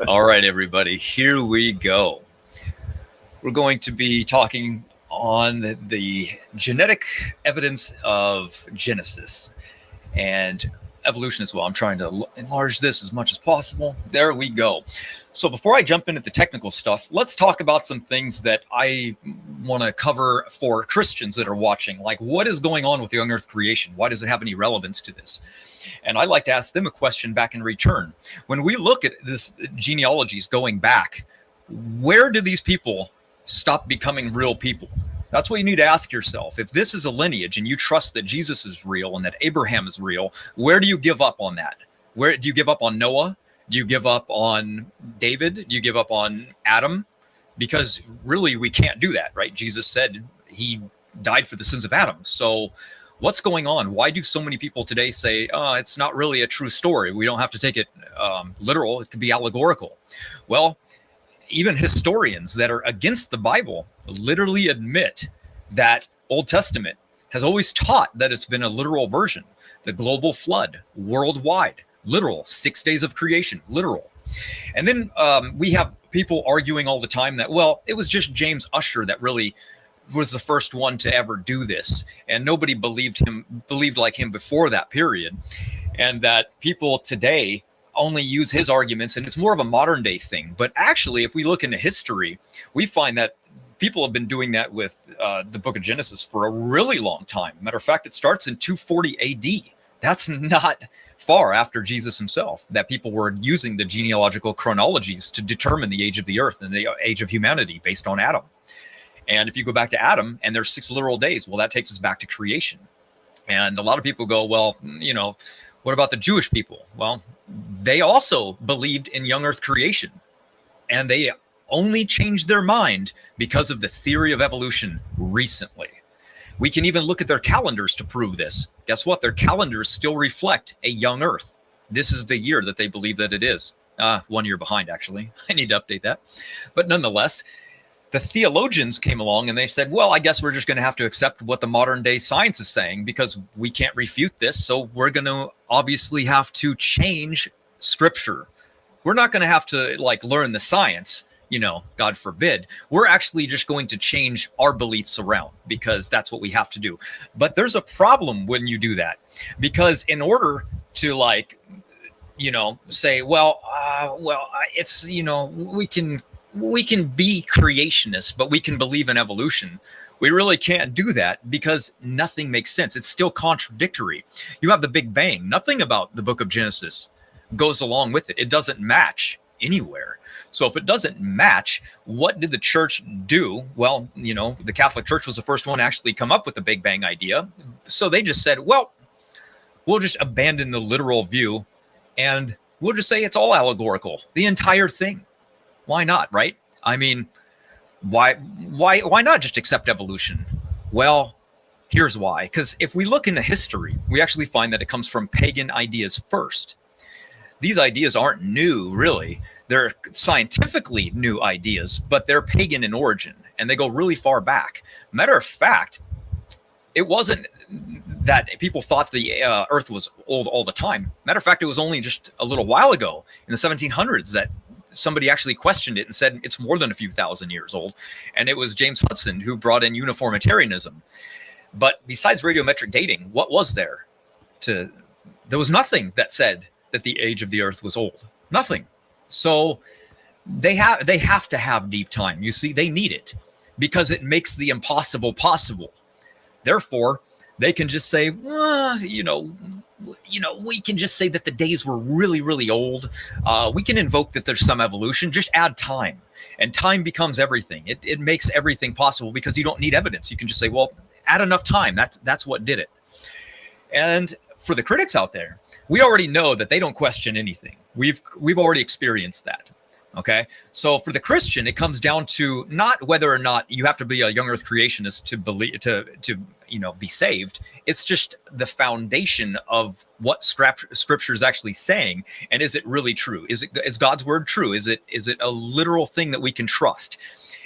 All right, everybody, here we go. We're going to be talking on the genetic evidence of Genesis and evolution as well. I'm trying to enlarge this as much as possible. There we go. So before I jump into the technical stuff, let's talk about some things that I want to cover for Christians that are watching. Like, what is going on with young earth creation? Why does it have any relevance to this? And I'd like to ask them a question back in return. When we look at this genealogies going back, where do these people stop becoming real people? That's what you need to ask yourself. If this is a lineage and you trust that Jesus is real and that Abraham is real, where do you give up on that? Where do you give up on Noah? Do you give up on David? Do you give up on Adam? Because really we can't do that, right? Jesus said he died for the sins of Adam. So what's going on? Why do so many people today say, oh, it's not really a true story? We don't have to take it literal. It could be allegorical. Well, even historians that are against the Bible literally admit that Old Testament has always taught that it's been a literal version. The global flood, worldwide, literal, 6 days of creation, literal. And then we have people arguing all the time that, well, it was just James Ussher that really was the first one to ever do this. And nobody believed like him before that period. And that people today only use his arguments, and it's more of a modern day thing. But actually, if we look into history, we find that people have been doing that with the book of Genesis for a really long time. Matter of fact, it starts in 240 AD. That's not far after Jesus himself, that people were using the genealogical chronologies to determine the age of the earth and the age of humanity based on Adam. And if you go back to Adam and there's 6 literal days, well, that takes us back to creation. And a lot of people go, well, you know, what about the Jewish people? Well, they also believed in young earth creation, and they only changed their mind because of the theory of evolution recently. We can even look at their calendars to prove this. Guess what? Their calendars still reflect a young earth. This is the year that they believe that it is. 1 year behind, actually. I need to update that. But nonetheless, the theologians came along and they said, well, I guess we're just going to have to accept what the modern day science is saying because we can't refute this. So we're going to obviously have to change scripture. We're not going to have to like learn the science, you know, God forbid. We're actually just going to change our beliefs around because that's what we have to do. But there's a problem when you do that, because in order to like, you know, say, well, it's, you know, we can be creationists, but we can believe in evolution. We really can't do that because nothing makes sense. It's still contradictory. You have the Big Bang. Nothing about the book of Genesis goes along with it. It doesn't match anywhere. So if it doesn't match, what did the church do? Well, you know, the Catholic Church was the first one to actually come up with the Big Bang idea. So they just said, well, we'll just abandon the literal view and we'll just say it's all allegorical, the entire thing. Why not, right? I mean, why not just accept evolution? Well, here's why. Because if we look into history, we actually find that it comes from pagan ideas first. These ideas aren't new, really. They're scientifically new ideas, but they're pagan in origin, and they go really far back. Matter of fact, it wasn't that people thought the Earth was old all the time. Matter of fact, it was only just a little while ago in the 1700s that somebody actually questioned it and said it's more than a few thousand years old. And it was James Hudson who brought in uniformitarianism. But besides radiometric dating, what was there? There was nothing that said that the age of the earth was old. Nothing. So they have to have deep time. You see, they need it because it makes the impossible possible. Therefore, they can just say, we can just say that the days were really, really old. We can invoke that there's some evolution. Just add time, and time becomes everything. It makes everything possible because you don't need evidence. You can just say, well, add enough time. That's what did it. And for the critics out there, we already know that they don't question anything. We've already experienced that. Okay, so for the Christian, it comes down to not whether or not you have to be a young earth creationist to believe to be saved. It's just the foundation of what scripture is actually saying. And is it really true? Is God's word true? Is it a literal thing that we can trust?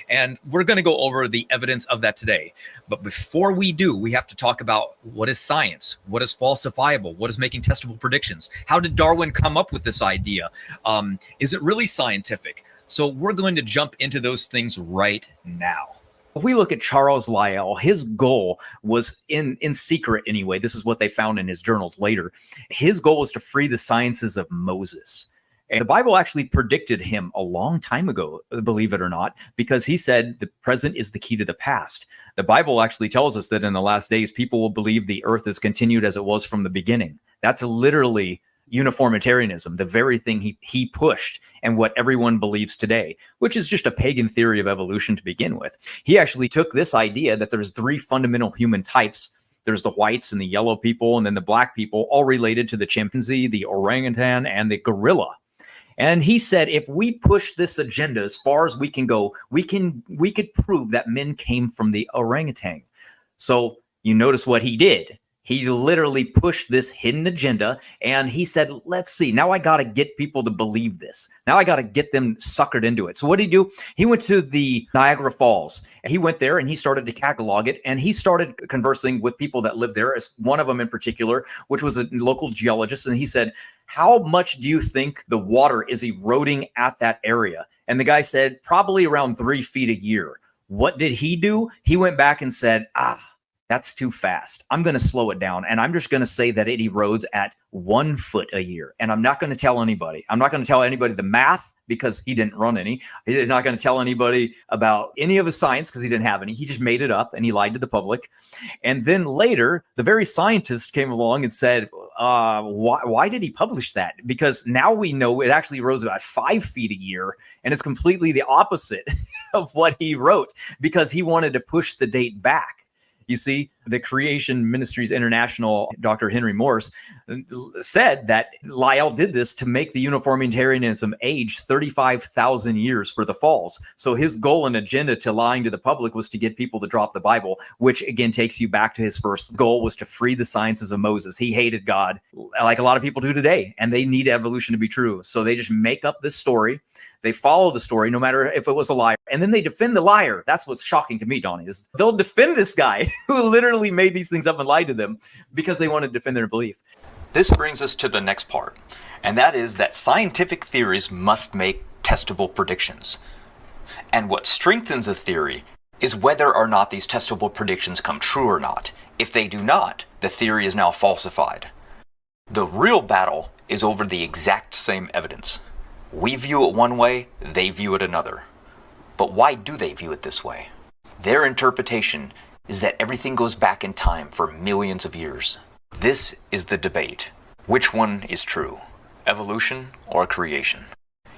And we're going to go over the evidence of that today. But before we do, we have to talk about what is science, what is falsifiable, what is making testable predictions. How did Darwin come up with this idea? Is it really scientific? So we're going to jump into those things right now. If we look at Charles Lyell, his goal was in secret anyway. This is what they found in his journals later. His goal was to free the sciences of Moses. And the Bible actually predicted him a long time ago, believe it or not, because he said the present is the key to the past. The Bible actually tells us that in the last days, people will believe the earth is continued as it was from the beginning. That's literally uniformitarianism, the very thing he pushed and what everyone believes today, which is just a pagan theory of evolution to begin with. He actually took this idea that there's three fundamental human types. There's the whites and the yellow people and then the black people, all related to the chimpanzee, the orangutan, and the gorilla. And he said, if we push this agenda as far as we can go, we could prove that men came from the orangutan. So you notice what he did. He literally pushed this hidden agenda, and he said, let's see, now I got to get people to believe this. Now I got to get them suckered into it. So what did he do? He went to the Niagara Falls. He went there and he started to catalog it, and he started conversing with people that lived there, as one of them in particular, which was a local geologist. And he said, how much do you think the water is eroding at that area? And the guy said, probably around 3 feet a year. What did he do? He went back and said, that's too fast. I'm going to slow it down. And I'm just going to say that it erodes at 1 foot a year. And I'm not going to tell anybody. I'm not going to tell anybody the math because he didn't run any. He's not going to tell anybody about any of his science because he didn't have any. He just made it up and he lied to the public. And then later, the very scientist came along and said, why did he publish that? Because now we know it actually rose about 5 feet a year. And it's completely the opposite of what he wrote because he wanted to push the date back. You see, the Creation Ministries International, Dr. Henry Morse, said that Lyell did this to make the uniformitarianism age 35,000 years for the falls. So his goal and agenda to lying to the public was to get people to drop the Bible, which again takes you back to his first goal, was to free the sciences of Moses. He hated God, like a lot of people do today, and they need evolution to be true. So they just make up this story. They follow the story, no matter if it was a liar. And then they defend the liar. That's what's shocking to me, Donnie, is they'll defend this guy who literally made these things up and lied to them because they want to defend their belief. This brings us to the next part, and that is that scientific theories must make testable predictions. And what strengthens a theory is whether or not these testable predictions come true or not. If they do not, the theory is now falsified. The real battle is over the exact same evidence. We view it one way, they view it another. But why do they view it this way? Their interpretation is that everything goes back in time for millions of years. This is the debate. Which one is true? Evolution or creation?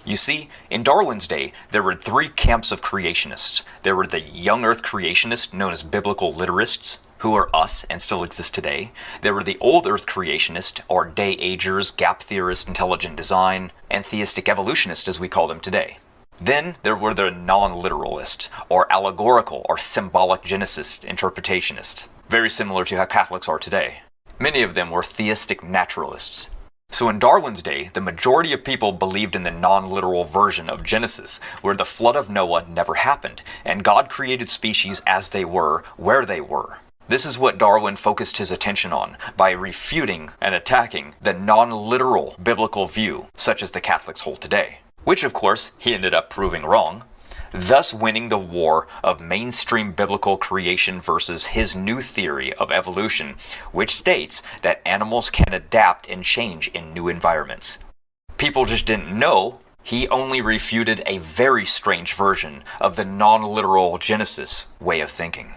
You see, in Darwin's day, there were 3 camps of creationists. There were the young earth creationists, known as biblical literists, who are us and still exist today. There were the old earth creationists, or day-agers, gap theorists, intelligent design, and theistic evolutionists as we call them today. Then there were the non-literalists, or allegorical or symbolic genesis interpretationists, very similar to how Catholics are today. Many of them were theistic naturalists. So in Darwin's day, the majority of people believed in the non-literal version of Genesis, where the flood of Noah never happened, and God created species as they were, where they were. This is what Darwin focused his attention on by refuting and attacking the non-literal biblical view, such as the Catholics hold today, which of course he ended up proving wrong, thus winning the war of mainstream biblical creation versus his new theory of evolution, which states that animals can adapt and change in new environments. People just didn't know. He only refuted a very strange version of the non-literal Genesis way of thinking.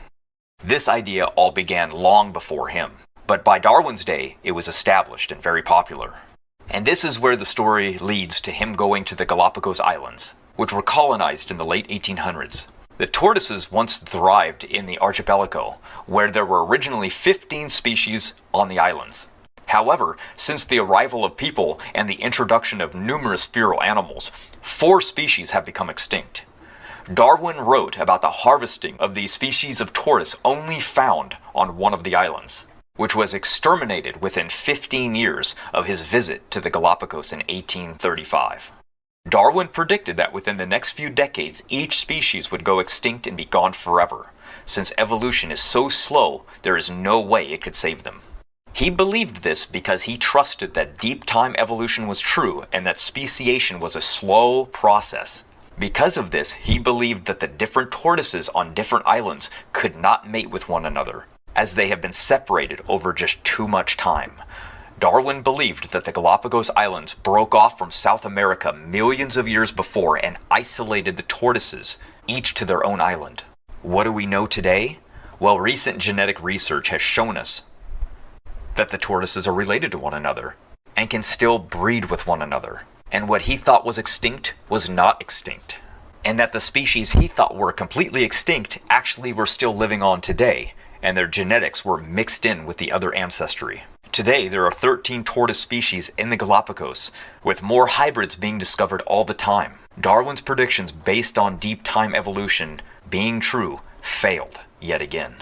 This idea all began long before him, but by Darwin's day, it was established and very popular. And this is where the story leads to him going to the Galapagos Islands, which were colonized in the late 1800s. The tortoises once thrived in the archipelago, where there were originally 15 species on the islands. However, since the arrival of people and the introduction of numerous feral animals, 4 species have become extinct. Darwin wrote about the harvesting of the species of tortoise only found on one of the islands, which was exterminated within 15 years of his visit to the Galapagos in 1835. Darwin predicted that within the next few decades, each species would go extinct and be gone forever. Since evolution is so slow, there is no way it could save them. He believed this because he trusted that deep time evolution was true and that speciation was a slow process. Because of this, he believed that the different tortoises on different islands could not mate with one another, as they have been separated over just too much time. Darwin believed that the Galapagos Islands broke off from South America millions of years before and isolated the tortoises, each to their own island. What do we know today? Well, recent genetic research has shown us that the tortoises are related to one another and can still breed with one another. And what he thought was extinct was not extinct. And that the species he thought were completely extinct actually were still living on today, and their genetics were mixed in with the other ancestry. Today, there are 13 tortoise species in the Galapagos, with more hybrids being discovered all the time. Darwin's predictions based on deep time evolution being true failed yet again.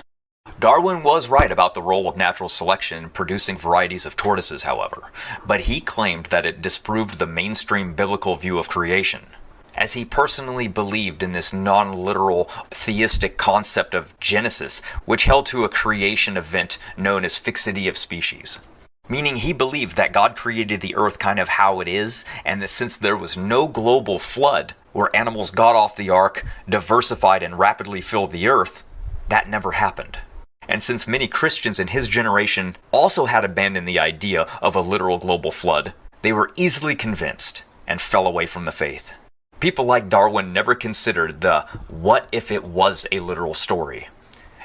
Darwin was right about the role of natural selection in producing varieties of tortoises, however, but he claimed that it disproved the mainstream biblical view of creation, as he personally believed in this non-literal theistic concept of Genesis, which held to a creation event known as fixity of species. Meaning he believed that God created the earth kind of how it is, and that since there was no global flood where animals got off the ark, diversified, and rapidly filled the earth, that never happened. And since many Christians in his generation also had abandoned the idea of a literal global flood, they were easily convinced and fell away from the faith. People like Darwin never considered the what if it was a literal story.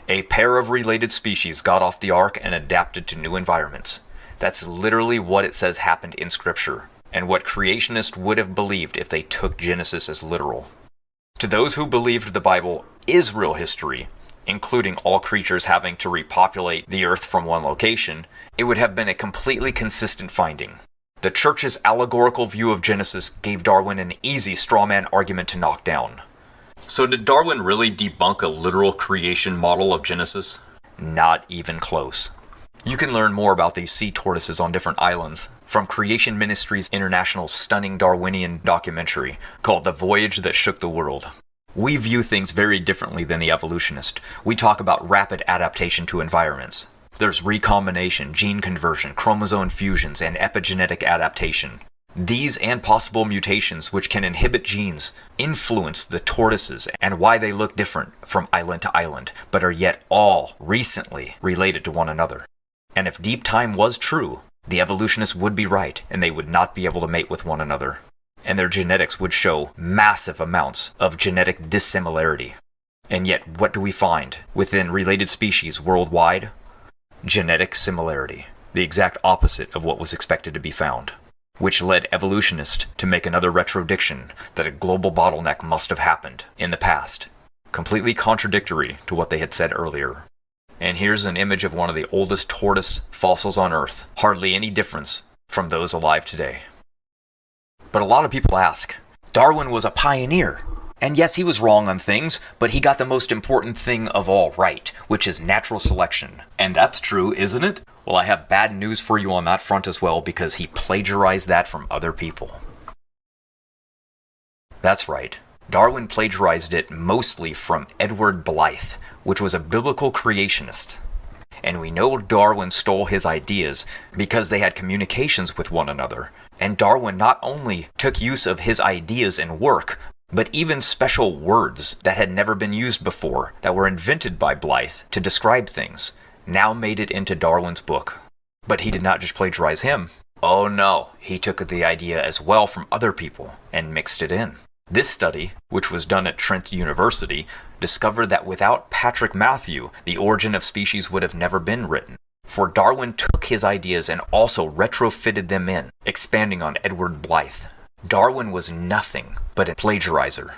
A pair of related species got off the ark and adapted to new environments. That's literally what it says happened in Scripture, and what creationists would have believed if they took Genesis as literal. To those who believed the Bible is real history, including all creatures having to repopulate the earth from one location, it would have been a completely consistent finding. The church's allegorical view of Genesis gave Darwin an easy straw man argument to knock down. So did Darwin really debunk a literal creation model of Genesis? Not even close. You can learn more about these sea tortoises on different islands from Creation Ministries International's stunning Darwinian documentary called The Voyage That Shook the World. We view things very differently than the evolutionist. We talk about rapid adaptation to environments. There's recombination, gene conversion, chromosome fusions, and epigenetic adaptation. These and possible mutations which can inhibit genes influence the tortoises and why they look different from island to island, but are yet all recently related to one another. And if deep time was true, the evolutionists would be right and they would not be able to mate with one another. And their genetics would show massive amounts of genetic dissimilarity. And yet, what do we find within related species worldwide? Genetic similarity, the exact opposite of what was expected to be found, which led evolutionists to make another retrodiction that a global bottleneck must have happened in the past, completely contradictory to what they had said earlier. And here's an image of one of the oldest tortoise fossils on Earth, hardly any difference from those alive today. But a lot of people ask, Darwin was a pioneer. And yes, he was wrong on things, but he got the most important thing of all right, which is natural selection. And that's true, isn't it? Well, I have bad news for you on that front as well, because he plagiarized that from other people. That's right. Darwin plagiarized it mostly from Edward Blyth, which was a biblical creationist. And we know Darwin stole his ideas because they had communications with one another. And Darwin not only took use of his ideas in work, but even special words that had never been used before, that were invented by Blyth to describe things, now made it into Darwin's book. But he did not just plagiarize him. Oh no, he took the idea as well from other people and mixed it in. This study, which was done at Trent University, discovered that without Patrick Matthew, the Origin of Species would have never been written. For Darwin took his ideas and also retrofitted them in, expanding on Edward Blyth. Darwin was nothing but a plagiarizer.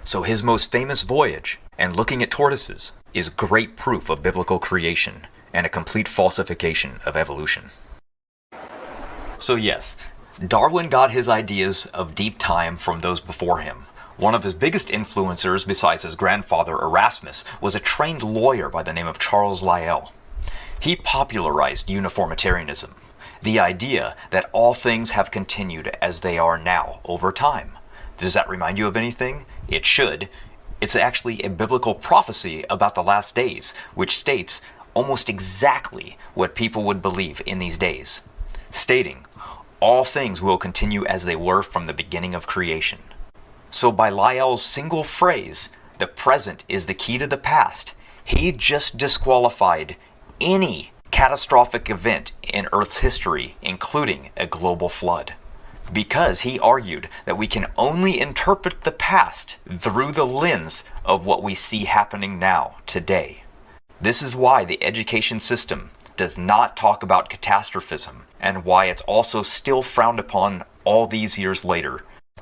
So his most famous voyage, and looking at tortoises, is great proof of biblical creation and a complete falsification of evolution. So yes, Darwin got his ideas of deep time from those before him, One of his biggest influencers, besides his grandfather Erasmus, was a trained lawyer by the name of Charles Lyell. He popularized uniformitarianism, the idea that all things have continued as they are now over time. Does that remind you of anything? It should. It's actually a biblical prophecy about the last days, which states almost exactly what people would believe in these days, stating, all things will continue as they were from the beginning of creation. So by Lyell's single phrase, the present is the key to the past, he just disqualified any catastrophic event in Earth's history, including a global flood, because he argued that we can only interpret the past through the lens of what we see happening now, today. This is why the education system does not talk about catastrophism, and why it's also still frowned upon all these years later.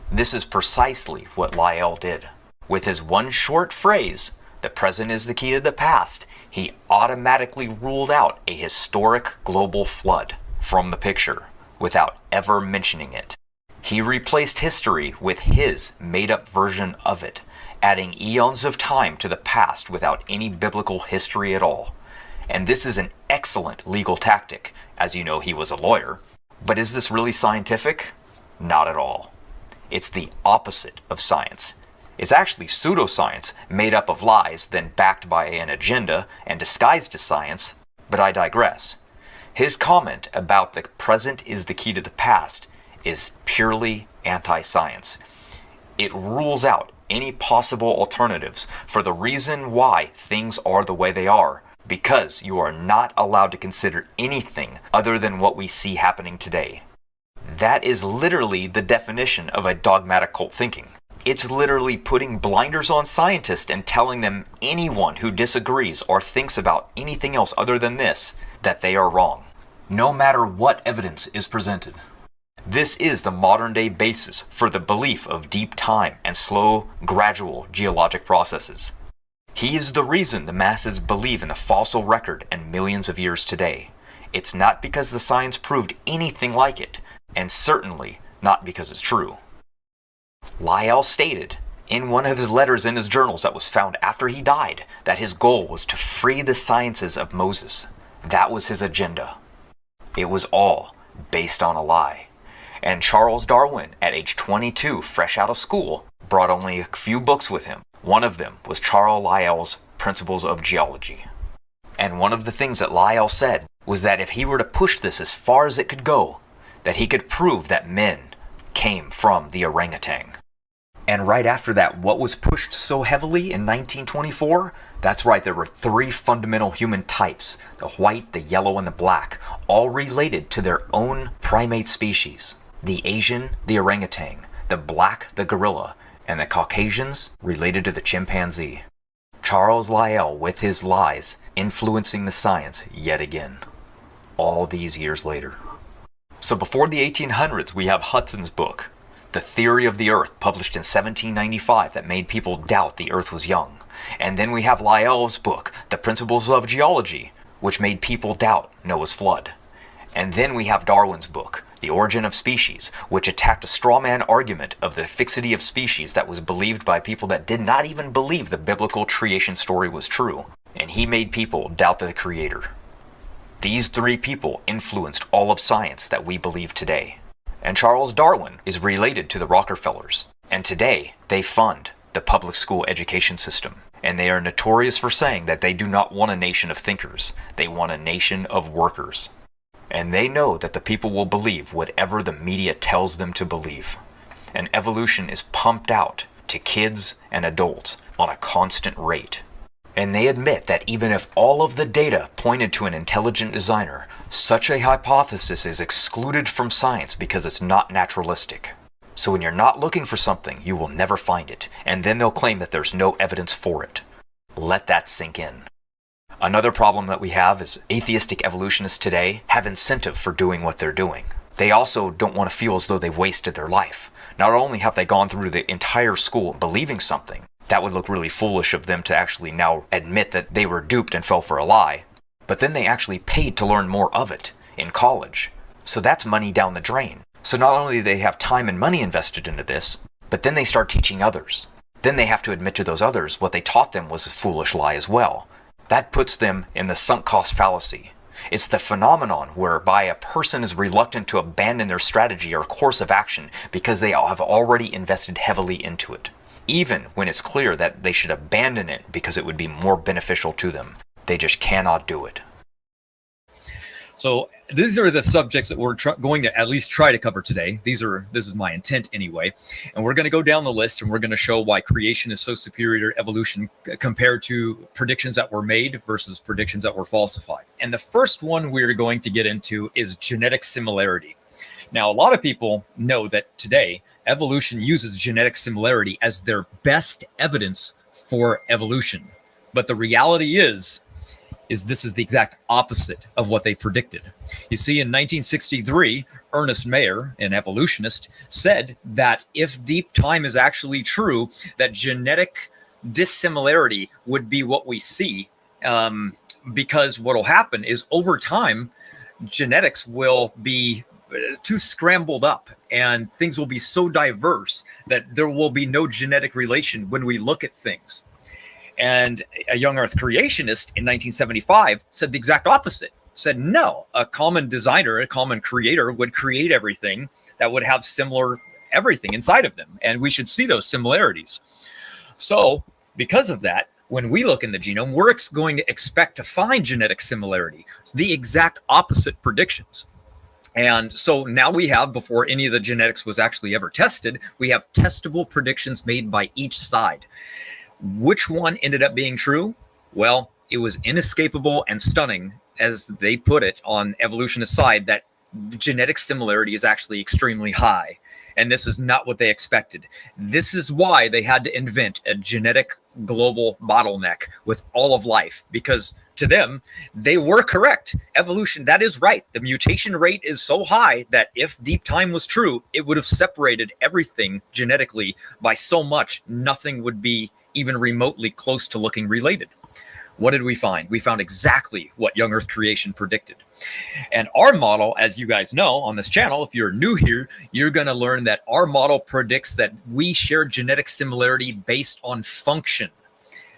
This is precisely what Lyell did. With his one short phrase, the present is the key to the past, he automatically ruled out a historic global flood from the picture without ever mentioning it. He replaced history with his made-up version of it, adding eons of time to the past without any biblical history at all. And this is an excellent legal tactic, as you know he was a lawyer. But is this really scientific? Not at all. It's the opposite of science. It's actually pseudoscience made up of lies, then backed by an agenda and disguised as science, but I digress. His comment about the present is the key to the past is purely anti-science. It rules out any possible alternatives for the reason why things are the way they are, because you are not allowed to consider anything other than what we see happening today. That is literally the definition of a dogmatic cult thinking. It's literally putting blinders on scientists and telling them anyone who disagrees or thinks about anything else other than this, that they are wrong, no matter what evidence is presented. This is the modern day basis for the belief of deep time and slow, gradual geologic processes. He is the reason the masses believe in the fossil record and millions of years today. It's not because the science proved anything like it, and certainly not because it's true. Lyell stated in one of his letters in his journals that was found after he died that his goal was to free the sciences of Moses. That was his agenda. It was all based on a lie. And Charles Darwin, at age 22, fresh out of school, brought only a few books with him. One of them was Charles Lyell's Principles of Geology. And one of the things that Lyell said was that if he were to push this as far as it could go, that he could prove that men came from the orangutan. And right after that, what was pushed so heavily in 1924? That's right, there were 3 fundamental human types, the white, the yellow, and the black, all related to their own primate species. The Asian, the orangutan, the black, the gorilla, and the Caucasians related to the chimpanzee. Charles Lyell, with his lies, influencing the science yet again, all these years later. So before the 1800s, we have Hudson's book, The Theory of the Earth, published in 1795, that made people doubt the Earth was young. And then we have Lyell's book, The Principles of Geology, which made people doubt Noah's flood. And then we have Darwin's book, The Origin of Species, which attacked a straw man argument of the fixity of species that was believed by people that did not even believe the biblical creation story was true. And he made people doubt the Creator. These 3 people influenced all of science that we believe today. And Charles Darwin is related to the Rockefellers. And today, they fund the public school education system. And they are notorious for saying that they do not want a nation of thinkers. They want a nation of workers. And they know that the people will believe whatever the media tells them to believe. And evolution is pumped out to kids and adults on a constant rate. And they admit that even if all of the data pointed to an intelligent designer, such a hypothesis is excluded from science because it's not naturalistic. So when you're not looking for something, you will never find it, and then they'll claim that there's no evidence for it. Let that sink in. Another problem that we have is atheistic evolutionists today have incentive for doing what they're doing. They also don't want to feel as though they've wasted their life. Not only have they gone through the entire school believing something, that would look really foolish of them to actually now admit that they were duped and fell for a lie, but then they actually paid to learn more of it in college. So that's money down the drain. So not only do they have time and money invested into this, But then they start teaching others. Then they have to admit to those others what they taught them was a foolish lie as well. That puts them in the sunk cost fallacy. It's the phenomenon whereby a person is reluctant to abandon their strategy or course of action because they have already invested heavily into it, even when it's clear that they should abandon it because it would be more beneficial to them. They just cannot do it. So these are the subjects that we're going to at least try to cover today. This is my intent anyway. And we're going to go down the list and we're going to show why creation is so superior to evolution compared to predictions that were made versus predictions that were falsified. And the first one we're going to get into is genetic similarity. Now, a lot of people know that today evolution uses genetic similarity as their best evidence for evolution. But the reality is this is the exact opposite of what they predicted. You see, in 1963, Ernest Mayr, an evolutionist, said that if deep time is actually true, that genetic dissimilarity would be what we see, because what will happen is over time, genetics will be too scrambled up and things will be so diverse that there will be no genetic relation when we look at things. And a young earth creationist in 1975 said the exact opposite, said no, a common designer, a common creator would create everything that would have similar everything inside of them. And we should see those similarities. So because of that, when we look in the genome, we're going to expect to find genetic similarity, the exact opposite predictions. And so now we have, before any of the genetics was actually ever tested, we have testable predictions made by each side. Which one ended up being true? Well, it was inescapable and stunning, as they put it on evolutionist side, that genetic similarity is actually extremely high. And this is not what they expected. This is why they had to invent a genetic global bottleneck with all of life, because to them, they were correct. Evolution, that is right. The mutation rate is so high that if deep time was true, it would have separated everything genetically by so much, nothing would be even remotely close to looking related. What did we find? We found exactly what young earth creation predicted. And our model, as you guys know on this channel, if you're new here, you're going to learn that our model predicts that we share genetic similarity based on function.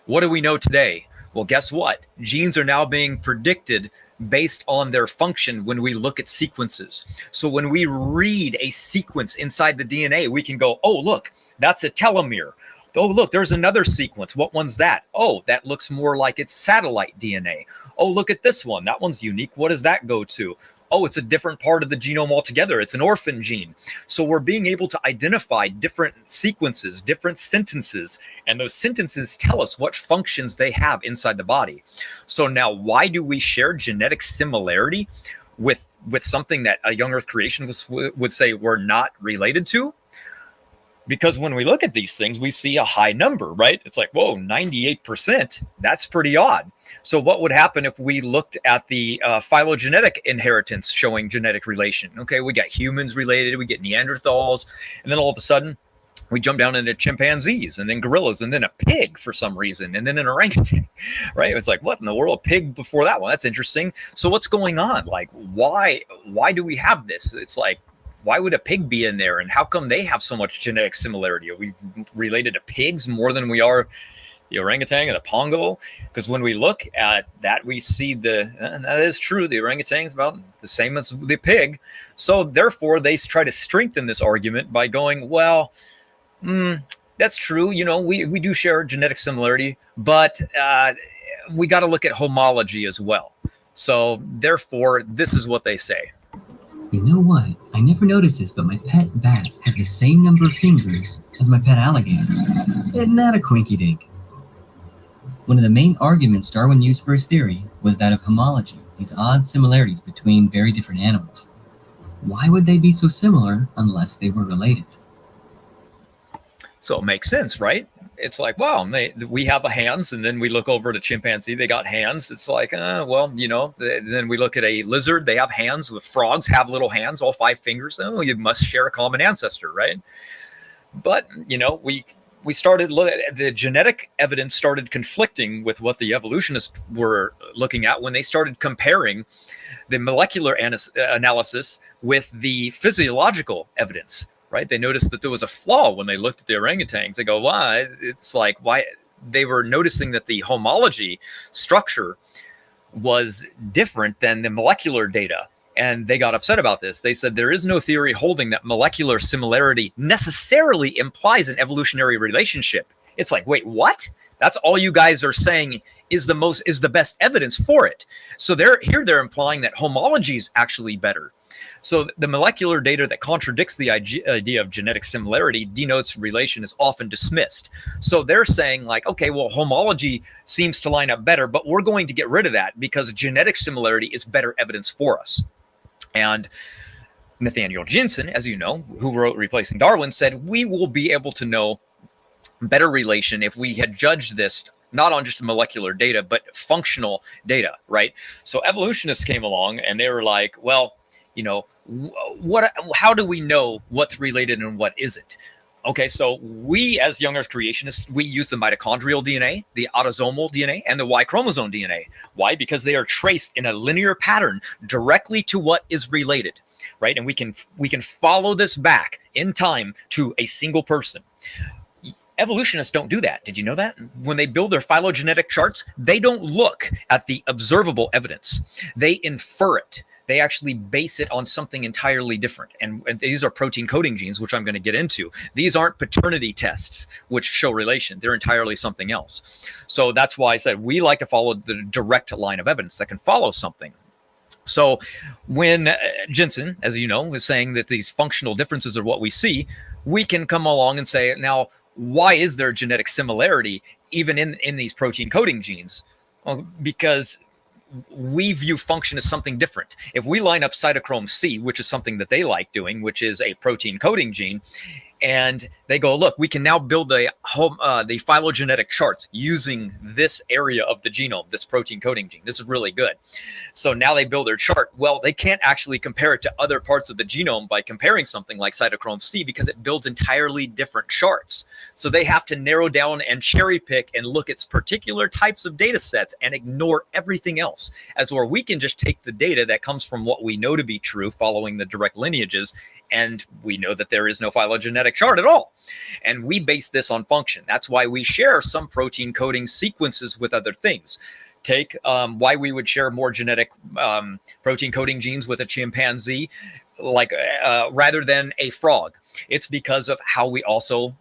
What do we know today? Well, guess what? Genes are now being predicted based on their function when we look at sequences. So when we read a sequence inside the DNA, we can go, oh, look, that's a telomere. Oh, look, there's another sequence. What one's that? Oh, that looks more like it's satellite DNA. Oh, look at this one. That one's unique. What does that go to? Oh, it's a different part of the genome altogether. It's an orphan gene. So we're being able to identify different sequences, different sentences, and those sentences tell us what functions they have inside the body. So now, why do we share genetic similarity with something that a young earth creationist would say we're not related to? Because when we look at these things, we see a high number, right? It's like, whoa, 98%. That's pretty odd. So what would happen if we looked at the phylogenetic inheritance showing genetic relation? Okay, we got humans related, we get Neanderthals, and then all of a sudden, we jump down into chimpanzees, and then gorillas, and then a pig for some reason, and then an orangutan, right? It's like, what in the world? Pig before that one? That's interesting. So what's going on? Like, why do we have this? It's like, why would a pig be in there? And how come they have so much genetic similarity? Are we related to pigs more than we are the orangutan and the pongo? Because when we look at that, we see that is true. The orangutan is about the same as the pig. So therefore, they try to strengthen this argument by going, well, that's true. You know, we do share genetic similarity, but we got to look at homology as well. So therefore, this is what they say. You know what? I never noticed this, but my pet bat has the same number of fingers as my pet alligator. Isn't that a quinky-dink? One of the main arguments Darwin used for his theory was that of homology, these odd similarities between very different animals. Why would they be so similar unless they were related? So it makes sense, right? It's like, wow, we have a hands, and then we look over at a chimpanzee, they got hands. It's like, well, you know, then we look at a lizard, they have hands. With frogs have little hands, all 5 fingers. Oh, you must share a common ancestor, right? But, you know, we started the genetic evidence started conflicting with what the evolutionists were looking at when they started comparing the molecular analysis with the physiological evidence. right? They noticed that there was a flaw when they looked at the orangutans. They go, why? It's like, why? They were noticing that the homology structure was different than the molecular data. And they got upset about this. They said there is no theory holding that molecular similarity necessarily implies an evolutionary relationship. It's like, wait, what? That's all you guys are saying is the best evidence for it. So they're implying that homology is actually better. So the molecular data that contradicts the idea of genetic similarity denotes relation is often dismissed. So they're saying like, okay, well, homology seems to line up better, but we're going to get rid of that because genetic similarity is better evidence for us. And Nathaniel Jensen, as you know, who wrote Replacing Darwin, said we will be able to know better relation if we had judged this not on just molecular data, but functional data, right? So evolutionists came along and they were like, well, you know, how do we know what's related and what isn't? Okay, so we as young Earth creationists, we use the mitochondrial DNA, the autosomal DNA, and the Y chromosome DNA. Why? Because they are traced in a linear pattern directly to what is related, right? And we can follow this back in time to a single person. Evolutionists don't do that. Did you know that? When they build their phylogenetic charts, they don't look at the observable evidence. They infer it. They actually base it on something entirely different. And these are protein coding genes, which I'm going to get into. These aren't paternity tests, which show relation. They're entirely something else. So that's why I said we like to follow the direct line of evidence that can follow something. So when Jensen, as you know, is saying that these functional differences are what we see, we can come along and say, now, why is there genetic similarity even in these protein coding genes? Well, because we view function as something different. If we line up cytochrome C, which is something that they like doing, which is a protein coding gene, and they go, look, we can now build the phylogenetic charts using this area of the genome, this protein coding gene. This is really good. So now they build their chart. Well, they can't actually compare it to other parts of the genome by comparing something like cytochrome C because it builds entirely different charts. So they have to narrow down and cherry pick and look at particular types of data sets and ignore everything else. As where we can just take the data that comes from what we know to be true following the direct lineages, and we know that there is no phylogenetic chart at all. And we base this on function. That's why we share some protein coding sequences with other things. Take why we would share more genetic protein coding genes with a chimpanzee, like rather than a frog. It's because of how we also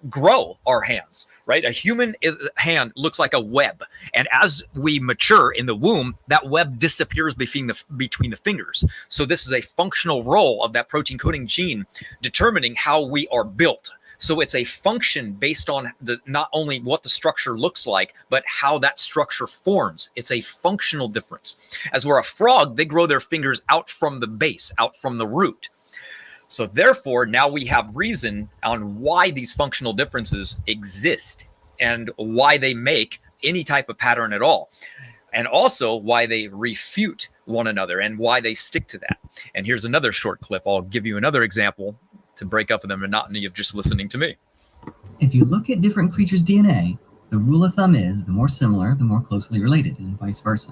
grow our hands, right? A human hand looks like a web. And as we mature in the womb, that web disappears between the fingers. So this is a functional role of that protein coding gene determining how we are built. So it's a function based on not only what the structure looks like, but how that structure forms. It's a functional difference. As where a frog, they grow their fingers out from the base, out from the root. So therefore, now we have reason on why these functional differences exist and why they make any type of pattern at all. And also why they refute one another and why they stick to that. And here's another short clip. I'll give you another example to break up the monotony of just listening to me. If you look at different creatures' DNA, the rule of thumb is the more similar, the more closely related, and vice versa.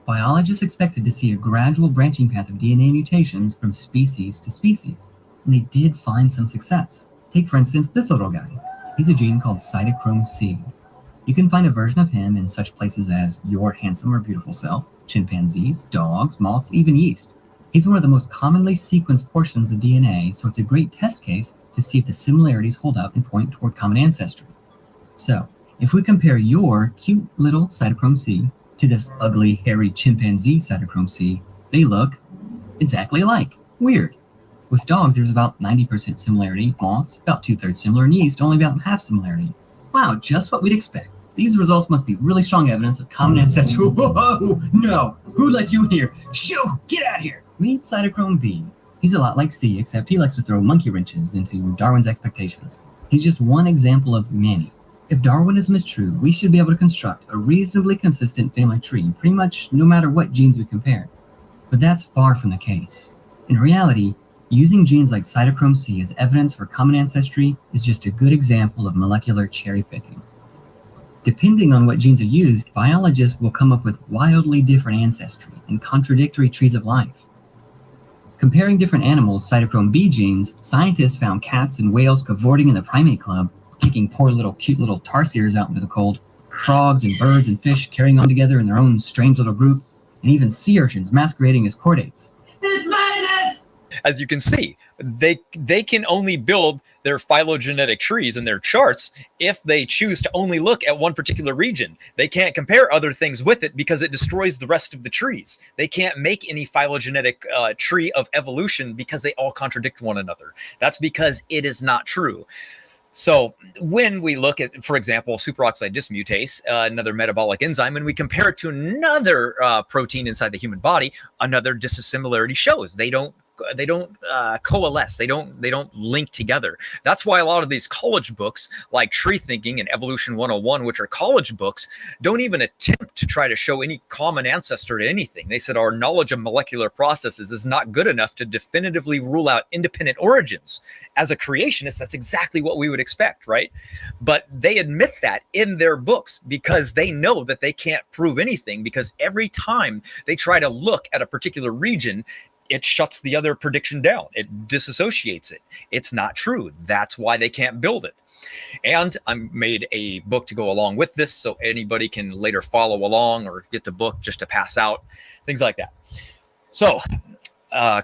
Biologists expected to see a gradual branching path of DNA mutations from species to species, and they did find some success. Take, for instance, this little guy. He's a gene called cytochrome C. You can find a version of him in such places as your handsome or beautiful self, chimpanzees, dogs, moths, even yeast. He's one of the most commonly sequenced portions of DNA, so it's a great test case to see if the similarities hold up and point toward common ancestry. So, if we compare your cute little cytochrome C to this ugly, hairy chimpanzee cytochrome C, they look exactly alike. Weird. With dogs, there's about 90% similarity, moths, about 2/3 similar, and yeast, only about half similarity. Wow, just what we'd expect. These results must be really strong evidence of common ancestry. Whoa, no, who let you in here? Shoo, get out of here. Meet cytochrome B. He's a lot like C, except he likes to throw monkey wrenches into Darwin's expectations. He's just one example of many. If Darwinism is true, we should be able to construct a reasonably consistent family tree, pretty much no matter what genes we compare. But that's far from the case. In reality, using genes like cytochrome C as evidence for common ancestry is just a good example of molecular cherry picking. Depending on what genes are used, biologists will come up with wildly different ancestry and contradictory trees of life. Comparing different animals' cytochrome B genes, scientists found cats and whales cavorting in the primate club, kicking poor little cute little tarsiers out into the cold, frogs and birds and fish carrying on together in their own strange little group, and even sea urchins masquerading as chordates. It's madness! As you can see, they can only build their phylogenetic trees and their charts if they choose to only look at one particular region. They can't compare other things with it because it destroys the rest of the trees. They can't make any phylogenetic tree of evolution because they all contradict one another. That's because it is not true. So when we look at, for example, superoxide dismutase, another metabolic enzyme, and we compare it to another protein inside the human body, another dissimilarity shows. They don't coalesce. They don't link together. That's why a lot of these college books like Tree Thinking and Evolution 101, which are college books, don't even attempt to try to show any common ancestor to anything. They said our knowledge of molecular processes is not good enough to definitively rule out independent origins. As a creationist, that's exactly what we would expect, right? But they admit that in their books because they know that they can't prove anything, because every time they try to look at a particular region, it shuts the other prediction down. It disassociates it. It's not true. That's why they can't build it. And I made a book to go along with this so anybody can later follow along or get the book just to pass out, things like that. So,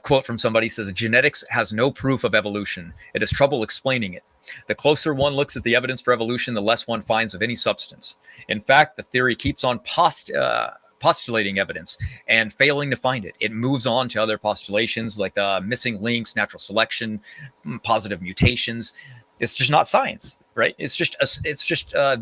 quote from somebody says, genetics has no proof of evolution. It has trouble explaining it. The closer one looks at the evidence for evolution, the less one finds of any substance. In fact, the theory keeps on postulating evidence and failing to find it. It moves on to other postulations like missing links, natural selection, positive mutations. It's just not science, right? It's just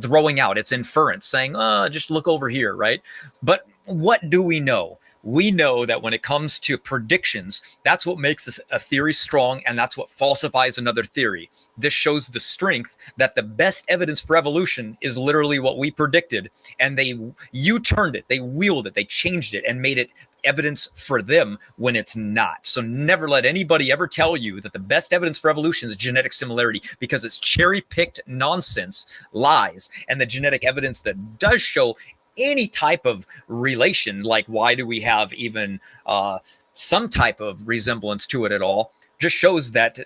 throwing out. It's inference, saying, just look over here, right? But what do we know? We know that when it comes to predictions, that's what makes a theory strong, and that's what falsifies another theory. This shows the strength that the best evidence for evolution is literally what we predicted, and they U-turned it, they wheeled it, they changed it, and made it evidence for them when it's not. So never let anybody ever tell you that the best evidence for evolution is genetic similarity, because it's cherry-picked nonsense, lies, and the genetic evidence that does show any type of relation, like why do we have even some type of resemblance to it at all, just shows that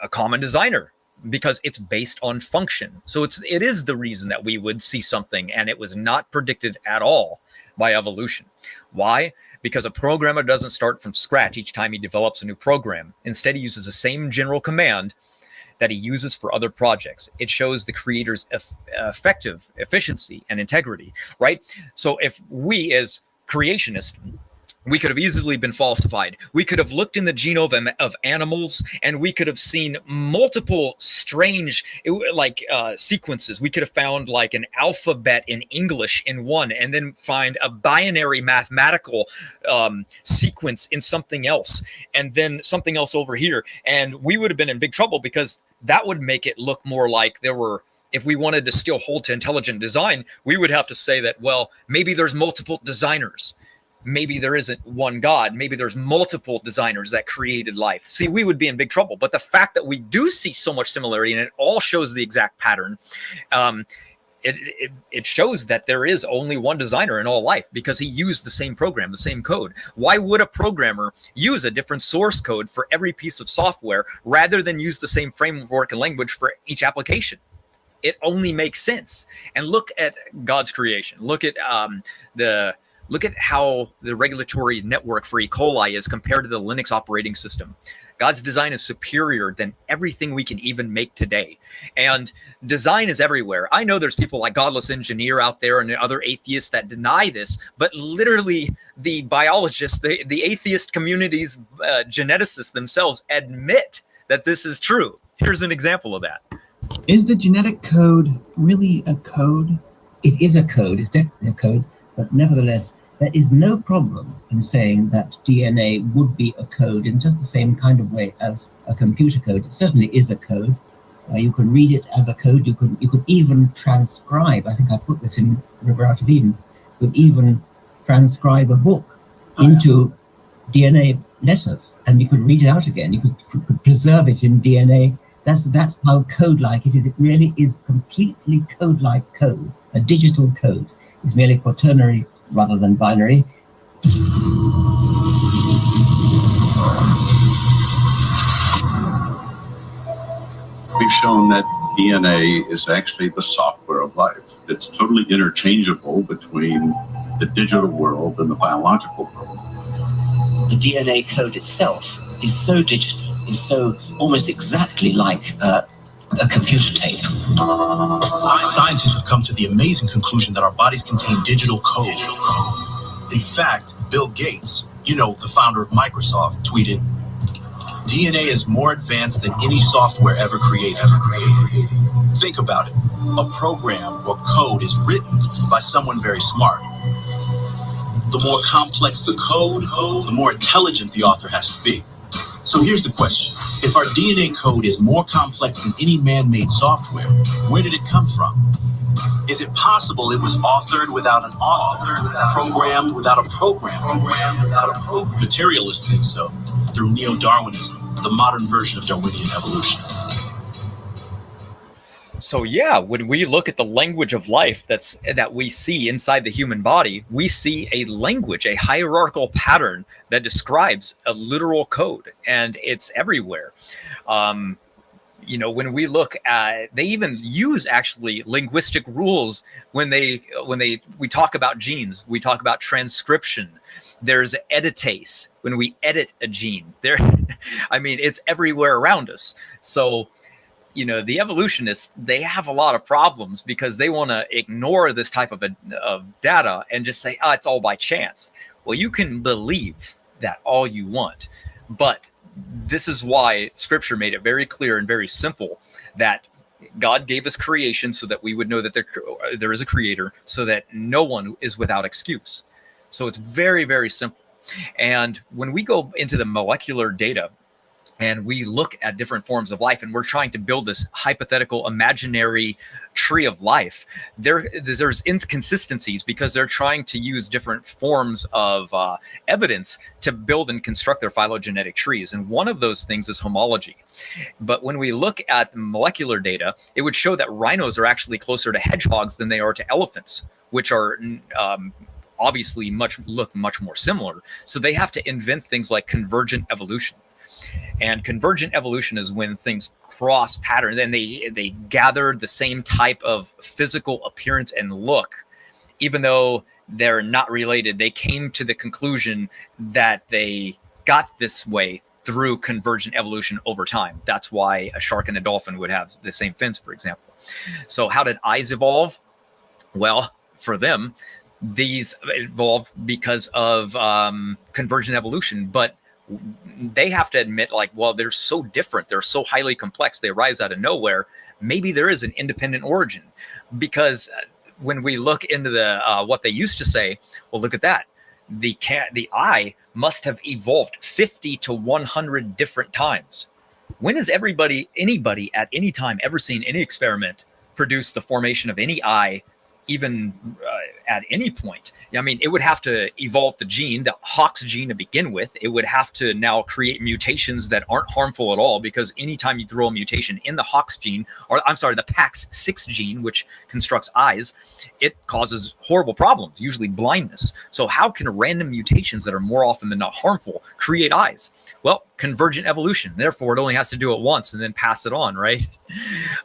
a common designer, because it's based on function. So it is the reason that we would see something, and it was not predicted at all by evolution. Why? Because a programmer doesn't start from scratch each time he develops a new program. Instead, he uses the same general command that he uses for other projects. It shows the creator's efficiency and integrity, right? So if we as creationists, we could have easily been falsified. We could have looked in the genome of animals, and we could have seen multiple strange sequences. We could have found like an alphabet in English in one, and then find a binary mathematical sequence in something else, and then something else over here. And we would have been in big trouble, because that would make it look more like there were, if we wanted to still hold to intelligent design, we would have to say that, well, maybe there's multiple designers. Maybe there isn't one God. Maybe there's multiple designers that created life. See, we would be in big trouble. But the fact that we do see so much similarity, and it all shows the exact pattern, it shows that there is only one designer in all life, because he used the same program, the same code. Why would a programmer use a different source code for every piece of software rather than use the same framework and language for each application? It only makes sense. And look at God's creation. Look at Look at how the regulatory network for E. coli is compared to the Linux operating system. God's design is superior than everything we can even make today. And design is everywhere. I know there's people like Godless Engineer out there and other atheists that deny this, but literally the biologists, the atheist community's geneticists themselves admit that this is true. Here's an example of that. Is the genetic code really a code? It is a code. It's definitely a code. But nevertheless, there is no problem in saying that DNA would be a code in just the same kind of way as a computer code. It certainly is a code. You can read it as a code. You could even transcribe. I think I put this in River Out of Eden. You could even transcribe a book into DNA letters, and you could read it out again. You could preserve it in DNA. That's how code-like it is. It really is completely code-like code. A digital code is merely quaternary rather than binary. we've shown that DNA is actually the software of life. It's totally interchangeable between the digital world and the biological world. The DNA code itself is so digital, is so almost exactly like a computer tape. Scientists have come to the amazing conclusion that our bodies contain digital code. In fact, Bill Gates, the founder of Microsoft, tweeted, "DNA is more advanced than any software ever created." Think about it. A program or code is written by someone very smart. The more complex the code, the more intelligent the author has to be. So here's the question. If our DNA code is more complex than any man-made software, where did it come from? Is it possible it was authored without an author, programmed without a program? Materialists think so, through neo-Darwinism, the modern version of Darwinian evolution. So yeah, when we look at the language of life that we see inside the human body, we see a language, a hierarchical pattern that describes a literal code, and it's everywhere. When we look at, they even use actually linguistic rules when we talk about genes. We talk about transcription. There's editase when we edit a gene. It's everywhere around us. So the evolutionists, they have a lot of problems because they want to ignore this type of data and just say, it's all by chance. Well, you can believe that all you want, but this is why Scripture made it very clear and very simple that God gave us creation so that we would know that there is a creator, so that no one is without excuse. So it's very, very simple. And when we go into the molecular data, and we look at different forms of life, and we're trying to build this hypothetical imaginary tree of life, there's inconsistencies because they're trying to use different forms of evidence to build and construct their phylogenetic trees. And one of those things is homology. But when we look at molecular data, it would show that rhinos are actually closer to hedgehogs than they are to elephants, which are obviously look much more similar. So they have to invent things like convergent evolution. And convergent evolution is when things cross pattern, then they gather the same type of physical appearance and look, even though they're not related. They came to the conclusion that they got this way through convergent evolution over time. That's why a shark and a dolphin would have the same fins, for example. So how did eyes evolve? Well, for them, these evolved because of convergent evolution, but they have to admit, they're so different, they're so highly complex, they arise out of nowhere. Maybe there is an independent origin, because when we look into the what they used to say, well, look at that, the eye must have evolved 50 to 100 different times. When has anybody at any time ever seen any experiment produce the formation of any eye, even at any point? It would have to evolve the Hox gene to begin with. It would have to now create mutations that aren't harmful at all, because anytime you throw a mutation in the Hox gene, the PAX6 gene, which constructs eyes, it causes horrible problems, usually blindness. So how can random mutations that are more often than not harmful create eyes? Well, convergent evolution. Therefore, it only has to do it once and then pass it on, right?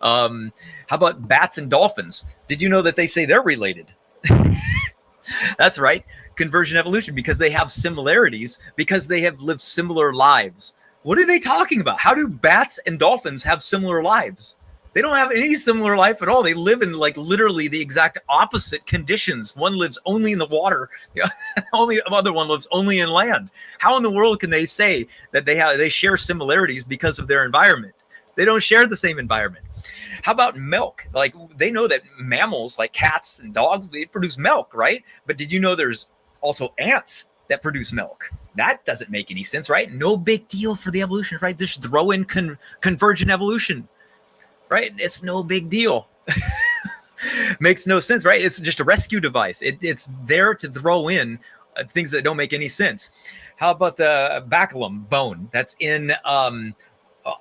How about bats and dolphins? Did you know that they say they're related? That's right, convergent evolution, because they have similarities, because they have lived similar lives. What are they talking about? How do bats and dolphins have similar lives? They don't have any similar life at all. They live in literally the exact opposite conditions. One lives only in the water. The other one lives only in land. How in the world can they say that they share similarities because of their environment? They don't share the same environment. How about milk? They know that mammals like cats and dogs, they produce milk, right? But did you know there's also ants that produce milk? That doesn't make any sense, right? No big deal for the evolution, right? Just throw in convergent evolution, right? It's no big deal. Makes no sense, right? It's just a rescue device. It's there to throw in things that don't make any sense. How about the baculum bone that's in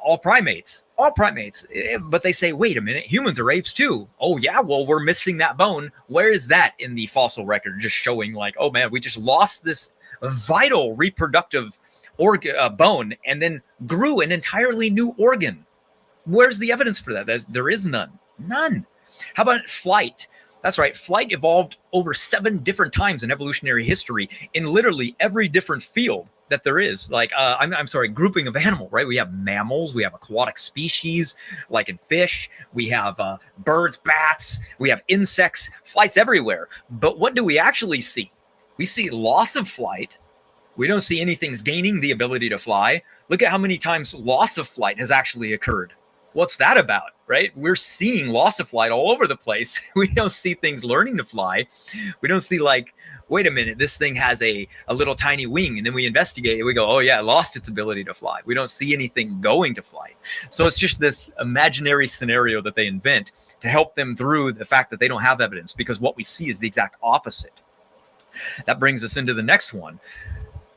all primates, but they say, wait a minute, humans are apes too. Oh yeah, well, we're missing that bone. Where is that in the fossil record? Just showing oh man, we just lost this vital reproductive bone and then grew an entirely new organ. Where's the evidence for that? There is none. None. How about flight? That's right. Flight evolved over 7 different times in evolutionary history in literally every different field that there is. Like, I'm sorry, grouping of animal, right? We have mammals, we have aquatic species, like in fish, we have birds, bats, we have insects, flight's everywhere. But what do we actually see? We see loss of flight. We don't see anything's gaining the ability to fly. Look at how many times loss of flight has actually occurred. What's that about, right? We're seeing loss of flight all over the place. We don't see things learning to fly. We don't see like, wait a minute, this thing has a little tiny wing, and then we investigate it. We go, oh yeah, it lost its ability to fly. We don't see anything going to flight. So it's just this imaginary scenario that they invent to help them through the fact that they don't have evidence, because what we see is the exact opposite. That brings us into the next one.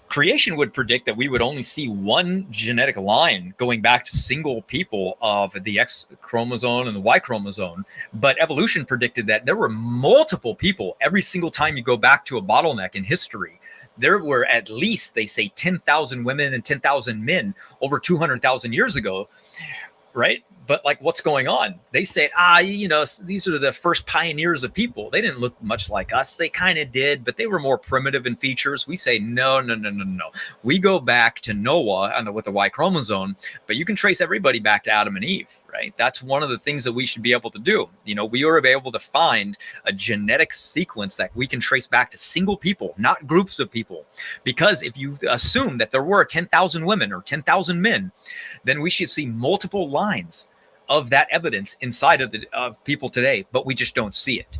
Creation would predict that we would only see one genetic line going back to single people of the X chromosome and the Y chromosome. But evolution predicted that there were multiple people every single time you go back to a bottleneck in history. There were at least, they say, 10,000 women and 10,000 men over 200,000 years ago, right? But like, what's going on? They say, these are the first pioneers of people. They didn't look much like us. They kind of did, but they were more primitive in features. We say, no. We go back to Noah with the Y chromosome, but you can trace everybody back to Adam and Eve, right? That's one of the things that we should be able to do. We are able to find a genetic sequence that we can trace back to single people, not groups of people. Because if you assume that there were 10,000 women or 10,000 men, then we should see multiple lines of that evidence inside of people today, but we just don't see it.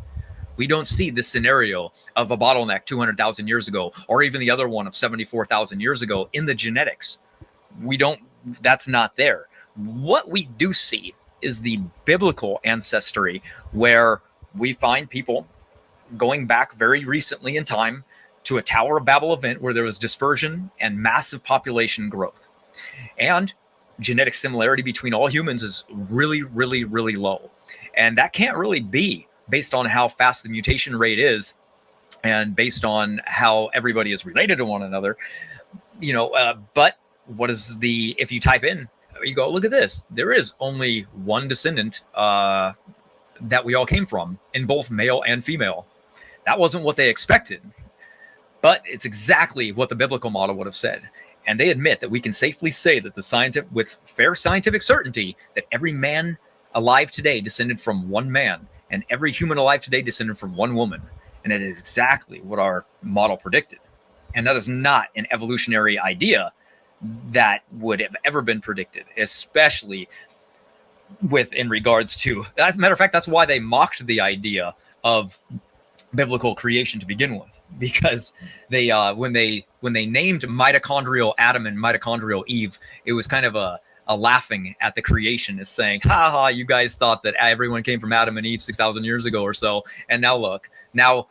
We don't see this scenario of a bottleneck 200,000 years ago, or even the other one of 74,000 years ago in the genetics. That's not there. What we do see is the biblical ancestry, where we find people going back very recently in time to a Tower of Babel event where there was dispersion and massive population growth. And genetic similarity between all humans is really, really, really low. And that can't really be based on how fast the mutation rate is and based on how everybody is related to one another. But what is if you type in, you go, look at this, there is only one descendant that we all came from in both male and female. That wasn't what they expected, but it's exactly what the biblical model would have said. And they admit that we can safely say that with fair scientific certainty, that every man alive today descended from one man, and every human alive today descended from one woman. And it is exactly what our model predicted. And that is not an evolutionary idea that would have ever been predicted, especially in regards to, as a matter of fact, that's why they mocked the idea of biblical creation to begin with, because they when they named mitochondrial Adam and mitochondrial Eve, it was kind of a laughing at the creation, as saying, ha ha, you guys thought that everyone came from Adam and Eve 6,000 years ago or so, and now look, now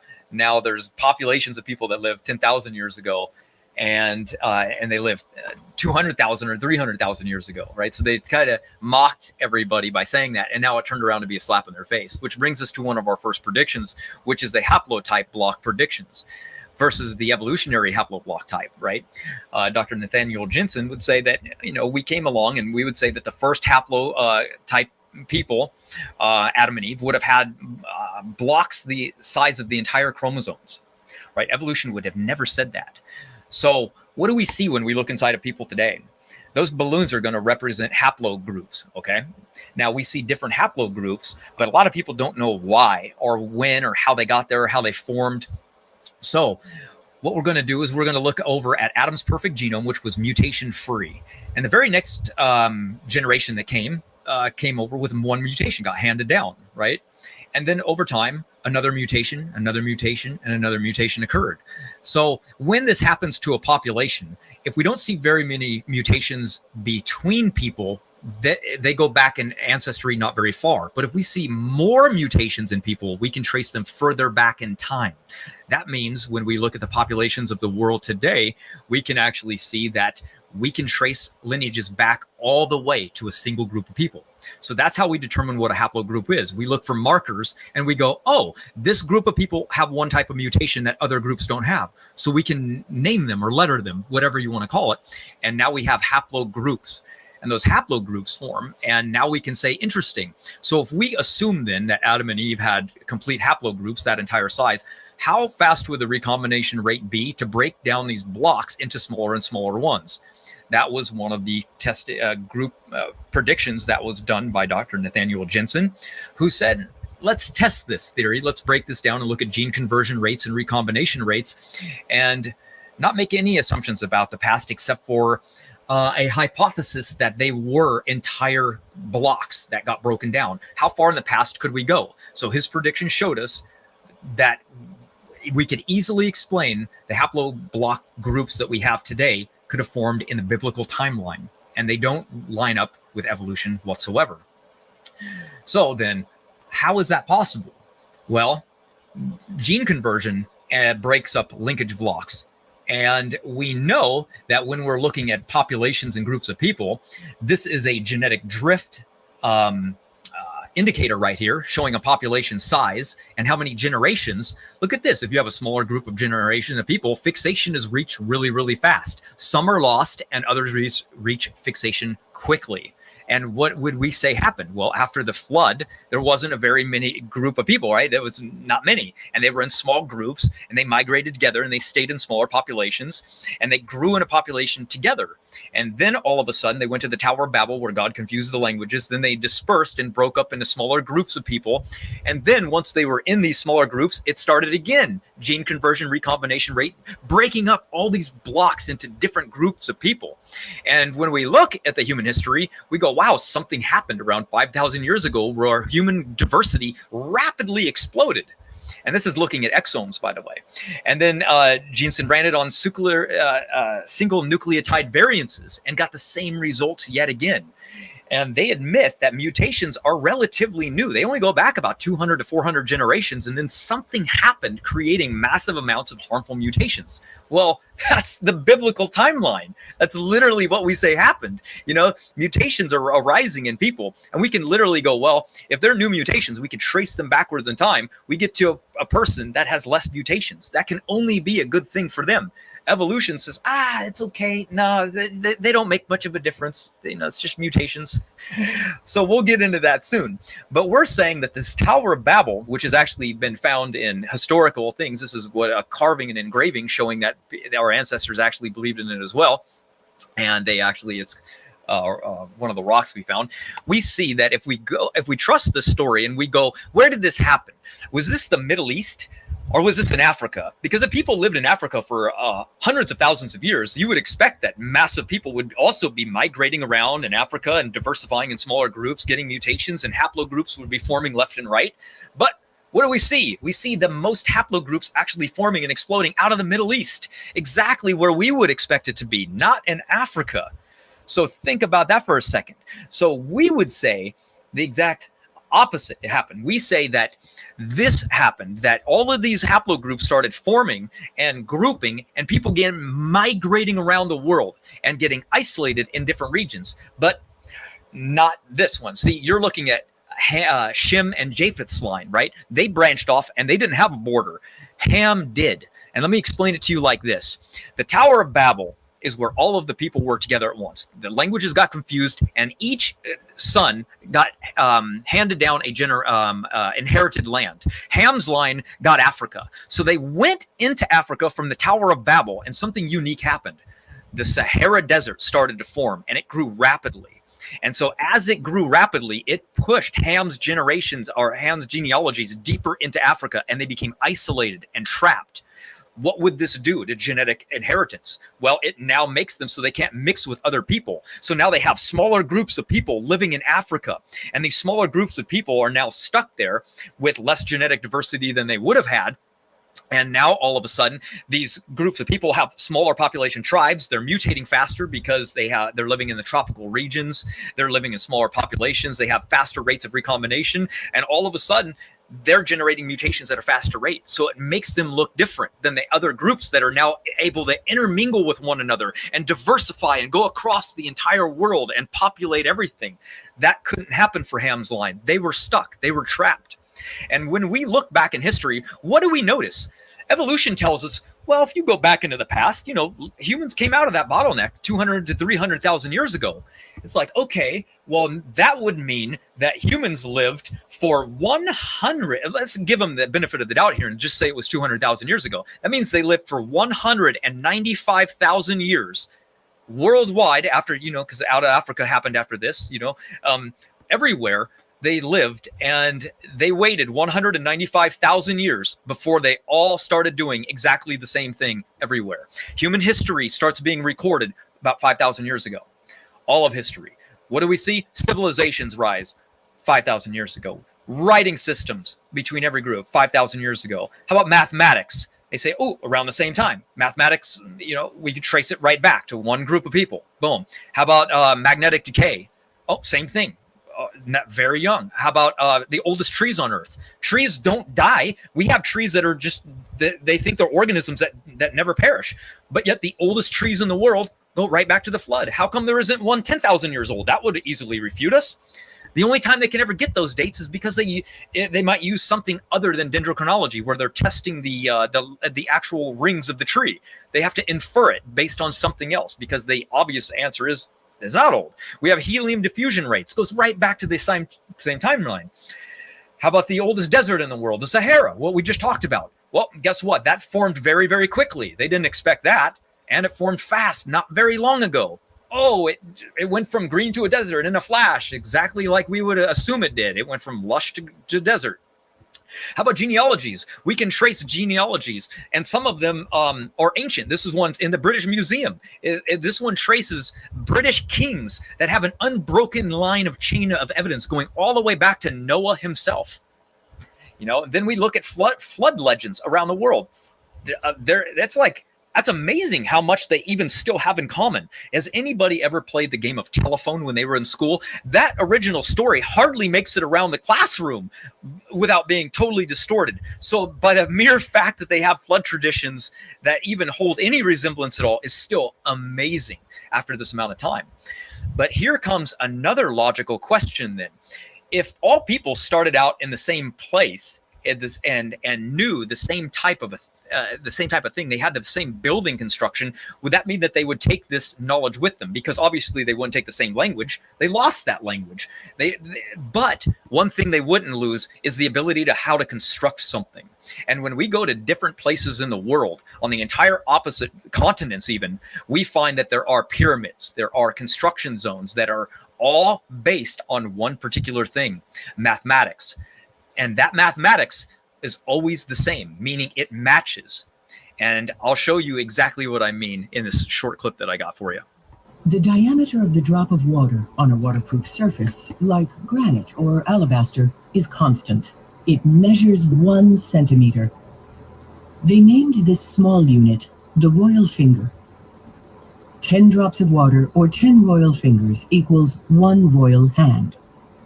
there's populations of people that lived 10,000 years ago, and they lived 200,000 or 300,000 years ago, right? So they kind of mocked everybody by saying that, and now it turned around to be a slap in their face, which brings us to one of our first predictions, which is the haplotype block predictions versus the evolutionary haploblock type, right? Dr. Nathaniel Jensen would say that, we came along and we would say that the first haplotype people, Adam and Eve, would have had blocks the size of the entire chromosomes, right? Evolution would have never said that. So what do we see when we look inside of people today? Those balloons are going to represent haplogroups, okay? Now, we see different haplogroups, but a lot of people don't know why or when or how they got there or how they formed. So what we're going to do is we're going to look over at Adam's perfect genome, which was mutation-free. And the very next generation that came over with one mutation, got handed down, right? And then over time, another mutation, and another mutation occurred. So when this happens to a population, if we don't see very many mutations between people, they go back in ancestry not very far. But if we see more mutations in people, we can trace them further back in time. That means when we look at the populations of the world today, we can actually see that we can trace lineages back all the way to a single group of people. So that's how we determine what a haplogroup is. We look for markers and we go, oh, this group of people have one type of mutation that other groups don't have. So we can name them or letter them, whatever you want to call it. And now we have haplogroups. and those haplogroups form. And now we can say, interesting. So if we assume then that Adam and Eve had complete haplogroups that entire size, how fast would the recombination rate be to break down these blocks into smaller and smaller ones? That was one of the test group predictions that was done by Dr. Nathaniel Jensen, who said, let's test this theory. Let's break this down and look at gene conversion rates and recombination rates and not make any assumptions about the past except for a hypothesis that they were entire blocks that got broken down. How far in the past could we go? So his prediction showed us that we could easily explain the haploblock groups that we have today could have formed in the biblical timeline, and they don't line up with evolution whatsoever. So then, how is that possible? Well, gene conversion breaks up linkage blocks. And we know that when we're looking at populations and groups of people, this is a genetic drift indicator right here, showing a population size and how many generations. Look at this. If you have a smaller group of generation of people, fixation is reached really, really fast. Some are lost and others reach fixation quickly. And what would we say happened? Well, after the flood, there wasn't a very many group of people, right? There was not many. And they were in small groups and they migrated together and they stayed in smaller populations and they grew in a population together. And then all of a sudden they went to the Tower of Babel where God confused the languages. Then they dispersed and broke up into smaller groups of people. And then once they were in these smaller groups, it started again. Gene conversion, recombination rate, breaking up all these blocks into different groups of people. And when we look at the human history, we go, wow, something happened around 5,000 years ago where human diversity rapidly exploded. And this is looking at exomes, by the way. And then Jensen ran it on single nucleotide variances and got the same results yet again. And they admit that mutations are relatively new. They only go back about 200 to 400 generations, and then something happened creating massive amounts of harmful mutations. Well, that's the biblical timeline. That's literally what we say happened. You know, mutations are arising in people, and we can literally go, well, if they're new mutations, we can trace them backwards in time. We get to a person that has less mutations. That can only be a good thing for them. Evolution says, it's okay. No, they don't make much of a difference. It's just mutations. So we'll get into that soon. But we're saying that this Tower of Babel, which has actually been found in historical things, this is what a carving and engraving showing that our ancestors actually believed in it as well. And it's one of the rocks we found. We see that if we trust the story and we go, where did this happen? Was this the Middle East? Or was this in Africa? Because if people lived in Africa for hundreds of thousands of years, you would expect that massive people would also be migrating around in Africa and diversifying in smaller groups, getting mutations, and haplogroups would be forming left and right. But what do we see? We see the most haplogroups actually forming and exploding out of the Middle East, exactly where we would expect it to be, not in Africa. So think about that for a second. So we would say the exact opposite happened. We say that this happened, that all of these haplogroups started forming and grouping, and people began migrating around the world and getting isolated in different regions, but not this one. See, you're looking at Shem and Japheth's line, right? They branched off and they didn't have a border. Ham did. And let me explain it to you like this. The Tower of Babel is where all of the people were together at once. The languages got confused, and each son got handed down a inherited land. Ham's line got Africa. So they went into Africa from the Tower of Babel, and something unique happened. The Sahara Desert started to form, and it grew rapidly. And so as it grew rapidly, it pushed Ham's generations, or Ham's genealogies, deeper into Africa, and they became isolated and trapped. What would this do to genetic inheritance? Well, it now makes them so they can't mix with other people. So now they have smaller groups of people living in Africa. And these smaller groups of people are now stuck there with less genetic diversity than they would have had. And now all of a sudden, these groups of people have smaller population tribes. They're mutating faster because they're living in the tropical regions. They're living in smaller populations. They have faster rates of recombination. And all of a sudden, they're generating mutations at a faster rate. So it makes them look different than the other groups that are now able to intermingle with one another and diversify and go across the entire world and populate everything. That couldn't happen for Ham's line. They were stuck. They were trapped. And when we look back in history, what do we notice? Evolution tells us Well, if you go back into the past, humans came out of that bottleneck 200 to 300,000 years ago. It's like, okay, well, that would mean that humans lived for 100. Let's give them the benefit of the doubt here and just say it was 200,000 years ago. That means they lived for 195,000 years worldwide after, because out of Africa happened after this, everywhere. They lived, and they waited 195,000 years before they all started doing exactly the same thing everywhere. Human history starts being recorded about 5,000 years ago. All of history. What do we see? Civilizations rise 5,000 years ago. Writing systems between every group 5,000 years ago. How about mathematics? They say, oh, around the same time. Mathematics, we could trace it right back to one group of people. Boom. How about magnetic decay? Oh, same thing. Not very young. How about the oldest trees on Earth? Trees don't die. We have trees that are just, they think they're organisms that never perish. But yet the oldest trees in the world go right back to the flood. How come there isn't one 10,000 years old? That would easily refute us. The only time they can ever get those dates is because they might use something other than dendrochronology, where they're testing the actual rings of the tree. They have to infer it based on something else, because the obvious answer is not old. We have helium diffusion rates. Goes right back to the same timeline. How about the oldest desert in the world, the Sahara, what we just talked about? Well, guess what? That formed very, very quickly. They didn't expect that, and it formed fast, not very long ago. Oh, it went from green to a desert in a flash, exactly like we would assume it did. It went from lush to desert. How about genealogies? We can trace genealogies, and some of them are ancient. This is one in the British Museum. This one traces British kings that have an unbroken line of chain of evidence going all the way back to Noah himself. Then we look at flood legends around the world. That's amazing how much they even still have in common. Has anybody ever played the game of telephone when they were in school? That original story hardly makes it around the classroom without being totally distorted. So by the mere fact that they have flood traditions that even hold any resemblance at all is still amazing after this amount of time. But here comes another logical question then. If all people started out in the same place and knew the same type of thing, they had the same building construction, would that mean that they would take this knowledge with them? Because obviously they wouldn't take the same language. They lost that language. But one thing they wouldn't lose is the ability to how to construct something. And when we go to different places in the world, on the entire opposite continents even, we find that there are pyramids, there are construction zones that are all based on one particular thing, mathematics. And that mathematics is always the same, meaning it matches. And I'll show you exactly what I mean in this short clip that I got for you. The diameter of the drop of water on a waterproof surface, like granite or alabaster, is constant. It measures 1 centimeter. They named this small unit the royal finger. 10 drops of water or 10 royal fingers equals 1 royal hand.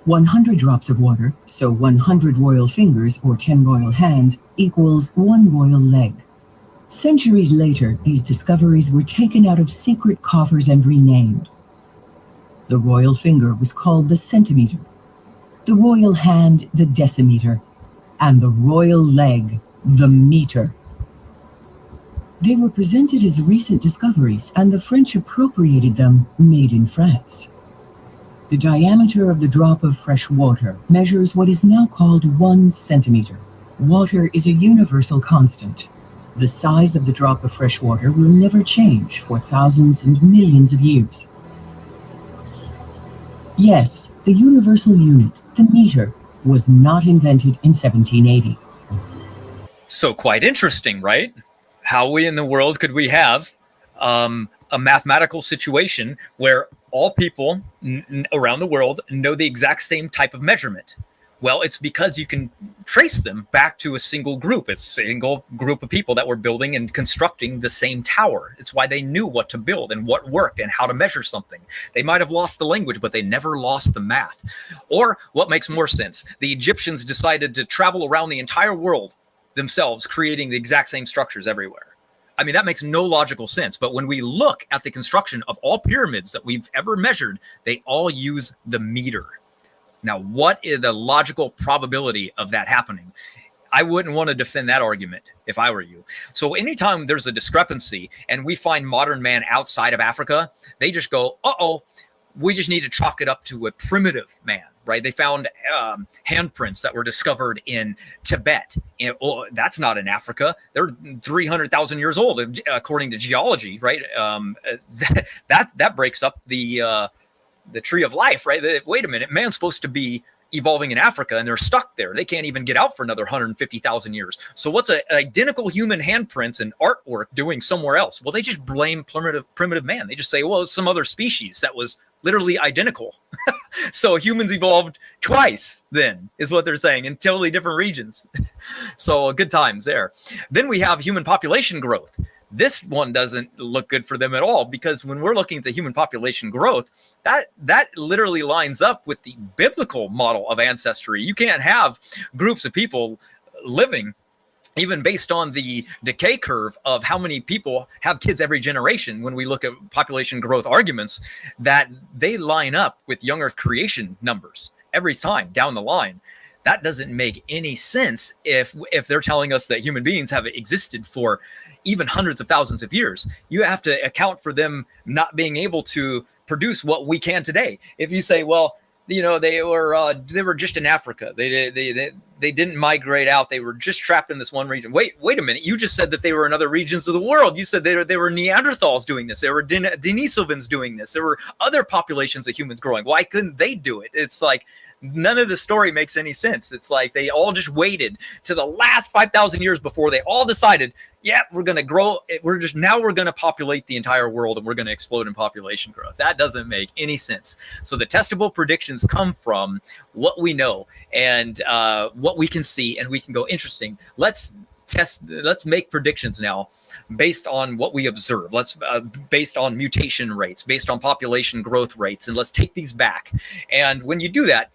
100 drops of water, so 100 royal fingers or 10 royal hands, equals 1 royal leg. Centuries later, these discoveries were taken out of secret coffers and renamed. The royal finger was called the centimeter, the royal hand the decimeter, and the royal leg the meter. They were presented as recent discoveries, and the French appropriated them, made in France. The diameter of the drop of fresh water measures what is now called 1 centimeter. Water is a universal constant. The size of the drop of fresh water will never change for thousands and millions of years. Yes, the universal unit, the meter, was not invented in 1780. So quite interesting, right? How in the world could we have a mathematical situation where all people around the world know the exact same type of measurement? Well, it's because you can trace them back to a single group. It's a single group of people that were building and constructing the same tower. It's why they knew what to build and what worked and how to measure something. They might have lost the language, but they never lost the math. Or what makes more sense, the Egyptians decided to travel around the entire world themselves, creating the exact same structures everywhere. I mean, that makes no logical sense. But when we look at the construction of all pyramids that we've ever measured, they all use the meter. Now, what is the logical probability of that happening? I wouldn't want to defend that argument if I were you. So anytime there's a discrepancy and we find modern man outside of Africa, they just go, uh-oh, we just need to chalk it up to a primitive man, right? They found handprints that were discovered in Tibet. And, that's not in Africa. They're 300,000 years old, according to geology, right? That breaks up the tree of life, right? Wait a minute, man's supposed to be evolving in Africa, and they're stuck there. They can't even get out for another 150,000 years. So what's an identical human handprints and artwork doing somewhere else? Well, they just blame primitive man. They just say, well, it's some other species that was literally identical. So humans evolved twice then, is what they're saying, in totally different regions. So good times there. Then we have human population growth. This one doesn't look good for them at all, because when we're looking at the human population growth, that literally lines up with the biblical model of ancestry. You can't have groups of people living, even based on the decay curve of how many people have kids every generation. When we look at population growth arguments, that they line up with young earth creation numbers every time down the line. That doesn't make any sense if they're telling us that human beings have existed for even hundreds of thousands of years. You have to account for them not being able to produce what we can today. If you say, well, you know, they were just in Africa. They didn't migrate out. They were just trapped in this one region. Wait a minute. You just said that they were in other regions of the world. You said they were Neanderthals doing this. There were Denisovans doing this. There were other populations of humans growing. Why couldn't they do it? It's like, none of the story makes any sense. It's like they all just waited to the last 5,000 years before they all decided, yeah, we're going to grow. We're going to populate the entire world, and we're going to explode in population growth. That doesn't make any sense. So the testable predictions come from what we know and what we can see, and we can go, interesting. Let's make predictions now based on what we observe. Let's based on mutation rates, based on population growth rates, and let's take these back. And when you do that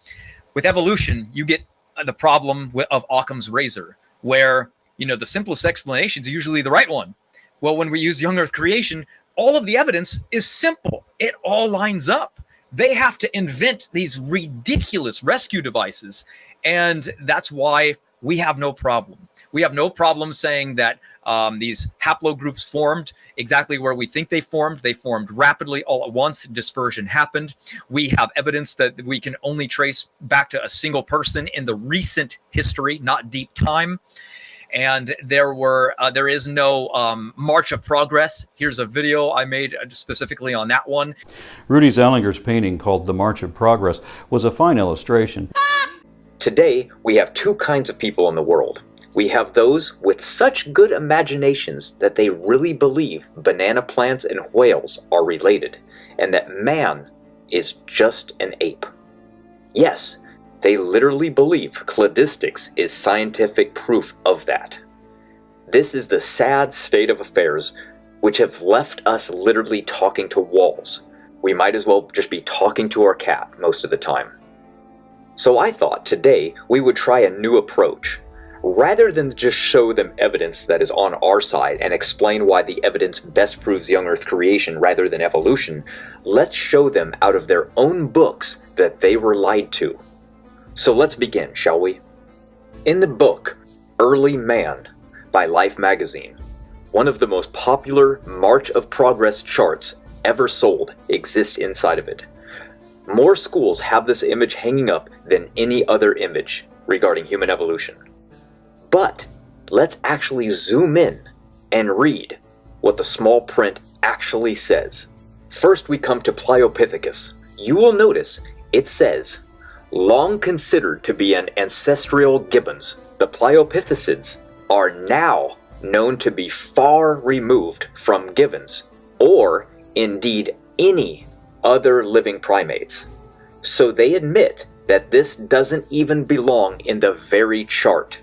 with evolution, you get the problem of Occam's razor, where, you know, the simplest explanation is usually the right one. Well, when we use young earth creation, all of the evidence is simple. It all lines up. They have to invent these ridiculous rescue devices, and that's why we have no problem. We have no problem saying that these haplogroups formed exactly where we think they formed. They formed rapidly all at once. Dispersion happened. We have evidence that we can only trace back to a single person in the recent history, not deep time. And there is no march of progress. Here's a video I made specifically on that one. Rudy Zellinger's painting called The March of Progress was a fine illustration. Today, we have two kinds of people in the world. We have those with such good imaginations that they really believe banana plants and whales are related, and that man is just an ape. Yes, they literally believe cladistics is scientific proof of that. This is the sad state of affairs, which have left us literally talking to walls. We might as well just be talking to our cat most of the time. So I thought today we would try a new approach. Rather than just show them evidence that is on our side and explain why the evidence best proves young earth creation rather than evolution, let's show them out of their own books that they were lied to. So let's begin, shall we? In the book, Early Man by Life magazine, one of the most popular March of Progress charts ever sold exists inside of it. More schools have this image hanging up than any other image regarding human evolution. But let's actually zoom in and read what the small print actually says. First, we come to Pliopithecus. You will notice it says, long considered to be an ancestral gibbons, the Pliopithecids are now known to be far removed from gibbons, or indeed any other living primates. So they admit that this doesn't even belong in the very chart.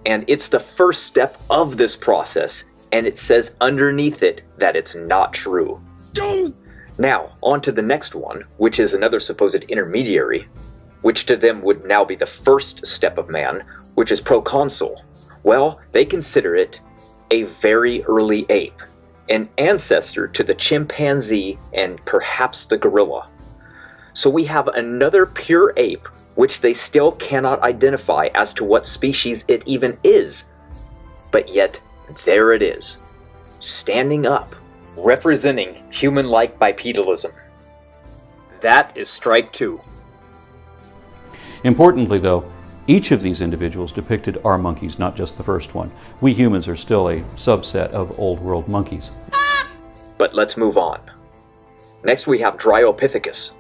And it's the first step of this process, and it says underneath it that it's not true. Now, on to the next one, which is another supposed intermediary, which to them would now be the first step of man, which is proconsul. Well, they consider it a very early ape, an ancestor to the chimpanzee and perhaps the gorilla. So we have another pure ape which they still cannot identify as to what species it even is. But yet, there it is, standing up, representing human-like bipedalism. That is strike 2. Importantly, though, each of these individuals depicted are monkeys, not just the first one. We humans are still a subset of Old World monkeys. But let's move on. Next we have Dryopithecus.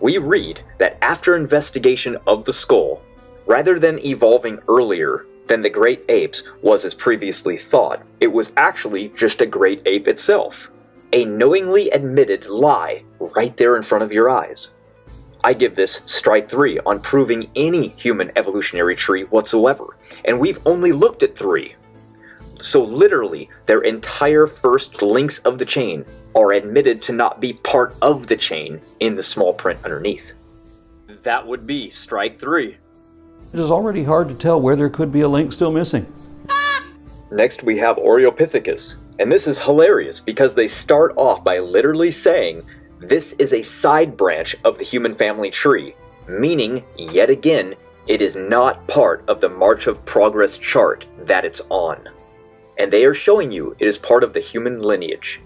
We read that after investigation of the skull, rather than evolving earlier than the great apes was as previously thought, it was actually just a great ape itself. A knowingly admitted lie right there in front of your eyes. I give this strike 3 on proving any human evolutionary tree whatsoever, and we've only looked at 3. So literally, their entire first links of the chain are admitted to not be part of the chain in the small print underneath. That would be strike 3. It is already hard to tell where there could be a link still missing. Next we have Oreopithecus, and this is hilarious because they start off by literally saying this is a side branch of the human family tree, meaning, yet again, it is not part of the March of Progress chart that it's on. And they are showing you it is part of the human lineage.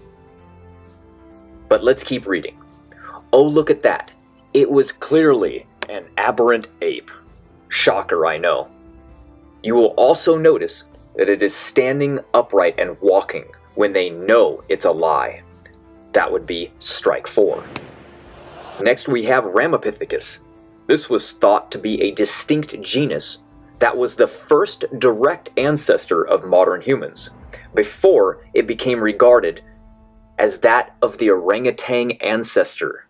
But let's keep reading. Oh, look at that. It was clearly an aberrant ape. Shocker, I know. You will also notice that it is standing upright and walking when they know it's a lie. That would be strike 4. Next we have Ramapithecus. This was thought to be a distinct genus that was the first direct ancestor of modern humans, before it became regarded as that of the orangutan ancestor.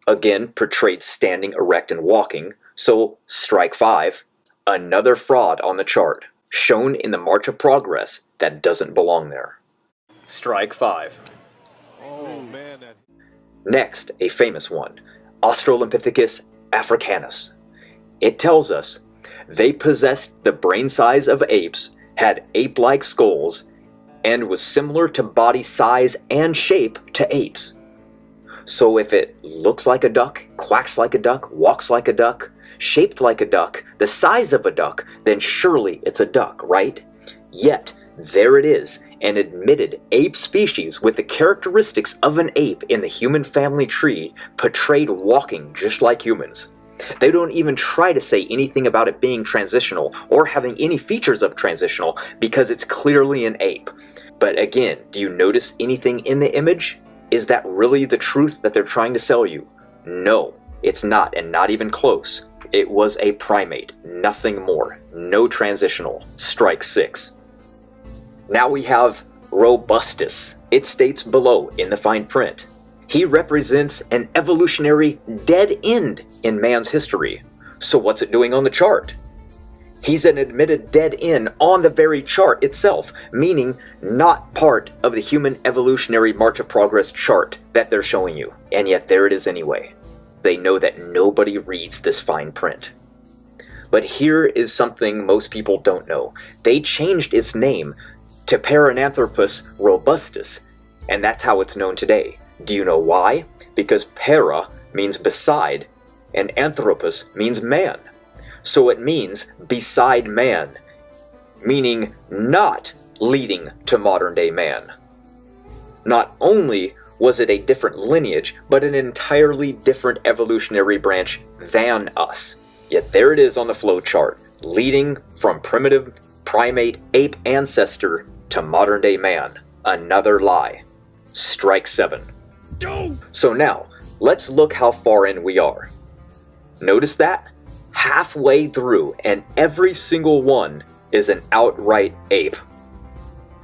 Again, portrayed standing erect and walking, so strike 5, another fraud on the chart, shown in the March of Progress that doesn't belong there. Strike 5. Oh, man. Next, a famous one, Australopithecus africanus. It tells us they possessed the brain size of apes, had ape-like skulls, and was similar to body size and shape to apes. So if it looks like a duck, quacks like a duck, walks like a duck, shaped like a duck, the size of a duck, then surely it's a duck, right? Yet, there it is, an admitted ape species with the characteristics of an ape in the human family tree, portrayed walking just like humans. They don't even try to say anything about it being transitional or having any features of transitional because it's clearly an ape. But again, do you notice anything in the image? Is that really the truth that they're trying to sell you? No, it's not, and not even close. It was a primate, nothing more. No transitional. Strike 6. Now we have Robustus. It states below in the fine print. He represents an evolutionary dead end in man's history. So what's it doing on the chart? He's an admitted dead end on the very chart itself, meaning not part of the human evolutionary March of Progress chart that they're showing you. And yet there it is anyway. They know that nobody reads this fine print. But here is something most people don't know. They changed its name to Paranthropus robustus, and that's how it's known today. Do you know why? Because para means beside, and anthropus means man. So it means beside man, meaning not leading to modern day man. Not only was it a different lineage, but an entirely different evolutionary branch than us. Yet there it is on the flow chart, leading from primitive primate ape ancestor to modern day man. Another lie. Strike 7. So now, let's look how far in we are. Notice that? Halfway through, and every single one is an outright ape.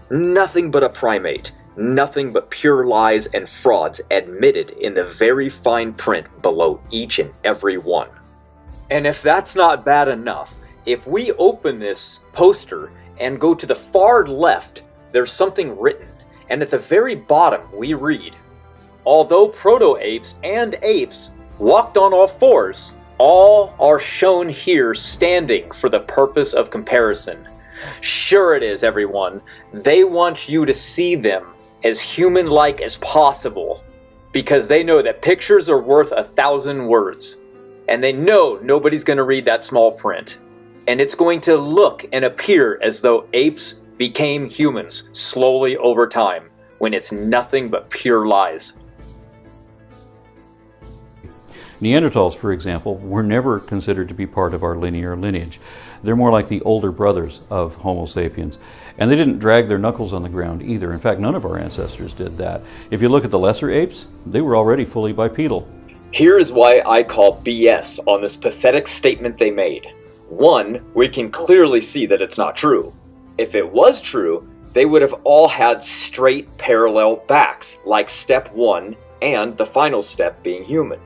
Nothing but a primate. Nothing but pure lies and frauds admitted in the very fine print below each and every one. And if that's not bad enough, if we open this poster and go to the far left, there's something written, and at the very bottom we read, although proto-apes and apes walked on all fours, all are shown here standing for the purpose of comparison. Sure it is, everyone. They want you to see them as human-like as possible, because they know that pictures are worth 1,000 words. And they know nobody's going to read that small print. And it's going to look and appear as though apes became humans slowly over time, when it's nothing but pure lies. Neanderthals, for example, were never considered to be part of our linear lineage. They're more like the older brothers of Homo sapiens. And they didn't drag their knuckles on the ground either. In fact, none of our ancestors did that. If you look at the lesser apes, they were already fully bipedal. Here is why I call BS on this pathetic statement they made. One, we can clearly see that it's not true. If it was true, they would have all had straight parallel backs, like step 1 and the final step being human.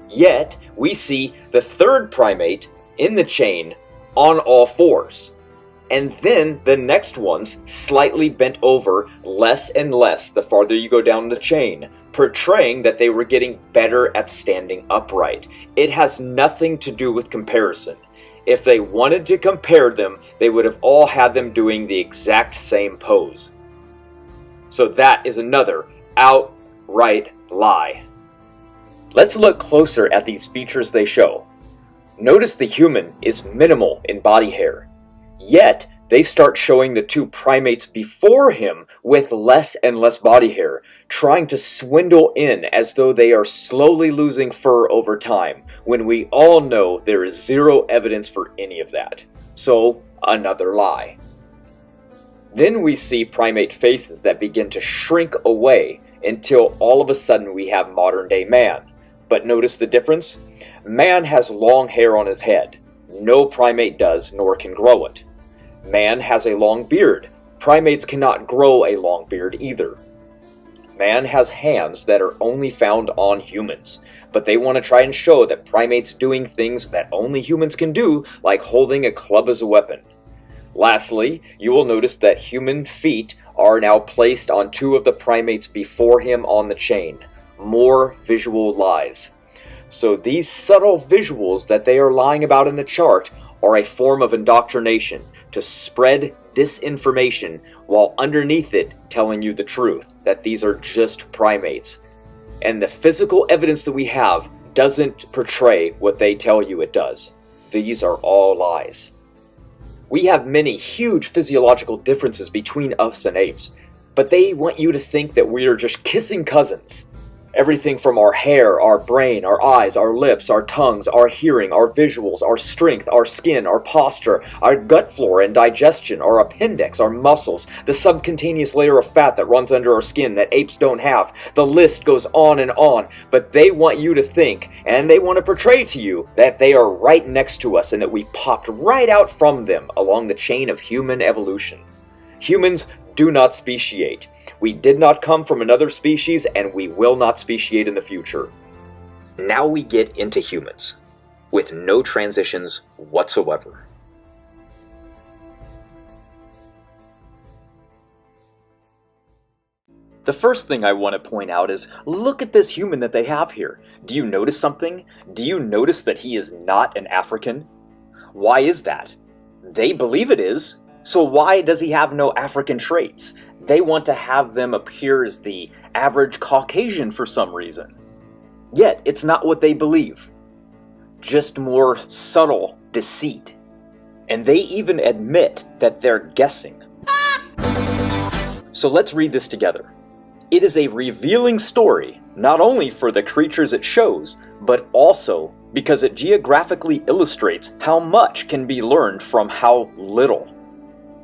Yet, we see the third primate in the chain on all fours. And then the next ones slightly bent over less and less the farther you go down the chain, portraying that they were getting better at standing upright. It has nothing to do with comparison. If they wanted to compare them, they would have all had them doing the exact same pose. So that is another outright lie. Let's look closer at these features they show. Notice the human is minimal in body hair, yet they start showing the two primates before him with less and less body hair, trying to swindle in as though they are slowly losing fur over time, when we all know there is zero evidence for any of that. So, another lie. Then we see primate faces that begin to shrink away until all of a sudden we have modern day man. But notice the difference? Man has long hair on his head. No primate does, nor can grow it. Man has a long beard. Primates cannot grow a long beard either. Man has hands that are only found on humans, but they want to try and show that primates doing things that only humans can do, like holding a club as a weapon. Lastly, you will notice that human feet are now placed on two of the primates before him on the chain. More visual lies. So these subtle visuals that they are lying about in the chart are a form of indoctrination to spread disinformation, while underneath it telling you the truth, that these are just primates. And the physical evidence that we have doesn't portray what they tell you it does. These are all lies. We have many huge physiological differences between us and apes, but they want you to think that we are just kissing cousins. Everything from our hair, our brain, our eyes, our lips, our tongues, our hearing, our visuals, our strength, our skin, our posture, our gut flora and digestion, our appendix, our muscles, the subcutaneous layer of fat that runs under our skin that apes don't have. The list goes on, but they want you to think, and they want to portray to you, that they are right next to us and that we popped right out from them along the chain of human evolution. Humans do not speciate. We did not come from another species, and we will not speciate in the future. Now we get into humans, with no transitions whatsoever. The first thing I want to point out is, look at this human that they have here. Do you notice something? Do you notice that he is not an African? Why is that? They believe it is. So why does he have no African traits? They want to have them appear as the average Caucasian for some reason. Yet, it's not what they believe. Just more subtle deceit. And they even admit that they're guessing. So let's read this together. It is a revealing story, not only for the creatures it shows, but also because it geographically illustrates how much can be learned from how little.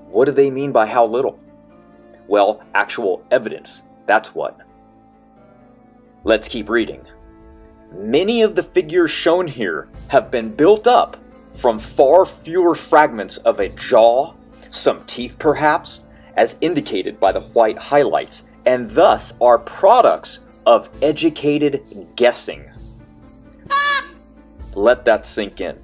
What do they mean by how little? Well, actual evidence, that's what. Let's keep reading. Many of the figures shown here have been built up from far fewer fragments of a jaw, some teeth perhaps, as indicated by the white highlights, and thus are products of educated guessing. Let that sink in.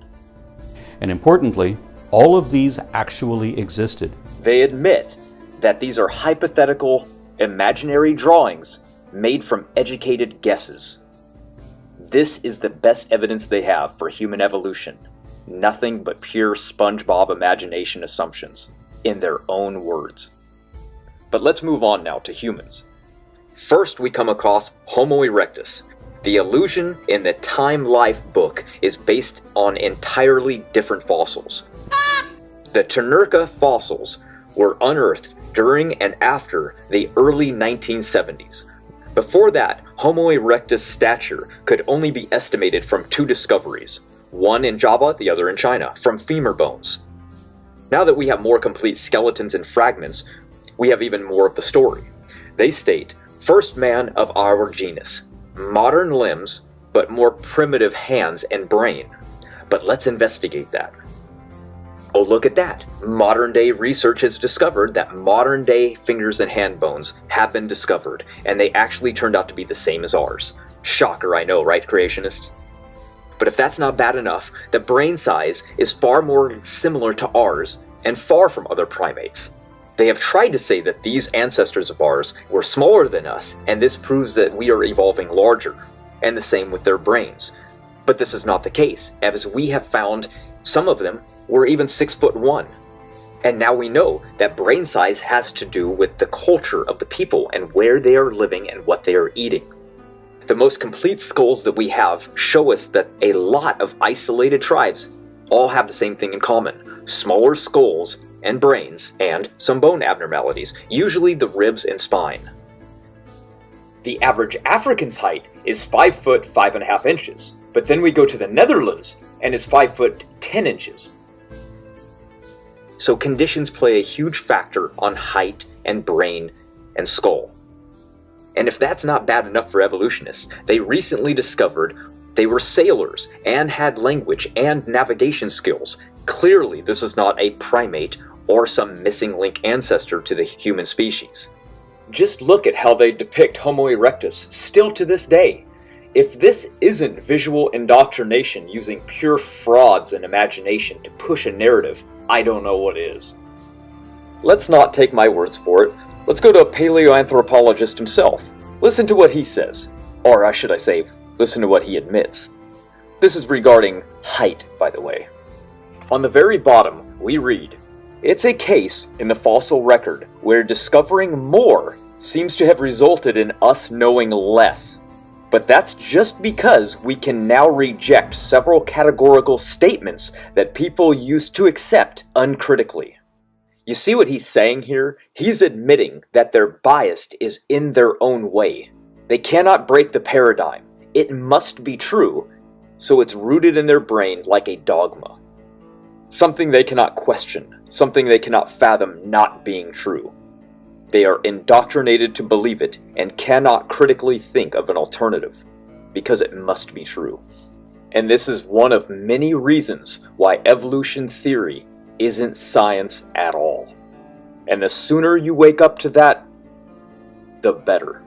And importantly, all of these actually existed. They admit that these are hypothetical, imaginary drawings made from educated guesses. This is the best evidence they have for human evolution. Nothing but pure SpongeBob imagination assumptions, in their own words. But let's move on now to humans. First, we come across Homo erectus, The illusion in the Time Life book is based on entirely different fossils. The Ternurka fossils were unearthed during and after the early 1970s. Before that, Homo erectus stature could only be estimated from two discoveries, one in Java, the other in China, from femur bones. Now that we have more complete skeletons and fragments, we have even more of the story. They state, first man of our genus, modern limbs, but more primitive hands and brain. But let's investigate that. Oh, look at that. Modern day research has discovered that modern day fingers and hand bones have been discovered, and they actually turned out to be the same as ours. Shocker, I know, right, creationists? But if that's not bad enough, the brain size is far more similar to ours and far from other primates. They have tried to say that these ancestors of ours were smaller than us, and this proves that we are evolving larger, and the same with their brains. But this is not the case, as we have found some of them were even 6'1". And now we know that brain size has to do with the culture of the people and where they are living and what they are eating. The most complete skulls that we have show us that a lot of isolated tribes all have the same thing in common: smaller skulls and brains, and some bone abnormalities, usually the ribs and spine. The average African's height is 5 foot 5.5 inches, but then we go to the Netherlands and it's 5 foot 10 inches. So conditions play a huge factor on height and brain and skull. And if that's not bad enough for evolutionists, they recently discovered they were sailors and had language and navigation skills. Clearly, this is not a primate or some missing link ancestor to the human species. Just look at how they depict Homo erectus still to this day. If this isn't visual indoctrination using pure frauds and imagination to push a narrative, I don't know what is. Let's not take my words for it. Let's go to a paleoanthropologist himself. Listen to what he says. Or should I say, listen to what he admits. This is regarding height, by the way. On the very bottom, we read, "It's a case in the fossil record where discovering more seems to have resulted in us knowing less. But that's just because we can now reject several categorical statements that people used to accept uncritically." You see what he's saying here? He's admitting that their bias is in their own way. They cannot break the paradigm. It must be true, so it's rooted in their brain like a dogma. Something they cannot question, something they cannot fathom not being true. They are indoctrinated to believe it and cannot critically think of an alternative, because it must be true. And this is one of many reasons why evolution theory isn't science at all. And the sooner you wake up to that, the better.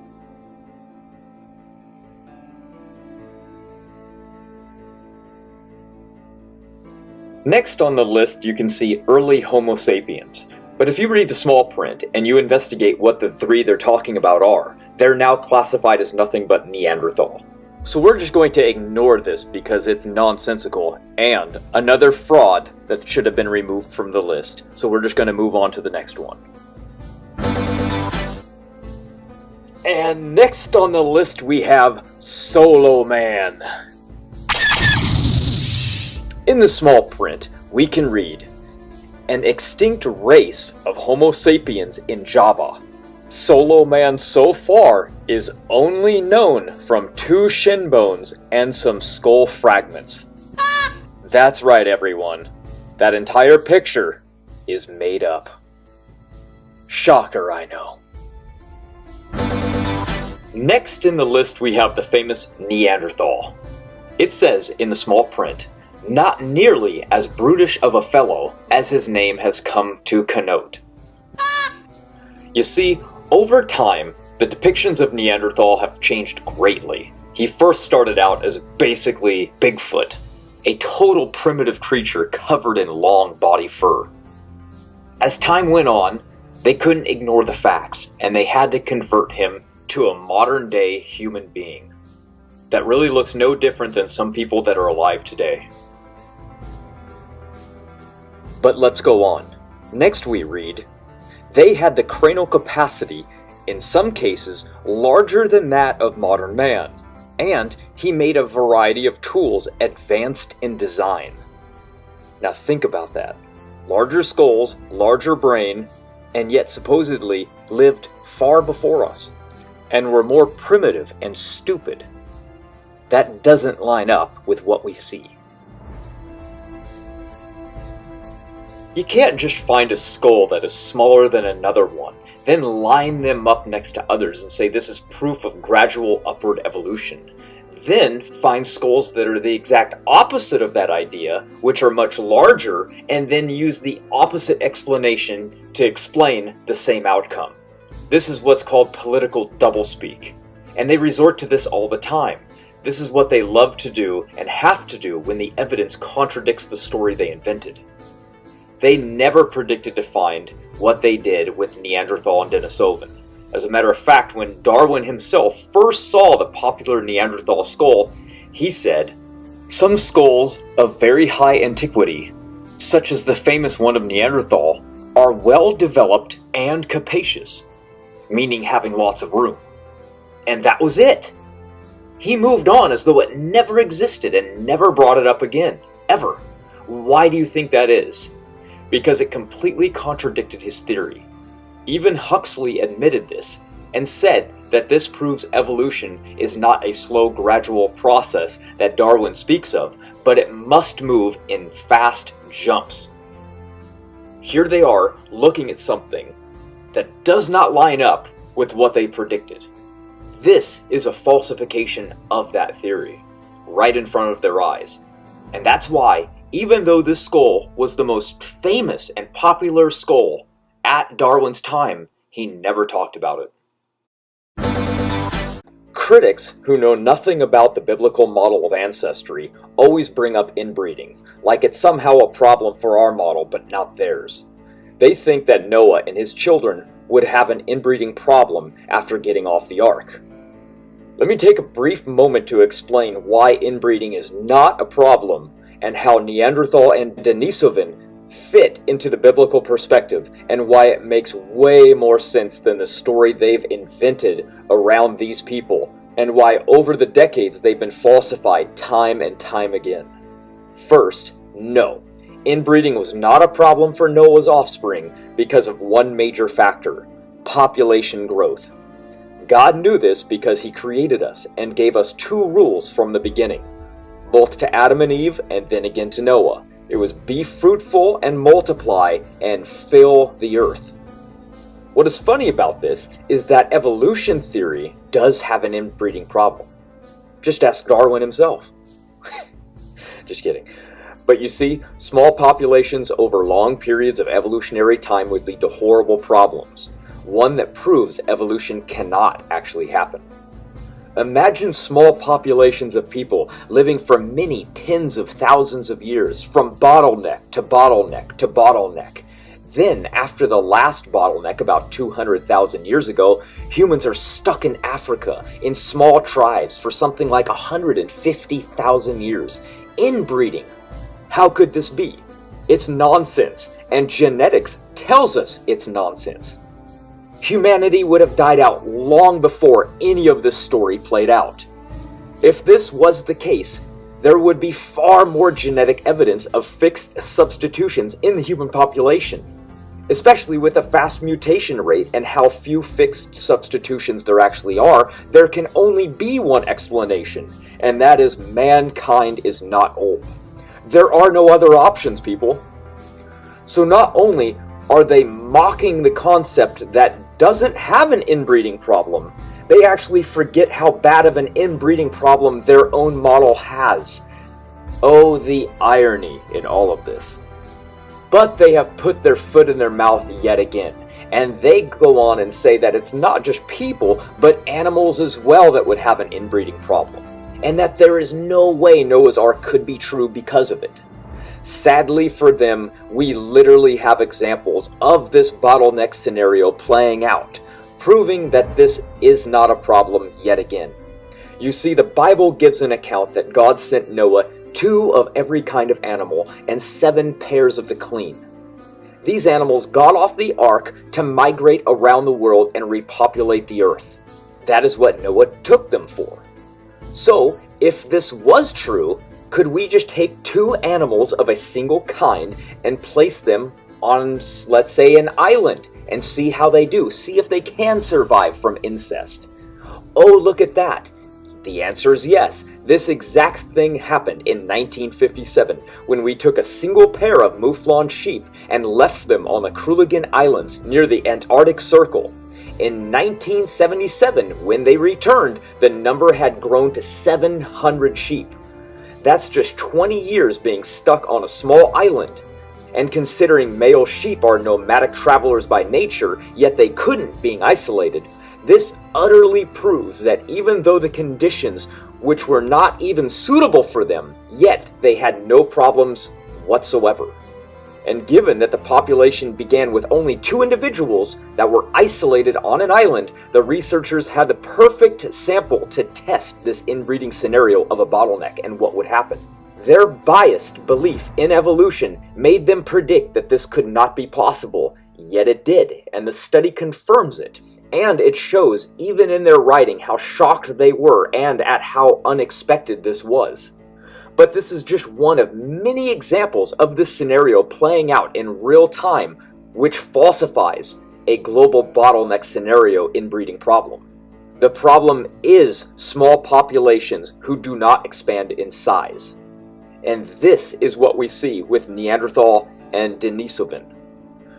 Next on the list you can see early Homo sapiens. But if you read the small print and you investigate what the three they're talking about are, they're now classified as nothing but Neanderthal. So we're just going to ignore this because it's nonsensical and another fraud that should have been removed from the list. So we're just going to move on to the next one. And next on the list we have Solo Man. In the small print, we can read, "An extinct race of Homo sapiens in Java. Solo Man so far is only known from 2 shin bones and some skull fragments." That's right, everyone. That entire picture is made up. Shocker, I know. Next in the list we have the famous Neanderthal. It says in the small print, "Not nearly as brutish of a fellow as his name has come to connote." You see, over time, the depictions of Neanderthal have changed greatly. He first started out as basically Bigfoot, a total primitive creature covered in long body fur. As time went on, they couldn't ignore the facts, and they had to convert him to a modern-day human being that really looks no different than some people that are alive today. But let's go on. Next we read, "They had the cranial capacity, in some cases, larger than that of modern man, And he made a variety of tools advanced in design. Now think about that. Larger skulls, larger brain, and yet supposedly lived far before us, and were more primitive and stupid. That doesn't line up with what we see. You can't just find a skull that is smaller than another one, then line them up next to others and say this is proof of gradual upward evolution. Then find skulls that are the exact opposite of that idea, which are much larger, and then use the opposite explanation to explain the same outcome. This is what's called political doublespeak, and they resort to this all the time. This is what they love to do and have to do when the evidence contradicts the story they invented. They never predicted to find what they did with Neanderthal and Denisovan. As a matter of fact, when Darwin himself first saw the popular Neanderthal skull, he said, "Some skulls of very high antiquity, such as the famous one of Neanderthal, are well developed and capacious," meaning having lots of room. And that was it. He moved on as though it never existed and never brought it up again, ever. Why do you think that is? Because it completely contradicted his theory. Even Huxley admitted this and said that this proves evolution is not a slow, gradual process that Darwin speaks of, but it must move in fast jumps. Here they are looking at something that does not line up with what they predicted. This is a falsification of that theory, right in front of their eyes. And that's why, even though this skull was the most famous and popular skull at Darwin's time, he never talked about it. Critics who know nothing about the biblical model of ancestry always bring up inbreeding, like it's somehow a problem for our model but not theirs. They think that Noah and his children would have an inbreeding problem after getting off the ark. Let me take a brief moment to explain why inbreeding is not a problem and how Neanderthal and Denisovan fit into the biblical perspective, and why it makes way more sense than the story they've invented around these people, and why over the decades they've been falsified time and time again. First, no, inbreeding was not a problem for Noah's offspring because of one major factor: population growth. God knew this because he created us and gave us two rules from the beginning, both to Adam and Eve and then again to Noah. It was be fruitful and multiply and fill the earth. What is funny about this is that evolution theory does have an inbreeding problem. Just ask Darwin himself. Just kidding. But you see, small populations over long periods of evolutionary time would lead to horrible problems. One that proves evolution cannot actually happen. Imagine small populations of people living for many tens of thousands of years, from bottleneck to bottleneck to bottleneck. Then, after the last bottleneck about 200,000 years ago, humans are stuck in Africa in small tribes for something like 150,000 years. Inbreeding. How could this be? It's nonsense, and genetics tells us it's nonsense. Humanity would have died out long before any of this story played out. If this was the case, there would be far more genetic evidence of fixed substitutions in the human population, especially with a fast mutation rate and how few fixed substitutions there actually are. There can only be one explanation, and that is mankind is not old. There are no other options, people. So not only are they mocking the concept that doesn't have an inbreeding problem, they actually forget how bad of an inbreeding problem their own model has. Oh, the irony in all of this. But they have put their foot in their mouth yet again, and they go on and say that it's not just people, but animals as well that would have an inbreeding problem, and that there is no way Noah's Ark could be true because of it. Sadly for them, we literally have examples of this bottleneck scenario playing out, proving that this is not a problem yet again. You see, the Bible gives an account that God sent Noah 2 of every kind of animal and 7 pairs of the clean. These animals got off the ark to migrate around the world and repopulate the earth. That is what Noah took them for. So, if this was true, could we just take two animals of a single kind and place them on, let's say, an island and see how they do? See if they can survive from incest. Oh, look at that. The answer is yes. This exact thing happened in 1957 when we took a single pair of mouflon sheep and left them on the Krulligan Islands near the Antarctic Circle. In 1977, when they returned, the number had grown to 700 sheep. That's just 20 years being stuck on a small island. And considering male sheep are nomadic travelers by nature, yet they couldn't being isolated, this utterly proves that even though the conditions which were not even suitable for them, yet they had no problems whatsoever. And given that the population began with only 2 individuals that were isolated on an island, the researchers had the perfect sample to test this inbreeding scenario of a bottleneck and what would happen. Their biased belief in evolution made them predict that this could not be possible, yet it did, and the study confirms it. And it shows, even in their writing, how shocked they were and at how unexpected this was. But this is just one of many examples of this scenario playing out in real time, which falsifies a global bottleneck scenario inbreeding problem. The problem is small populations who do not expand in size. And this is what we see with Neanderthal and Denisovan.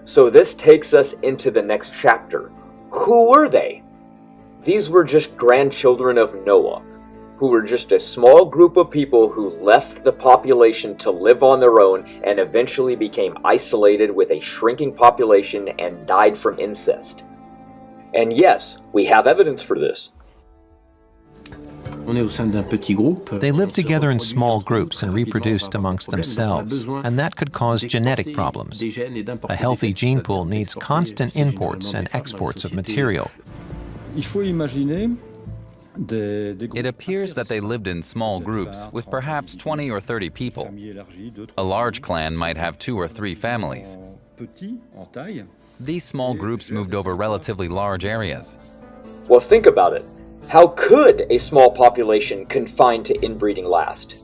So this takes us into the next chapter. Who were they? These were just grandchildren of Noah, who were just a small group of people who left the population to live on their own and eventually became isolated with a shrinking population and died from incest. And yes, we have evidence for this. They lived together in small groups and reproduced amongst themselves, and that could cause genetic problems. A healthy gene pool needs constant imports and exports of material. It appears that they lived in small groups with perhaps 20 or 30 people. A large clan might have 2 or 3 families. These small groups moved over relatively large areas. Well, think about it. How could a small population confined to inbreeding last?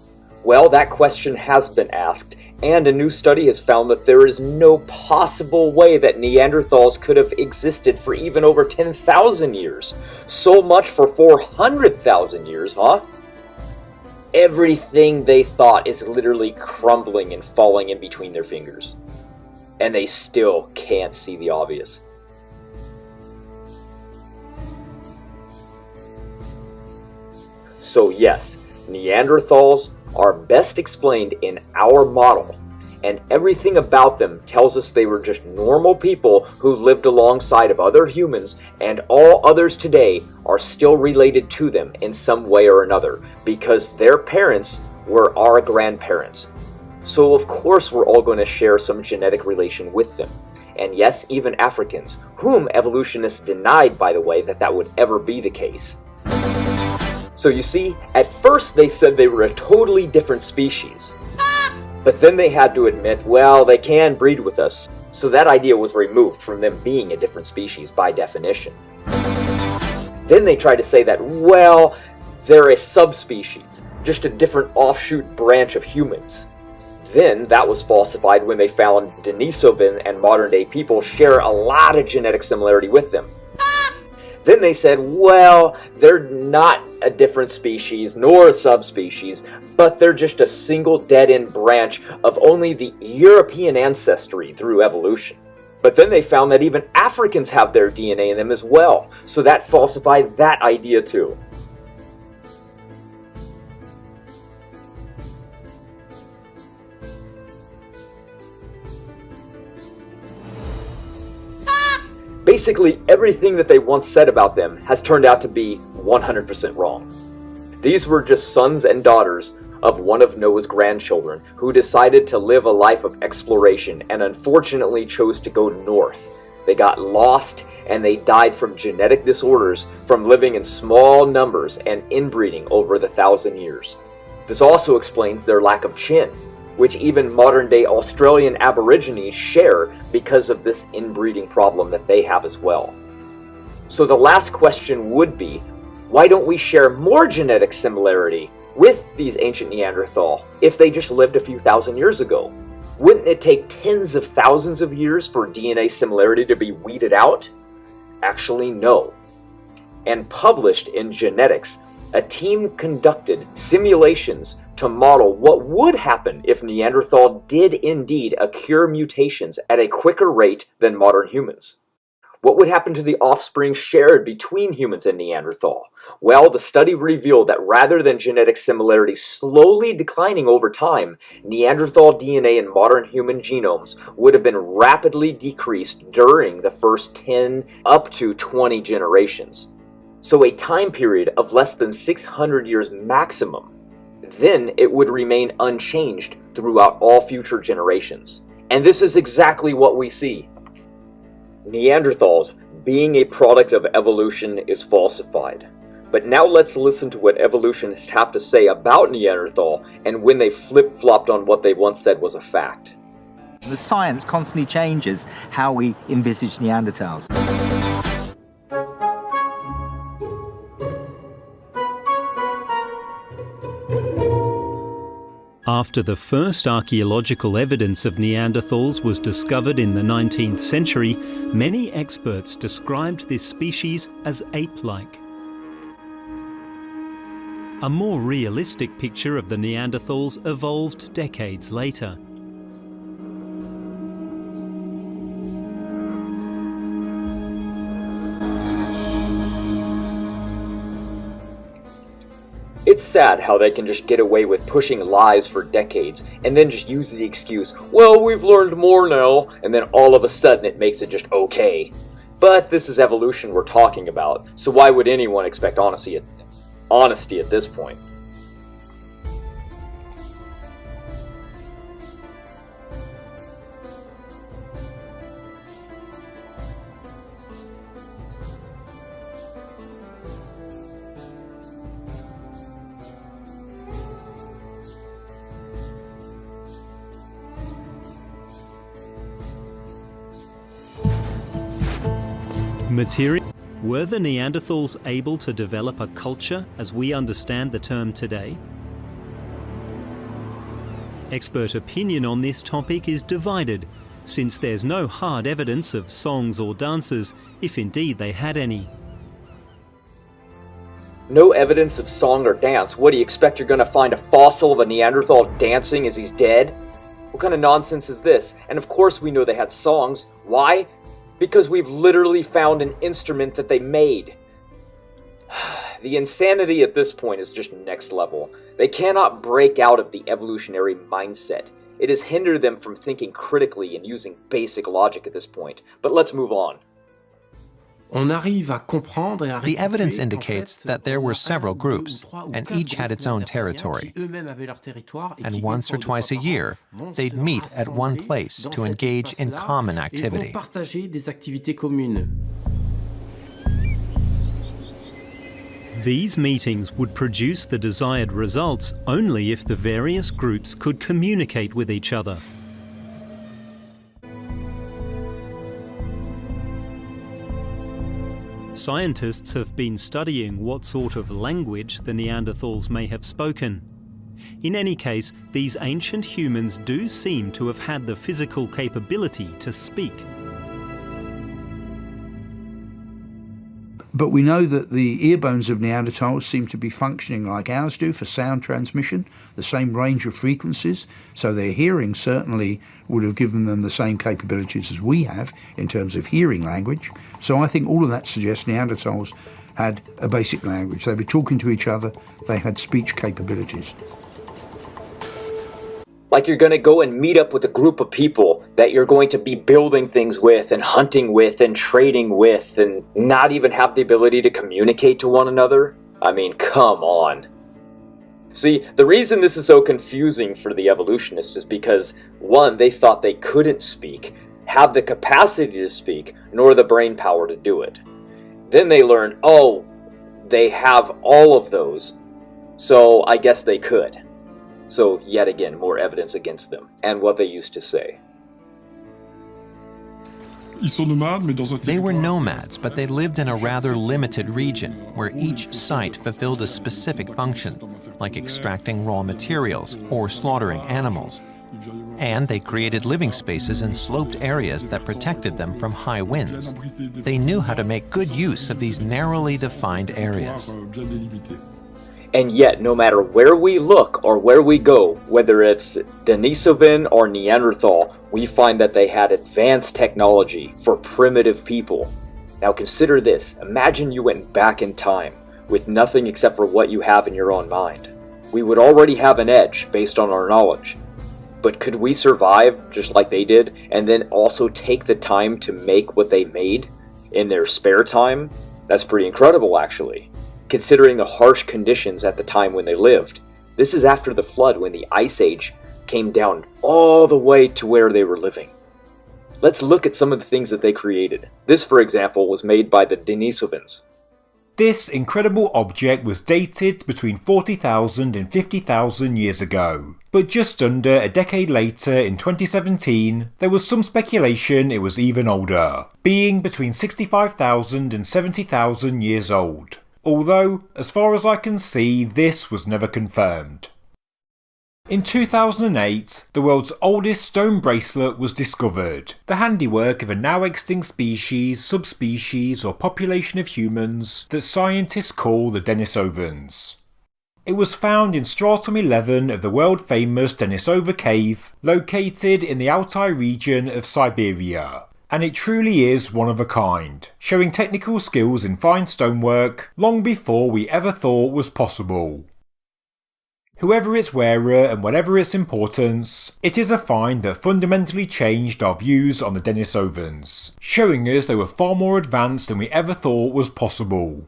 Well, that question has been asked, and a new study has found that there is no possible way that Neanderthals could have existed for even over 10,000 years. So much for 400,000 years, huh? Everything they thought is literally crumbling and falling in between their fingers. And they still can't see the obvious. So yes, Neanderthals are best explained in our model, and everything about them tells us they were just normal people who lived alongside of other humans, and all others today are still related to them in some way or another, because their parents were our grandparents. So of course we're all going to share some genetic relation with them. And yes, even Africans, whom evolutionists denied, by the way, that would ever be the case. So you see, at first they said they were a totally different species. But then they had to admit, well, they can breed with us. So that idea was removed from them being a different species by definition. Then they tried to say that, well, they're a subspecies, just a different offshoot branch of humans. Then that was falsified when they found Denisovan and modern day people share a lot of genetic similarity with them. Then they said, well, they're not a different species nor a subspecies, but they're just a single dead-end branch of only the European ancestry through evolution. But then they found that even Africans have their DNA in them as well, so that falsified that idea too. Basically, everything that they once said about them has turned out to be 100% wrong. These were just sons and daughters of one of Noah's grandchildren who decided to live a life of exploration and unfortunately chose to go north. They got lost and they died from genetic disorders from living in small numbers and inbreeding over the 1,000 years. This also explains their lack of chin, which even modern-day Australian Aborigines share because of this inbreeding problem that they have as well. So the last question would be, Why don't we share more genetic similarity with these ancient Neanderthal if they just lived a few thousand years ago? Wouldn't it take tens of thousands of years for DNA similarity to be weeded out? Actually, no. And published in Genetics, a team conducted simulations to model what would happen if Neanderthal did indeed occur mutations at a quicker rate than modern humans. What would happen to the offspring shared between humans and Neanderthal? Well, the study revealed that rather than genetic similarity slowly declining over time, Neanderthal DNA in modern human genomes would have been rapidly decreased during the first 10 up to 20 generations. So a time period of less than 600 years maximum. Then it would remain unchanged throughout all future generations. And this is exactly what we see. Neanderthals being a product of evolution is falsified. But now let's listen to what evolutionists have to say about Neanderthal and when they flip-flopped on what they once said was a fact. The science constantly changes how we envisage Neanderthals. After the first archaeological evidence of Neanderthals was discovered in the 19th century, many experts described this species as ape-like. A more realistic picture of the Neanderthals evolved decades later. It's sad how they can just get away with pushing lies for decades and then just use the excuse, well, we've learned more now, and then all of a sudden it makes it just okay. But this is evolution we're talking about, so why would anyone expect honesty at this point? Were the Neanderthals able to develop a culture as we understand the term today? Expert opinion on this topic is divided, since there's no hard evidence of songs or dances, if indeed they had any. No evidence of song or dance. What do you expect you're going to find a fossil of a Neanderthal dancing as he's dead? What kind of nonsense is this? And of course we know they had songs. Why? Because we've literally found an instrument that they made. The insanity at this point is just next level. They cannot break out of the evolutionary mindset. It has hindered them from thinking critically and using basic logic at this point. But let's move on. The evidence indicates that there were several groups, and each had its own territory. And once or twice a year, they'd meet at one place to engage in common activity. These meetings would produce the desired results only if the various groups could communicate with each other. Scientists have been studying what sort of language the Neanderthals may have spoken. In any case, these ancient humans do seem to have had the physical capability to speak. But we know that the ear bones of Neanderthals seem to be functioning like ours do for sound transmission, the same range of frequencies, so their hearing certainly would have given them the same capabilities as we have in terms of hearing language. So I think all of that suggests Neanderthals had a basic language. They were talking to each other, they had speech capabilities. Like you're going to go and meet up with a group of people that you're going to be building things with and hunting with and trading with and not even have the ability to communicate to one another? I mean, come on. See, the reason this is so confusing for the evolutionists is because, one, they thought they couldn't speak, have the capacity to speak, nor the brain power to do it. Then they learned, oh, they have all of those, so I guess they could. So, yet again, more evidence against them, and what they used to say. They were nomads, but they lived in a rather limited region, where each site fulfilled a specific function, like extracting raw materials or slaughtering animals. And they created living spaces in sloped areas that protected them from high winds. They knew how to make good use of these narrowly defined areas. And yet, no matter where we look or where we go, whether it's Denisovan or Neanderthal, we find that they had advanced technology for primitive people. Now consider this. Imagine you went back in time with nothing except for what you have in your own mind. We would already have an edge based on our knowledge. But could we survive just like they did, and then also take the time to make what they made in their spare time? That's pretty incredible, actually, considering the harsh conditions at the time when they lived. This is after the flood, when the Ice Age came down all the way to where they were living. Let's look at some of the things that they created. This, for example, was made by the Denisovans. This incredible object was dated between 40,000 and 50,000 years ago, but just under a decade later in 2017, there was some speculation it was even older, being between 65,000 and 70,000 years old. Although, as far as I can see, this was never confirmed. In 2008, the world's oldest stone bracelet was discovered, the handiwork of a now extinct species, subspecies or population of humans that scientists call the Denisovans. It was found in stratum 11 of the world famous Denisova cave, located in the Altai region of Siberia. And it truly is one of a kind, showing technical skills in fine stonework long before we ever thought was possible. Whoever its wearer and whatever its importance, it is a find that fundamentally changed our views on the Denisovans, showing us they were far more advanced than we ever thought was possible.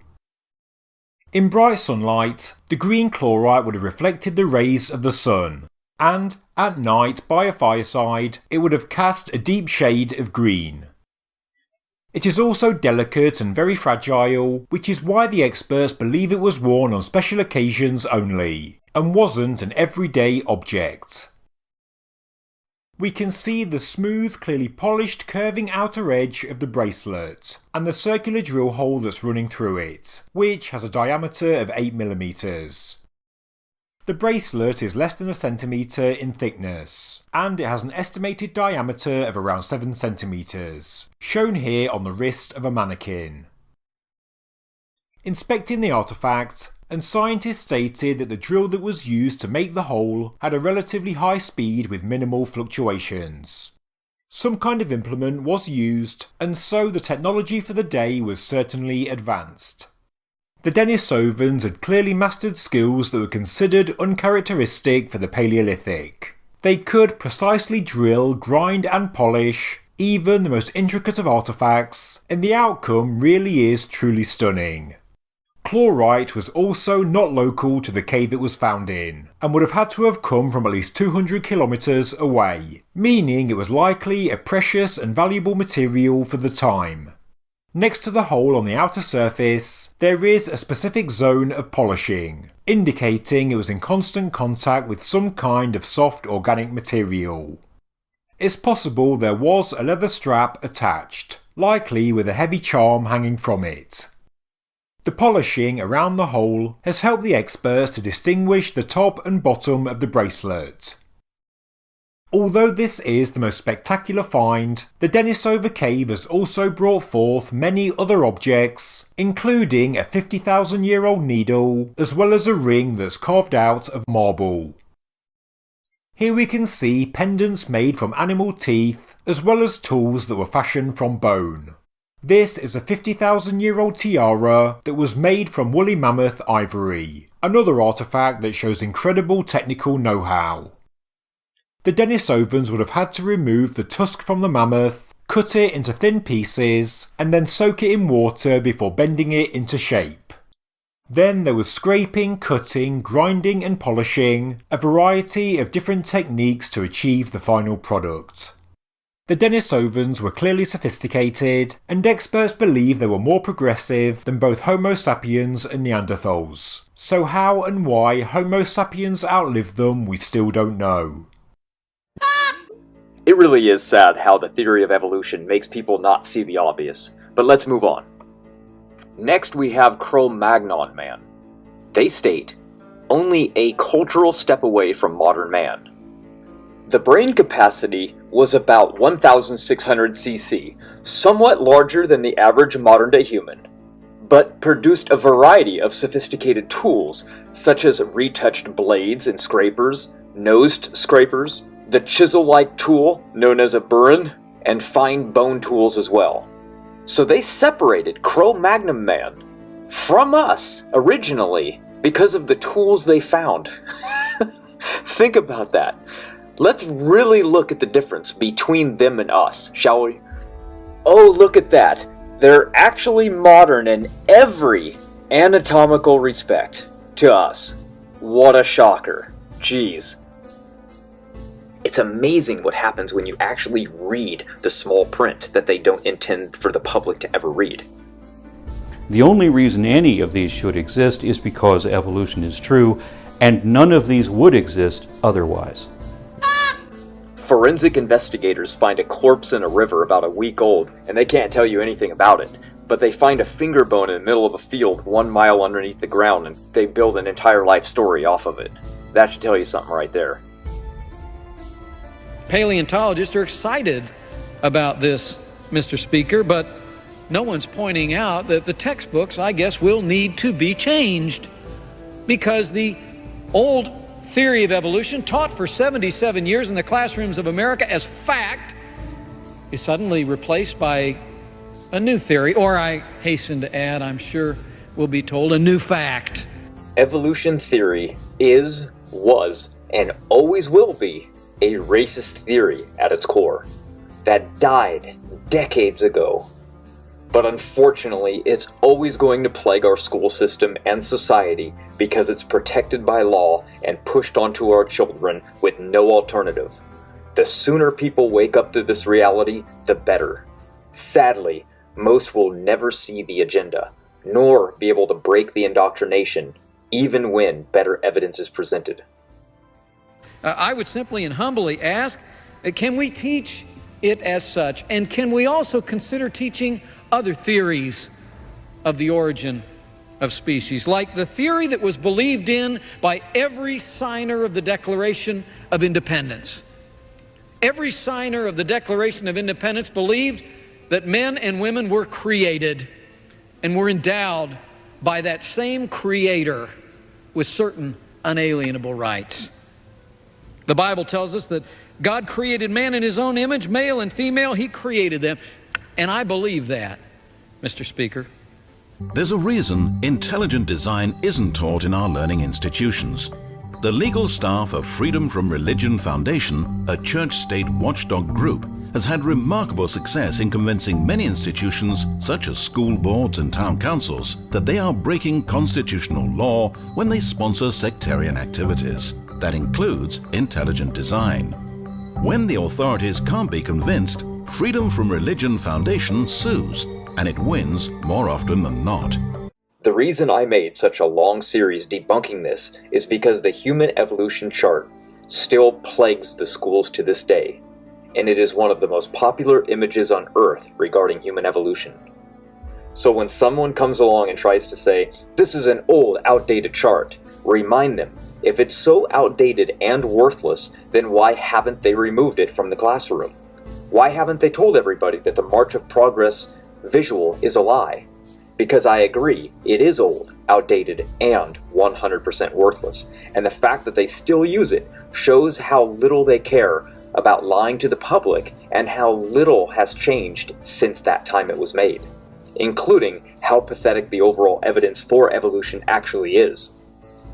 In bright sunlight, the green chlorite would have reflected the rays of the sun, and at night by a fireside it would have cast a deep shade of green. It is also delicate and very fragile, which is why the experts believe it was worn on special occasions only, and wasn't an everyday object. We can see the smooth, clearly polished curving outer edge of the bracelet, and the circular drill hole that's running through it, which has a diameter of 8mm. The bracelet is less than a centimetre in thickness, and it has an estimated diameter of around 7 centimetres, shown here on the wrist of a mannequin. Inspecting the artefact, and scientists stated that the drill that was used to make the hole had a relatively high speed with minimal fluctuations. Some kind of implement was used, and so the technology for the day was certainly advanced. The Denisovans had clearly mastered skills that were considered uncharacteristic for the Paleolithic. They could precisely drill, grind and polish even the most intricate of artefacts, and the outcome really is truly stunning. Chlorite was also not local to the cave it was found in, and would have had to have come from at least 200 kilometres away, meaning it was likely a precious and valuable material for the time. Next to the hole on the outer surface, there is a specific zone of polishing, indicating it was in constant contact with some kind of soft organic material. It's possible there was a leather strap attached, likely with a heavy charm hanging from it. The polishing around the hole has helped the experts to distinguish the top and bottom of the bracelet. Although this is the most spectacular find, the Denisova cave has also brought forth many other objects, including a 50,000-year-old needle, as well as a ring that's carved out of marble. Here we can see pendants made from animal teeth, as well as tools that were fashioned from bone. This is a 50,000-year-old tiara that was made from woolly mammoth ivory, another artefact that shows incredible technical know-how. The Denisovans would have had to remove the tusk from the mammoth, cut it into thin pieces, and then soak it in water before bending it into shape. Then there was scraping, cutting, grinding and polishing, a variety of different techniques to achieve the final product. The Denisovans were clearly sophisticated, and experts believe they were more progressive than both Homo sapiens and Neanderthals. So how and why Homo sapiens outlived them we still don't know. It really is sad how the theory of evolution makes people not see the obvious, but let's move on. Next we have Cro-Magnon man. They state, only a cultural step away from modern man. The brain capacity was about 1,600 cc, somewhat larger than the average modern-day human, but produced a variety of sophisticated tools, such as retouched blades and scrapers, nosed scrapers, the chisel-like tool known as a burin, and fine bone tools as well. So they separated Cro-Magnon man from us originally because of the tools they found. Think about that. Let's really look at the difference between them and us, shall we? Oh, look at that. They're actually modern in every anatomical respect to us. What a shocker. Jeez. It's amazing what happens when you actually read the small print that they don't intend for the public to ever read. The only reason any of these should exist is because evolution is true, and none of these would exist otherwise. Forensic investigators find a corpse in a river about a week old, and they can't tell you anything about it. But they find a finger bone in the middle of a field 1 mile underneath the ground, and they build an entire life story off of it. That should tell you something right there. Paleontologists are excited about this, Mr. Speaker, but no one's pointing out that the textbooks, I guess, will need to be changed, because the old theory of evolution, taught for 77 years in the classrooms of America as fact, is suddenly replaced by a new theory, or I hasten to add, I'm sure we'll be told, a new fact. Evolution theory is, was, and always will be a racist theory at its core that died decades ago. But unfortunately, it's always going to plague our school system and society because it's protected by law and pushed onto our children with no alternative. The sooner people wake up to this reality, the better. Sadly, most will never see the agenda, nor be able to break the indoctrination, even when better evidence is presented. I would simply and humbly ask, can we teach it as such? And can we also consider teaching other theories of the origin of species, like the theory that was believed in by every signer of the Declaration of Independence? Every signer of the Declaration of Independence believed that men and women were created and were endowed by that same Creator with certain unalienable rights. The Bible tells us that God created man in His own image, male and female, He created them. And I believe that, Mr. Speaker. There's a reason intelligent design isn't taught in our learning institutions. The legal staff of Freedom from Religion Foundation, a church-state watchdog group, has had remarkable success in convincing many institutions, such as school boards and town councils, that they are breaking constitutional law when they sponsor sectarian activities. That includes intelligent design. When the authorities can't be convinced, Freedom from Religion Foundation sues, and it wins more often than not. The reason I made such a long series debunking this is because the human evolution chart still plagues the schools to this day, and it is one of the most popular images on Earth regarding human evolution. So when someone comes along and tries to say, this is an old, outdated chart, remind them, if it's so outdated and worthless, then why haven't they removed it from the classroom? Why haven't they told everybody that the March of Progress visual is a lie? Because I agree, it is old, outdated, and 100% worthless. And the fact that they still use it shows how little they care about lying to the public and how little has changed since that time it was made, including how pathetic the overall evidence for evolution actually is.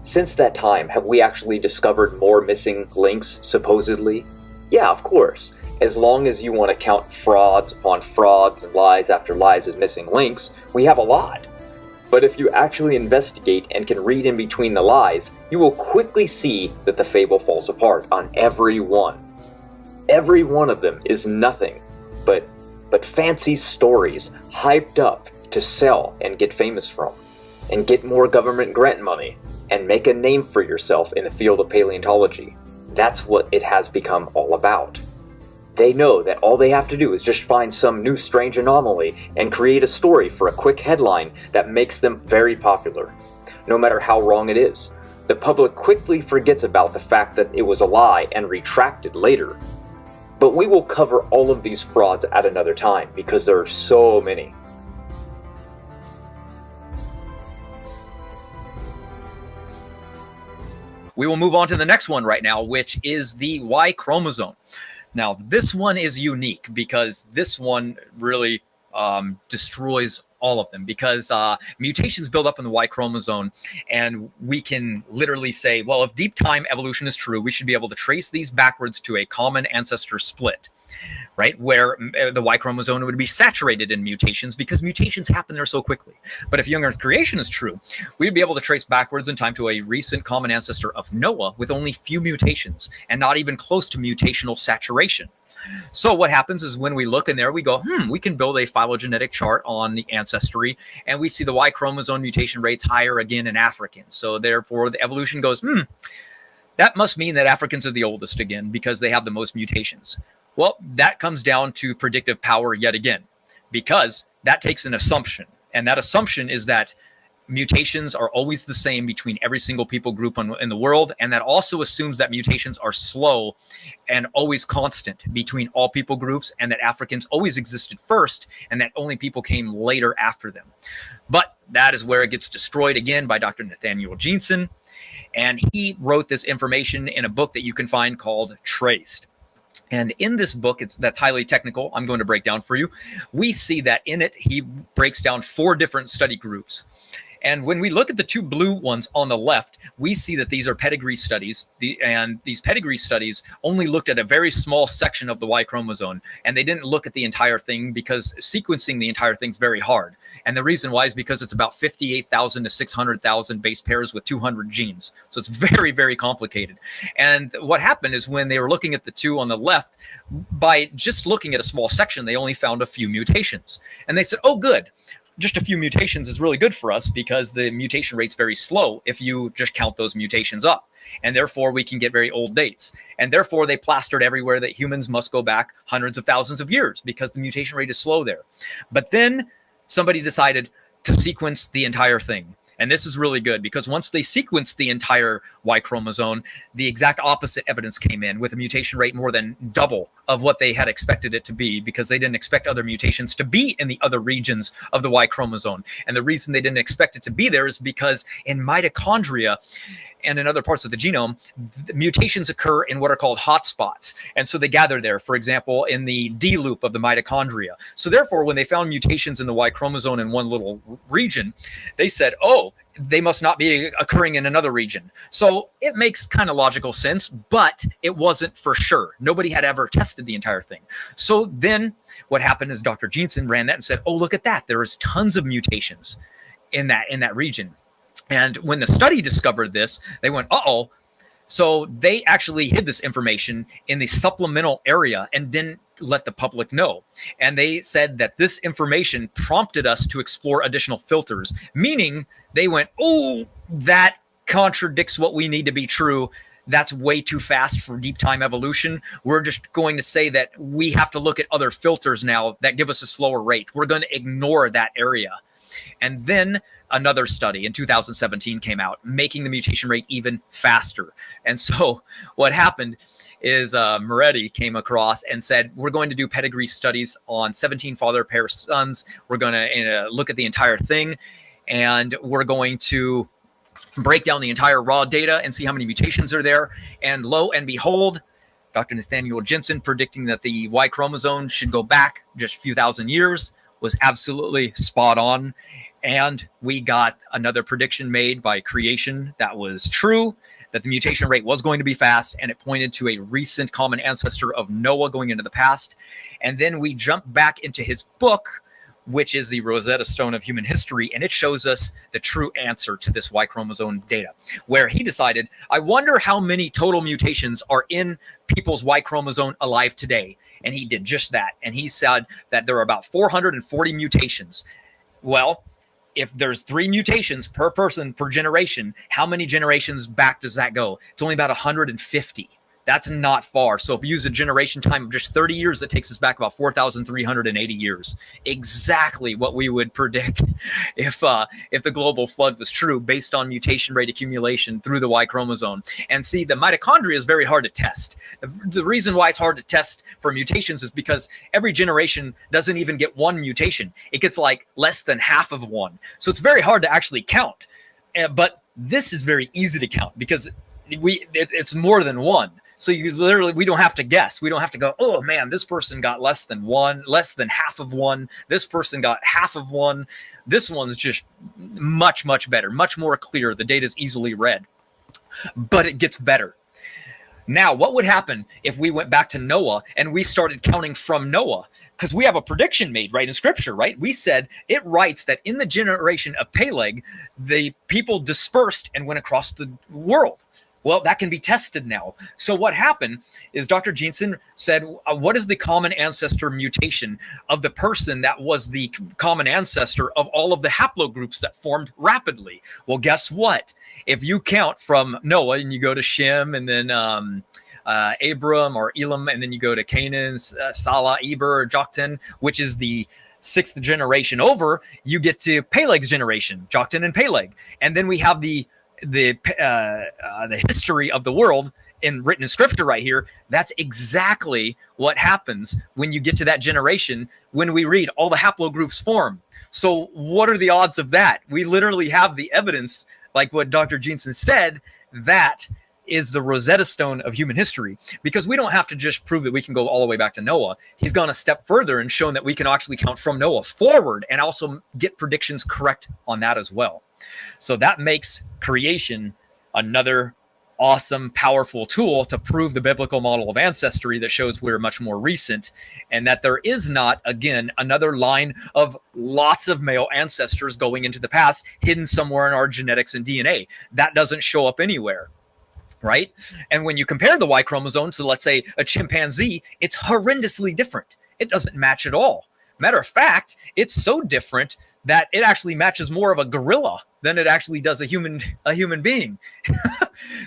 Since that time, have we actually discovered more missing links, supposedly? Yeah, of course. As long as you want to count frauds upon frauds and lies after lies as missing links, we have a lot. But if you actually investigate and can read in between the lies, you will quickly see that the fable falls apart on every one. Every one of them is nothing but fancy stories hyped up to sell and get famous from, and get more government grant money, and make a name for yourself in the field of paleontology. That's what it has become all about. They know that all they have to do is just find some new strange anomaly and create a story for a quick headline that makes them very popular, no matter how wrong it is. The public quickly forgets about the fact that it was a lie and retracted later. But we will cover all of these frauds at another time because there are so many. We will move on to the next one right now, which is the Y chromosome. Now, this one is unique because this one really destroys all of them, because mutations build up in the Y chromosome, and we can literally say, well, if deep time evolution is true, we should be able to trace these backwards to a common ancestor split, right? Where the Y chromosome would be saturated in mutations because mutations happen there so quickly. But if young Earth creation is true, we'd be able to trace backwards in time to a recent common ancestor of Noah with only few mutations and not even close to mutational saturation. So what happens is when we look in there, we go, we can build a phylogenetic chart on the ancestry, and we see the Y chromosome mutation rates higher again in Africans. So therefore, the evolution goes, that must mean that Africans are the oldest again because they have the most mutations. Well, that comes down to predictive power yet again, because that takes an assumption. And that assumption is that mutations are always the same between every single people group in the world. And that also assumes that mutations are slow and always constant between all people groups, and that Africans always existed first and that only people came later after them. But that is where it gets destroyed again by Dr. Nathaniel Jeanson. And he wrote this information in a book that you can find called Traced. And in this book, that's highly technical, I'm going to break down for you. We see that in it, he breaks down 4 different study groups. And when we look at the 2 blue ones on the left, we see that these are pedigree studies. And these pedigree studies only looked at a very small section of the Y chromosome. And they didn't look at the entire thing because sequencing the entire thing is very hard. And the reason why is because it's about 58,000 to 600,000 base pairs with 200 genes. So it's very, very complicated. And what happened is when they were looking at the 2 on the left, by just looking at a small section, they only found a few mutations. And they said, oh, good. Just a few mutations is really good for us because the mutation rate's very slow if you just count those mutations up. And therefore, we can get very old dates. And therefore, they plastered everywhere that humans must go back hundreds of thousands of years because the mutation rate is slow there. But then somebody decided to sequence the entire thing. And this is really good because once they sequenced the entire Y chromosome, the exact opposite evidence came in with a mutation rate more than double of what they had expected it to be, because they didn't expect other mutations to be in the other regions of the Y chromosome. And the reason they didn't expect it to be there is because in mitochondria and in other parts of the genome, the mutations occur in what are called hotspots. And so they gather there, for example, in the D loop of the mitochondria. So therefore, when they found mutations in the Y chromosome in one little region, they said, oh, they must not be occurring in another region. So it makes kind of logical sense, but it wasn't for sure. Nobody had ever tested the entire thing. So then what happened is Dr. Jeanson ran that and said, oh, look at that. There is tons of mutations in that region. And when the study discovered this, they went, uh-oh. So they actually hid this information in the supplemental area and didn't let the public know. And they said that this information prompted us to explore additional filters, meaning they went, oh, that contradicts what we need to be true. That's way too fast for deep time evolution. We're just going to say that we have to look at other filters now that give us a slower rate. We're going to ignore that area. And then another study in 2017 came out, making the mutation rate even faster. And so what happened is Moretti came across and said, we're going to do pedigree studies on 17 father pair sons. We're going to look at the entire thing, and we're going to break down the entire raw data and see how many mutations are there. And lo and behold, Dr. Nathaniel Jeanson predicting that the Y chromosome should go back just a few thousand years was absolutely spot on. And we got another prediction made by creation that was true, that the mutation rate was going to be fast, and it pointed to a recent common ancestor of Noah going into the past. And then we jump back into his book, which is the Rosetta Stone of human history, and it shows us the true answer to this Y chromosome data, where he decided, I wonder how many total mutations are in people's Y chromosome alive today. And he did just that. And he said that there are about 440 mutations. Well, if there's 3 mutations per person per generation, how many generations back does that go? It's only about 150. That's not far. So if we use a generation time of just 30 years, that takes us back about 4,380 years. Exactly what we would predict if the global flood was true, based on mutation rate accumulation through the Y chromosome. And see, the mitochondria is very hard to test. The reason why it's hard to test for mutations is because every generation doesn't even get one mutation. It gets like less than half of one. So it's very hard to actually count. But this is very easy to count because it's more than one. So we don't have to guess. We don't have to go, oh man, this person got less than half of one. This person got half of one. This one's just much, much better, much more clear. The data is easily read, but it gets better. Now, what would happen if we went back to Noah and we started counting from Noah? Because we have a prediction made, right, in scripture, right? We said it writes that in the generation of Peleg, the people dispersed and went across the world. Well, that can be tested now. So what happened is Dr. Jensen said, what is the common ancestor mutation of the person that was the common ancestor of all of the haplogroups that formed rapidly? Well, guess what? If you count from Noah and you go to Shem and then Abram or Elam, and then you go to Canaan, Salah, Eber, Joktan, which is the 6th generation over, you get to Peleg's generation, Joktan and Peleg. And then we have the history of the world written in scripture right here. That's exactly what happens when you get to that generation. When we read all the haplogroups form. So what are the odds of that? We literally have the evidence, like what Dr. Jensen said, that is the Rosetta Stone of human history, because we don't have to just prove that we can go all the way back to Noah. He's gone a step further and shown that we can actually count from Noah forward and also get predictions correct on that as well. So that makes creation another awesome, powerful tool to prove the biblical model of ancestry that shows we're much more recent, and that there is not, again, another line of lots of male ancestors going into the past hidden somewhere in our genetics and DNA. That doesn't show up anywhere, right? And when you compare the Y chromosome to, let's say, a chimpanzee, it's horrendously different. It doesn't match at all. Matter of fact, it's so different that it actually matches more of a gorilla than it actually does a human being.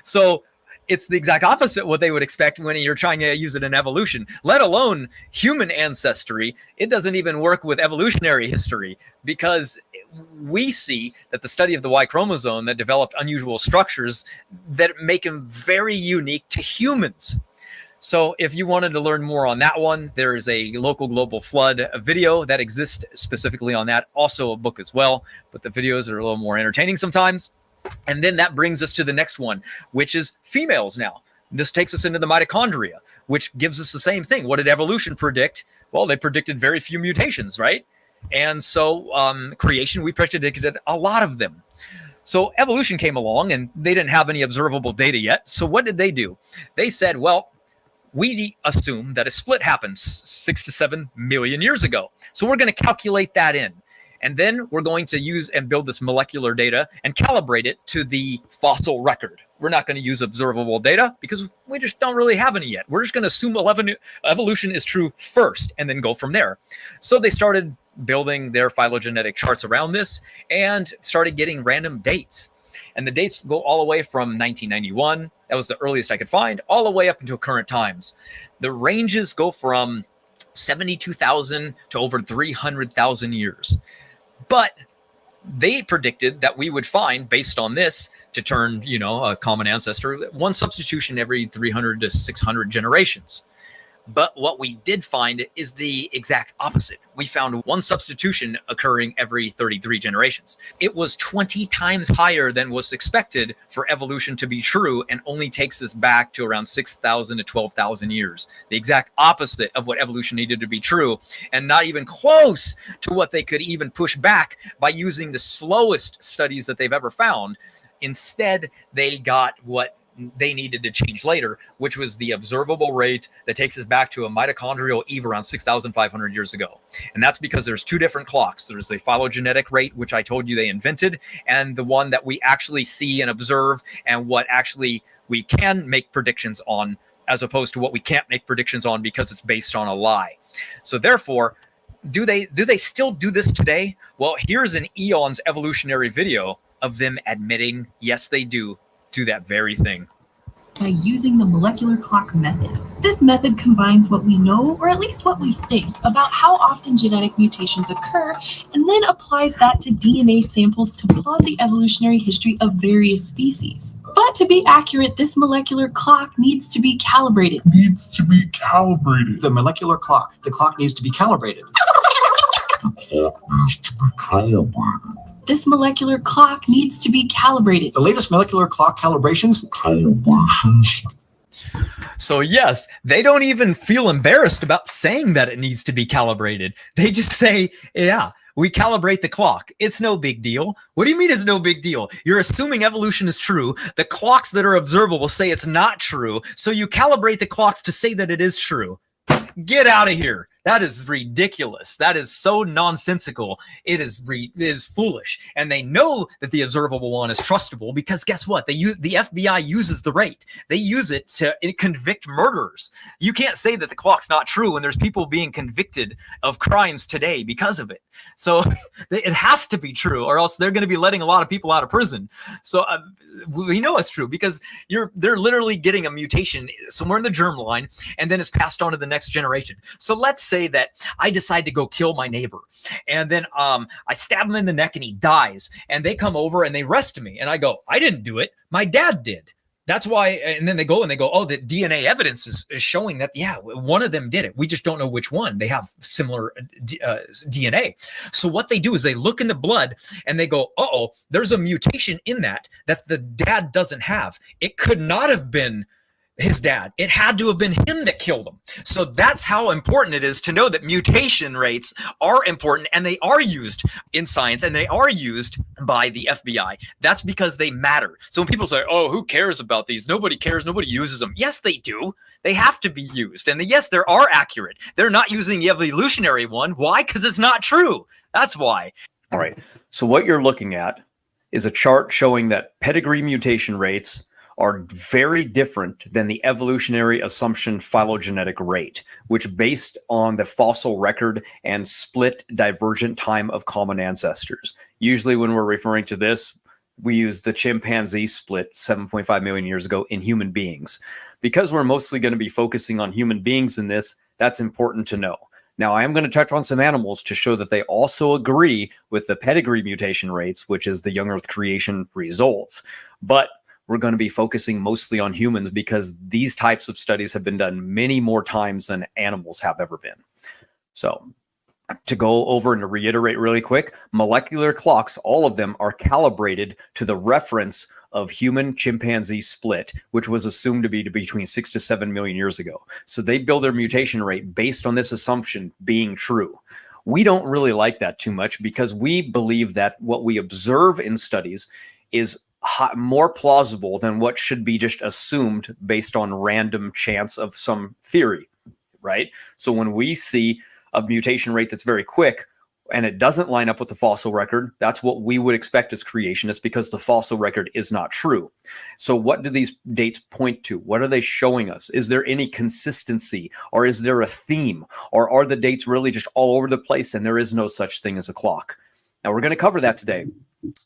So it's the exact opposite what they would expect when you're trying to use it in evolution, let alone human ancestry. It doesn't even work with evolutionary history, because we see that the study of the Y chromosome that developed unusual structures that make them very unique to humans. So if you wanted to learn more on that one, there is a local global flood video that exists specifically on that. Also a book as well, but the videos are a little more entertaining sometimes. And then that brings us to the next one, which is females now. This takes us into the mitochondria, which gives us the same thing. What did evolution predict? Well, they predicted very few mutations, right? And so creation, we predicted a lot of them. So evolution came along and they didn't have any observable data yet. So what did they do? They said, well, we assume that a split happened 6 to 7 million years ago. So we're going to calculate that in. And then we're going to use and build this molecular data and calibrate it to the fossil record. We're not going to use observable data because we just don't really have any yet. We're just going to assume evolution is true first and then go from there. So they started building their phylogenetic charts around this and started getting random dates. And the dates go all the way from 1991, that was the earliest I could find, all the way up until current times. The ranges go from 72,000 to over 300,000 years. But they predicted that we would find, based on this, to turn, a common ancestor, one substitution every 300 to 600 generations. But what we did find is the exact opposite. We found one substitution occurring every 33 generations. It was 20 times higher than was expected for evolution to be true, and only takes us back to around 6,000 to 12,000 years. The exact opposite of what evolution needed to be true, and not even close to what they could even push back by using the slowest studies that they've ever found. Instead, they got what they needed to change later, which was the observable rate that takes us back to a mitochondrial eve around 6,500 years ago. And that's because there's two different clocks. There's the phylogenetic rate, which I told you they invented, and the one that we actually see and observe, and what actually we can make predictions on, as opposed to what we can't make predictions on because it's based on a lie. So therefore, do they still do this today? Well, here's an eons evolutionary video of them admitting, yes, they do that very thing. by using the molecular clock method. This method combines what we know, or at least what we think, about how often genetic mutations occur, and then applies that to DNA samples to plot the evolutionary history of various species. But to be accurate, this molecular clock needs to be calibrated. The molecular clock. The clock needs to be calibrated. This molecular clock needs to be calibrated. The latest molecular clock calibrations. So yes, they don't even feel embarrassed about saying that it needs to be calibrated. They just say, yeah, we calibrate the clock. It's no big deal. What do you mean it's no big deal? You're assuming evolution is true. The clocks that are observable say it's not true. So you calibrate the clocks to say that it is true. Get out of here. That is ridiculous. That is so nonsensical. It is foolish. And they know that the observable one is trustable because guess what? The FBI uses the rate. They use it to convict murderers. You can't say that the clock's not true when there's people being convicted of crimes today because of it. So it has to be true, or else they're going to be letting a lot of people out of prison. So we know it's true because they're literally getting a mutation somewhere in the germline, and then it's passed on to the next generation. So let's say that I decide to go kill my neighbor, and then I stab him in the neck and he dies, and they come over and they arrest me, and I go, I didn't do it, my dad did. That's why, and then they go, oh, the DNA evidence is showing that, yeah, one of them did it. We just don't know which one. They have similar DNA. So what they do is they look in the blood and they go, uh-oh, there's a mutation in that the dad doesn't have. It could not have been his dad. It had to have been him that killed him. So that's how important it is to know that mutation rates are important, and they are used in science, and they are used by the FBI. That's because they matter. So when people say, oh, who cares about these? Nobody cares. Nobody uses them. Yes, they do. They have to be used. And yes, they are accurate. They're not using the evolutionary one. Why? Because it's not true. That's why. All right. So what you're looking at is a chart showing that pedigree mutation rates are very different than the evolutionary assumption phylogenetic rate, which based on the fossil record and split divergent time of common ancestors. Usually when we're referring to this, we use the chimpanzee split 7.5 million years ago in human beings. Because we're mostly going to be focusing on human beings in this, that's important to know. Now, I am going to touch on some animals to show that they also agree with the pedigree mutation rates, which is the young Earth creation results. But we're going to be focusing mostly on humans because these types of studies have been done many more times than animals have ever been. So to go over and to reiterate really quick, molecular clocks, all of them are calibrated to the reference of human chimpanzee split, which was assumed to be between 6 to 7 million years ago. So they build their mutation rate based on this assumption being true. We don't really like that too much because we believe that what we observe in studies is more plausible than what should be just assumed based on random chance of some theory, right? So when we see a mutation rate that's very quick and it doesn't line up with the fossil record, that's what we would expect as creationists because the fossil record is not true. So what do these dates point to? What are they showing us? Is there any consistency, or is there a theme, or are the dates really just all over the place and there is no such thing as a clock? Now we're going to cover that today.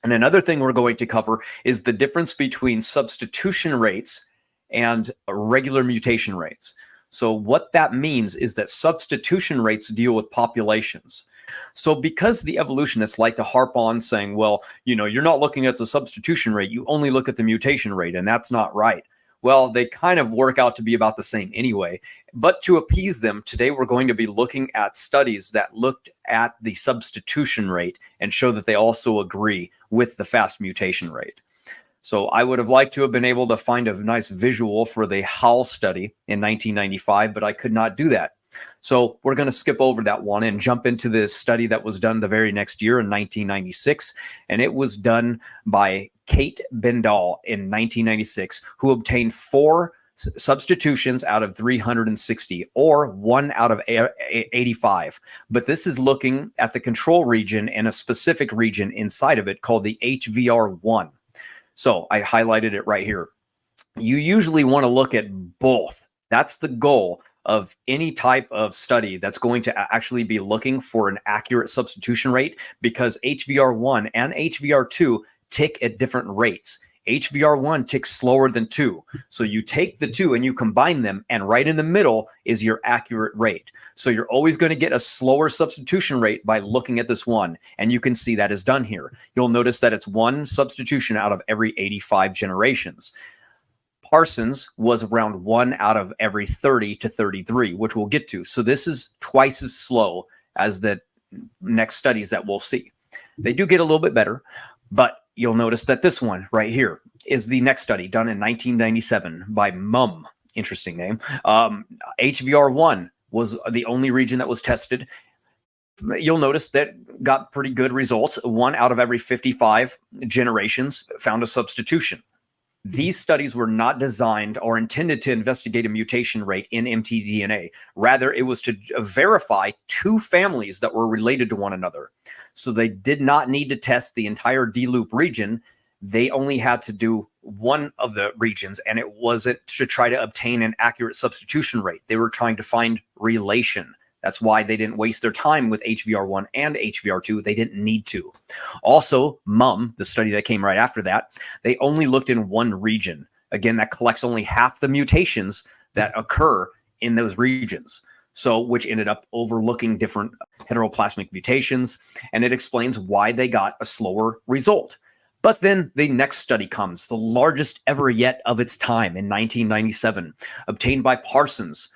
And another thing we're going to cover is the difference between substitution rates and regular mutation rates. So what that means is that substitution rates deal with populations. So because the evolutionists like to harp on saying, well, you're not looking at the substitution rate, you only look at the mutation rate, and that's not right. Well, they kind of work out to be about the same anyway. But to appease them, today we're going to be looking at studies that looked at the substitution rate and show that they also agree with the fast mutation rate. So I would have liked to have been able to find a nice visual for the Howell study in 1995, but I could not do that. So we're going to skip over that one and jump into this study that was done the very next year in 1996. And it was done by Kate Bendall in 1996, who obtained 4 substitutions out of 360, or 1 out of 85. But this is looking at the control region and a specific region inside of it called the HVR1. So I highlighted it right here. You usually want to look at both. That's the goal of any type of study that's going to actually be looking for an accurate substitution rate, because HVR1 and HVR2 tick at different rates. HVR1 ticks slower than 2. So you take the two and you combine them, and right in the middle is your accurate rate. So you're always going to get a slower substitution rate by looking at this one. And you can see that is done here. You'll notice that it's one substitution out of every 85 generations. Parsons was around 1 out of every 30 to 33, which we'll get to. So this is twice as slow as the next studies that we'll see. They do get a little bit better, but you'll notice that this one right here is the next study done in 1997 by Mum. Interesting name. HVR1 was the only region that was tested. You'll notice that got pretty good results. 1 out of every 55 generations found a substitution. These studies were not designed or intended to investigate a mutation rate in mtDNA. Rather, it was to verify two families that were related to one another. So they did not need to test the entire D-loop region. They only had to do one of the regions, and it wasn't to try to obtain an accurate substitution rate. They were trying to find relation. That's why they didn't waste their time with HVR1 and HVR2. They didn't need to. Also, MUM, the study that came right after that, they only looked in one region. Again, that collects only half the mutations that occur in those regions. So, which ended up overlooking different heteroplasmic mutations, and it explains why they got a slower result. But then the next study comes, the largest ever yet of its time in 1997, obtained by Parsons.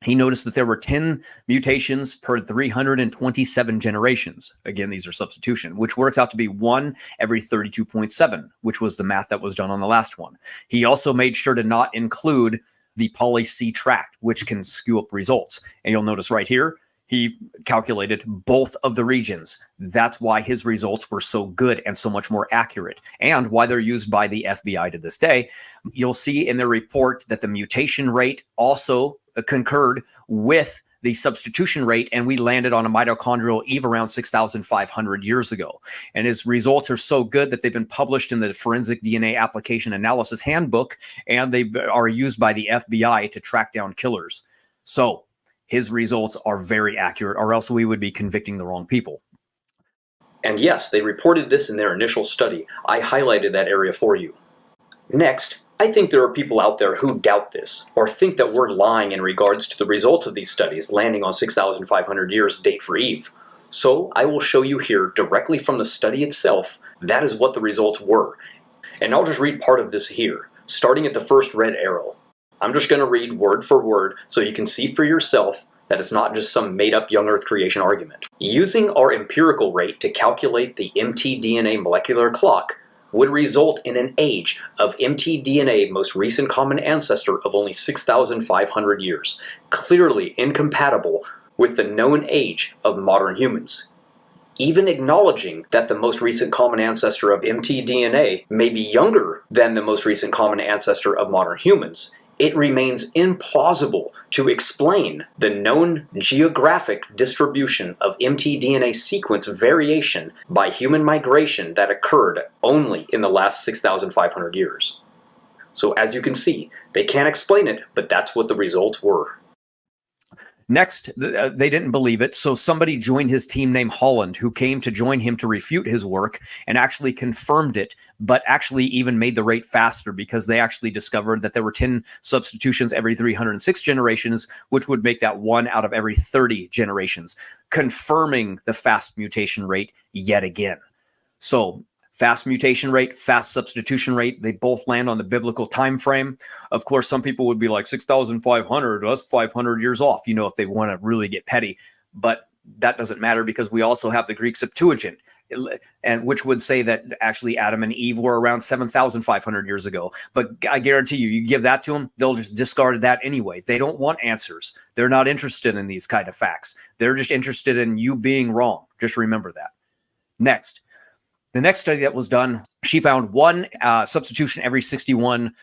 He noticed that there were 10 mutations per 327 generations. Again, these are substitution, which works out to be 1 every 32.7, which was the math that was done on the last one. He also made sure to not include the poly-C tract, which can skew up results. And you'll notice right here, he calculated both of the regions. That's why his results were so good and so much more accurate, and why they're used by the FBI to this day. You'll see in the report that the mutation rate also concurred with the substitution rate, and we landed on a mitochondrial eve around 6,500 years ago. And his results are so good that they've been published in the Forensic DNA Application Analysis Handbook, and they are used by the FBI to track down killers. So his results are very accurate, or else we would be convicting the wrong people. And yes, they reported this in their initial study. I highlighted that area for you. Next, I think there are people out there who doubt this, or think that we're lying in regards to the results of these studies landing on 6,500 years date for Eve. So I will show you here directly from the study itself, that is what the results were. And I'll just read part of this here, starting at the first red arrow. I'm just going to read word for word so you can see for yourself that it's not just some made-up young Earth creation argument. Using our empirical rate to calculate the mtDNA molecular clock would result in an age of mtDNA most recent common ancestor of only 6,500 years, clearly incompatible with the known age of modern humans. Even acknowledging that the most recent common ancestor of mtDNA may be younger than the most recent common ancestor of modern humans, it remains implausible to explain the known geographic distribution of mtDNA sequence variation by human migration that occurred only in the last 6,500 years. So as you can see, they can't explain it, but that's what the results were. Next, they didn't believe it, so somebody joined his team named Holland, who came to join him to refute his work and actually confirmed it, but actually even made the rate faster because they actually discovered that there were 10 substitutions every 306 generations, which would make that 1 out of every 30 generations, confirming the fast mutation rate yet again. So fast mutation rate, fast substitution rate, they both land on the biblical time frame. Of course, some people would be like 6,500, that's 500 years off, you know, if they want to really get petty. But that doesn't matter because we also have the Greek Septuagint, and which would say that actually Adam and Eve were around 7,500 years ago. But I guarantee you, you give that to them, they'll just discard that anyway. They don't want answers. They're not interested in these kind of facts. They're just interested in you being wrong. Just remember that. Next. The next study that was done, she found 1 substitution every 61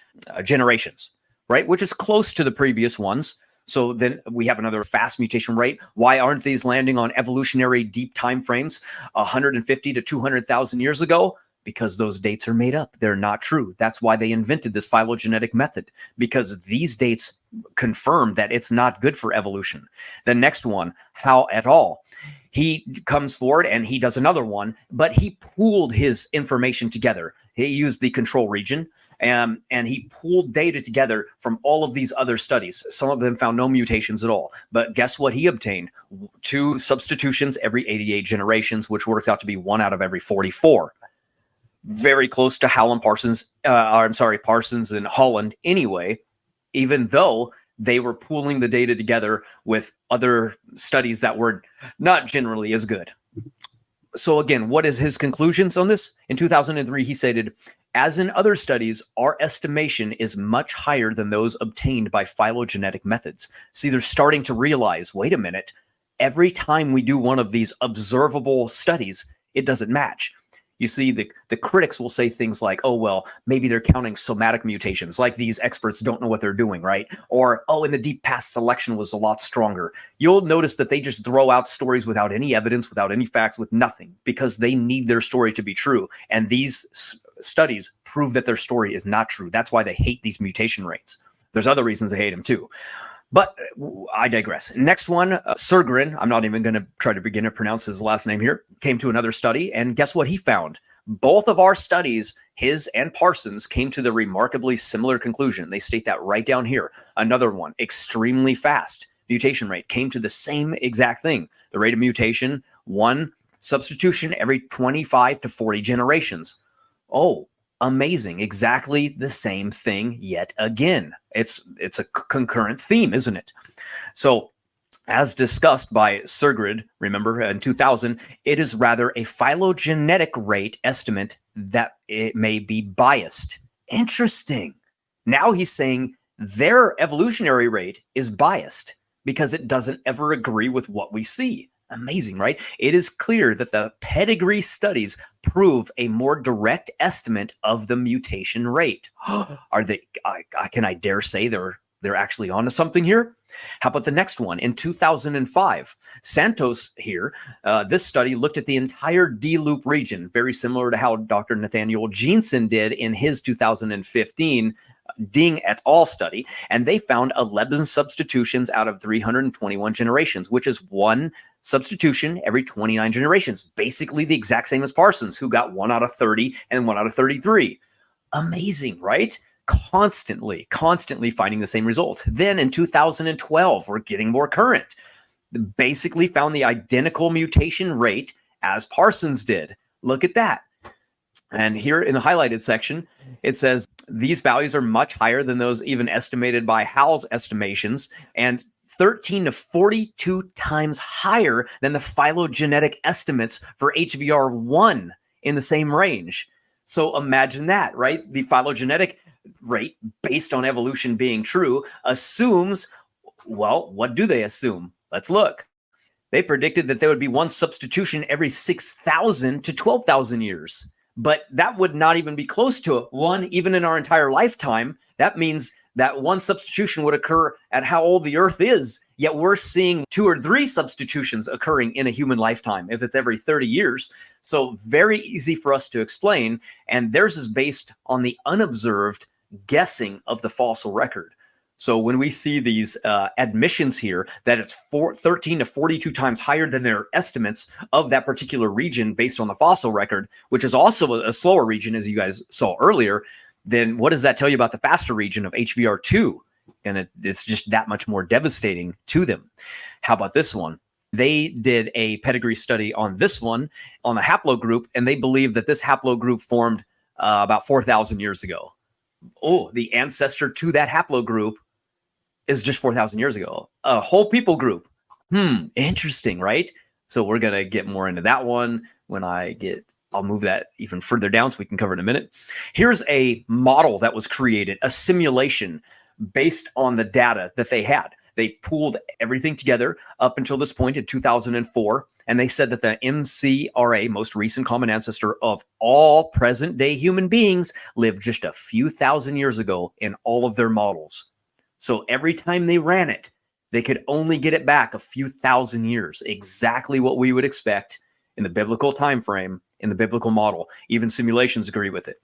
generations, right? Which is close to the previous ones. So then we have another fast mutation rate. Why aren't these landing on evolutionary deep time frames 150 to 200,000 years ago? Because those dates are made up. They're not true. That's why they invented this phylogenetic method, because these dates confirmed that it's not good for evolution. The next one, How et al. He comes forward and he does another one, but he pooled his information together. He used the control region and he pooled data together from all of these other studies. Some of them found no mutations at all. But guess what he obtained? 2 substitutions every 88 generations, which works out to be 1 out of every 44. Very close to Parsons and Holland anyway, even though they were pooling the data together with other studies that were not generally as good. So again, what is his conclusions on this? In 2003, he stated, as in other studies, our estimation is much higher than those obtained by phylogenetic methods. See, they're starting to realize, wait a minute, every time we do one of these observable studies, it doesn't match. You see, the critics will say things like, oh, well, maybe they're counting somatic mutations, like these experts don't know what they're doing, right? Or, oh, in the deep past, selection was a lot stronger. You'll notice that they just throw out stories without any evidence, without any facts, with nothing, because they need their story to be true. And these studies prove that their story is not true. That's why they hate these mutation rates. There's other reasons they hate them too. But I digress. Next one, Sergren, I'm not even going to try to begin to pronounce his last name here, came to another study, and guess what he found? Both of our studies, his and Parsons, came to the remarkably similar conclusion. They state that right down here. Another one, extremely fast mutation rate, came to the same exact thing. The rate of mutation, 1 substitution every 25 to 40 generations. Oh, amazing. Exactly the same thing yet again. It's a concurrent theme, isn't it? So as discussed by Sergrid, remember, in 2000, it is rather a phylogenetic rate estimate that it may be biased. Interesting. Now he's saying their evolutionary rate is biased because it doesn't ever agree with what we see. Amazing, right? It is clear that the pedigree studies prove a more direct estimate of the mutation rate. Are they? Can I dare say they're actually onto something here? How about the next one? In 2005, Santos here, this study looked at the entire D-loop region, very similar to how Dr. Nathaniel Jeanson did in his 2015 Ding et al. Study, and they found 11 substitutions out of 321 generations, which is 1 substitution every 29 generations. Basically the exact same as Parsons, who got 1 out of 30 and 1 out of 33. Amazing, right? Constantly finding the same results. Then in 2012, we're getting more current. Basically found the identical mutation rate as Parsons did. Look at that. And here in the highlighted section, it says these values are much higher than those even estimated by Howell's estimations, and 13 to 42 times higher than the phylogenetic estimates for HVR1 in the same range. So imagine that, right? The phylogenetic rate, based on evolution being true, assumes, well, what do they assume? Let's look. They predicted that there would be 1 substitution every 6,000 to 12,000 years. But that would not even be close to 1, even in our entire lifetime. That means that 1 substitution would occur at how old the Earth is. Yet we're seeing 2 or 3 substitutions occurring in a human lifetime, if it's every 30 years. So very easy for us to explain. And theirs is based on the unobserved guessing of the fossil record. So when we see these admissions here, that it's 13 to 42 times higher than their estimates of that particular region based on the fossil record, which is also a slower region, as you guys saw earlier, then what does that tell you about the faster region of HVR2? And it's just that much more devastating to them. How about this one? They did a pedigree study on this one, on the haplogroup, and they believe that this haplogroup formed about 4,000 years ago. Oh, the ancestor to that haplogroup is just 4,000 years ago. A whole people group. Interesting, right? So we're going to get more into that one when I'll move that even further down so we can cover it in a minute. Here's a model that was created, a simulation based on the data that they had. They pooled everything together up until this point in 2004, and they said that the MCRA, most recent common ancestor of all present-day human beings, lived just a few thousand years ago in all of their models. So every time they ran it, they could only get it back a few thousand years, exactly what we would expect in the biblical time frame, in the biblical model. Even simulations agree with it.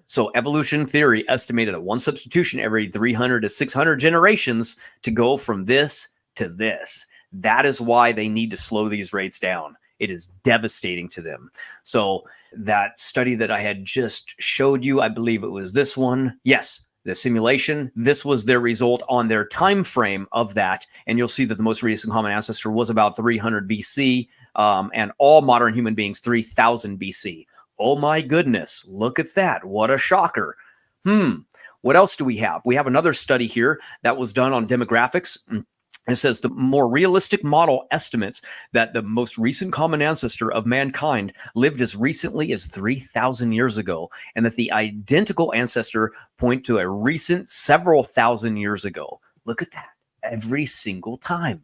So evolution theory estimated that one substitution every 300 to 600 generations to go from this to this. That is why they need to slow these rates down. It is devastating to them. So that study that I had just showed you, I believe it was this one. Yes, the simulation. This was their result on their time frame of that. And you'll see that the most recent common ancestor was about 300 BC, and all modern human beings 3000 BC. Oh my goodness, look at that. What a shocker. What else do we have? We have another study here that was done on demographics. It says the more realistic model estimates that the most recent common ancestor of mankind lived as recently as 3,000 years ago, and that the identical ancestor point to a recent several thousand years ago. Look at that every single time.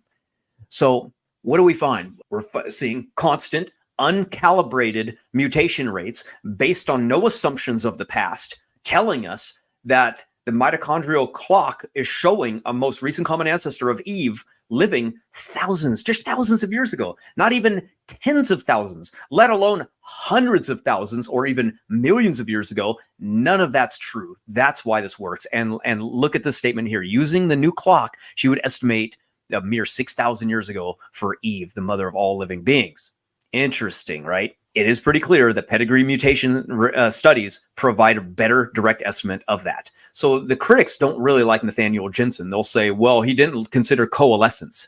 So what do we find? We're seeing constant, uncalibrated mutation rates based on no assumptions of the past, telling us that the mitochondrial clock is showing a most recent common ancestor of Eve living just thousands of years ago, not even tens of thousands, let alone hundreds of thousands or even millions of years ago. None of that's true. That's why this works. And look at the statement here. Using the new clock, she would estimate a mere 6,000 years ago for Eve, the mother of all living beings. Interesting, right? It is pretty clear that pedigree mutation studies provide a better direct estimate of that. So the critics don't really like Nathaniel Jensen. They'll say, well, he didn't consider coalescence.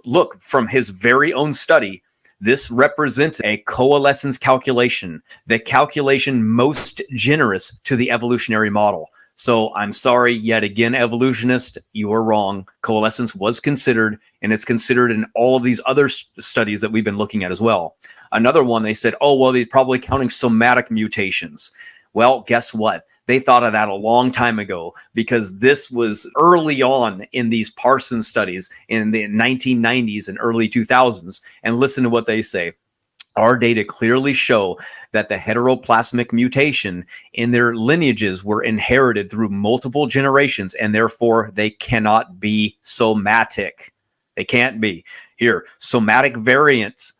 Look, from his very own study, this represents a coalescence calculation, the calculation most generous to the evolutionary model. So I'm sorry, yet again, evolutionist, you are wrong. Coalescence was considered, and it's considered in all of these other studies that we've been looking at as well. Another one, they said, oh, well, they're probably counting somatic mutations. Well, guess what? They thought of that a long time ago, because this was early on in these Parsons studies in the 1990s and early 2000s. And listen to what they say. Our data clearly show that the heteroplasmic mutation in their lineages were inherited through multiple generations, and therefore they cannot be somatic. They can't be. Here, somatic variance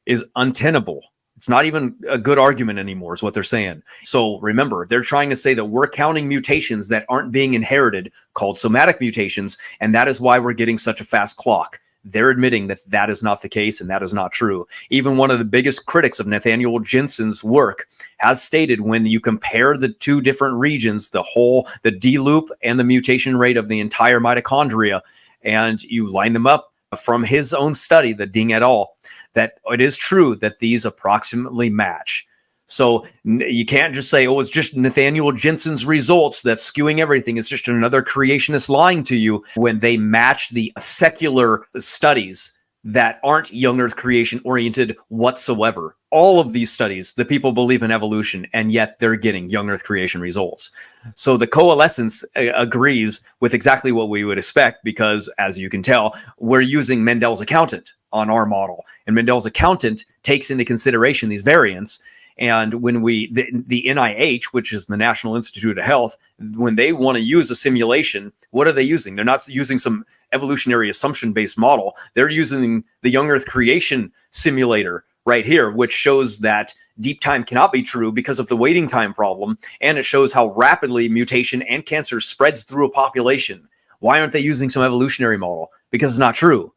is untenable. It's not even a good argument anymore, is what they're saying. So remember, they're trying to say that we're counting mutations that aren't being inherited, called somatic mutations, and that is why we're getting such a fast clock. They're admitting that that is not the case, and that is not true. Even one of the biggest critics of Nathaniel Jensen's work has stated, when you compare the two different regions, the D loop and the mutation rate of the entire mitochondria, and you line them up from his own study, the Ding et al., that it is true that these approximately match. So you can't just say, oh, it's just Nathaniel Jensen's results that's skewing everything. It's just another creationist lying to you, when they match the secular studies that aren't young earth creation oriented whatsoever. All of these studies, the people believe in evolution, and yet they're getting young earth creation results. So the coalescence agrees with exactly what we would expect, because as you can tell, we're using Mendel's accountant on our model, and Mendel's accountant takes into consideration these variants. And when the NIH, which is the National Institute of Health, when they want to use a simulation, what are they using? They're not using some evolutionary assumption-based model. They're using the young earth creation simulator right here, which shows that deep time cannot be true because of the waiting time problem. And it shows how rapidly mutation and cancer spreads through a population. Why aren't they using some evolutionary model? Because it's not true.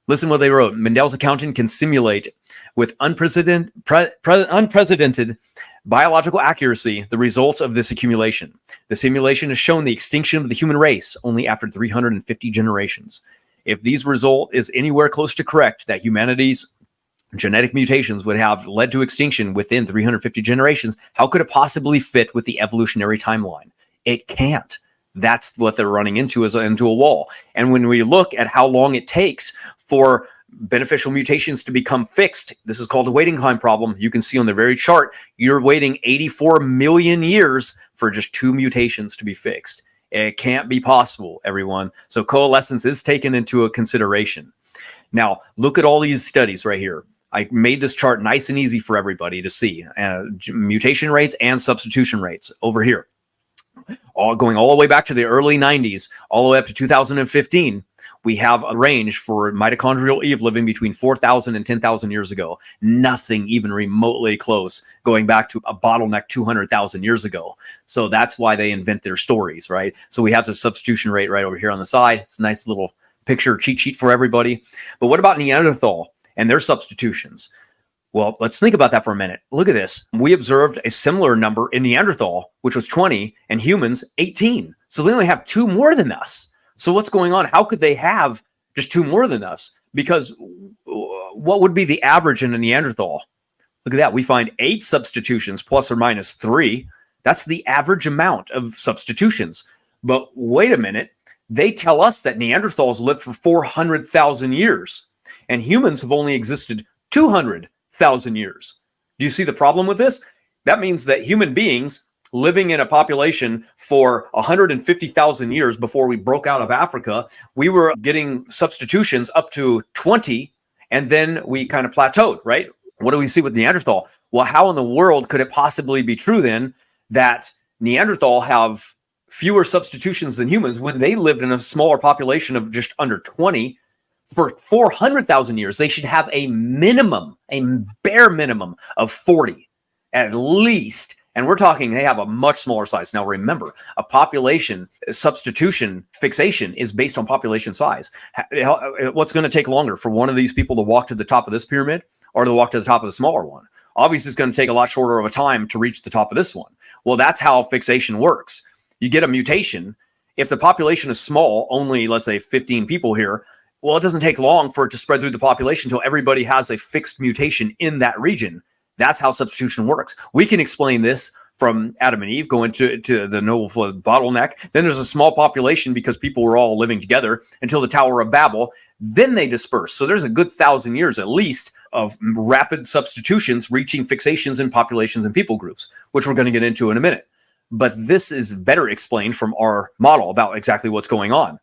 Listen what they wrote. Mendel's accountant can simulate with unprecedented biological accuracy the results of this accumulation. The simulation has shown the extinction of the human race only after 350 generations. If these result is anywhere close to correct, that humanity's genetic mutations would have led to extinction within 350 generations, how could it possibly fit with the evolutionary timeline? It can't. That's what they're running into, is into a wall. And when we look at how long it takes for beneficial mutations to become fixed, this is called the waiting time problem. You can see on the very chart, you're waiting 84 million years for just 2 mutations to be fixed. It can't be possible, everyone. So coalescence is taken into a consideration. Now, look at all these studies right here. I made this chart nice and easy for everybody to see. Mutation rates and substitution rates over here. going all the way back to the early 90s, all the way up to 2015, we have a range for mitochondrial Eve living between 4,000 and 10,000 years ago. Nothing even remotely close going back to a bottleneck 200,000 years ago. So that's why they invent their stories, right? So we have the substitution rate right over here on the side. It's a nice little picture cheat sheet for everybody. But what about Neanderthal and their substitutions? Well, let's think about that for a minute. Look at this. We observed a similar number in Neanderthal, which was 20, and humans 18. So they only have 2 more than us. So what's going on? How could they have just 2 more than us? Because what would be the average in a Neanderthal? Look at that. We find 8 substitutions plus or minus 3. That's the average amount of substitutions. But wait a minute. They tell us that Neanderthals lived for 400,000 years, and humans have only existed 200,000 years. Do you see the problem with this? That means that human beings living in a population for 150,000 years before we broke out of Africa, we were getting substitutions up to 20, and then we kind of plateaued, right? What do we see with Neanderthal? Well, how in the world could it possibly be true then that Neanderthal have fewer substitutions than humans when they lived in a smaller population of just under 20 for 400,000 years? They should have a minimum, a bare minimum of 40 at least. And we're talking they have a much smaller size. Now, remember, a population substitution fixation is based on population size. What's going to take longer for one of these people to walk to the top of this pyramid or to walk to the top of the smaller one? Obviously, it's going to take a lot shorter of a time to reach the top of this one. Well, that's how fixation works. You get a mutation. If the population is small, only, let's say, 15 people here, well, it doesn't take long for it to spread through the population until everybody has a fixed mutation in that region. That's how substitution works. We can explain this from Adam and Eve going to the noble flood bottleneck. Then there's a small population because people were all living together until the Tower of Babel. Then they disperse. So there's a good 1,000 years at least of rapid substitutions reaching fixations in populations and people groups, which we're going to get into in a minute. But this is better explained from our model about exactly what's going on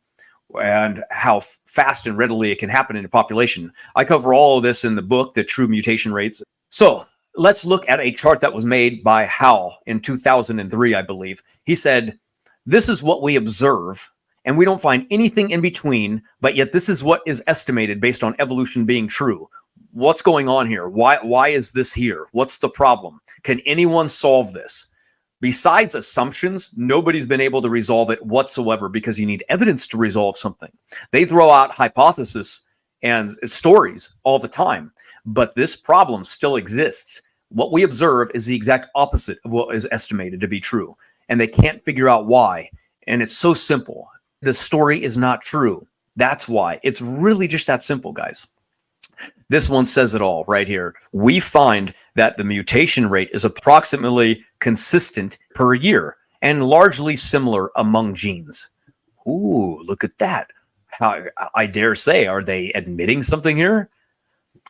and how fast and readily it can happen in a population. I cover all of this in the book, The True Mutation Rates. So let's look at a chart that was made by Howell in 2003, I believe. He said, this is what we observe, and we don't find anything in between, but yet this is what is estimated based on evolution being true. What's going on here? Why is this here? What's the problem? Can anyone solve this? Besides assumptions, nobody's been able to resolve it whatsoever because you need evidence to resolve something. They throw out hypotheses and stories all the time, but this problem still exists. What we observe is the exact opposite of what is estimated to be true, and they can't figure out why. And it's so simple. The story is not true. That's why. It's really just that simple, guys. This one says it all right here. We find that the mutation rate is approximately consistent per year and largely similar among genes. Ooh, look at that. I dare say, are they admitting something here?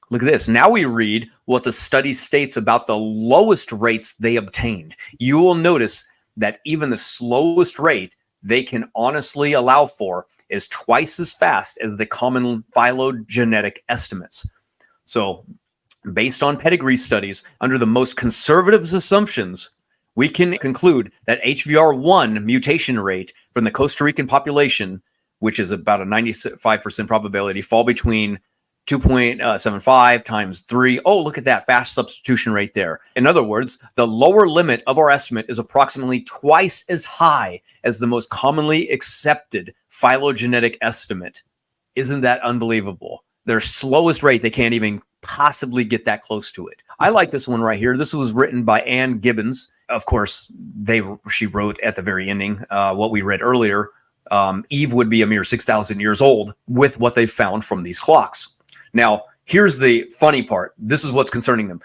Look at this. Now we read what the study states about the lowest rates they obtained. You will notice that even the slowest rate they can honestly allow for is twice as fast as the common phylogenetic estimates. So based on pedigree studies, under the most conservative assumptions, we can conclude that HVR1 mutation rate from the Costa Rican population, which is about a 95% probability, fall between 2.75 times 3. Oh, look at that fast substitution rate there. In other words, the lower limit of our estimate is approximately twice as high as the most commonly accepted phylogenetic estimate. Isn't that unbelievable? Their slowest rate, they can't even possibly get that close to it. I like this one right here. This was written by Ann Gibbons. Of course, she wrote at the very ending what we read earlier. Eve would be a mere 6,000 years old with what they found from these clocks. Now, here's the funny part. This is what's concerning them.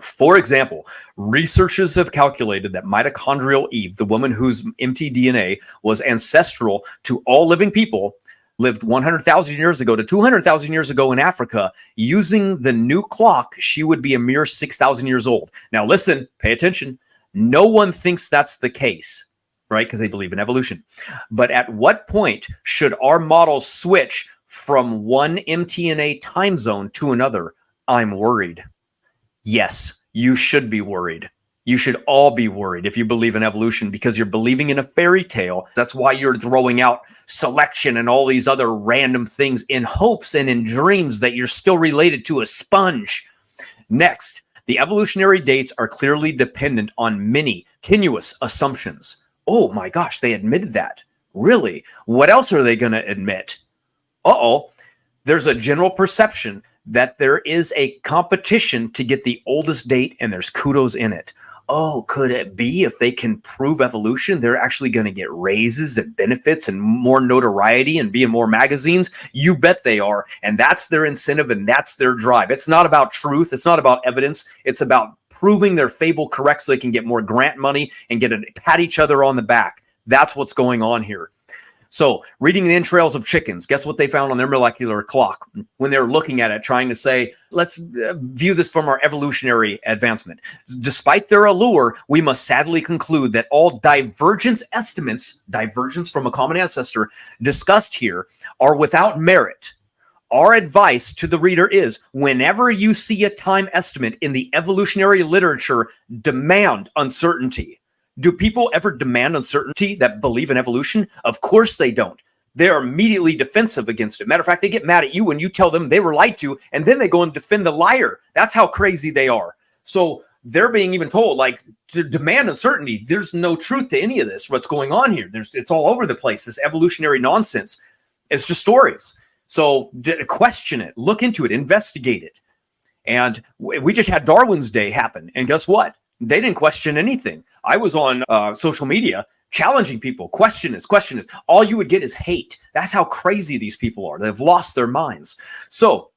For example, researchers have calculated that mitochondrial Eve, the woman whose MtDNA was ancestral to all living people, lived 100,000 years ago to 200,000 years ago in Africa. Using the new clock, she would be a mere 6,000 years old. Now listen, pay attention. No one thinks that's the case, right? Because they believe in evolution. But at what point should our models switch from one mtDNA time zone to another? I'm worried. Yes, you should be worried. You should all be worried if you believe in evolution, because you're believing in a fairy tale. That's why you're throwing out selection and all these other random things in hopes and in dreams that you're still related to a sponge. Next, the evolutionary dates are clearly dependent on many tenuous assumptions. Oh my gosh, they admitted that. Really? What else are they going to admit? Uh-oh. There's a general perception that there is a competition to get the oldest date, and there's kudos in it. Oh, could it be if they can prove evolution, they're actually going to get raises and benefits and more notoriety and be in more magazines? You bet they are. And that's their incentive and that's their drive. It's not about truth. It's not about evidence. It's about proving their fable correct so they can get more grant money and pat each other on the back. That's what's going on here. So reading the entrails of chickens, guess what they found on their molecular clock when they were looking at it, trying to say, let's view this from our evolutionary advancement. Despite their allure, we must sadly conclude that all divergence estimates, divergence from a common ancestor, discussed here are without merit. Our advice to the reader is, whenever you see a time estimate in the evolutionary literature, demand uncertainty. Do people ever demand uncertainty that believe in evolution? Of course they don't. They're immediately defensive against it. Matter of fact, they get mad at you when you tell them they were lied to, and then they go and defend the liar. That's how crazy they are. So they're being even told, like, to demand uncertainty. There's no truth to any of this. What's going on here? It's all over the place. This evolutionary nonsense. It's just stories. So question it, look into it, investigate it. And we just had Darwin's Day happen. And guess what? They didn't question anything. I was on social media challenging people. Question this. All you would get is hate. That's how crazy these people are. They've lost their minds. So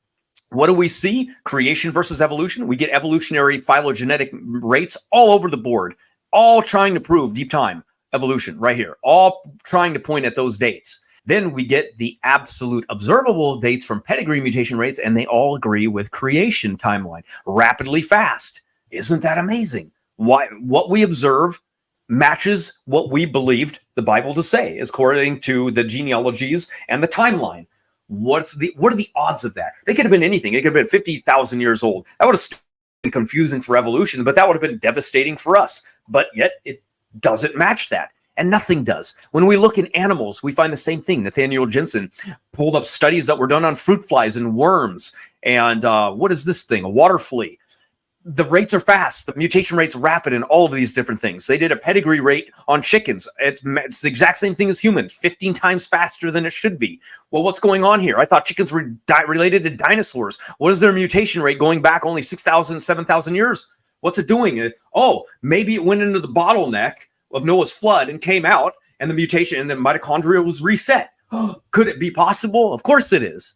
what do we see? Creation versus evolution. We get evolutionary phylogenetic rates all over the board, all trying to prove deep time evolution right here, all trying to point at those dates. Then we get the absolute observable dates from pedigree mutation rates, and they all agree with creation timeline, rapidly fast. Isn't that amazing? What we observe matches what we believed the Bible to say, according to the genealogies and the timeline. What are the odds of that? They could have been anything. They could have been 50,000 years old. That would have been confusing for evolution, but that would have been devastating for us. But yet it doesn't match that. And nothing does. When we look in animals, we find the same thing. Nathaniel Jensen pulled up studies that were done on fruit flies and worms. And what is this thing? A water flea. The rates are fast. The mutation rate's rapid in all of these different things. They did a pedigree rate on chickens. It's the exact same thing as humans, 15 times faster than it should be. Well, what's going on here? I thought chickens were related to dinosaurs. What is their mutation rate going back only 6,000, 7,000 years? What's it doing? Maybe it went into the bottleneck of Noah's flood and came out, and the mutation and the mitochondria was reset. Could it be possible? Of course it is.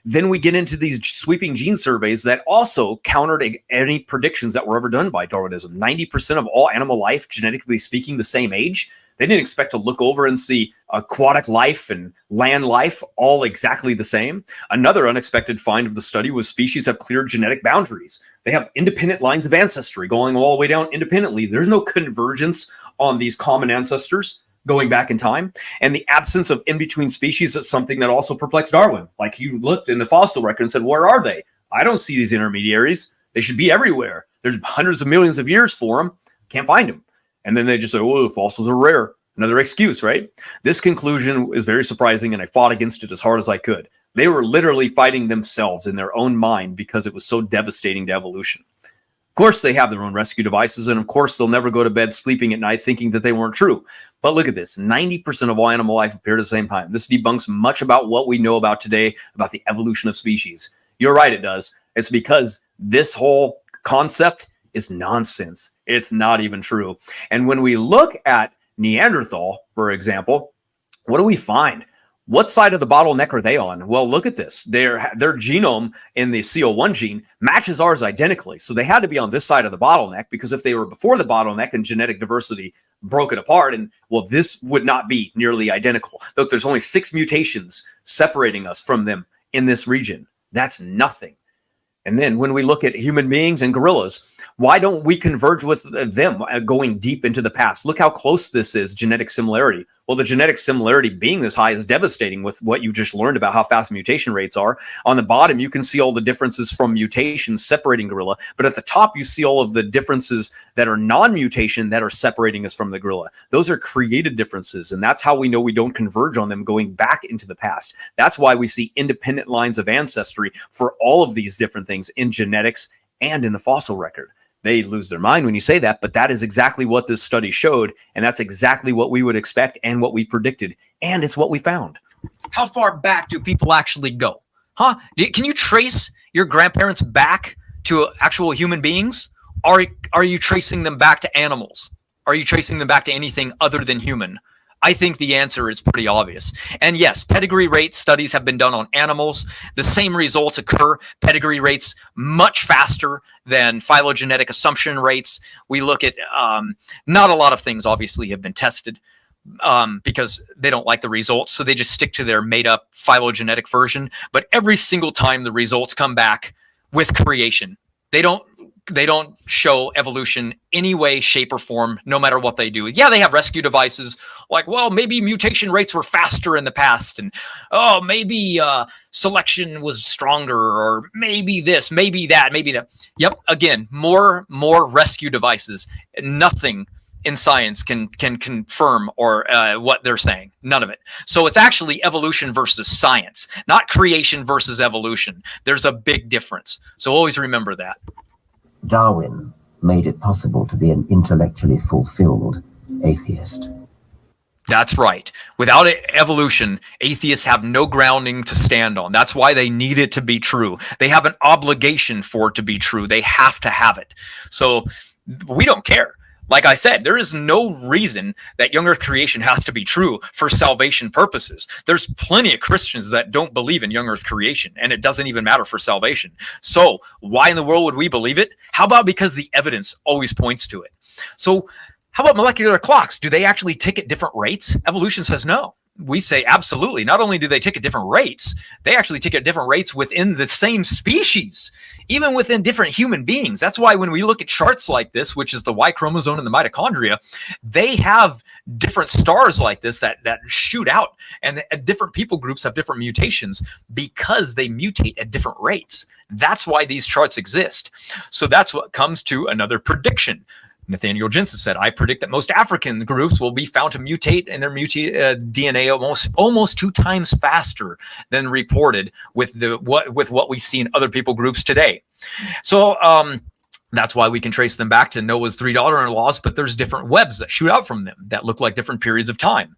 Then we get into these sweeping gene surveys that also countered any predictions that were ever done by Darwinism. 90% of all animal life, genetically speaking, the same age. They didn't expect to look over and see aquatic life and land life all exactly the same. Another unexpected find of the study was species have clear genetic boundaries. They have independent lines of ancestry going all the way down independently. There's no convergence on these common ancestors going back in time. And the absence of in-between species is something that also perplexed Darwin. Like, he looked in the fossil record and said, where are they? I don't see these intermediaries. They should be everywhere. There's hundreds of millions of years for them. Can't find them. And then they just say, oh, fossils are rare. Another excuse, right? This conclusion is very surprising, and I fought against it as hard as I could. They were literally fighting themselves in their own mind because it was so devastating to evolution. Of course, they have their own rescue devices, and of course, they'll never go to bed sleeping at night thinking that they weren't true. But look at this. 90% of all animal life appear at the same time. This debunks much about what we know about today about the evolution of species. You're right, it does. It's because this whole concept is nonsense. It's not even true. And when we look at Neanderthal, for example, what do we find? What side of the bottleneck are they on? Well, look at this. Their genome in the CO1 gene matches ours identically. So they had to be on this side of the bottleneck, because if they were before the bottleneck and genetic diversity broke it apart, and well, this would not be nearly identical. Look, there's only 6 mutations separating us from them in this region. That's nothing. And then when we look at human beings and gorillas, why don't we converge with them going deep into the past? Look how close this is, genetic similarity. Well, the genetic similarity being this high is devastating with what you just learned about how fast mutation rates are. On the bottom, you can see all the differences from mutations separating gorilla. But at the top, you see all of the differences that are non-mutation that are separating us from the gorilla. Those are created differences. And that's how we know we don't converge on them going back into the past. That's why we see independent lines of ancestry for all of these different things in genetics and in the fossil record. They lose their mind when you say that, but that is exactly what this study showed. And that's exactly what we would expect and what we predicted. And it's what we found. How far back do people actually go? Huh? Can you trace your grandparents back to actual human beings? Are you tracing them back to animals? Are you tracing them back to anything other than human? I think the answer is pretty obvious. And yes, pedigree rate studies have been done on animals. The same results occur. Pedigree rates much faster than phylogenetic assumption rates. We look at not a lot of things obviously have been tested because they don't like the results. So they just stick to their made up phylogenetic version. But every single time the results come back with creation, they don't show evolution any way, shape, or form, no matter what they do. Yeah, they have rescue devices like, well, maybe mutation rates were faster in the past, and oh, maybe selection was stronger, or maybe this, maybe that, maybe that. Yep, again, more rescue devices. Nothing in science can confirm or what they're saying. None of it. So it's actually evolution versus science, not creation versus evolution. There's a big difference. So always remember that. Darwin made it possible to be an intellectually fulfilled atheist. That's right. Without evolution, atheists have no grounding to stand on. That's why they need it to be true. They have an obligation for it to be true. They have to have it. So we don't care. Like I said, there is no reason that young earth creation has to be true for salvation purposes. There's plenty of Christians that don't believe in young earth creation, and it doesn't even matter for salvation. So why in the world would we believe it? How about because the evidence always points to it? So how about molecular clocks? Do they actually tick at different rates? Evolution says no. We say absolutely. Not only do they tick at different rates, they actually tick at different rates within the same species, even within different human beings. That's why when we look at charts like this, which is the Y chromosome and the mitochondria, they have different stars like this that shoot out, and different people groups have different mutations because they mutate at different rates. That's why these charts exist. So that's what comes to another prediction. Nathaniel Jensen said, I predict that most African groups will be found to mutate in their DNA almost 2 times faster than reported with what we see in other people groups today. So that's why we can trace them back to Noah's 3 daughter-in-laws, but there's different webs that shoot out from them that look like different periods of time.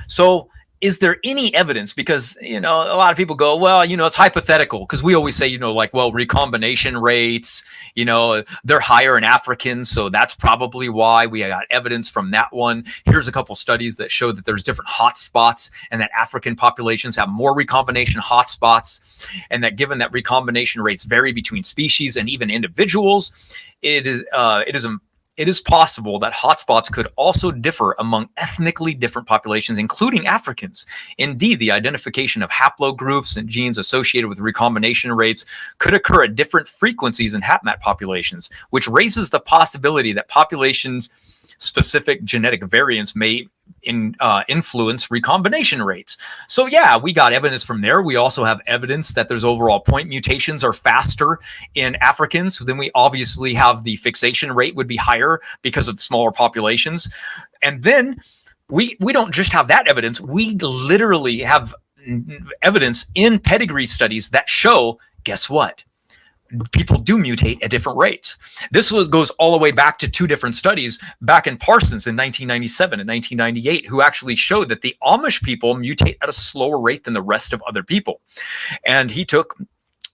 So is there any evidence? Because, a lot of people go, well, it's hypothetical, because we always say, recombination rates, they're higher in Africans. So that's probably why we got evidence from that one. Here's a couple studies that show that there's different hotspots and that African populations have more recombination hotspots, and that given that recombination rates vary between species and even individuals, it is possible that hotspots could also differ among ethnically different populations, including Africans. Indeed, the identification of haplogroups and genes associated with recombination rates could occur at different frequencies in HapMat populations, which raises the possibility that populations-specific genetic variants may influence recombination rates. So yeah, we got evidence from there. We also have evidence that there's overall point mutations are faster in Africans. Then we obviously have the fixation rate would be higher because of smaller populations. And then we don't just have that evidence. We literally have evidence in pedigree studies that show, guess what? People do mutate at different rates. This goes all the way back to 2 different studies back in Parsons in 1997 and 1998, who actually showed that the Amish people mutate at a slower rate than the rest of other people. And he took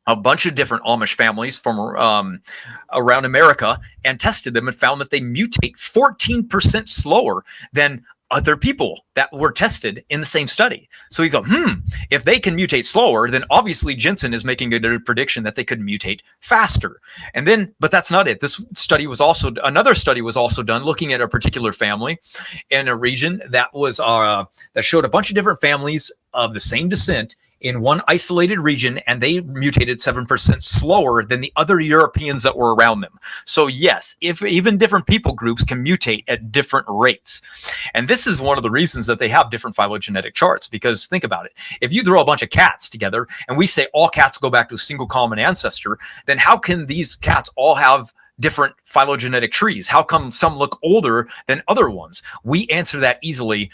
a bunch of different Amish families from around America and tested them and found that they mutate 14% slower than other people that were tested in the same study. So you go, if they can mutate slower, then obviously Jensen is making a prediction that they could mutate faster. And then, but that's not it. Another study was also done looking at a particular family in a region that was that showed a bunch of different families of the same descent in one isolated region, and they mutated 7% slower than the other Europeans that were around them. So yes, if even different people groups can mutate at different rates. And this is one of the reasons that they have different phylogenetic charts, because think about it. If you throw a bunch of cats together and we say all cats go back to a single common ancestor, then how can these cats all have different phylogenetic trees? How come some look older than other ones? We answer that easily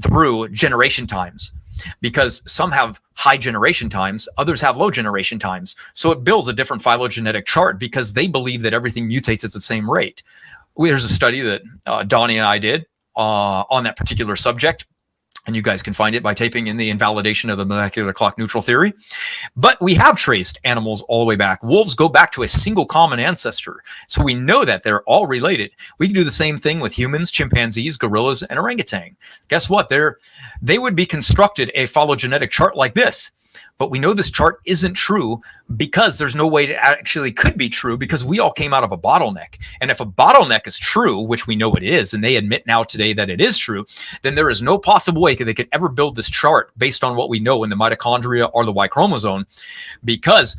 through generation times, because some have high generation times, others have low generation times. So it builds a different phylogenetic chart because they believe that everything mutates at the same rate. There's a study that Donnie and I did on that particular subject, and you guys can find it by typing in the invalidation of the molecular clock neutral theory. But we have traced animals all the way back. Wolves go back to a single common ancestor. So we know that they're all related. We can do the same thing with humans, chimpanzees, gorillas, and orangutan. Guess what? They would be constructed a phylogenetic chart like this. But we know this chart isn't true because there's no way it actually could be true, because we all came out of a bottleneck. And if a bottleneck is true, which we know it is, and they admit now today that it is true, then there is no possible way that they could ever build this chart based on what we know in the mitochondria or the Y chromosome, because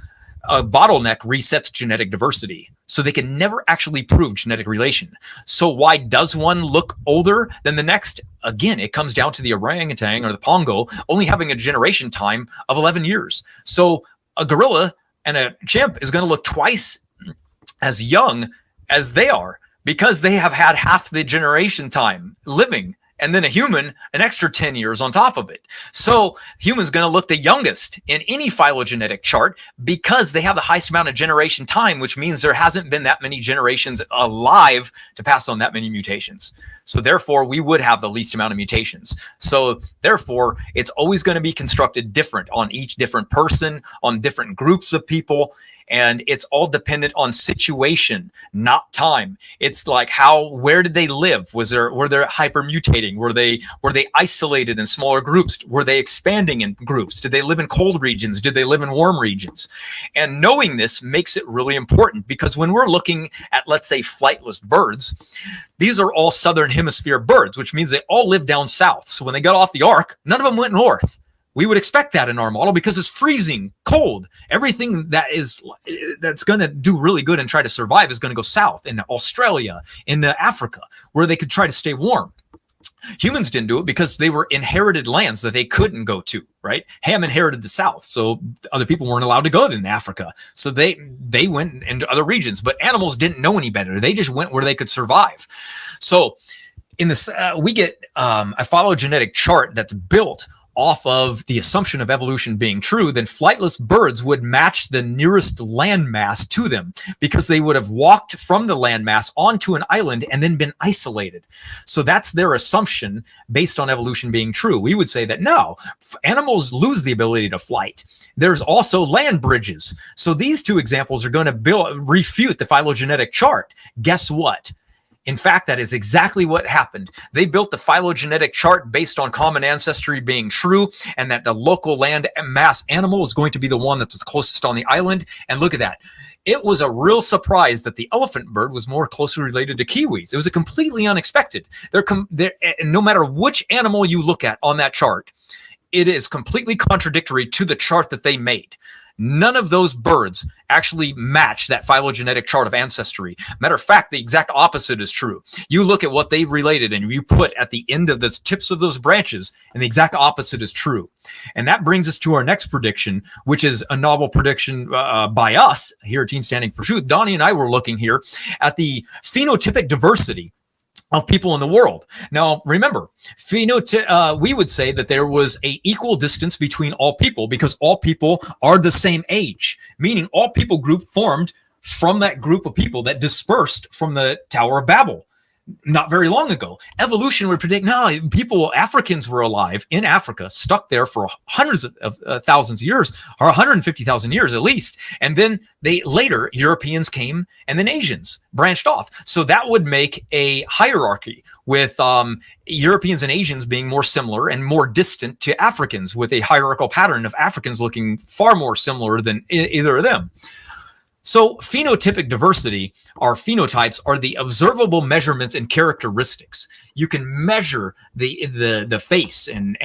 a bottleneck resets genetic diversity. So they can never actually prove genetic relation. So why does one look older than the next? Again, it comes down to the orangutan or the pongo only having a generation time of 11 years. So a gorilla and a chimp is going to look twice as young as they are, because they have had half the generation time living. And then a human, an extra 10 years on top of it. So human's going to look the youngest in any phylogenetic chart because they have the highest amount of generation time, which means there hasn't been that many generations alive to pass on that many mutations. So therefore, we would have the least amount of mutations. So therefore, it's always going to be constructed different on each different person, on different groups of people. And it's all dependent on situation, not time. It's like where did they live? Were they hypermutating? Were they isolated in smaller groups? Were they expanding in groups? Did they live in cold regions? Did they live in warm regions? And knowing this makes it really important, because when we're looking at, let's say, flightless birds, these are all southern hemisphere birds, which means they all live down south. So when they got off the ark, none of them went north. We would expect that in our model because it's freezing cold. Everything that's going to do really good and try to survive is going to go south, in Australia, in Africa, where they could try to stay warm. Humans didn't do it because they were inherited lands that they couldn't go to, right? Ham inherited the south, so other people weren't allowed to go in Africa. So they went into other regions, but animals didn't know any better. They just went where they could survive. So in this, we get a phylogenetic chart that's built off of the assumption of evolution being true. Then flightless birds would match the nearest landmass to them, because they would have walked from the landmass onto an island and then been isolated. So that's their assumption based on evolution being true. We would say that no, animals lose the ability to flight. There's also land bridges. So these two examples are going to refute the phylogenetic chart. Guess what? In fact, that is exactly what happened. They built the phylogenetic chart based on common ancestry being true, and that the local land mass animal is going to be the one that's the closest on the island. And look at that. It was a real surprise that the elephant bird was more closely related to kiwis. It was a completely unexpected. No matter which animal you look at on that chart, it is completely contradictory to the chart that they made. None of those birds actually match that phylogenetic chart of ancestry. Matter of fact, the exact opposite is true. You look at what they related and you put at the end of the tips of those branches, and the exact opposite is true. And that brings us to our next prediction, which is a novel prediction by us here at Team Standing for Truth. Donnie and I were looking here at the phenotypic diversity of people in the world. Now, remember, we would say that there was an equal distance between all people, because all people are the same age, meaning all people group formed from that group of people that dispersed from the Tower of Babel not very long ago. Evolution would predict, no, Africans were alive in Africa, stuck there for hundreds of thousands of years, or 150,000 years at least. And then later, Europeans came, and then Asians branched off. So that would make a hierarchy with Europeans and Asians being more similar and more distant to Africans, with a hierarchical pattern of Africans looking far more similar than either of them. So phenotypic diversity, our phenotypes, are the observable measurements and characteristics. You can measure the face and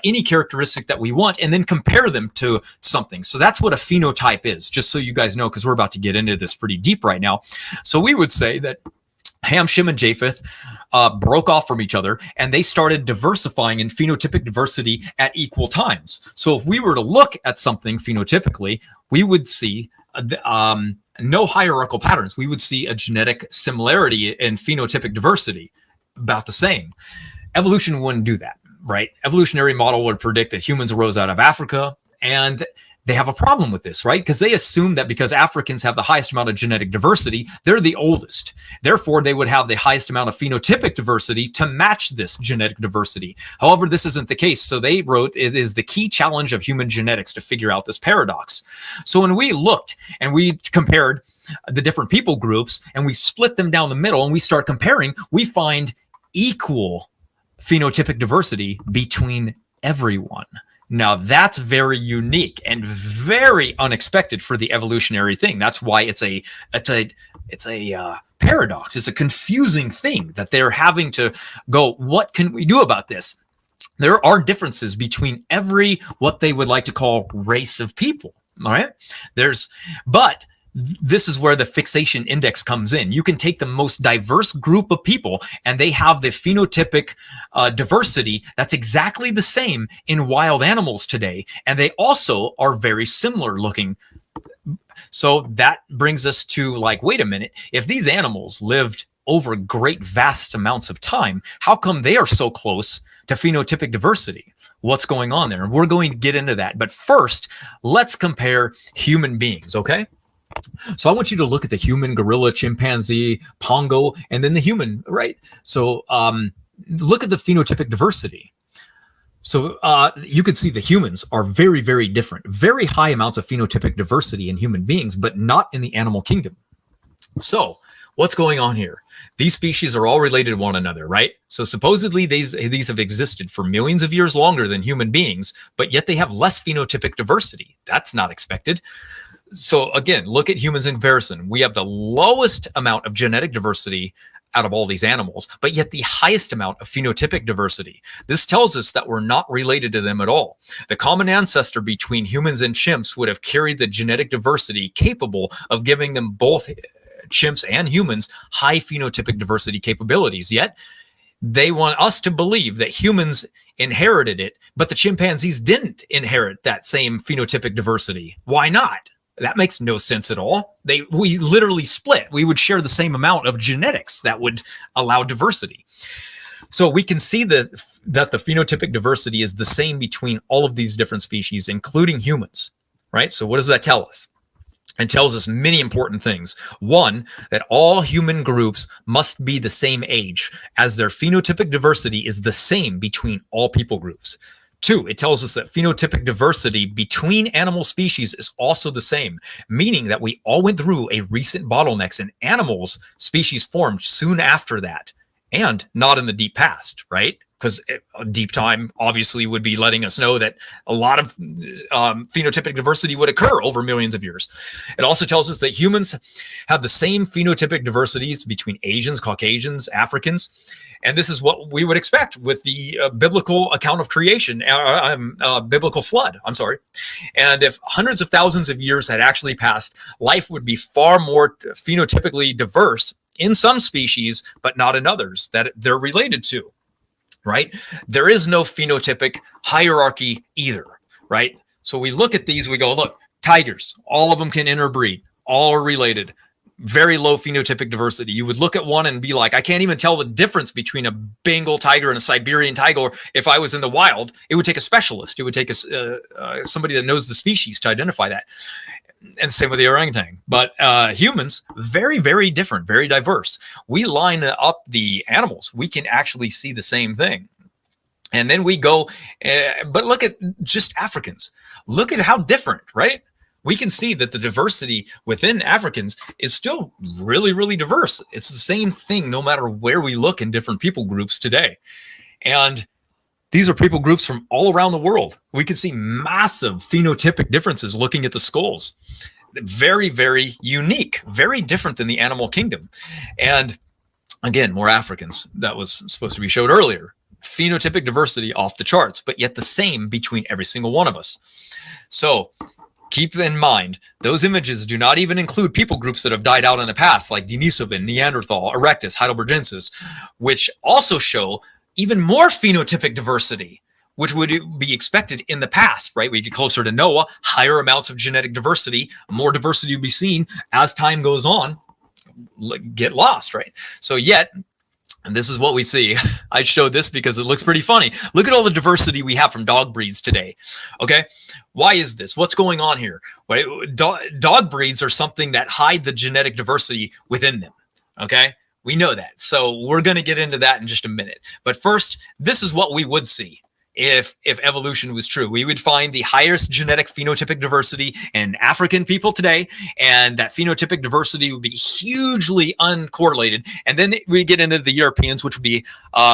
any characteristic that we want and then compare them to something. So that's what a phenotype is, just so you guys know, because we're about to get into this pretty deep right now. So we would say that Ham, Shem, and Japheth broke off from each other, and they started diversifying in phenotypic diversity at equal times. So if we were to look at something phenotypically, we would see no hierarchical patterns. We would see a genetic similarity in phenotypic diversity, about the same. Evolution wouldn't do that, right? Evolutionary model would predict that humans arose out of Africa, and they have a problem with this, right? Because they assume that because Africans have the highest amount of genetic diversity, they're the oldest. Therefore, they would have the highest amount of phenotypic diversity to match this genetic diversity. However, this isn't the case. So they wrote, it is the key challenge of human genetics to figure out this paradox. So when we looked and we compared the different people groups and we split them down the middle and we start comparing, we find equal phenotypic diversity between everyone. Now that's very unique and very unexpected for the evolutionary thing. That's why it's a paradox. It's a confusing thing that they're having to go, what can we do about this? There are differences between every, what they would like to call race of people. All right. But this is where the fixation index comes in. You can take the most diverse group of people and they have the phenotypic diversity that's exactly the same in wild animals today. And they also are very similar looking. So that brings us to like, wait a minute, if these animals lived over great vast amounts of time, how come they are so close to phenotypic diversity? What's going on there? And we're going to get into that. But first, let's compare human beings, okay? So I want you to look at the human, gorilla, chimpanzee, pongo, and then the human, right? So look at the phenotypic diversity. So you can see the humans are very, very different. Very high amounts of phenotypic diversity in human beings, but not in the animal kingdom. So what's going on here? These species are all related to one another, right? So supposedly these have existed for millions of years longer than human beings, but yet they have less phenotypic diversity. That's not expected. So again, look at humans in comparison. We have the lowest amount of genetic diversity out of all these animals, but yet the highest amount of phenotypic diversity. This tells us that we're not related to them at all. The common ancestor between humans and chimps would have carried the genetic diversity capable of giving them, both chimps and humans, high phenotypic diversity capabilities. Yet they want us to believe that humans inherited it, but the chimpanzees didn't inherit that same phenotypic diversity. Why not? That makes no sense at all. We literally split. We would share the same amount of genetics that would allow diversity. So we can see that the phenotypic diversity is the same between all of these different species, including humans, right? So what does that tell us? It tells us many important things. One, that all human groups must be the same age, as their phenotypic diversity is the same between all people groups. Two, it tells us that phenotypic diversity between animal species is also the same, meaning that we all went through a recent bottlenecks and animals species formed soon after that, and not in the deep past, right? Because deep time obviously would be letting us know that a lot of phenotypic diversity would occur over millions of years. It also tells us that humans have the same phenotypic diversities between Asians, Caucasians, Africans. And this is what we would expect with the biblical account of creation, biblical flood, I'm sorry. And if hundreds of thousands of years had actually passed, life would be far more phenotypically diverse in some species, but not in others that they're related to, right? There is no phenotypic hierarchy either, right? So we look at these, we go, look, tigers, all of them can interbreed, all are related. Very low phenotypic diversity. You would look at one and be like, I can't even tell the difference between a Bengal tiger and a Siberian tiger. If I was in the wild, it would take a specialist. It would take somebody that knows the species to identify that. And same with the orangutan. But humans, very, very different, very diverse. We line up the animals. We can actually see the same thing. And then we go, but look at just Africans. Look at how different, right? We can see that the diversity within Africans is still really, really diverse. It's the same thing no matter where we look in different people groups today. And these are people groups from all around the world. We can see massive phenotypic differences looking at the skulls. very, very unique, very different than the animal kingdom. And again, more Africans. That was supposed to be showed earlier. Phenotypic diversity off the charts, but yet the same between every single one of us. So keep in mind, those images do not even include people groups that have died out in the past, like Denisovan, Neanderthal, Erectus, Heidelbergensis, which also show even more phenotypic diversity, which would be expected in the past, right? We get closer to Noah, higher amounts of genetic diversity, more diversity will be seen as time goes on, get lost, right? So yet, and this is what we see. I showed this because it looks pretty funny. Look at all the diversity we have from dog breeds today. Okay. Why is this? What's going on here? Right? Dog breeds are something that hide the genetic diversity within them. Okay. We know that. So we're going to get into that in just a minute. But first, this is what we would see. If evolution was true, we would find the highest genetic phenotypic diversity in African people today, and that phenotypic diversity would be hugely uncorrelated. And then we get into the Europeans, which would be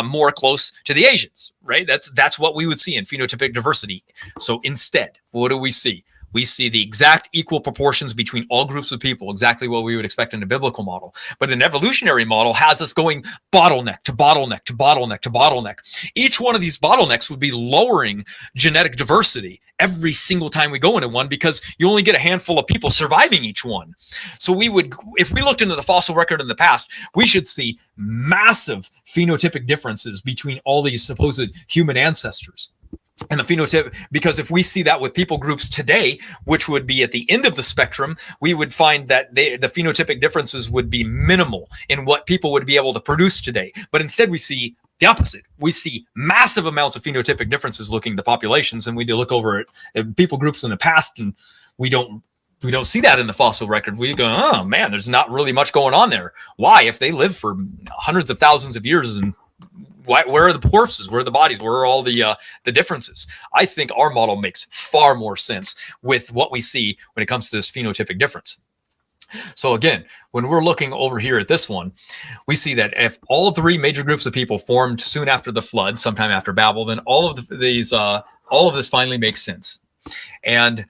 more close to the Asians, right? That's what we would see in phenotypic diversity. So instead, what do we see? We see the exact equal proportions between all groups of people, exactly what we would expect in a biblical model. But an evolutionary model has us going bottleneck to bottleneck to bottleneck to bottleneck. Each one of these bottlenecks would be lowering genetic diversity every single time we go into one, because you only get a handful of people surviving each one. So we would, if we looked into the fossil record in the past, we should see massive phenotypic differences between all these supposed human ancestors. And the phenotype, because if we see that with people groups today, which would be at the end of the spectrum, we would find that the phenotypic differences would be minimal in what people would be able to produce today. But instead we see the opposite. We see massive amounts of phenotypic differences looking at the populations, and we look over at people groups in the past, and we don't see that in the fossil record. We go, oh man, there's not really much going on there. Why? If they live for hundreds of thousands of years, and where are the corpses? Where are the bodies? Where are all the differences? I think our model makes far more sense with what we see when it comes to this phenotypic difference. So again, when we're looking over here at this one, we see that if all three major groups of people formed soon after the flood, sometime after Babel, then all of this finally makes sense. And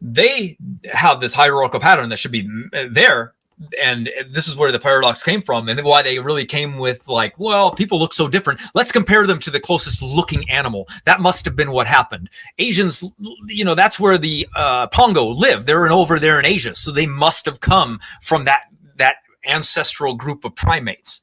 they have this hierarchical pattern that should be there. And this is where the paradox came from, and why they really came with, like, well, people look so different. Let's compare them to the closest looking animal. That must have been what happened. Asians, that's where the Pongo live. They're over there in Asia. So they must have come from that ancestral group of primates.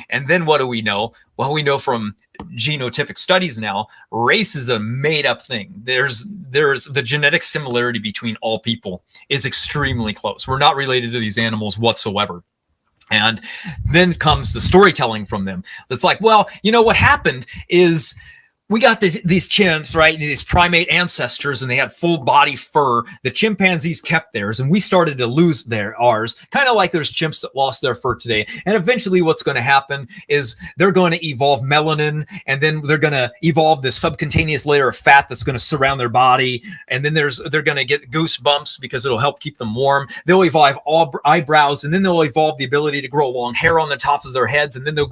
And then what do we know? Well, we know from genotypic studies now, race is a made up thing. There's the genetic similarity between all people is extremely close. We're not related to these animals whatsoever. And then comes the storytelling from them. That's like, well, what happened is we got these chimps, right? These primate ancestors, and they had full body fur. The chimpanzees kept theirs, and we started to lose ours. Kind of like there's chimps that lost their fur today. And eventually what's going to happen is they're going to evolve melanin, and then they're going to evolve this subcutaneous layer of fat that's going to surround their body. And then they're going to get goosebumps because it'll help keep them warm. They'll evolve all eyebrows, and then they'll evolve the ability to grow long hair on the tops of their heads. And then they'll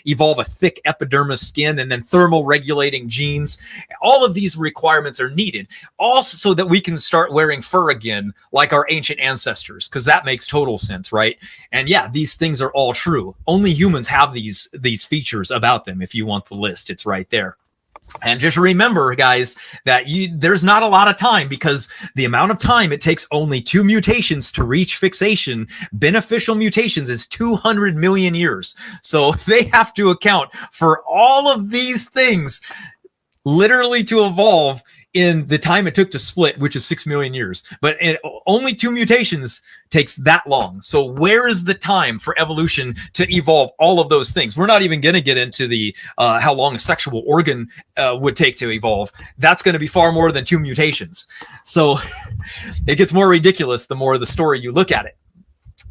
evolve a thick epidermis skin, and then thermal regulating genes. All of these requirements are needed also so that we can start wearing fur again like our ancient ancestors, because that makes total sense, right? And yeah, these things are all true. Only humans have these features about them. If you want the list, it's right there. And just remember, guys, that there's not a lot of time, because the amount of time it takes only 2 mutations to reach fixation, beneficial mutations, is 200 million years. So they have to account for all of these things literally to evolve in the time it took to split, which is 6 million years. But only 2 mutations takes that long. So where is the time for evolution to evolve all of those things? We're not even going to get into the how long a sexual organ would take to evolve. That's going to be far more than 2 mutations. So it gets more ridiculous the more the story you look at it.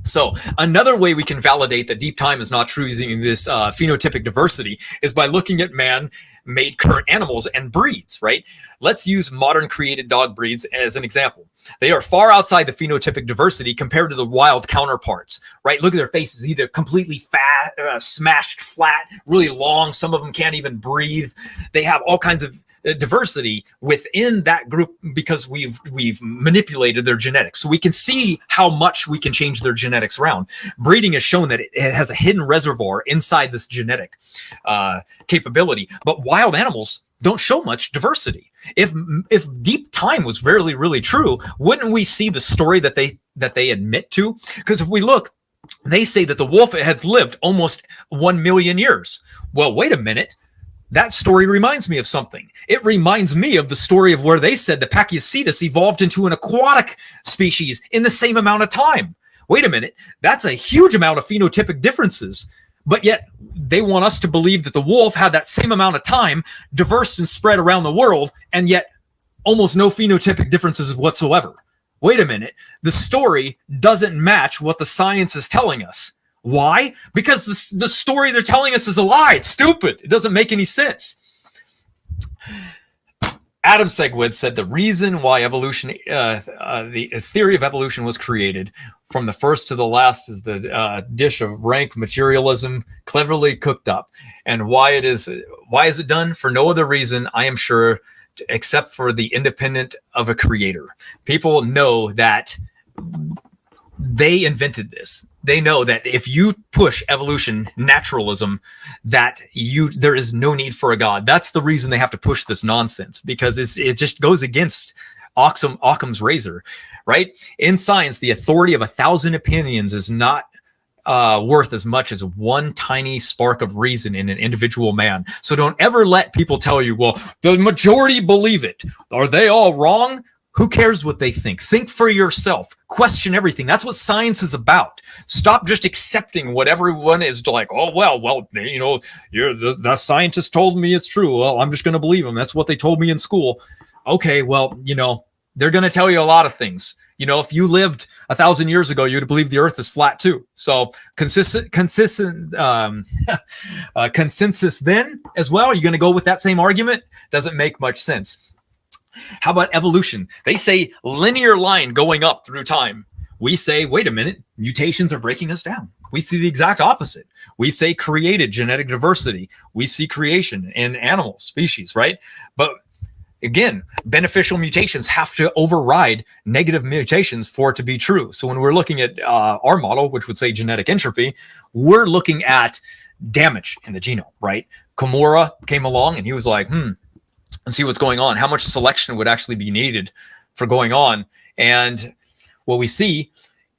So another way we can validate that deep time is not true using this phenotypic diversity is by looking at man made current animals and breeds, right? Let's use modern created dog breeds as an example. They are far outside the phenotypic diversity compared to the wild counterparts, right? Look at their faces, either completely fat, smashed flat, really long. Some of them can't even breathe. They have all kinds of diversity within that group because we've manipulated their genetics. So we can see how much we can change their genetics around. Breeding has shown that it has a hidden reservoir inside this genetic capability, but wild animals don't show much diversity. If deep time was really true, wouldn't we see the story that they admit to? Because if we look, they say that the wolf has lived almost 1 million years. Well, wait a minute. That story reminds me of something. It reminds me of the story of where they said the Pachycetus evolved into an aquatic species in the same amount of time. Wait a minute. That's a huge amount of phenotypic differences. But yet they want us to believe that the wolf had that same amount of time, diverse and spread around the world, and yet almost no phenotypic differences whatsoever. Wait a minute. The story doesn't match what the science is telling us. Why? Because the story they're telling us is a lie. It's stupid. It doesn't make any sense. Adam Segwid said the reason why evolution, the theory of evolution was created from the first to the last is the dish of rank materialism cleverly cooked up. And why is it done? For no other reason, I am sure, except for the independent of a creator. People know that they invented this. They know that if you push evolution, naturalism, that there is no need for a God. That's the reason they have to push this nonsense, because it just goes against Occam's razor, right? In science, the authority of 1,000 opinions is not worth as much as one tiny spark of reason in an individual man. So don't ever let people tell you, well, the majority believe it. Are they all wrong? Who cares what they think? Think for yourself. Question everything. That's what science is about. Stop just accepting what everyone is like. Oh, well, the scientist told me it's true. Well, I'm just going to believe them. That's what they told me in school. Okay, well, they're going to tell you a lot of things. If you lived 1,000 years ago, you'd believe the earth is flat too. So consensus then as well. Are you going to go with that same argument? Doesn't make much sense. How about evolution? They say linear line going up through time. We say, wait a minute, mutations are breaking us down. We see the exact opposite. We say created genetic diversity. We see creation in animal species, right? But again, beneficial mutations have to override negative mutations for it to be true. So when we're looking at our model, which would say genetic entropy, we're looking at damage in the genome, right? Kimura came along and he was like, and see what's going on, how much selection would actually be needed for going on. And what we see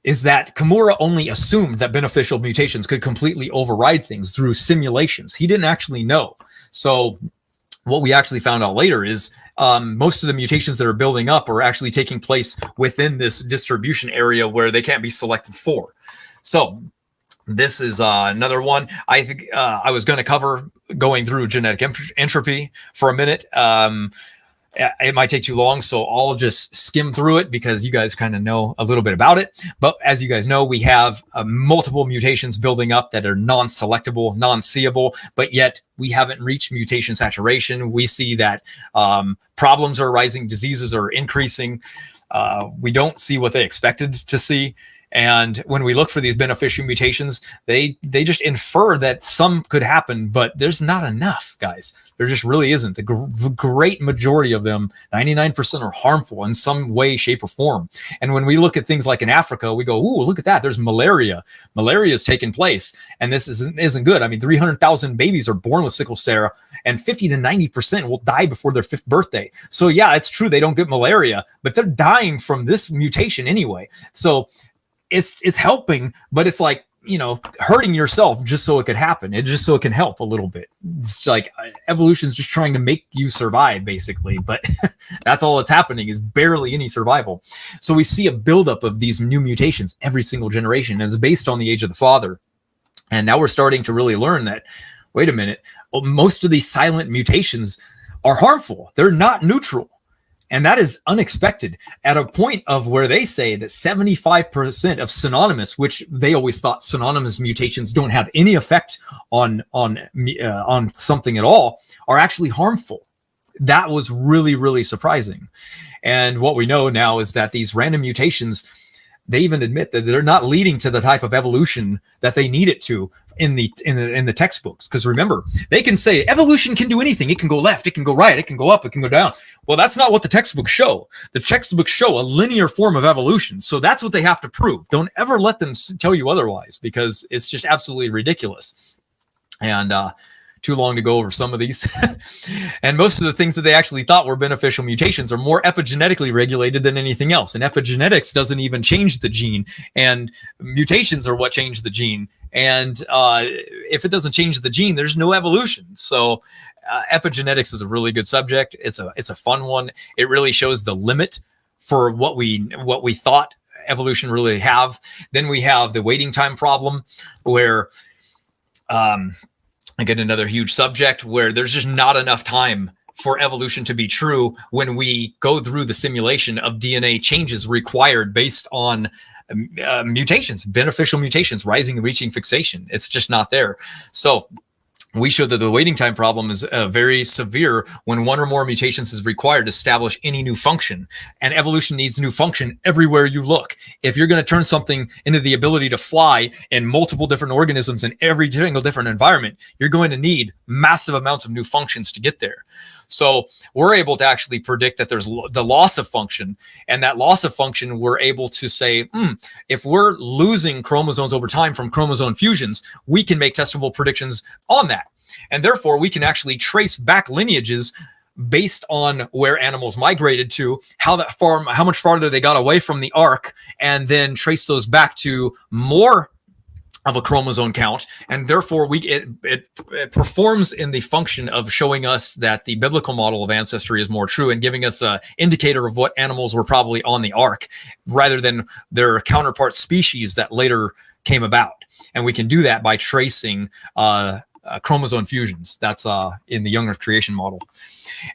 is that Kimura only assumed that beneficial mutations could completely override things through simulations. He didn't actually know. So what we actually found out later is most of the mutations that are building up are actually taking place within this distribution area where they can't be selected for. So this is another one. I think I was going to cover going through genetic entropy for a minute. It might take too long, so I'll just skim through it because you guys kind of know a little bit about it. But as you guys know, we have multiple mutations building up that are non-selectable, non-seeable, but yet we haven't reached mutation saturation. We see that problems are arising, diseases are increasing. We don't see what they expected to see. And when we look for these beneficial mutations, they just infer that some could happen, but there's not enough, guys. There just really isn't. The great majority of them, 99%, are harmful in some way, shape, or form. And when we look at things like in Africa, we go, ooh, look at that. There's malaria. Malaria is taking place, and this isn't good. I mean, 300,000 babies are born with sickle cell, and 50 to 90% will die before their 5th birthday. So yeah, it's true they don't get malaria, but they're dying from this mutation anyway. So it's helping, but it's like, hurting yourself just so it could happen. Just so it can help a little bit. It's like evolution's just trying to make you survive, basically. But that's all that's happening, is barely any survival. So we see a buildup of these new mutations every single generation, and it's based on the age of the father. And now we're starting to really learn that, wait a minute, most of these silent mutations are harmful. They're not neutral. And that is unexpected at a point of where they say that 75% of synonymous, which they always thought synonymous mutations don't have any effect on something at all, are actually harmful. That was really, really surprising. And what we know now is that these random mutations, they even admit that they're not leading to the type of evolution that they need it to in the textbooks. Because remember, they can say evolution can do anything. It can go left, it can go right, it can go up, it can go down. Well, that's not what the textbooks show. The textbooks show a linear form of evolution. So that's what they have to prove. Don't ever let them tell you otherwise, because it's just absolutely ridiculous. And too long to go over some of these. And most of the things that they actually thought were beneficial mutations are more epigenetically regulated than anything else. And epigenetics doesn't even change the gene, and mutations are what change the gene. And if it doesn't change the gene, there's no evolution. So epigenetics is a really good subject. It's a fun one. It really shows the limit for what we thought evolution really have. Then we have the waiting time problem, where again, another huge subject, where there's just not enough time for evolution to be true when we go through the simulation of DNA changes required based on mutations, beneficial mutations, rising and reaching fixation. It's just not there. So we show that the waiting time problem is very severe when one or more mutations is required to establish any new function. And evolution needs new function everywhere you look. If you're going to turn something into the ability to fly in multiple different organisms in every single different environment, you're going to need massive amounts of new functions to get there. So we're able to actually predict that there's the loss of function, and that loss of function, we're able to say, if we're losing chromosomes over time from chromosome fusions, we can make testable predictions on that. And therefore, we can actually trace back lineages based on where animals migrated to, how much farther they got away from the ark, and then trace those back to more of a chromosome count, and therefore it performs in the function of showing us that the biblical model of ancestry is more true and giving us an indicator of what animals were probably on the ark, rather than their counterpart species that later came about. And we can do that by tracing chromosome fusions. That's in the young Earth creation model.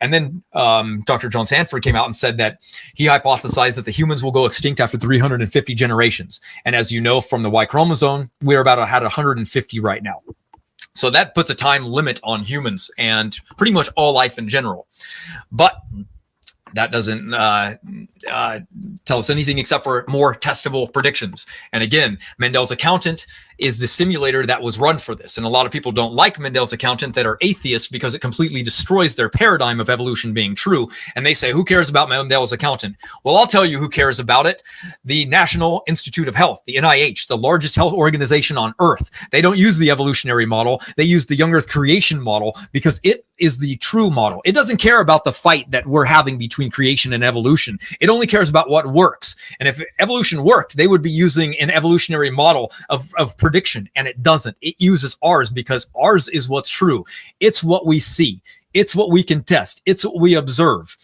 And then Dr. John Sanford came out and said that he hypothesized that the humans will go extinct after 350 generations. And as you know from the Y chromosome, we're about at 150 right now. So that puts a time limit on humans and pretty much all life in general. But that doesn't tell us anything except for more testable predictions. And again, Mendel's accountant is the simulator that was run for this. And a lot of people don't like Mendel's accountant that are atheists because it completely destroys their paradigm of evolution being true. And they say, who cares about Mendel's accountant? Well, I'll tell you who cares about it. The National Institute of Health, the NIH, the largest health organization on Earth. They don't use the evolutionary model. They use the young Earth creation model because it is the true model. It doesn't care about the fight that we're having between creation and evolution. It only cares about what works. And if evolution worked, they would be using an evolutionary model of prediction, and it doesn't. It uses ours because ours is what's true. It's what we see. It's what we can test. It's what we observe.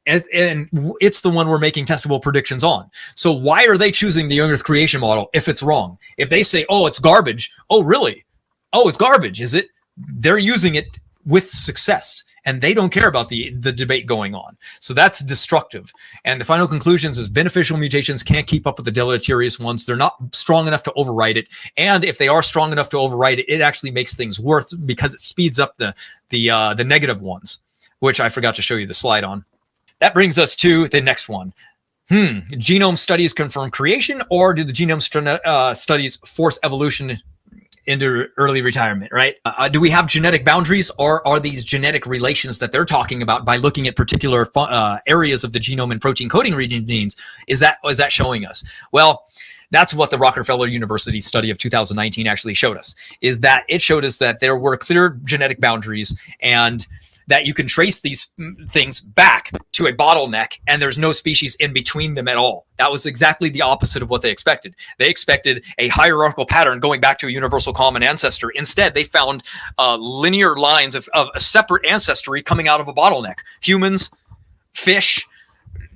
And it's the one we're making testable predictions on. So why are they choosing the young Earth creation model if it's wrong? If they say, oh, it's garbage. Oh, really? Oh, it's garbage, is it? They're using it with success, and they don't care about the debate going on. So that's destructive. And the final conclusions is beneficial mutations can't keep up with the deleterious ones. They're not strong enough to override it. And if they are strong enough to override it, it actually makes things worse because it speeds up the negative ones, which I forgot to show you the slide on. That brings us to the next one. Genome studies confirm creation, or do the genome studies force evolution into early retirement, right? Do we have genetic boundaries, or are these genetic relations that they're talking about by looking at particular areas of the genome and protein coding region genes? Is that showing us? Well, that's what the Rockefeller University study of 2019 actually showed us, is that it showed us that there were clear genetic boundaries and that you can trace these things back to a bottleneck, and there's no species in between them at all. That was exactly the opposite of what they expected. They expected a hierarchical pattern going back to a universal common ancestor. Instead, they found linear lines of a separate ancestry coming out of a bottleneck. Humans, fish,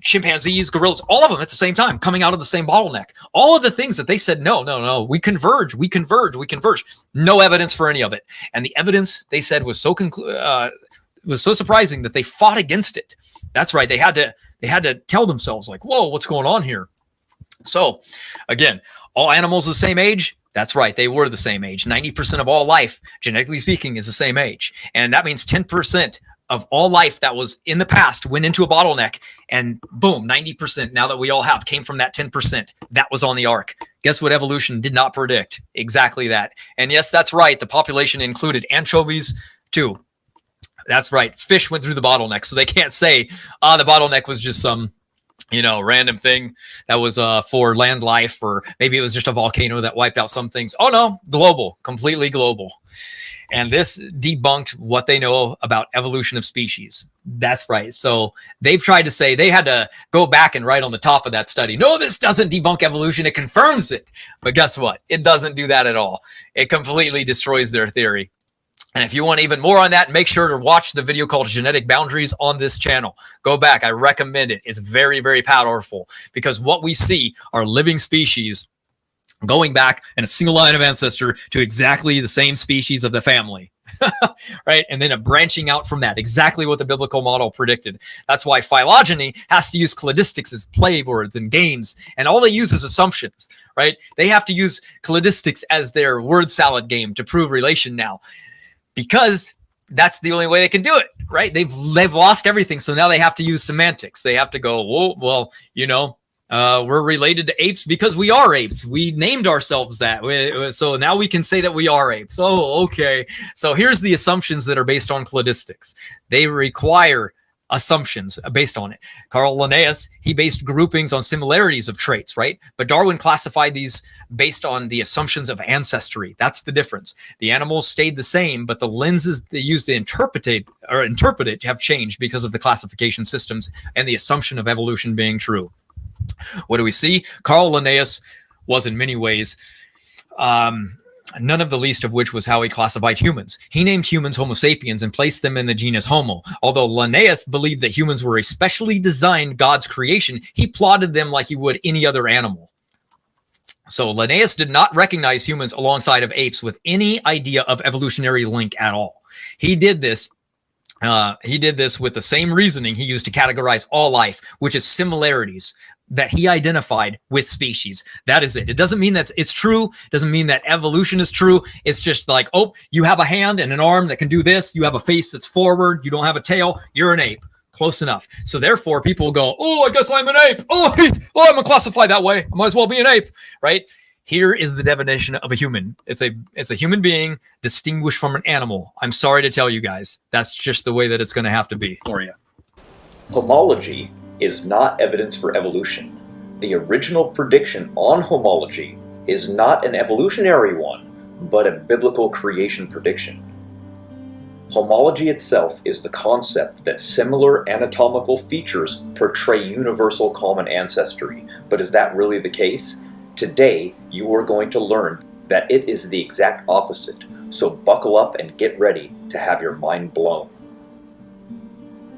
chimpanzees, gorillas, all of them at the same time coming out of the same bottleneck. All of the things that they said, no, we converge. No evidence for any of it. And the evidence, they said, was so surprising that they fought against it. That's right. They had to They had to tell themselves like, whoa, what's going on here? So again, all animals the same age? That's right. They were the same age. 90% of all life, genetically speaking, is the same age. And that means 10% of all life that was in the past went into a bottleneck, and boom, 90% now that we all have came from that 10% that was on the ark. Guess what evolution did not predict? Exactly that. And yes, that's right. The population included anchovies too. That's right. Fish went through the bottleneck. So they can't say, the bottleneck was just some, random thing that was for land life, or maybe it was just a volcano that wiped out some things. Oh no, global, completely global. And this debunked what they know about evolution of species. That's right. So they've tried to say, they had to go back and write on the top of that study, no, this doesn't debunk evolution, it confirms it. But guess what? It doesn't do that at all. It completely destroys their theory. And if you want even more on that, make sure to watch the video called Genetic Boundaries on this channel. Go back. I recommend it. It's very, very powerful, because what we see are living species going back in a single line of ancestor to exactly the same species of the family, right? And then a branching out from that, exactly what the biblical model predicted. That's why phylogeny has to use cladistics as play words and games, and all they use is assumptions, right? They have to use cladistics as their word salad game to prove relation now, because that's the only way they can do it, right? They've lost everything, so now they have to use semantics. They have to go, well, we're related to apes because we are apes. We named ourselves that. So now we can say that we are apes. Oh, okay. So here's the assumptions that are based on cladistics. They require assumptions based on it. Carl Linnaeus, he based groupings on similarities of traits, right? But Darwin classified these based on the assumptions of ancestry. That's the difference. The animals stayed the same, but the lenses they used to interpret it have changed because of the classification systems and the assumption of evolution being true. What do we see? Carl Linnaeus was in many ways, none of the least of which was how he classified humans. He named humans Homo sapiens and placed them in the genus Homo. Although Linnaeus believed that humans were a specially designed God's creation, he plotted them like he would any other animal. So Linnaeus did not recognize humans alongside of apes with any idea of evolutionary link at all. He did this with the same reasoning he used to categorize all life, which is similarities that he identified with species. That is it. It doesn't mean that it's true. It doesn't mean that evolution is true. It's just like, oh, you have a hand and an arm that can do this. You have a face that's forward. You don't have a tail. You're an ape. Close enough. So therefore, people will go, oh, I guess I'm an ape. Oh, I'm gonna classify that way. I might as well be an ape, right? Here is the definition of a human. It's a human being distinguished from an animal. I'm sorry to tell you guys. That's just the way that it's going to have to be for you. Homology is not evidence for evolution. The original prediction on homology is not an evolutionary one, but a biblical creation prediction. Homology itself is the concept that similar anatomical features portray universal common ancestry. But is that really the case? Today, you are going to learn that it is the exact opposite. So buckle up and get ready to have your mind blown.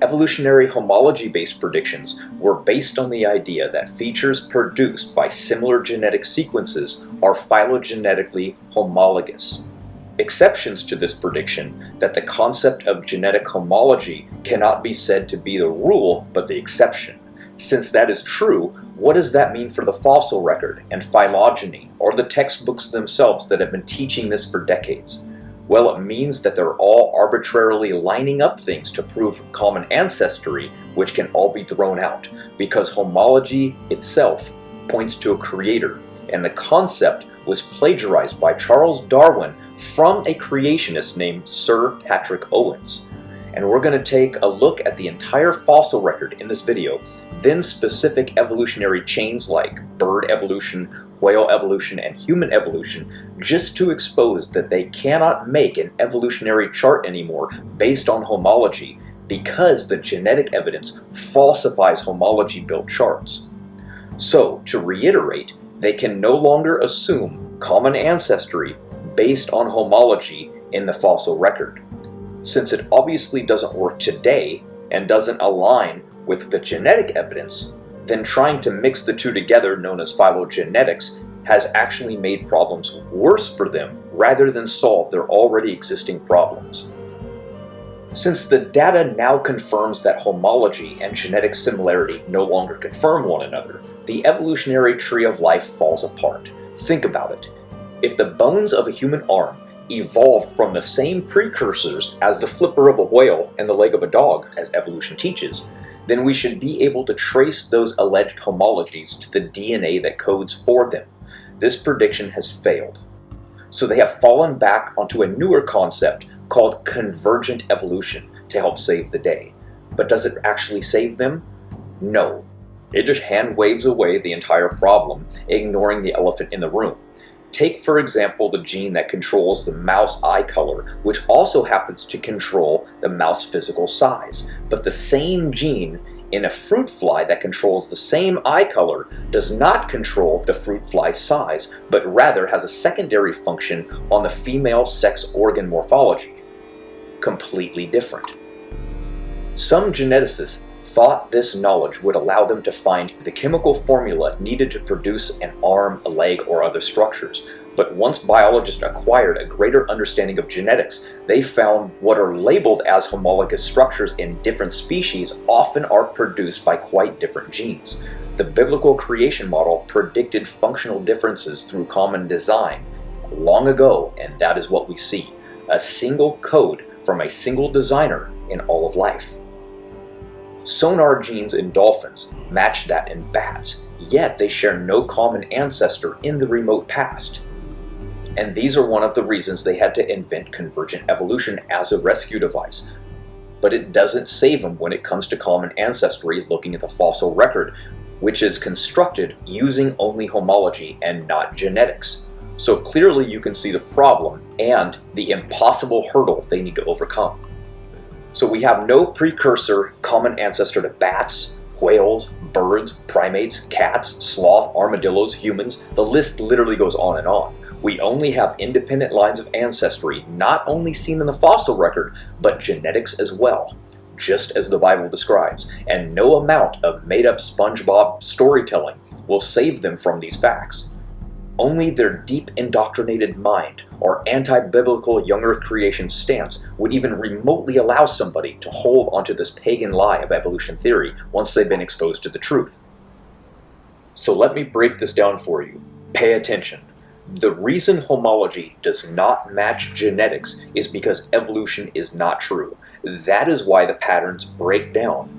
Evolutionary homology-based predictions were based on the idea that features produced by similar genetic sequences are phylogenetically homologous. Exceptions to this prediction, that the concept of genetic homology cannot be said to be the rule but the exception. Since that is true, what does that mean for the fossil record and phylogeny, or the textbooks themselves that have been teaching this for decades? Well, it means that they're all arbitrarily lining up things to prove common ancestry, which can all be thrown out, because homology itself points to a creator, and the concept was plagiarized by Charles Darwin from a creationist named Sir Patrick Owens. And we're going to take a look at the entire fossil record in this video, then specific evolutionary chains like bird evolution, whale evolution, and human evolution, just to expose that they cannot make an evolutionary chart anymore based on homology, because the genetic evidence falsifies homology-built charts. So, to reiterate, they can no longer assume common ancestry based on homology in the fossil record. Since it obviously doesn't work today and doesn't align with the genetic evidence, then trying to mix the two together, known as phylogenetics, has actually made problems worse for them rather than solve their already existing problems. Since the data now confirms that homology and genetic similarity no longer confirm one another, the evolutionary tree of life falls apart. Think about it. If the bones of a human arm evolved from the same precursors as the flipper of a whale and the leg of a dog, as evolution teaches, then we should be able to trace those alleged homologies to the DNA that codes for them. This prediction has failed. So they have fallen back onto a newer concept called convergent evolution to help save the day. But does it actually save them? No. It just hand waves away the entire problem, ignoring the elephant in the room. Take, for example, the gene that controls the mouse eye color, which also happens to control the mouse physical size. But the same gene in a fruit fly that controls the same eye color does not control the fruit fly's size, but rather has a secondary function on the female sex organ morphology. Completely different. Some geneticists thought this knowledge would allow them to find the chemical formula needed to produce an arm, a leg, or other structures. But once biologists acquired a greater understanding of genetics, they found what are labeled as homologous structures in different species often are produced by quite different genes. The biblical creation model predicted functional differences through common design long ago, and that is what we see. A single code from a single designer in all of life. Sonar genes in dolphins match that in bats, yet they share no common ancestor in the remote past. And these are one of the reasons they had to invent convergent evolution as a rescue device. But it doesn't save them when it comes to common ancestry looking at the fossil record, which is constructed using only homology and not genetics. So clearly you can see the problem and the impossible hurdle they need to overcome. So we have no precursor common ancestor to bats, whales, birds, primates, cats, sloth, armadillos, humans. The list literally goes on and on. We only have independent lines of ancestry, not only seen in the fossil record, but genetics as well, just as the Bible describes. And no amount of made-up SpongeBob storytelling will save them from these facts. Only their deep indoctrinated mind or anti-biblical young earth creation stance would even remotely allow somebody to hold onto this pagan lie of evolution theory once they've been exposed to the truth. So let me break this down for you. Pay attention. The reason homology does not match genetics is because evolution is not true. That is why the patterns break down.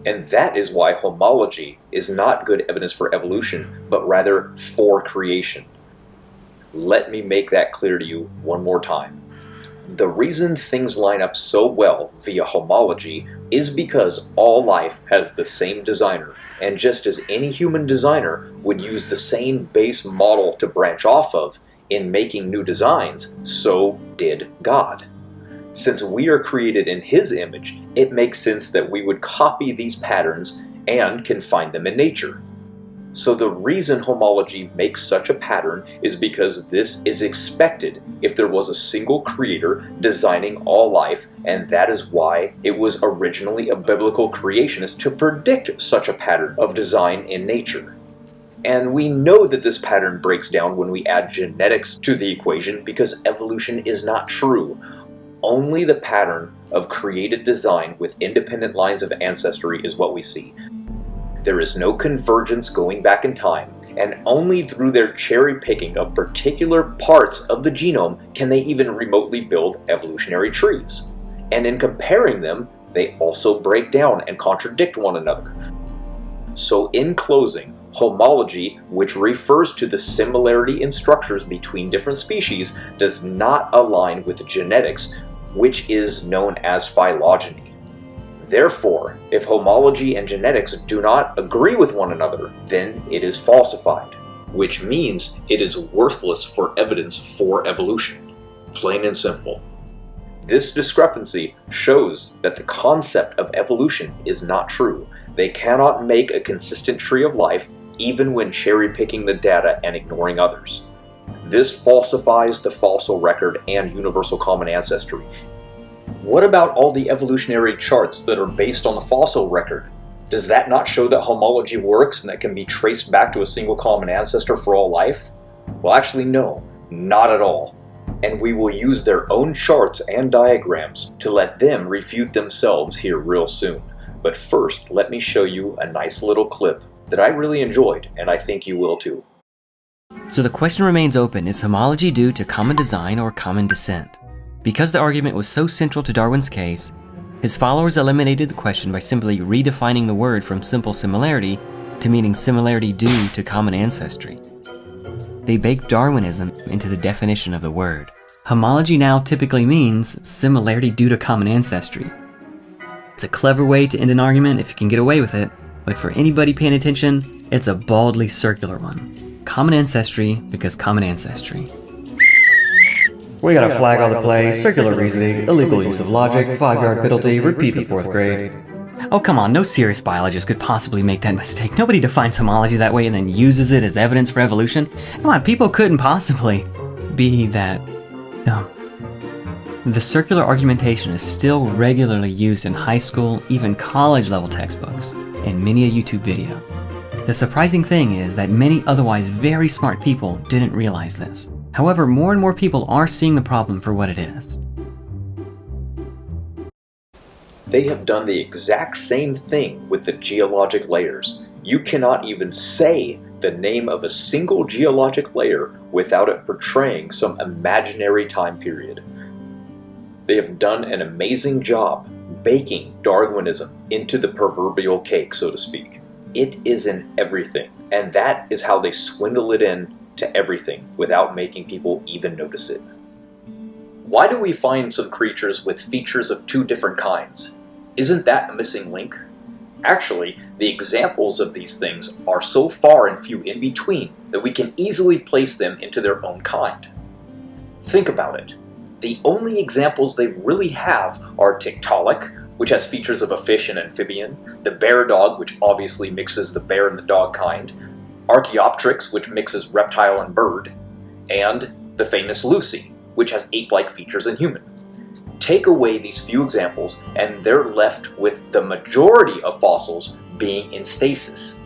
And that is why homology is not good evidence for evolution, but rather for creation. Let me make that clear to you one more time. The reason things line up so well via homology is because all life has the same designer, and just as any human designer would use the same base model to branch off of in making new designs, so did God. Since we are created in His image, it makes sense that we would copy these patterns and can find them in nature. So the reason homology makes such a pattern is because this is expected if there was a single creator designing all life, and that is why it was originally a biblical creationist to predict such a pattern of design in nature. And we know that this pattern breaks down when we add genetics to the equation because evolution is not true. Only the pattern of created design with independent lines of ancestry is what we see. There is no convergence going back in time, and only through their cherry picking of particular parts of the genome can they even remotely build evolutionary trees. And in comparing them, they also break down and contradict one another. So in closing, homology, which refers to the similarity in structures between different species, does not align with genetics, which is known as phylogeny. Therefore, if homology and genetics do not agree with one another, then it is falsified, which means it is worthless for evidence for evolution. Plain and simple. This discrepancy shows that the concept of evolution is not true. They cannot make a consistent tree of life even when cherry-picking the data and ignoring others. This falsifies the fossil record and universal common ancestry. What about all the evolutionary charts that are based on the fossil record? Does that not show that homology works and that can be traced back to a single common ancestor for all life? Well, actually no, not at all. and we will use their own charts and diagrams to let them refute themselves here real soon. But first, let me show you a nice little clip that I really enjoyed, and I think you will too. So the question remains open, is homology due to common design or common descent? Because the argument was so central to Darwin's case, his followers eliminated the question by simply redefining the word from simple similarity to meaning similarity due to common ancestry. They baked Darwinism into the definition of the word. Homology now typically means similarity due to common ancestry. It's a clever way to end an argument if you can get away with it, but for anybody paying attention, it's a baldly circular one. Common ancestry because common ancestry. We got a flag on the play, circular reasoning, illegal use of logic, 5-yard penalty, repeat the 4th grade. Oh come on, no serious biologist could possibly make that mistake. Nobody defines homology that way and then uses it as evidence for evolution. Come on, people couldn't possibly be that dumb. The circular argumentation is still regularly used in high school, even college level textbooks, and many a YouTube video. The surprising thing is that many otherwise very smart people didn't realize this. However, more and more people are seeing the problem for what it is. They have done the exact same thing with the geologic layers. You cannot even say the name of a single geologic layer without it portraying some imaginary time period. They have done an amazing job baking Darwinism into the proverbial cake, so to speak. It is in everything, and that is how they swindle it in to everything without making people even notice it. Why do we find some creatures with features of 2 different kinds? Isn't that a missing link? Actually, the examples of these things are so far and few in between that we can easily place them into their own kind. Think about it. The only examples they really have are Tiktaalik, which has features of a fish and amphibian, the bear dog, which obviously mixes the bear and the dog kind, Archaeopteryx, which mixes reptile and bird, and the famous Lucy, which has ape-like features and human. Take away these few examples, and they're left with the majority of fossils being in stasis.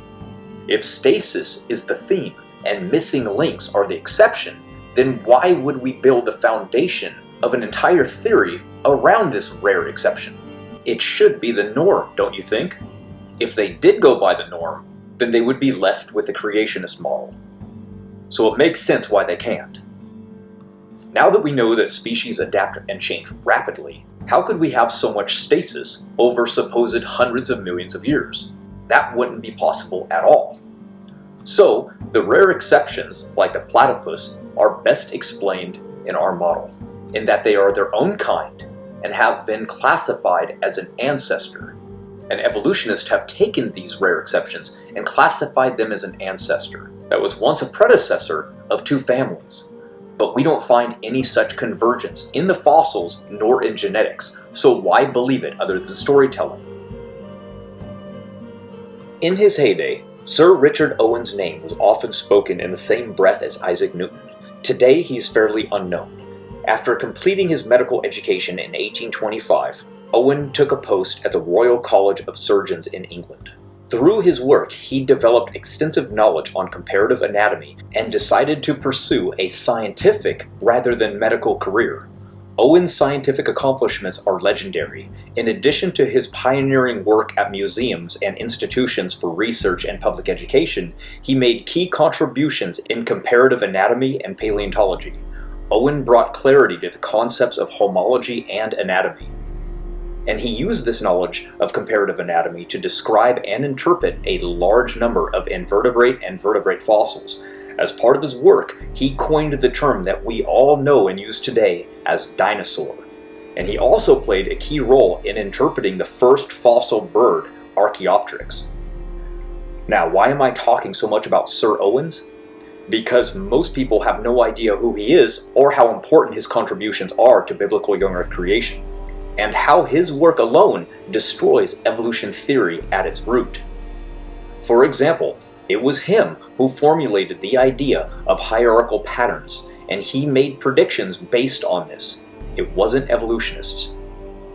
If stasis is the theme, and missing links are the exception, then why would we build the foundation of an entire theory around this rare exception? It should be the norm, don't you think? If they did go by the norm, then they would be left with the creationist model. So it makes sense why they can't. Now that we know that species adapt and change rapidly, how could we have so much stasis over supposed hundreds of millions of years? That wouldn't be possible at all. So, the rare exceptions, like the platypus, are best explained in our model, in that they are their own kind and have been classified as an ancestor. And evolutionists have taken these rare exceptions and classified them as an ancestor that was once a predecessor of 2 families. But we don't find any such convergence in the fossils nor in genetics, so why believe it other than storytelling? In his heyday, Sir Richard Owen's name was often spoken in the same breath as Isaac Newton. Today he is fairly unknown. After completing his medical education in 1825, Owen took a post at the Royal College of Surgeons in England. Through his work, he developed extensive knowledge on comparative anatomy and decided to pursue a scientific rather than medical career. Owen's scientific accomplishments are legendary. In addition to his pioneering work at museums and institutions for research and public education, he made key contributions in comparative anatomy and paleontology. Owen brought clarity to the concepts of homology and anatomy. And he used this knowledge of comparative anatomy to describe and interpret a large number of invertebrate and vertebrate fossils. As part of his work, he coined the term that we all know and use today as dinosaur. And he also played a key role in interpreting the first fossil bird, Archaeopteryx. Now, why am I talking so much about Sir Owens? Because most people have no idea who he is or how important his contributions are to biblical young earth creation, and how his work alone destroys evolution theory at its root. For example, it was him who formulated the idea of hierarchical patterns, and he made predictions based on this. It wasn't evolutionists.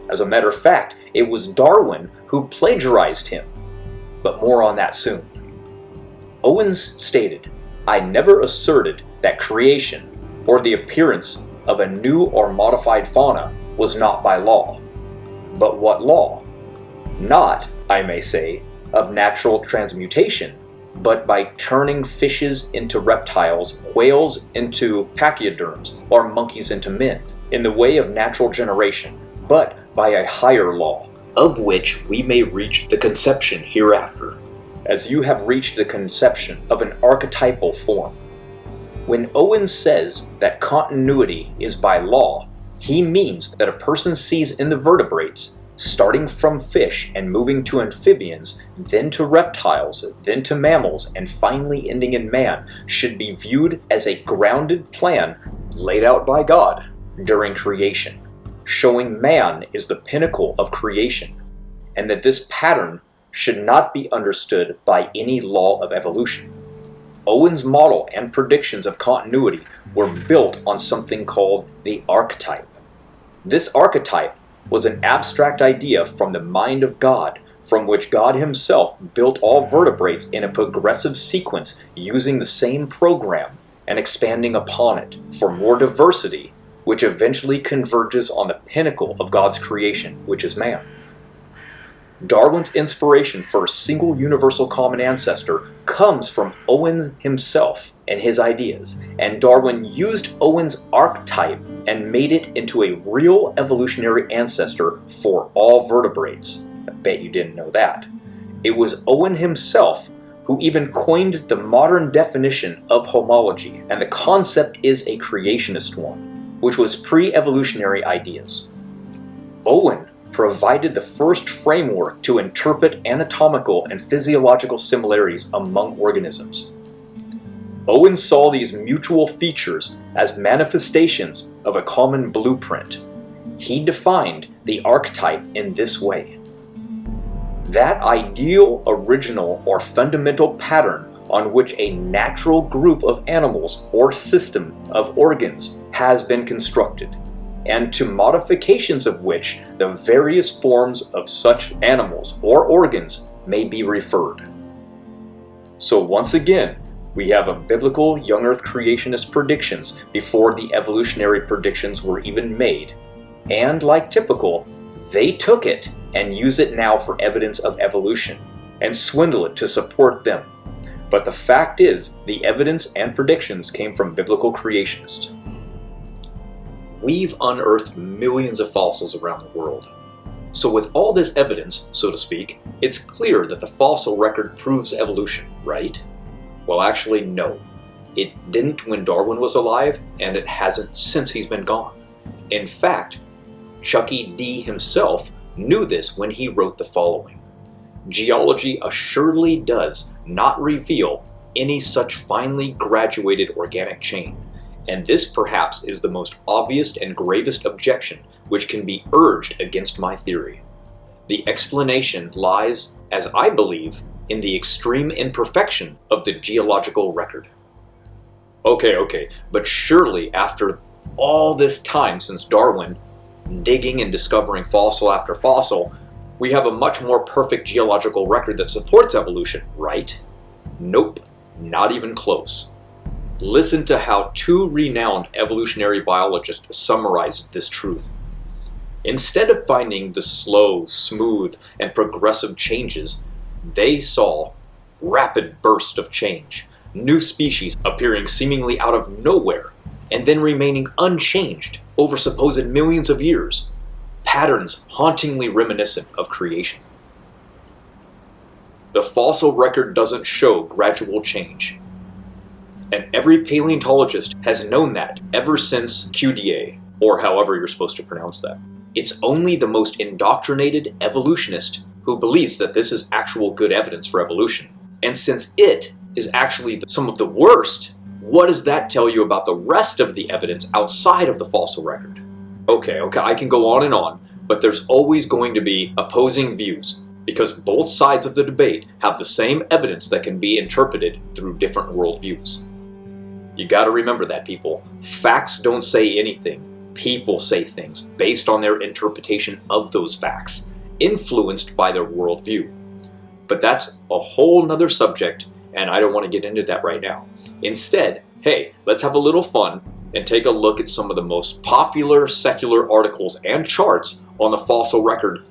As a matter of fact, it was Darwin who plagiarized him, but more on that soon. Owens stated, "I never asserted that creation, or the appearance of a new or modified fauna was not by law. But what law? Not, I may say, of natural transmutation, but by turning fishes into reptiles, whales into pachyderms, or monkeys into men, in the way of natural generation, but by a higher law, of which we may reach the conception hereafter, as you have reached the conception of an archetypal form. When Owen says that continuity is by law, he means that a person sees in the vertebrates, starting from fish and moving to amphibians, then to reptiles, then to mammals, and finally ending in man, should be viewed as a grounded plan laid out by God during creation, showing man is the pinnacle of creation, and that this pattern should not be understood by any law of evolution. Owen's model and predictions of continuity were built on something called the archetype. This archetype was an abstract idea from the mind of God, from which God himself built all vertebrates in a progressive sequence using the same program and expanding upon it for more diversity, which eventually converges on the pinnacle of God's creation, which is man. Darwin's inspiration for a single universal common ancestor comes from Owen himself and his ideas, and Darwin used Owen's archetype and made it into a real evolutionary ancestor for all vertebrates. I bet you didn't know that. It was Owen himself who even coined the modern definition of homology, and the concept is a creationist one, which was pre-evolutionary ideas. Owen provided the first framework to interpret anatomical and physiological similarities among organisms. Owen saw these mutual features as manifestations of a common blueprint. He defined the archetype in this way. That ideal, original, or fundamental pattern on which a natural group of animals or system of organs has been constructed, and to modifications of which the various forms of such animals or organs may be referred. So once again, we have a biblical young earth creationist predictions before the evolutionary predictions were even made. And like typical, they took it and use it now for evidence of evolution, and swindle it to support them. But the fact is, the evidence and predictions came from biblical creationists. We've unearthed millions of fossils around the world. So with all this evidence, so to speak, it's clear that the fossil record proves evolution, right? Well, actually, no. It didn't when Darwin was alive, and it hasn't since he's been gone. In fact, Chucky D himself knew this when he wrote the following: geology assuredly does not reveal any such finely graduated organic chain, and this perhaps is the most obvious and gravest objection which can be urged against my theory. The explanation lies, as I believe, in the extreme imperfection of the geological record. Okay, but surely after all this time since Darwin, digging and discovering fossil after fossil, we have a much more perfect geological record that supports evolution, right? Nope, not even close. Listen to how two renowned evolutionary biologists summarized this truth. Instead of finding the slow, smooth, and progressive changes, they saw rapid bursts of change, new species appearing seemingly out of nowhere, and then remaining unchanged over supposed millions of years, patterns hauntingly reminiscent of creation. The fossil record doesn't show gradual change, and every paleontologist has known that ever since QDA, or however you're supposed to pronounce that. It's only the most indoctrinated evolutionist who believes that this is actual good evidence for evolution. And since it is actually some of the worst, what does that tell you about the rest of the evidence outside of the fossil record? Okay, I can go on and on, but there's always going to be opposing views, because both sides of the debate have the same evidence that can be interpreted through different worldviews. You gotta remember that, people. Facts don't say anything. People say things based on their interpretation of those facts, influenced by their worldview. But that's a whole nother subject, and I don't want to get into that right now. Instead, hey, let's have a little fun and take a look at some of the most popular secular articles and charts on the fossil record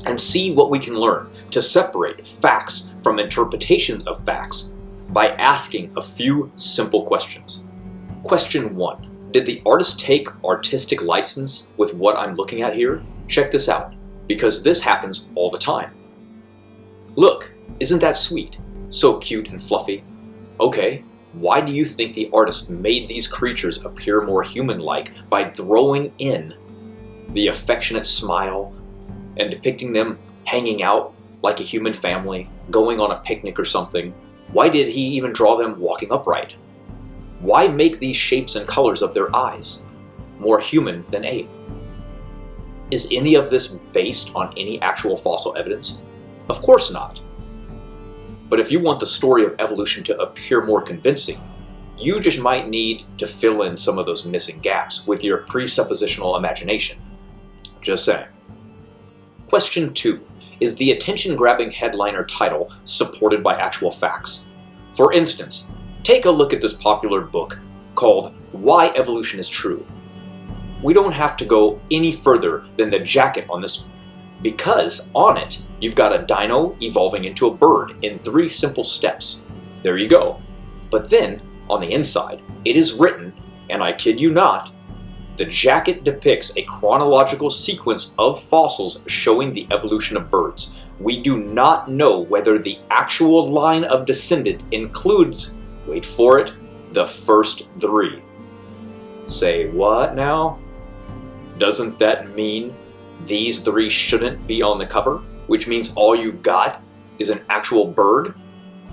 and see what we can learn to separate facts from interpretations of facts by asking a few simple questions. Question 1. Did the artist take artistic license with what I'm looking at here? Check this out, because this happens all the time. Look, isn't that sweet? So cute and fluffy. Okay, why do you think the artist made these creatures appear more human-like by throwing in the affectionate smile and depicting them hanging out like a human family, going on a picnic or something? Why did he even draw them walking upright? Why make these shapes and colors of their eyes more human than ape? Is any of this based on any actual fossil evidence? Of course not. But if you want the story of evolution to appear more convincing, you just might need to fill in some of those missing gaps with your presuppositional imagination. Just saying. Question 2. Is the attention-grabbing headline or title supported by actual facts? For instance, take a look at this popular book called Why Evolution is True. We don't have to go any further than the jacket on this, because on it you've got a dino evolving into a bird in 3 simple steps. There you go. But then, on the inside, it is written, and I kid you not, the jacket depicts a chronological sequence of fossils showing the evolution of birds. We do not know whether the actual line of descendant includes, wait for it, the first 3. Say what now? Doesn't that mean these 3 shouldn't be on the cover? Which means all you've got is an actual bird?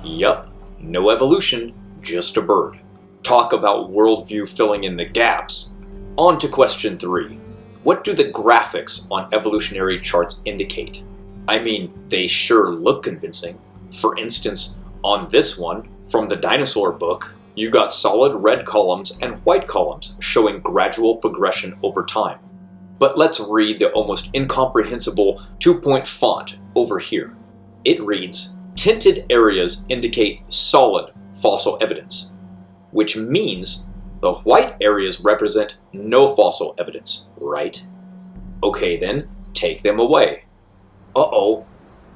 Yup, no evolution, just a bird. Talk about worldview filling in the gaps. On to question 3. What do the graphics on evolutionary charts indicate? I mean, they sure look convincing. For instance, on this one, from the dinosaur book, you got solid red columns and white columns showing gradual progression over time. But let's read the almost incomprehensible 2-point font over here. It reads, tinted areas indicate solid fossil evidence, which means the white areas represent no fossil evidence, right? Okay then, take them away. Uh-oh,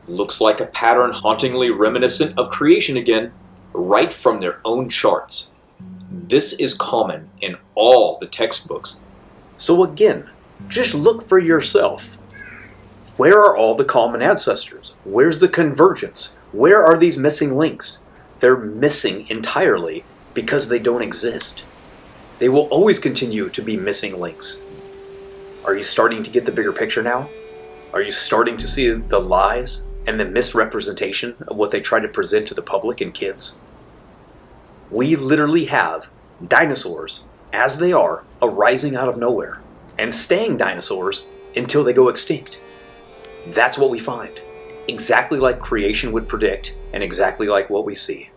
looks like a pattern hauntingly reminiscent of creation again, right from their own charts. This is common in all the textbooks. So again, just look for yourself. Where are all the common ancestors? Where's the convergence? Where are these missing links? They're missing entirely because they don't exist. They will always continue to be missing links. Are you starting to get the bigger picture now? Are you starting to see the lies and the misrepresentation of what they try to present to the public and kids? We literally have dinosaurs, as they are, arising out of nowhere, and staying dinosaurs until they go extinct. That's what we find. Exactly like creation would predict, and exactly like what we see.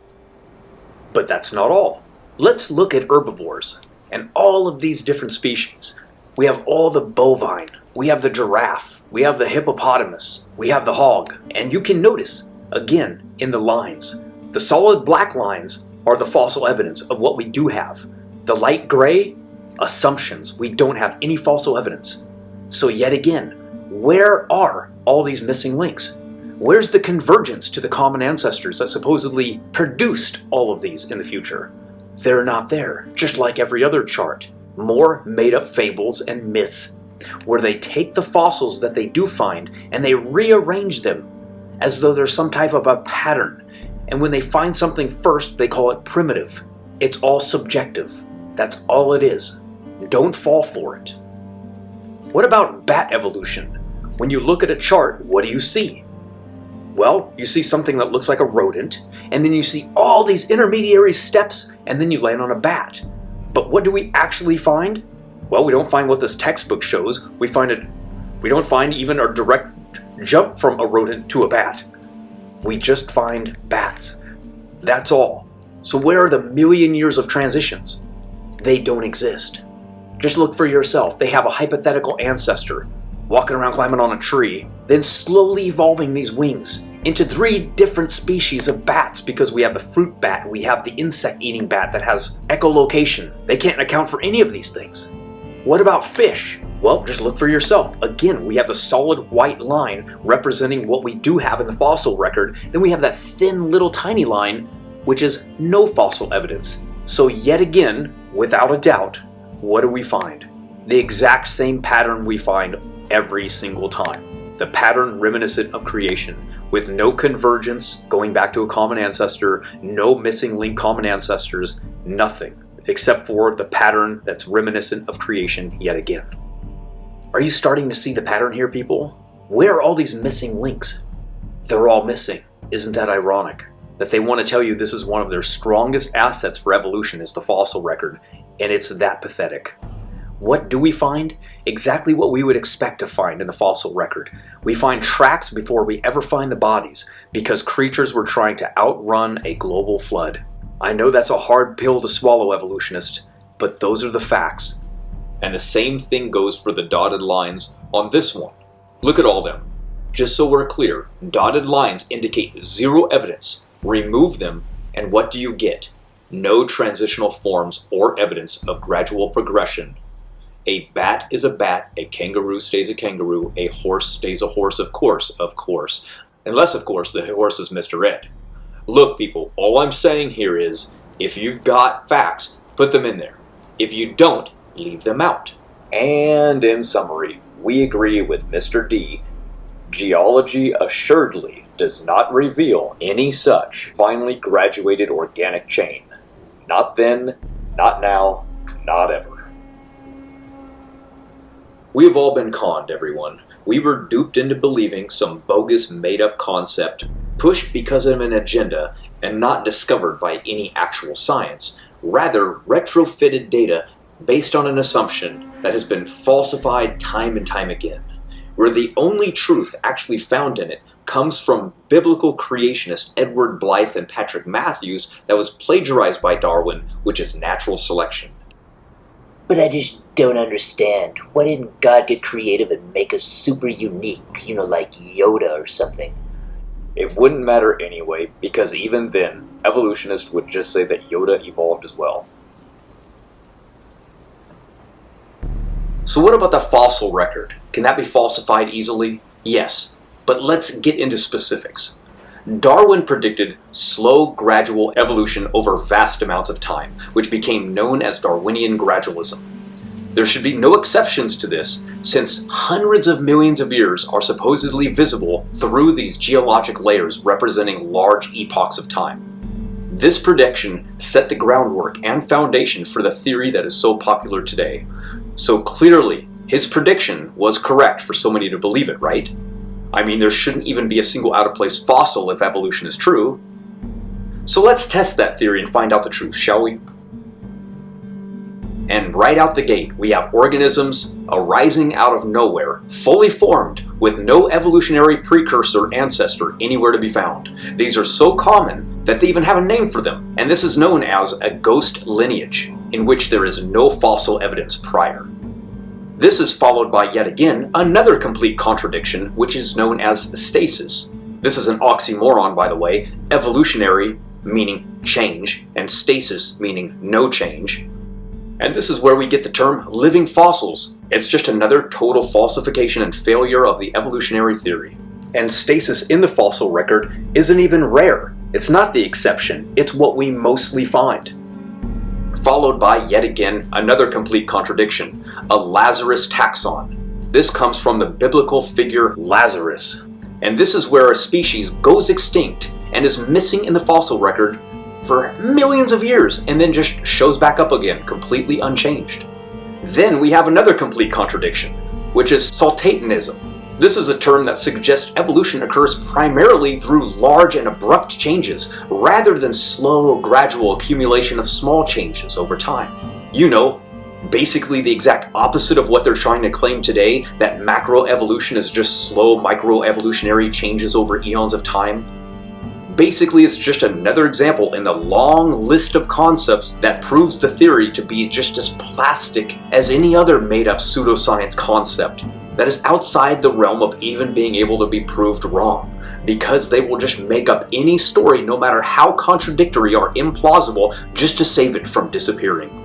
But that's not all. Let's look at herbivores and all of these different species. We have all the bovine, we have the giraffe, we have the hippopotamus, we have the hog, and you can notice, again, in the lines, the solid black lines are the fossil evidence of what we do have. The light gray, assumptions. We don't have any fossil evidence. So yet again, where are all these missing links? Where's the convergence to the common ancestors that supposedly produced all of these in the future? They're not there, just like every other chart. More made-up fables and myths, where they take the fossils that they do find and they rearrange them as though there's some type of a pattern. And when they find something first, they call it primitive. It's all subjective. That's all it is. Don't fall for it. What about bat evolution? When you look at a chart, what do you see? Well, you see something that looks like a rodent, and then you see all these intermediary steps, and then you land on a bat. But what do we actually find? Well, we don't find what this textbook shows. We don't find even a direct jump from a rodent to a bat. We just find bats. That's all. So where are the million years of transitions? They don't exist. Just look for yourself. They have a hypothetical ancestor walking around climbing on a tree, then slowly evolving these wings into 3 different species of bats, because we have the fruit bat, we have the insect-eating bat that has echolocation. They can't account for any of these things. What about fish? Well, just look for yourself. Again, we have the solid white line representing what we do have in the fossil record. Then we have that thin little tiny line, which is no fossil evidence. So yet again, without a doubt, what do we find? The exact same pattern we find every single time. The pattern reminiscent of creation, with no convergence going back to a common ancestor, no missing link common ancestors, nothing, except for the pattern that's reminiscent of creation yet again. Are you starting to see the pattern here, people? Where are all these missing links? They're all missing. Isn't that ironic? That they want to tell you this is one of their strongest assets for evolution is the fossil record, and it's that pathetic. What do we find? Exactly what we would expect to find in the fossil record. We find tracks before we ever find the bodies, because creatures were trying to outrun a global flood. I know that's a hard pill to swallow, evolutionists, but those are the facts. And the same thing goes for the dotted lines on this one. Look at all them. Just so we're clear, dotted lines indicate 0 evidence. Remove them, and what do you get? No transitional forms or evidence of gradual progression. A bat is a bat, a kangaroo stays a kangaroo, a horse stays a horse, of course. Unless, of course, the horse is Mr. Ed. Look, people, all I'm saying here is, if you've got facts, put them in there. If you don't, leave them out. And in summary, we agree with Mr. D. Geology assuredly does not reveal any such finely graduated organic chain. Not then, not now, not ever. We have all been conned, everyone. We were duped into believing some bogus made-up concept, pushed because of an agenda, and not discovered by any actual science. Rather, retrofitted data based on an assumption that has been falsified time and time again, where the only truth actually found in it comes from biblical creationists Edward Blythe and Patrick Matthews that was plagiarized by Darwin, which is natural selection. But I just don't understand. Why didn't God get creative and make us super unique? Like Yoda or something. It wouldn't matter anyway, because even then, evolutionists would just say that Yoda evolved as well. So what about the fossil record? Can that be falsified easily? Yes, but let's get into specifics. Darwin predicted slow, gradual evolution over vast amounts of time, which became known as Darwinian gradualism. There should be no exceptions to this, since hundreds of millions of years are supposedly visible through these geologic layers representing large epochs of time. This prediction set the groundwork and foundation for the theory that is so popular today. So clearly, his prediction was correct for so many to believe it, right? I mean, there shouldn't even be a single out-of-place fossil if evolution is true. So let's test that theory and find out the truth, shall we? And right out the gate, we have organisms arising out of nowhere, fully formed, with no evolutionary precursor ancestor anywhere to be found. These are so common that they even have a name for them, and this is known as a ghost lineage, in which there is no fossil evidence prior. This is followed by, yet again, another complete contradiction, which is known as stasis. This is an oxymoron, by the way. Evolutionary, meaning change, and stasis, meaning no change. And this is where we get the term living fossils. It's just another total falsification and failure of the evolutionary theory. And stasis in the fossil record isn't even rare. It's not the exception, it's what we mostly find. Followed by, yet again, another complete contradiction, a Lazarus taxon. This comes from the biblical figure Lazarus. And this is where a species goes extinct and is missing in the fossil record for millions of years and then just shows back up again, completely unchanged. Then we have another complete contradiction, which is saltationism. This is a term that suggests evolution occurs primarily through large and abrupt changes, rather than slow, gradual accumulation of small changes over time. You know, basically the exact opposite of what they're trying to claim today, that macroevolution is just slow microevolutionary changes over eons of time. Basically, it's just another example in the long list of concepts that proves the theory to be just as plastic as any other made-up pseudoscience concept. that is outside the realm of even being able to be proved wrong, because they will just make up any story, no matter how contradictory or implausible, just to save it from disappearing.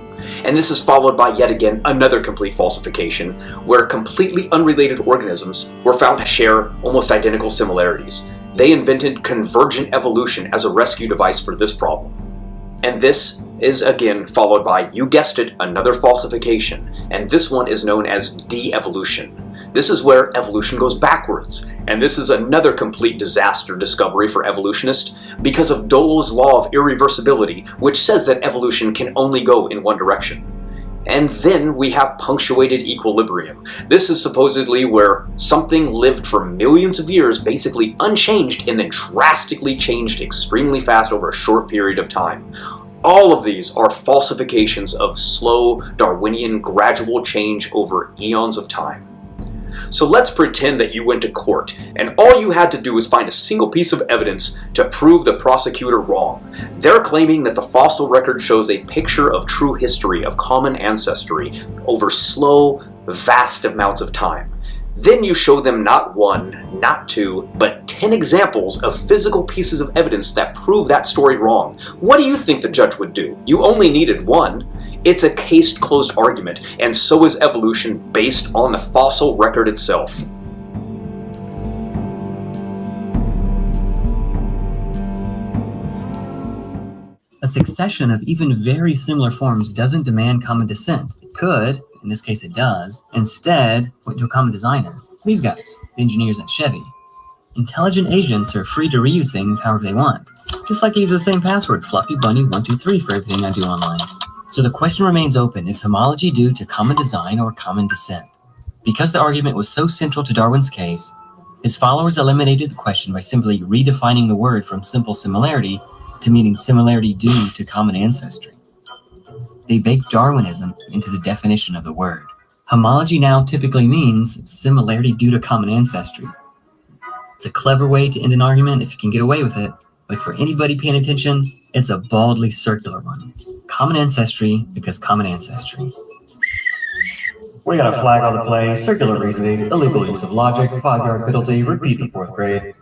And this is followed by yet again another complete falsification, where completely unrelated organisms were found to share almost identical similarities. They invented convergent evolution as a rescue device for this problem. And this is again followed by, you guessed it, another falsification, and this one is known as de-evolution. This is where evolution goes backwards, and this is another complete disaster discovery for evolutionists because of Dollo's law of irreversibility, which says that evolution can only go in one direction. And then we have punctuated equilibrium. This is supposedly where something lived for millions of years basically unchanged and then drastically changed extremely fast over a short period of time. All of these are falsifications of slow Darwinian gradual change over eons of time. So let's pretend that you went to court and all you had to do was find a single piece of evidence to prove the prosecutor wrong. They're claiming that the fossil record shows a picture of true history of common ancestry over slow, vast amounts of time. Then you show them not one, not two, but 10 examples of physical pieces of evidence that prove that story wrong. What do you think the judge would do? You only needed one. It's a case-closed argument, and so is evolution based on the fossil record itself. A succession of even very similar forms doesn't demand common descent. It could, in this case it does, instead point to a common designer. These guys, the engineers at Chevy. Intelligent agents are free to reuse things however they want. Just like I use the same password, FluffyBunny123, for everything I do online. So the question remains open, is homology due to common design or common descent? Because the argument was so central to Darwin's case, his followers eliminated the question by simply redefining the word from simple similarity to meaning similarity due to common ancestry. They baked Darwinism into the definition of the word. Homology now typically means similarity due to common ancestry. It's a clever way to end an argument if you can get away with it, but for anybody paying attention, it's a baldly circular one. Common ancestry because common ancestry. We got a flag on the play, circular reasoning, illegal use of logic, 5-yard penalty, repeat the 4th grade.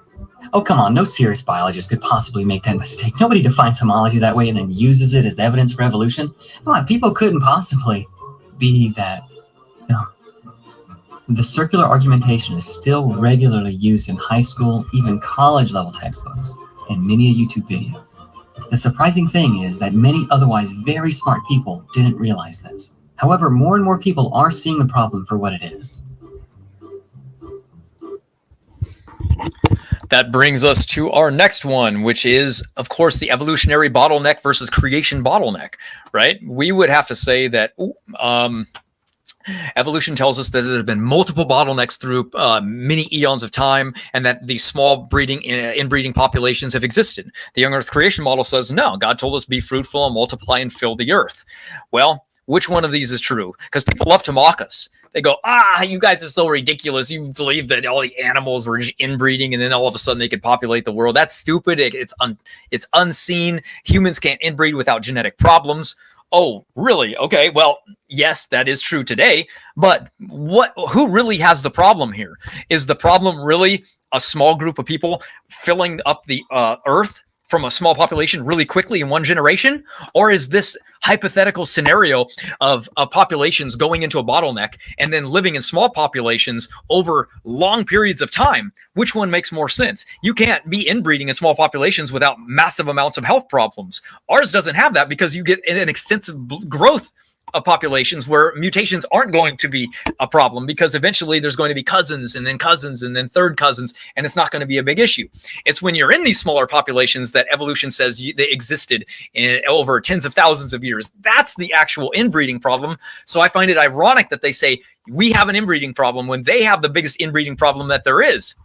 Oh, come on, no serious biologist could possibly make that mistake. Nobody defines homology that way and then uses it as evidence for evolution. Come on, people couldn't possibly be that. No. The circular argumentation is still regularly used in high school, even college level textbooks, and many a YouTube video. The surprising thing is that many otherwise very smart people didn't realize this. However, more and more people are seeing the problem for what it is. That brings us to our next one, which is, of course, the evolutionary bottleneck versus creation bottleneck, right? We would have to say that evolution tells us that there have been multiple bottlenecks through many eons of time, and that these small breeding, inbreeding populations have existed. The young Earth creation model says, no, God told us be fruitful and multiply and fill the earth. Well, which one of these is true? Because people love to mock us. They go, you guys are so ridiculous. You believe that all the animals were inbreeding and then all of a sudden they could populate the world. That's stupid. It's unseen. Humans can't inbreed without genetic problems. Oh, really? Okay, well, yes, that is true today, but who really has the problem here? Is the problem really a small group of people filling up the earth from a small population really quickly in one generation? Or is this hypothetical scenario of populations going into a bottleneck and then living in small populations over long periods of time? Which one makes more sense? You can't be inbreeding in small populations without massive amounts of health problems. Ours doesn't have that because you get an extensive growth of populations where mutations aren't going to be a problem, because eventually there's going to be cousins and then third cousins, and it's not going to be a big issue. It's when you're in these smaller populations that evolution says they existed over tens of thousands of years. That's the actual inbreeding problem. So I find it ironic that they say we have an inbreeding problem when they have the biggest inbreeding problem that there is.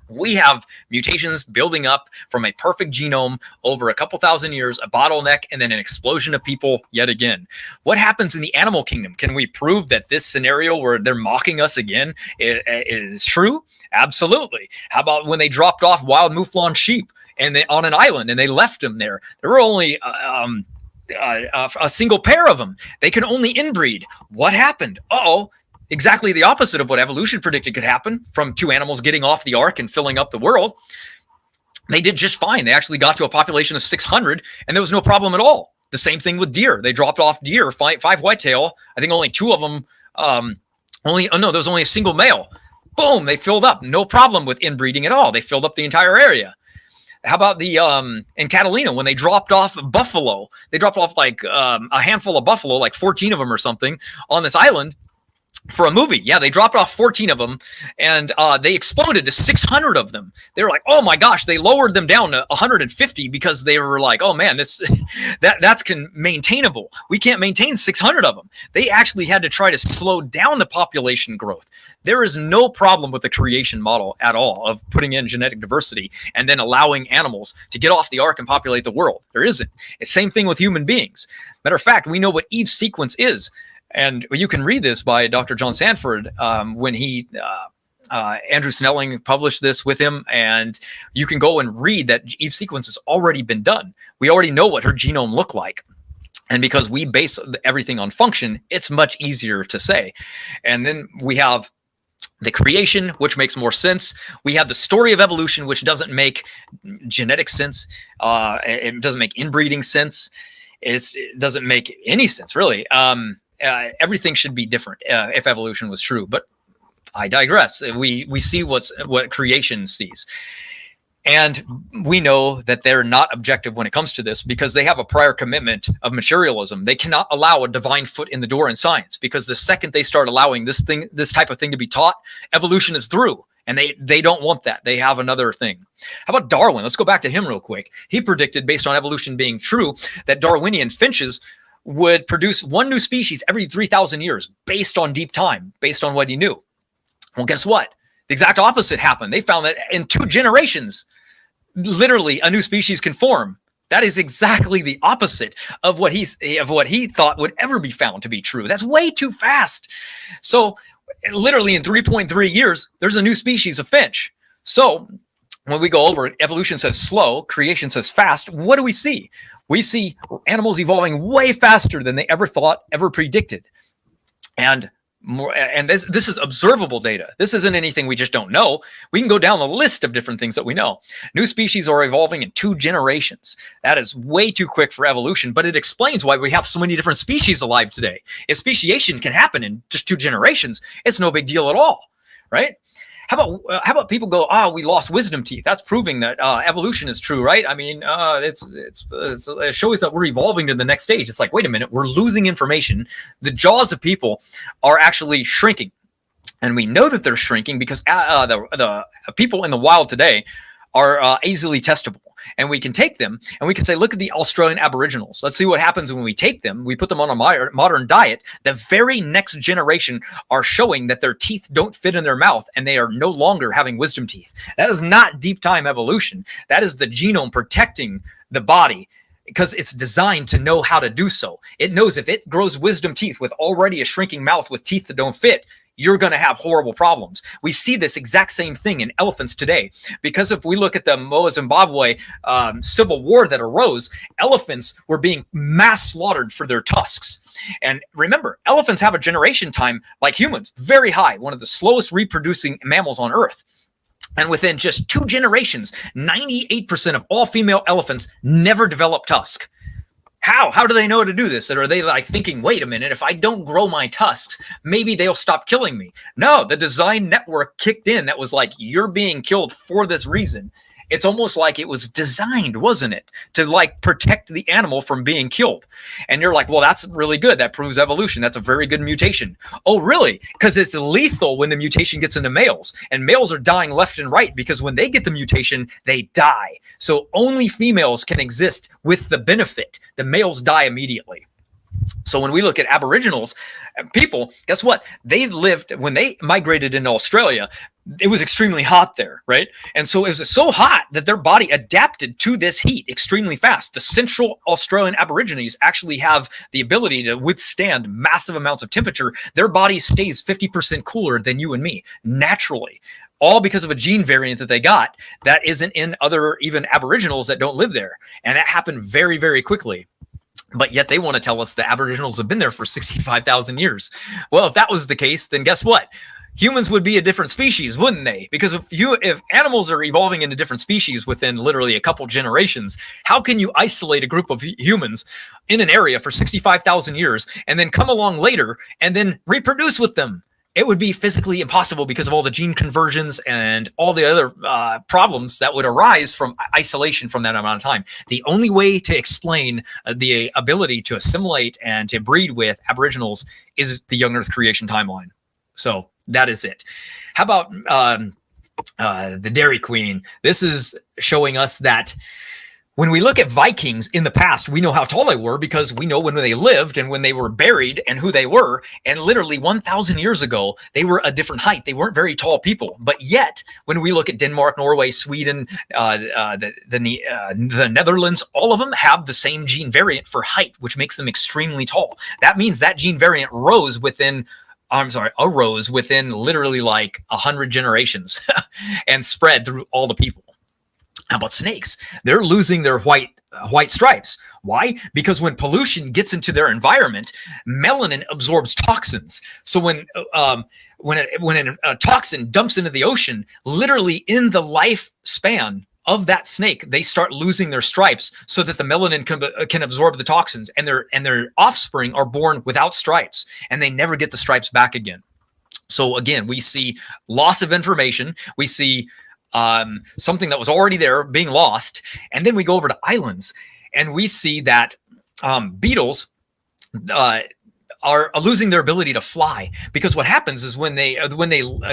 We have mutations building up from a perfect genome over a couple thousand years, a bottleneck, and then an explosion of people yet again. What happens in the animal kingdom? Can we prove that this scenario where they're mocking us again is true? Absolutely. How about when they dropped off wild mouflon sheep and on an island and they left them there? There were only a single pair of them. They can only inbreed. What happened? exactly the opposite of what evolution predicted could happen from two animals getting off the ark and filling up the world. They did just fine. They actually got to a population of 600 and there was no problem at all. The same thing with deer. They dropped off deer, five whitetail. I think only two of them, there was only a single male. Boom, they filled up. No problem with inbreeding at all. They filled up the entire area. How about the in Catalina when they dropped off buffalo? They dropped off like a handful of buffalo, like 14 of them or something on this island for a movie. Yeah, they dropped off 14 of them and they exploded to 600 of them. They were like, oh my gosh, they lowered them down to 150 because they were like, oh man, that's maintainable. We can't maintain 600 of them. They actually had to try to slow down the population growth. There is no problem with the creation model at all of putting in genetic diversity and then allowing animals to get off the ark and populate the world. There isn't. It's the same thing with human beings. Matter of fact, we know what Eve's sequence is. And you can read this by Dr. John Sanford when Andrew Snelling published this with him. And you can go and read that Eve's sequence has already been done. We already know what her genome looked like. And because we base everything on function, it's much easier to say. And then we have the creation, which makes more sense. We have the story of evolution, which doesn't make genetic sense. It doesn't make inbreeding sense. It doesn't make any sense, really. Everything should be different if evolution was true. But I digress. We see what creation sees. And we know that they're not objective when it comes to this because they have a prior commitment of materialism. They cannot allow a divine foot in the door in science because the second they start allowing this type of thing to be taught, evolution is through. And they don't want that. They have another thing. How about Darwin? Let's go back to him real quick. He predicted, based on evolution being true, that Darwinian finches would produce one new species every 3,000 years based on deep time, based on what he knew. Well, guess what? The exact opposite happened. They found that in 2 generations, literally a new species can form. That is exactly the opposite of what he thought would ever be found to be true. That's way too fast. So literally in 3.3 years, there's a new species of finch. So when we go over it, evolution says slow, creation says fast. What do we see? We see animals evolving way faster than they ever thought, ever predicted. And this is observable data. This isn't anything we just don't know. We can go down the list of different things that we know. New species are evolving in 2 generations. That is way too quick for evolution, but it explains why we have so many different species alive today. If speciation can happen in just 2 generations, it's no big deal at all, right? How about people go, we lost wisdom teeth. That's proving that evolution is true, right? I mean, it shows that we're evolving to the next stage. It's like, wait a minute, we're losing information. The jaws of people are actually shrinking. And we know that they're shrinking because the people in the wild today are easily testable. And we can take them and we can say, look at the Australian Aboriginals. Let's see what happens when we take them. We put them on a modern diet. The very next generation are showing that their teeth don't fit in their mouth and they are no longer having wisdom teeth. That is not deep time evolution. That is the genome protecting the body because it's designed to know how to do so. It knows if it grows wisdom teeth with already a shrinking mouth with teeth that don't fit, you're going to have horrible problems. We see this exact same thing in elephants today. Because if we look at the Zimbabwe civil war that arose, elephants were being mass slaughtered for their tusks. And remember, elephants have a generation time like humans, very high, one of the slowest reproducing mammals on Earth. And within just 2 generations, 98% of all female elephants never develop tusk. How do they know to do this? Or are they like thinking, wait a minute, if I don't grow my tusks, maybe they'll stop killing me? No, the design network kicked in that was like, you're being killed for this reason. It's almost like it was designed, wasn't it? To like protect the animal from being killed. And you're like, well, that's really good. That proves evolution. That's a very good mutation. Oh, really? Because it's lethal when the mutation gets into males. And males are dying left and right because when they get the mutation, they die. So only females can exist with the benefit. The males die immediately. So when we look at Aboriginals, people, guess what? They lived, when they migrated into Australia, it was extremely hot there, right? And so it was so hot that their body adapted to this heat extremely fast. The Central Australian Aborigines actually have the ability to withstand massive amounts of temperature. Their body stays 50% cooler than you and me, naturally. All because of a gene variant that they got that isn't in other even Aboriginals that don't live there. And that happened very, very quickly. But yet they want to tell us the Aboriginals have been there for 65,000 years. Well, if that was the case, then guess what? Humans would be a different species, wouldn't they? Because if animals are evolving into different species within literally a couple generations, how can you isolate a group of humans in an area for 65,000 years and then come along later and then reproduce with them? It would be physically impossible because of all the gene conversions and all the other problems that would arise from isolation from that amount of time. The only way to explain the ability to assimilate and to breed with Aboriginals is the young Earth creation timeline. So that is it. How about the Dairy Queen? This is showing us that when we look at Vikings in the past, we know how tall they were because we know when they lived and when they were buried and who they were. And literally 1,000 years ago, they were a different height. They weren't very tall people. But yet, when we look at Denmark, Norway, Sweden, the Netherlands, all of them have the same gene variant for height, which makes them extremely tall. That means that gene variant arose within literally like 100 generations and spread through all the people. How about snakes? They're losing their white stripes. Why? Because when pollution gets into their environment, melanin absorbs toxins. So when a toxin dumps into the ocean, literally in the lifespan of that snake, they start losing their stripes so that the melanin can absorb the toxins, and their offspring are born without stripes, and they never get the stripes back again. So again, we see loss of information. We see something that was already there being lost. And then we go over to islands and we see that beetles are losing their ability to fly, because what happens is when they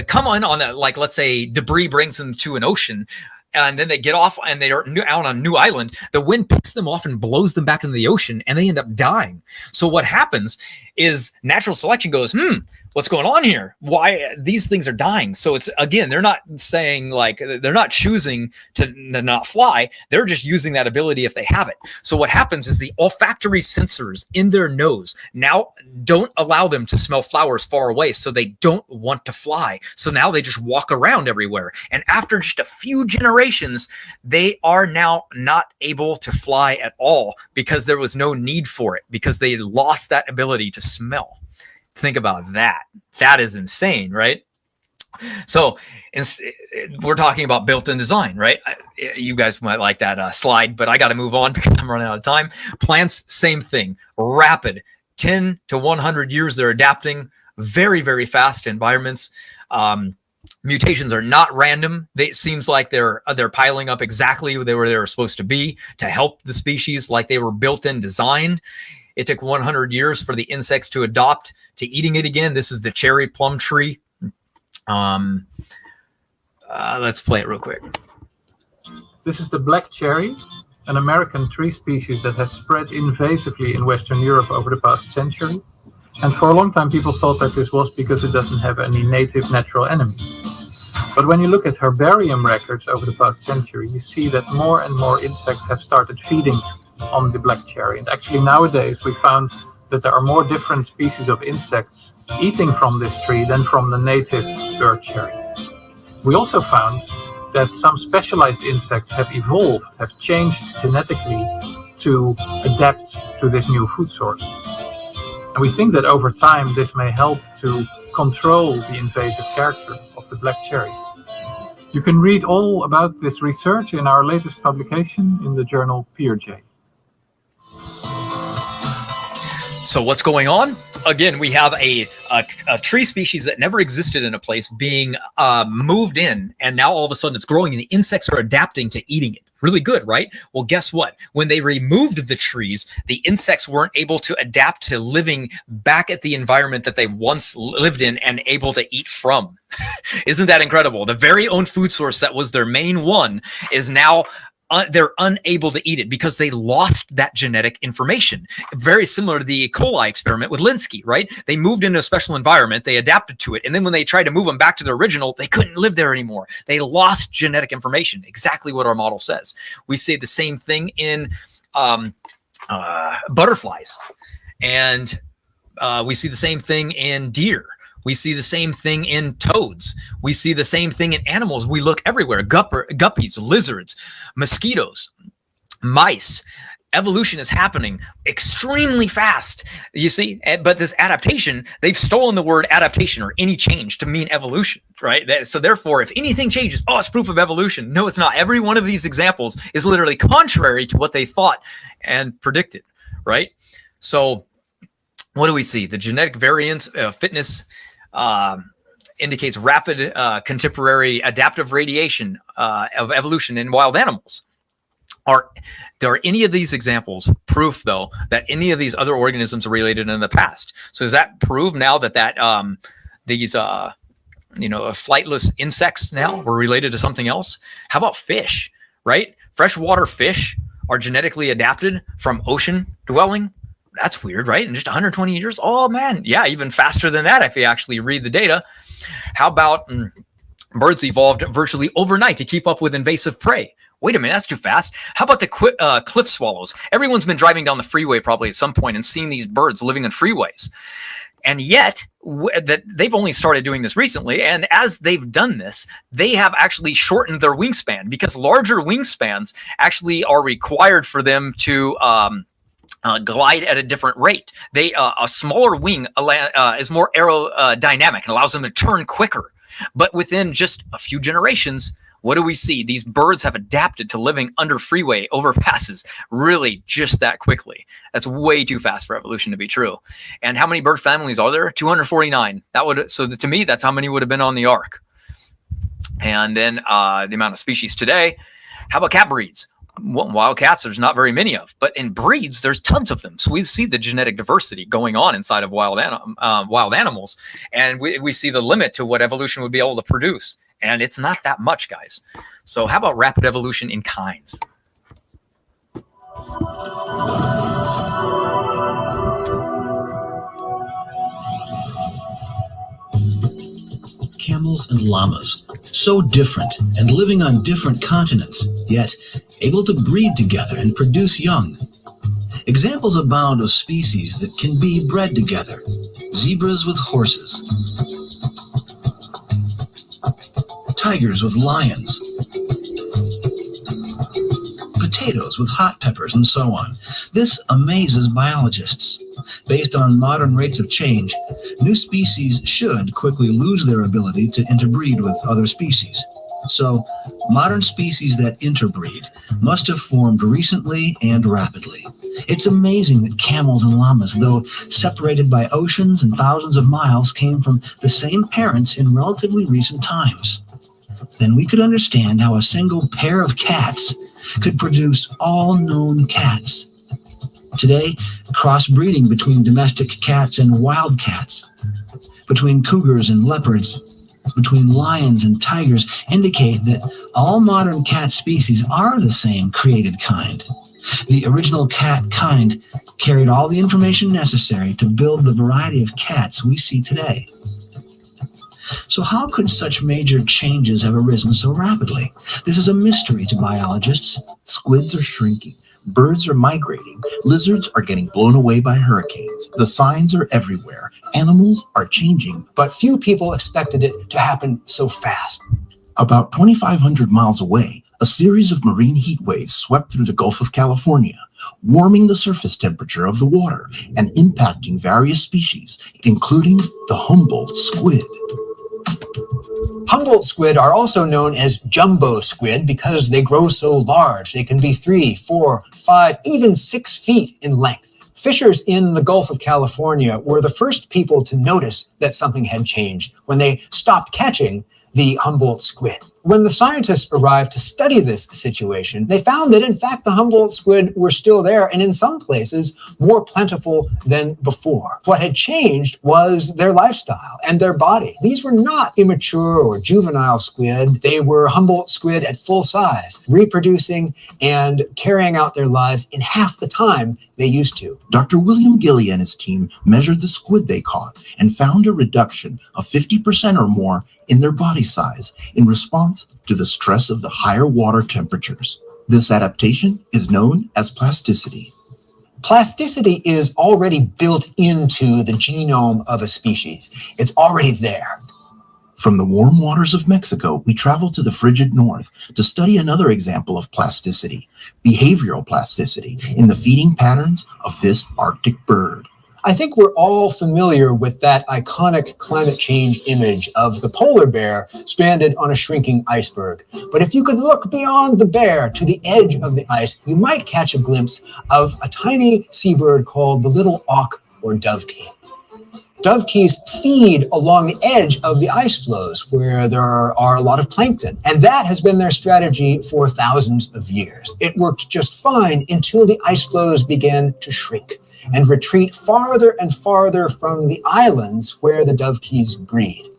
come on a, like, let's say debris brings them to an ocean, and then they get off and they are out on a new island, the wind picks them off and blows them back into the ocean, and they end up dying. So what happens is natural selection goes, what's going on here? Why these things are dying? So it's, again, they're not saying, like, they're not choosing to not fly. They're just using that ability if they have it. So what happens is the olfactory sensors in their nose now don't allow them to smell flowers far away. So they don't want to fly. So now they just walk around everywhere. And after just a few generations, they are now not able to fly at all because there was no need for it, because they lost that ability to smell. Think about that. That is insane, right? So we're talking about built-in design, right? You guys might like that slide, but I got to move on because I'm running out of time. Plants, same thing. Rapid, 10 to 100 years, they're adapting. Very, very fast environments. Mutations are not random. It seems like they're piling up exactly where they were supposed to be to help the species, like they were built-in designed. It took 100 years for the insects to adopt to eating it again. This is the cherry plum tree. Let's play it real quick. This is the black cherry, an American tree species that has spread invasively in Western Europe over the past century. And for a long time, people thought that this was because it doesn't have any native natural enemy. But when you look at herbarium records over the past century, you see that more and more insects have started feeding on the black cherry. And actually nowadays we found that there are more different species of insects eating from this tree than from the native bird cherry. We also found that some specialized insects have evolved, have changed genetically to adapt to this new food source. And we think that over time this may help to control the invasive character of the black cherry. You can read all about this research in our latest publication in the journal PeerJ. So what's going on? Again, we have a tree species that never existed in a place being moved in, and now all of a sudden it's growing and the insects are adapting to eating it. Really good, right? Well, guess what? When they removed the trees, the insects weren't able to adapt to living back at the environment that they once lived in and able to eat from. Isn't that incredible? The very own food source that was their main one is now they're unable to eat it because they lost that genetic information. Very similar to the E. coli experiment with Linsky, right? They moved into a special environment, they adapted to it, and then when they tried to move them back to the original, they couldn't live there anymore. They lost genetic information, exactly what our model says. We say the same thing in butterflies, and we see the same thing in deer. We see the same thing in toads. We see the same thing in animals. We look everywhere. Guppies, lizards, mosquitoes, mice. evolution is happening extremely fast, you see. But this adaptation, they've stolen the word adaptation or any change to mean evolution, right? So therefore, if anything changes, oh, it's proof of evolution. No, it's not. Every one of these examples is literally contrary to what they thought and predicted, right? So what do we see? The genetic variance fitness indicates rapid contemporary adaptive radiation of evolution in wild animals. Are there any of these examples proof, though, that any of these other organisms are related in the past? So does that prove now that these flightless insects now were related to something else? How about fish, right? Freshwater fish are genetically adapted from ocean dwelling. That's weird, right? In just 120 years? Oh, man. Yeah, even faster than that if you actually read the data. How about birds evolved virtually overnight to keep up with invasive prey? Wait a minute, that's too fast. How about the cliff swallows? Everyone's been driving down the freeway probably at some point and seeing these birds living in freeways. And yet, they've only started doing this recently. And as they've done this, they have actually shortened their wingspan because larger wingspans actually are required for them to glide at a different rate. A smaller wing is more aerodynamic and allows them to turn quicker. But within just a few generations, what do we see? These birds have adapted to living under freeway overpasses really just that quickly. That's way too fast for evolution to be true. And how many bird families are there? 249. To me, that's how many would have been on the ark. And then the amount of species today. How about cat breeds? Well, wild cats, there's not very many of, but in breeds, there's tons of them. So we see the genetic diversity going on inside of wild animals, and we see the limit to what evolution would be able to produce. And it's not that much, guys. So how about rapid evolution in kinds? Camels and llamas, so different and living on different continents, yet able to breed together and produce young. Examples abound of species that can be bred together. Zebras with horses, tigers with lions, potatoes with hot peppers, and so on. This amazes biologists. Based on modern rates of change, new species should quickly lose their ability to interbreed with other species. So, modern species that interbreed must have formed recently and rapidly. It's amazing that camels and llamas, though separated by oceans and thousands of miles, came from the same parents in relatively recent times. Then we could understand how a single pair of cats could produce all known cats. Today, crossbreeding between domestic cats and wild cats, between cougars and leopards, between lions and tigers indicate that all modern cat species are the same created kind. The original cat kind carried all the information necessary to build the variety of cats we see today. So how could such major changes have arisen so rapidly? This is a mystery to biologists. Squids are shrinking. Birds are migrating. Lizards are getting blown away by hurricanes. The signs are everywhere. Animals are changing. But few people expected it to happen so fast. About 2,500 miles away, a series of marine heat waves swept through the Gulf of California, warming the surface temperature of the water and impacting various species, including the Humboldt squid. Humboldt squid are also known as jumbo squid because they grow so large. They can be 3, 4, 5, even 6 feet in length. Fishers in the Gulf of California were the first people to notice that something had changed when they stopped catching the Humboldt squid. When the scientists arrived to study this situation, they found that in fact the Humboldt squid were still there and in some places more plentiful than before. What had changed was their lifestyle and their body. These were not immature or juvenile squid. They were Humboldt squid at full size, reproducing and carrying out their lives in half the time they used to. Dr. William Gilly and his team measured the squid they caught and found a reduction of 50% or more in their body size in response to the stress of the higher water temperatures. This adaptation is known as plasticity. Plasticity is already built into the genome of a species. It's already there. From the warm waters of Mexico, we travel to the frigid north to study another example of plasticity, behavioral plasticity, in the feeding patterns of this Arctic bird. I think we're all familiar with that iconic climate change image of the polar bear stranded on a shrinking iceberg. But if you could look beyond the bear to the edge of the ice, you might catch a glimpse of a tiny seabird called the little auk or dovekey. Dovekies feed along the edge of the ice floes where there are a lot of plankton, and that has been their strategy for thousands of years. It worked just fine until the ice floes began to shrink and retreat farther and farther from the islands where the dovekies breed.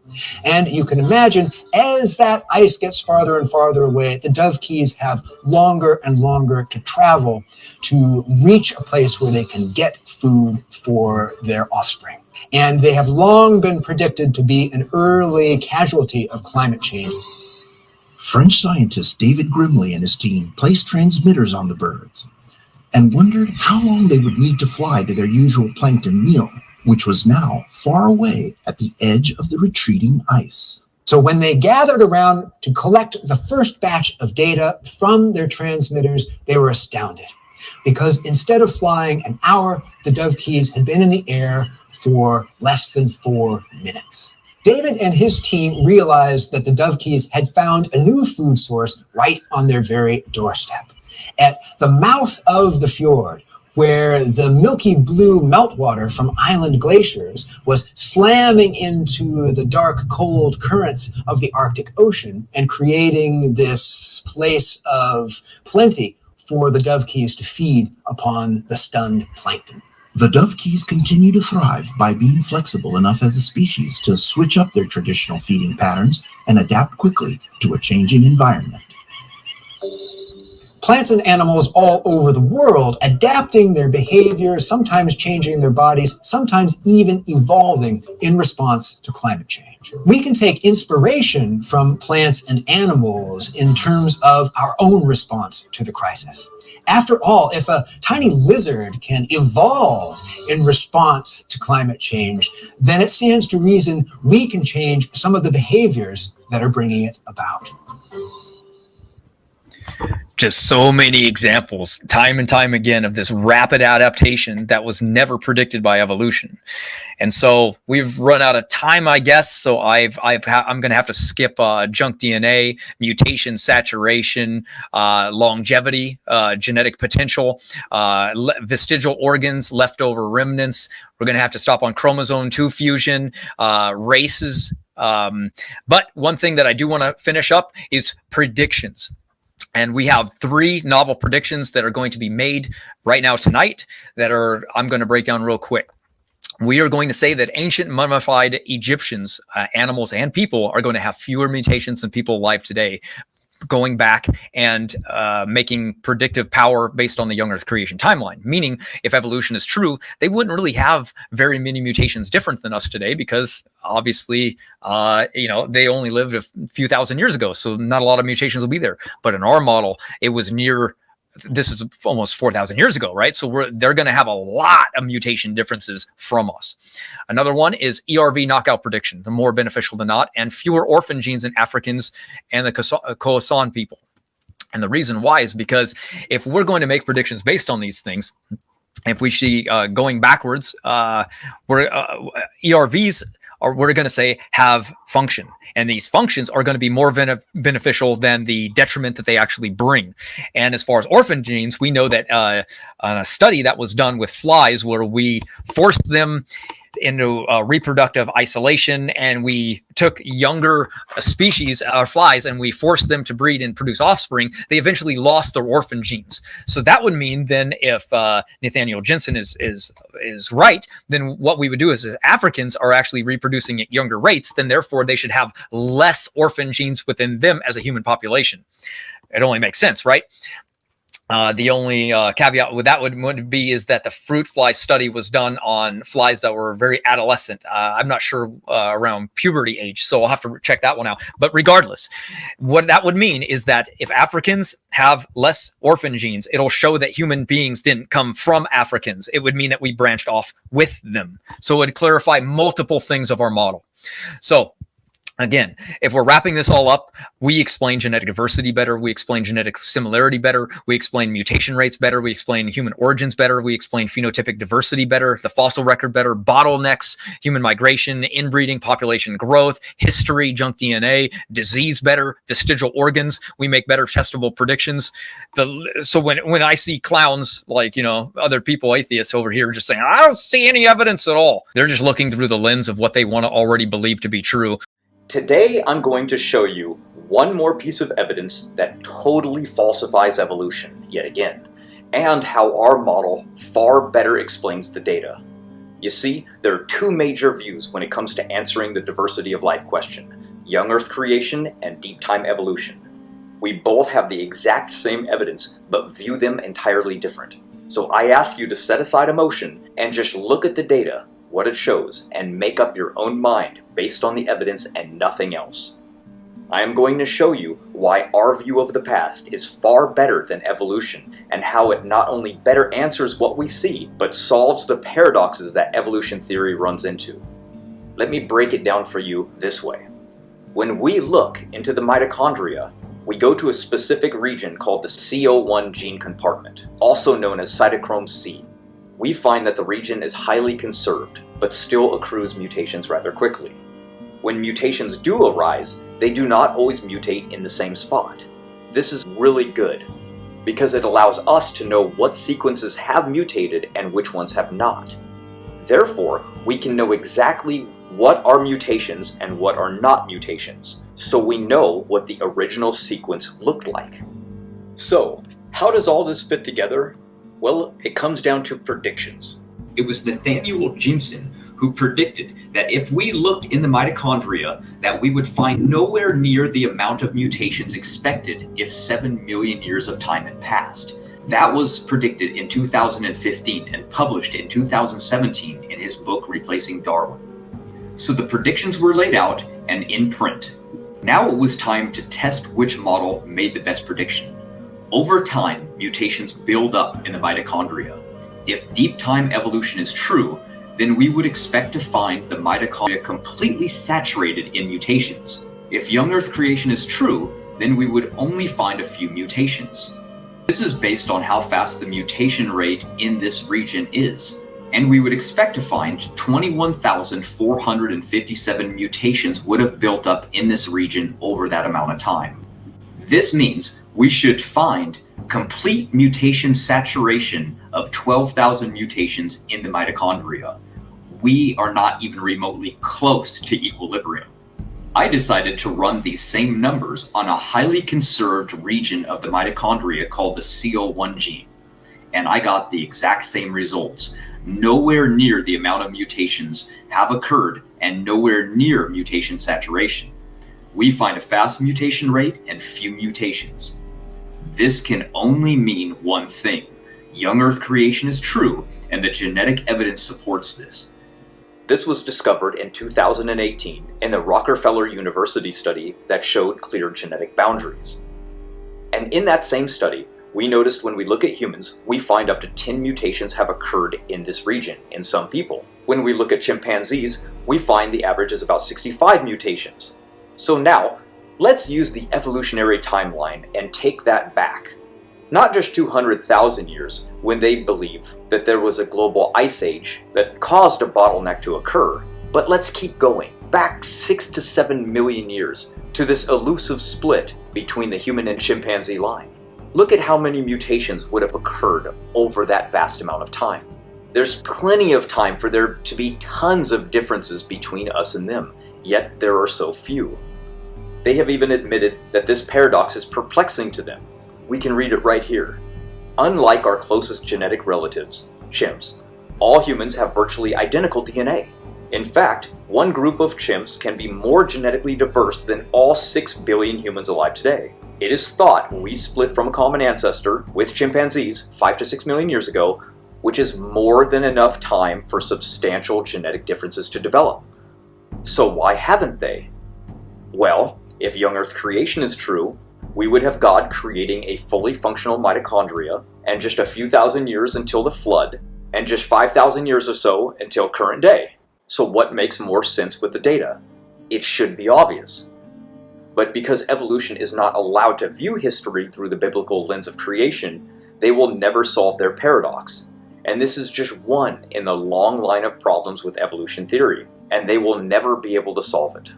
And you can imagine, as that ice gets farther and farther away, the dovekies have longer and longer to travel to reach a place where they can get food for their offspring. And they have long been predicted to be an early casualty of climate change. French scientist David Grimley and his team placed transmitters on the birds and wondered how long they would need to fly to their usual plankton meal, which was now far away at the edge of the retreating ice. So when they gathered around to collect the first batch of data from their transmitters, they were astounded, because instead of flying an hour, the dovekies had been in the air for less than 4 minutes. David and his team realized that the dovekies had found a new food source right on their very doorstep. At the mouth of the fjord, where the milky blue meltwater from island glaciers was slamming into the dark, cold currents of the Arctic Ocean and creating this place of plenty for the dovekies to feed upon the stunned plankton. The dovekies continue to thrive by being flexible enough as a species to switch up their traditional feeding patterns and adapt quickly to a changing environment. Plants and animals all over the world adapting their behaviors, sometimes changing their bodies, sometimes even evolving in response to climate change. We can take inspiration from plants and animals in terms of our own response to the crisis. After all, if a tiny lizard can evolve in response to climate change, then it stands to reason we can change some of the behaviors that are bringing it about. Just so many examples, time and time again, of this rapid adaptation that was never predicted by evolution. And so we've run out of time, I guess. So I'm going to have to skip junk DNA, mutation, saturation, longevity, genetic potential, vestigial organs, leftover remnants. We're going to have to stop on chromosome 2 fusion, races. But one thing that I do want to finish up is predictions. And we have 3 novel predictions that are going to be made right now tonight that I'm going to break down real quick. We are going to say that ancient mummified Egyptians, animals and people, are going to have fewer mutations than people alive today, going back and making predictive power based on the young Earth creation timeline. Meaning, if evolution is true, they wouldn't really have very many mutations different than us today, because obviously, they only lived a few thousand years ago, so not a lot of mutations will be there. But in our model, it was this is almost 4,000 years ago, right? So they're going to have a lot of mutation differences from us. Another one is ERV knockout prediction, the more beneficial than not, and fewer orphan genes in Africans and the Khoisan people. And the reason why is because if we're going to make predictions based on these things, if we see going backwards, ERVs we're going to say have function, and these functions are going to be more beneficial than the detriment that they actually bring. And as far as orphan genes, we know that on a study that was done with flies, where we forced them into reproductive isolation, and we took younger species, our flies, and we forced them to breed and produce offspring, they eventually lost their orphan genes. So that would mean then, if Nathaniel Jensen is right, then what we would do is Africans are actually reproducing at younger rates, then therefore they should have less orphan genes within them as a human population. It only makes sense, right? The only caveat with that would be is that the fruit fly study was done on flies that were very adolescent. I'm not sure around puberty age, so I'll have to check that one out. But regardless, what that would mean is that if Africans have less orphan genes, it'll show that human beings didn't come from Africans. It would mean that we branched off with them. So it would clarify multiple things of our model. So Again, if we're wrapping this all up, we explain genetic diversity better, we explain genetic similarity better, we explain mutation rates better, we explain human origins better, we explain phenotypic diversity better, the fossil record better, bottlenecks, human migration, inbreeding, population growth, history, junk DNA, disease better, vestigial organs, we make better testable predictions. So when I see clowns like, other people, atheists over here just saying, I don't see any evidence at all, they're just looking through the lens of what they want to already believe to be true. Today, I'm going to show you one more piece of evidence that totally falsifies evolution, yet again, and how our model far better explains the data. You see, there are two major views when it comes to answering the diversity of life question: young Earth creation and deep time evolution. We both have the exact same evidence, but view them entirely different. So I ask you to set aside emotion and just look at the data, what it shows, and make up your own mind based on the evidence and nothing else. I am going to show you why our view of the past is far better than evolution, and how it not only better answers what we see, but solves the paradoxes that evolution theory runs into. Let me break it down for you this way. When we look into the mitochondria, we go to a specific region called the CO1 gene compartment, also known as cytochrome C. We find that the region is highly conserved, but still accrues mutations rather quickly. When mutations do arise, they do not always mutate in the same spot. This is really good, because it allows us to know what sequences have mutated and which ones have not. Therefore, we can know exactly what are mutations and what are not mutations, so we know what the original sequence looked like. So, how does all this fit together? Well, it comes down to predictions. It was Nathaniel Jensen who predicted that if we looked in the mitochondria, that we would find nowhere near the amount of mutations expected if 7 million years of time had passed. That was predicted in 2015 and published in 2017 in his book Replacing Darwin. So the predictions were laid out and in print. Now it was time to test which model made the best prediction. Over time, mutations build up in the mitochondria. If deep time evolution is true, then we would expect to find the mitochondria completely saturated in mutations. If young Earth creation is true, then we would only find a few mutations. This is based on how fast the mutation rate in this region is, and we would expect to find 21,457 mutations would have built up in this region over that amount of time. This means we should find complete mutation saturation of 12,000 mutations in the mitochondria. We are not even remotely close to equilibrium. I decided to run these same numbers on a highly conserved region of the mitochondria called the CO1 gene, and I got the exact same results. Nowhere near the amount of mutations have occurred and nowhere near mutation saturation. We find a fast mutation rate and few mutations. This can only mean one thing: young Earth creation is true, and the genetic evidence supports this. This was discovered in 2018 in the Rockefeller University study that showed clear genetic boundaries. And in that same study, we noticed when we look at humans, we find up to 10 mutations have occurred in this region in some people. When we look at chimpanzees, we find the average is about 65 mutations. So now, let's use the evolutionary timeline and take that back. Not just 200,000 years, when they believe that there was a global ice age that caused a bottleneck to occur, but let's keep going, back 6 to 7 million years, to this elusive split between the human and chimpanzee line. Look at how many mutations would have occurred over that vast amount of time. There's plenty of time for there to be tons of differences between us and them, yet there are so few. They have even admitted that this paradox is perplexing to them. We can read it right here. Unlike our closest genetic relatives, chimps, all humans have virtually identical DNA. In fact, one group of chimps can be more genetically diverse than all 6 billion humans alive today. It is thought we split from a common ancestor with chimpanzees 5 to 6 million years ago, which is more than enough time for substantial genetic differences to develop. So why haven't they? Well, if young Earth creation is true, we would have God creating a fully functional mitochondria, and just a few thousand years until the flood, and just 5,000 years or so until current day. So what makes more sense with the data? it should be obvious. But because evolution is not allowed to view history through the biblical lens of creation, they will never solve their paradox. And this is just one in the long line of problems with evolution theory, and they will never be able to solve it.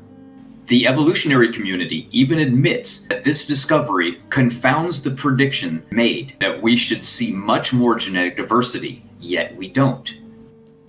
The evolutionary community even admits that this discovery confounds the prediction made that we should see much more genetic diversity, yet we don't.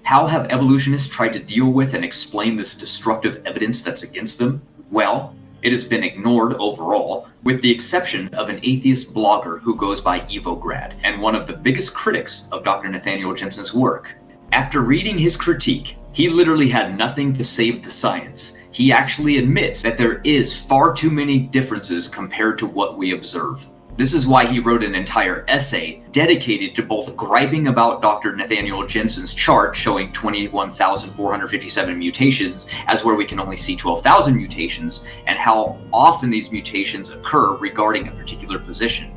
How have evolutionists tried to deal with and explain this destructive evidence that's against them? Well, it has been ignored overall, with the exception of an atheist blogger who goes by Evograd, and one of the biggest critics of Dr. Nathaniel Jensen's work. After reading his critique, he literally had nothing to save the science. He actually admits that there is far too many differences compared to what we observe. This is why he wrote an entire essay dedicated to both griping about Dr. Nathaniel Jensen's chart showing 21,457 mutations as where we can only see 12,000 mutations, and how often these mutations occur regarding a particular position.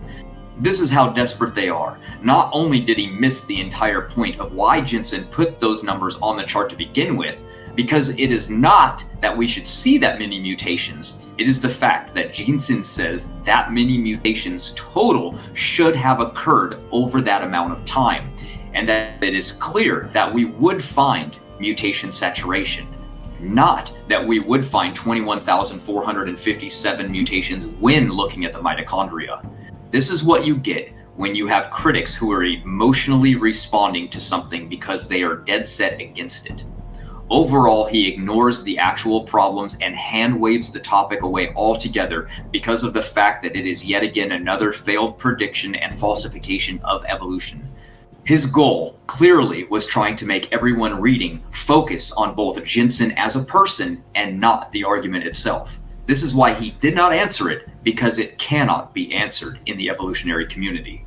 This is how desperate they are. Not only did he miss the entire point of why Jensen put those numbers on the chart to begin with, because it is not that we should see that many mutations, it is the fact that Jensen says that many mutations total should have occurred over that amount of time, and that it is clear that we would find mutation saturation, not that we would find 21,457 mutations when looking at the mitochondria. This is what you get when you have critics who are emotionally responding to something because they are dead set against it. Overall, he ignores the actual problems and hand waves the topic away altogether because of the fact that it is yet again another failed prediction and falsification of evolution. His goal, clearly, was trying to make everyone reading focus on both Jensen as a person and not the argument itself. This is why he did not answer it, because it cannot be answered in the evolutionary community.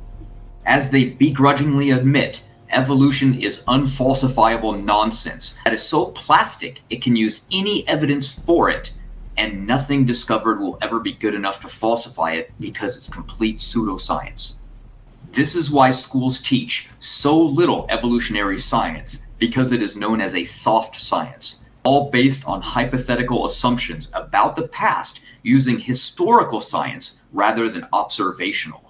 As they begrudgingly admit, evolution is unfalsifiable nonsense that is so plastic it can use any evidence for it, and nothing discovered will ever be good enough to falsify it because it's complete pseudoscience. This is why schools teach so little evolutionary science, because it is known as a soft science, all based on hypothetical assumptions about the past using historical science rather than observational.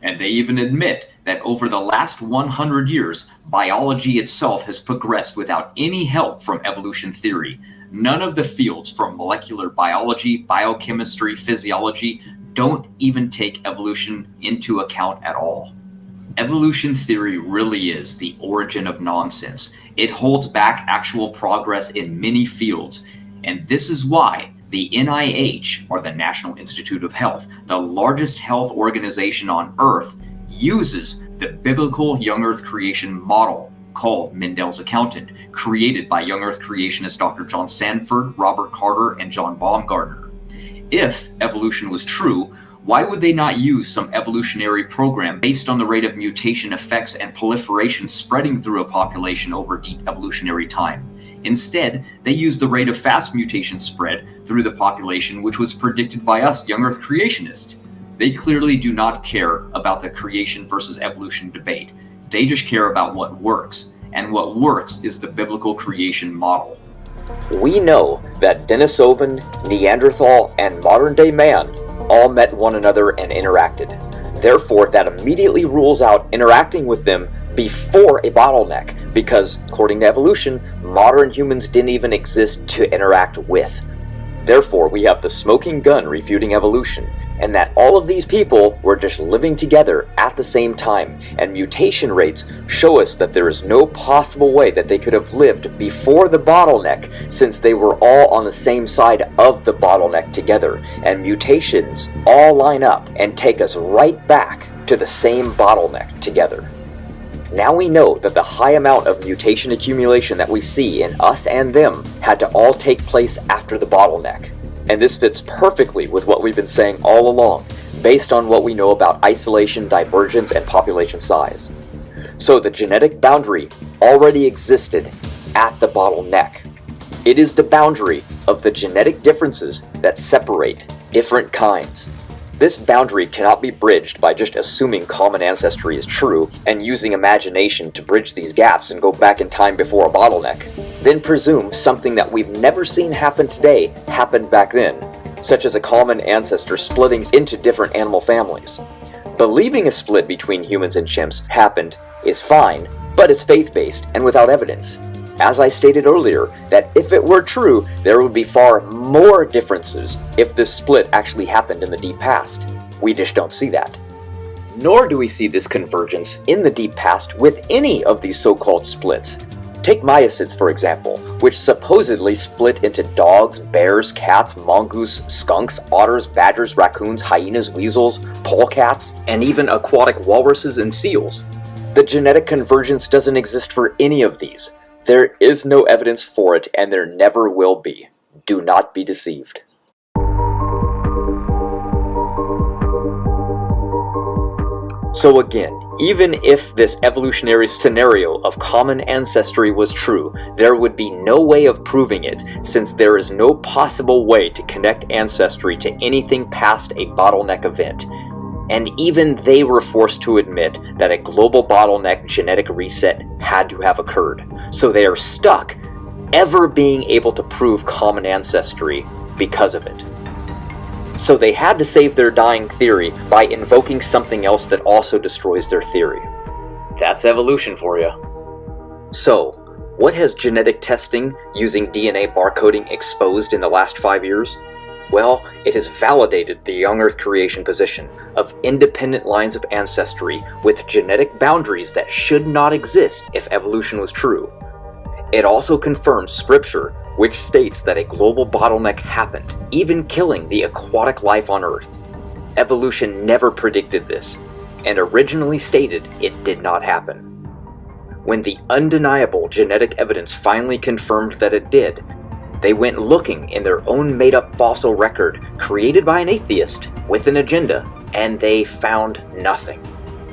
And they even admit that over the last 100 years, biology itself has progressed without any help from evolution theory. None of the fields from molecular biology, biochemistry, physiology don't even take evolution into account at all. Evolution theory really is the origin of nonsense. It holds back actual progress in many fields, and this is why the NIH, or the National Institute of Health, the largest health organization on Earth, uses the biblical young Earth creation model called Mendel's accountant, created by young Earth creationists Dr. John Sanford, Robert Carter, and John Baumgartner. If evolution was true, why would they not use some evolutionary program based on the rate of mutation effects and proliferation spreading through a population over deep evolutionary time? Instead, they used the rate of fast mutation spread through the population, which was predicted by us young Earth creationists. They clearly do not care about the creation versus evolution debate. They just care about what works, and what works is the biblical creation model. We know that Denisovan, Neanderthal, and modern-day man all met one another and interacted. Therefore, that immediately rules out interacting with them before a bottleneck, because, according to evolution, modern humans didn't even exist to interact with. Therefore, we have the smoking gun refuting evolution, and that all of these people were just living together at the same time, and mutation rates show us that there is no possible way that they could have lived before the bottleneck, since they were all on the same side of the bottleneck together, and mutations all line up and take us right back to the same bottleneck together. Now we know that the high amount of mutation accumulation that we see in us and them had to all take place after the bottleneck. And this fits perfectly with what we've been saying all along, based on what we know about isolation, divergence, and population size. So the genetic boundary already existed at the bottleneck. It is the boundary of the genetic differences that separate different kinds. This boundary cannot be bridged by just assuming common ancestry is true and using imagination to bridge these gaps and go back in time before a bottleneck. then presume something that we've never seen happen today happened back then, such as a common ancestor splitting into different animal families. Believing a split between humans and chimps happened is fine, but it's faith-based and without evidence. As I stated earlier, that if it were true, there would be far more differences if this split actually happened in the deep past. We just don't see that. Nor do we see this convergence in the deep past with any of these so-called splits. Take myocytes, for example, which supposedly split into dogs, bears, cats, mongoose, skunks, otters, badgers, raccoons, hyenas, weasels, polecats, and even aquatic walruses and seals. The genetic convergence doesn't exist for any of these. There is no evidence for it, and there never will be. Do not be deceived. So again, even if this evolutionary scenario of common ancestry was true, there would be no way of proving it, since there is no possible way to connect ancestry to anything past a bottleneck event. And even they were forced to admit that a global bottleneck genetic reset had to have occurred. So they are stuck ever being able to prove common ancestry because of it. So they had to save their dying theory by invoking something else that also destroys their theory. That's evolution for you. So, what has genetic testing using DNA barcoding exposed in the last 5 years? Well, it has validated the young Earth creation position of independent lines of ancestry with genetic boundaries that should not exist if evolution was true. It also confirms scripture, which states that a global bottleneck happened, even killing the aquatic life on Earth. Evolution never predicted this, and originally stated it did not happen. When the undeniable genetic evidence finally confirmed that it did, they went looking in their own made-up fossil record created by an atheist with an agenda, and they found nothing.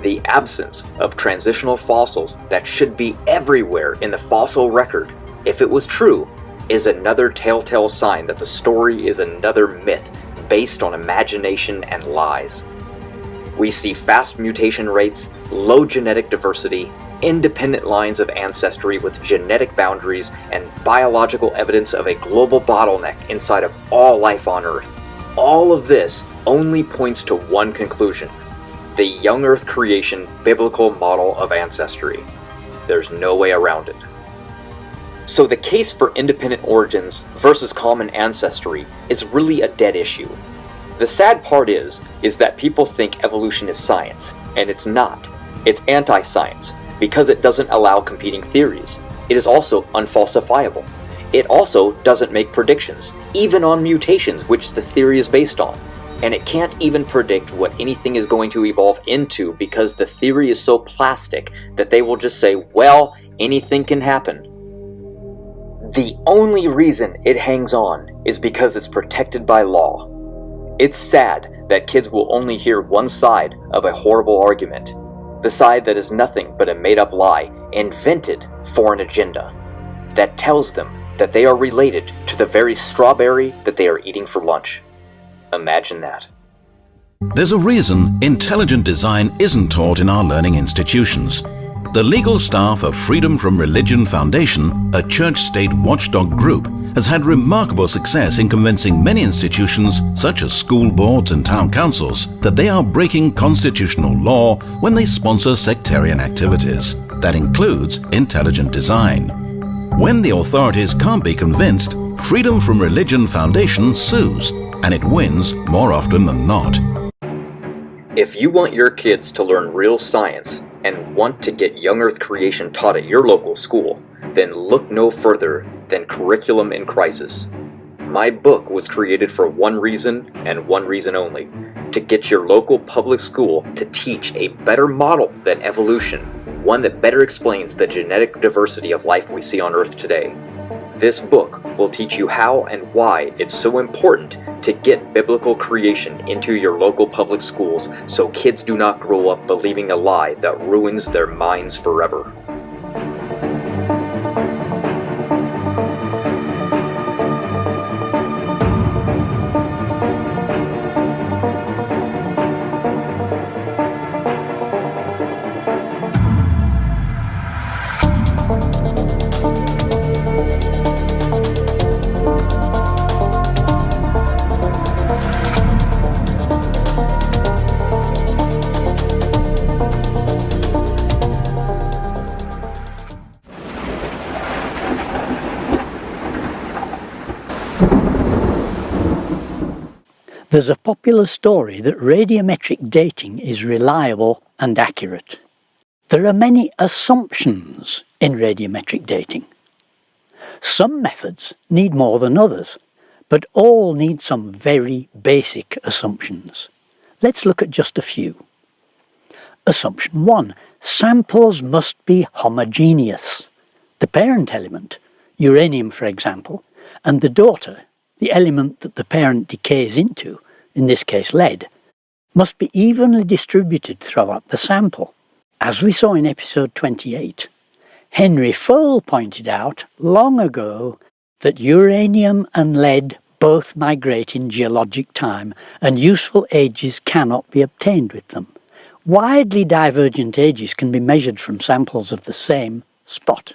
The absence of transitional fossils that should be everywhere in the fossil record, if it was true, is another telltale sign that the story is another myth based on imagination and lies. We see fast mutation rates, low genetic diversity, independent lines of ancestry with genetic boundaries, and biological evidence of a global bottleneck inside of all life on Earth. All of this only points to one conclusion: the young Earth creation biblical model of ancestry. There's no way around it. So the case for independent origins versus common ancestry is really a dead issue. The sad part is that people think evolution is science, and it's not. It's anti-science, because it doesn't allow competing theories. It is also unfalsifiable. It also doesn't make predictions, even on mutations which the theory is based on. And it can't even predict what anything is going to evolve into because the theory is so plastic that they will just say, well, anything can happen. The only reason it hangs on is because it's protected by law. It's sad that kids will only hear one side of a horrible argument, the side that is nothing but a made-up lie invented for an agenda that tells them that they are related to the very strawberry that they are eating for lunch. Imagine that. There's a reason intelligent design isn't taught in our learning institutions. The legal staff of Freedom from Religion Foundation, a church-state watchdog group, has had remarkable success in convincing many institutions, such as school boards and town councils, that they are breaking constitutional law when they sponsor sectarian activities. That includes intelligent design. When the authorities can't be convinced, Freedom from Religion Foundation sues, and it wins more often than not. If you want your kids to learn real science and want to get young Earth creation taught at your local school, then look no further than Curriculum in Crisis. My book was created for one reason and one reason only: to get your local public school to teach a better model than evolution, one that better explains the genetic diversity of life we see on Earth today. This book will teach you how and why it's so important to get biblical creation into your local public schools so kids do not grow up believing a lie that ruins their minds forever. There's a popular story that radiometric dating is reliable and accurate. There are many assumptions in radiometric dating. Some methods need more than others, but all need some very basic assumptions. Let's look at just a few. Assumption 1. Samples must be homogeneous. The parent element, uranium for example, and the daughter, the element that the parent decays into, in this case lead, must be evenly distributed throughout the sample. As we saw in episode 28, Henry Fole pointed out long ago that uranium and lead both migrate in geologic time and useful ages cannot be obtained with them. Widely divergent ages can be measured from samples of the same spot.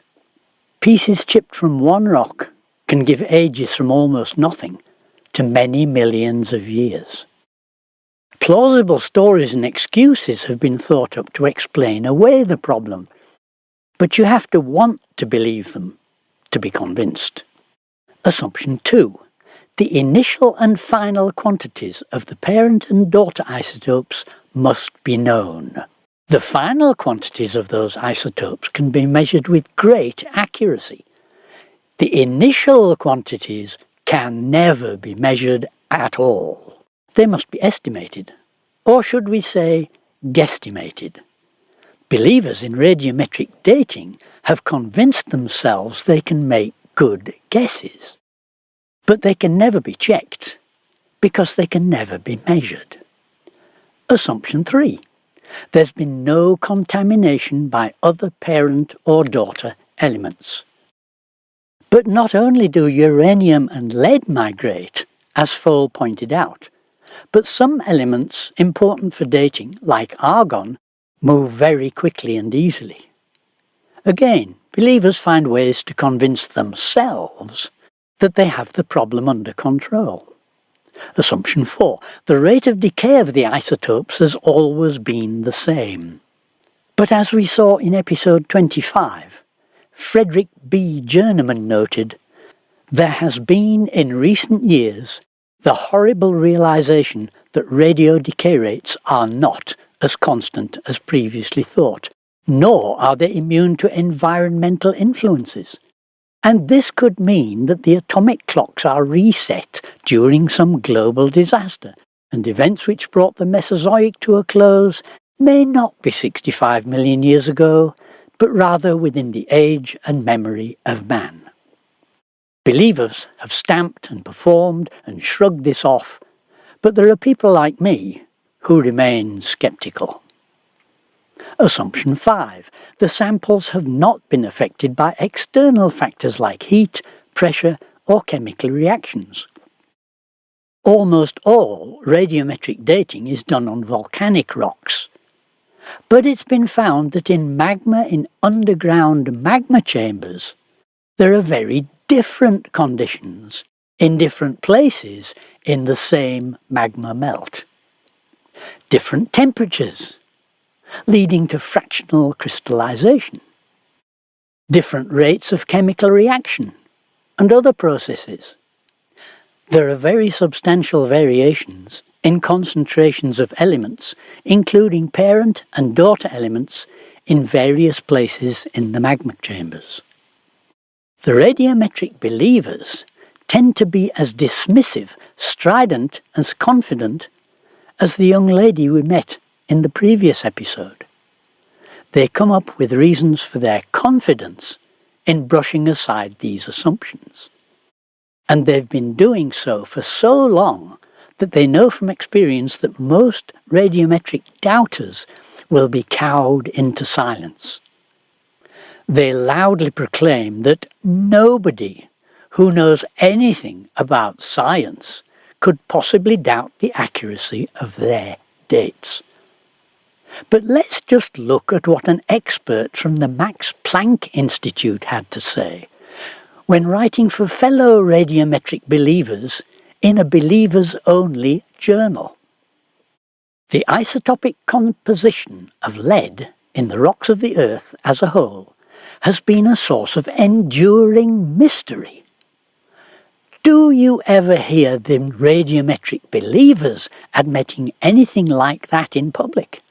Pieces chipped from one rock can give ages from almost nothing to many millions of years. Plausible stories and excuses have been thought up to explain away the problem, but you have to want to believe them to be convinced. Assumption 2. The initial and final quantities of the parent and daughter isotopes must be known. The final quantities of those isotopes can be measured with great accuracy. The initial quantities can never be measured at all. They must be estimated, or should we say, guesstimated. Believers in radiometric dating have convinced themselves they can make good guesses. But they can never be checked, because they can never be measured. Assumption 3. There's been no contamination by other parent or daughter elements. But not only do uranium and lead migrate, as Fole pointed out, but some elements important for dating, like argon, move very quickly and easily. Again, believers find ways to convince themselves that they have the problem under control. Assumption 4. The rate of decay of the isotopes has always been the same. But as we saw in episode 25, Frederick B. Journeman noted, there has been in recent years the horrible realization that radio decay rates are not as constant as previously thought, nor are they immune to environmental influences. And this could mean that the atomic clocks are reset during some global disaster, and events which brought the Mesozoic to a close may not be 65 million years ago, but rather within the age and memory of man. Believers have stamped and performed and shrugged this off, but there are people like me who remain skeptical. Assumption 5. The samples have not been affected by external factors like heat, pressure, or chemical reactions. Almost all radiometric dating is done on volcanic rocks, but it's been found that in magma in underground magma chambers, there are very different conditions in different places in the same magma melt. Different temperatures, leading to fractional crystallization. Different rates of chemical reaction and other processes. There are very substantial variations in concentrations of elements, including parent and daughter elements, in various places in the magma chambers. The radiometric believers tend to be as dismissive, strident, and confident as the young lady we met in the previous episode. They come up with reasons for their confidence in brushing aside these assumptions. And they've been doing so for so long that they know from experience that most radiometric doubters will be cowed into silence. They loudly proclaim that nobody who knows anything about science could possibly doubt the accuracy of their dates. But let's just look at what an expert from the Max Planck Institute had to say when writing for fellow radiometric believers in a believers-only journal. The isotopic composition of lead in the rocks of the Earth as a whole has been a source of enduring mystery. Do you ever hear the radiometric believers admitting anything like that in public?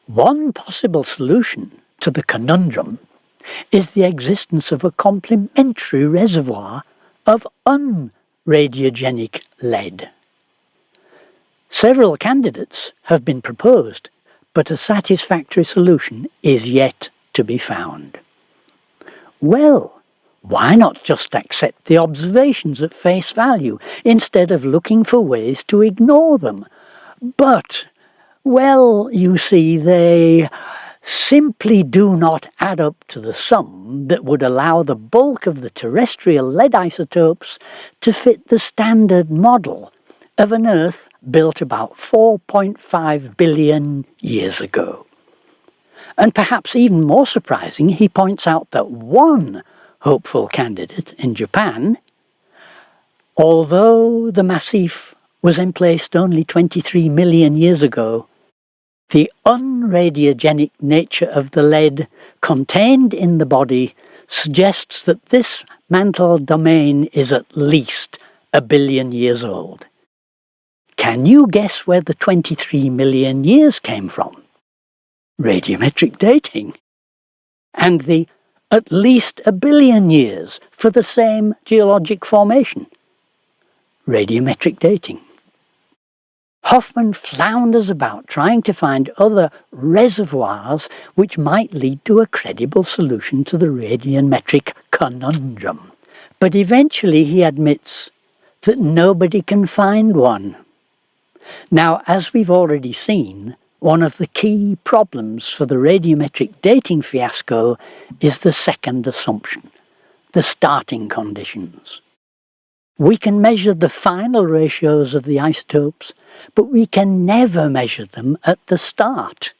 One possible solution to the conundrum is the existence of a complementary reservoir of unradiogenic lead. Several candidates have been proposed, but a satisfactory solution is yet to be found. Well, why not just accept the observations at face value instead of looking for ways to ignore them? But, well, you see, they simply do not add up to the sum that would allow the bulk of the terrestrial lead isotopes to fit the standard model of an Earth built about 4.5 billion years ago. And perhaps even more surprising, he points out that one hopeful candidate in Japan, although the massif was emplaced only 23 million years ago, the unradiogenic nature of the lead contained in the body suggests that this mantle domain is at least 1 billion years old. Can you guess where the 23 million years came from? Radiometric dating. And the at least 1 billion years for the same geologic formation. Radiometric dating. Hoffman flounders about trying to find other reservoirs which might lead to a credible solution to the radiometric conundrum. But eventually he admits that nobody can find one. Now, as we've already seen, one of the key problems for the radiometric dating fiasco is the second assumption, the starting conditions. We can measure the final ratios of the isotopes, but we can never measure them at the start.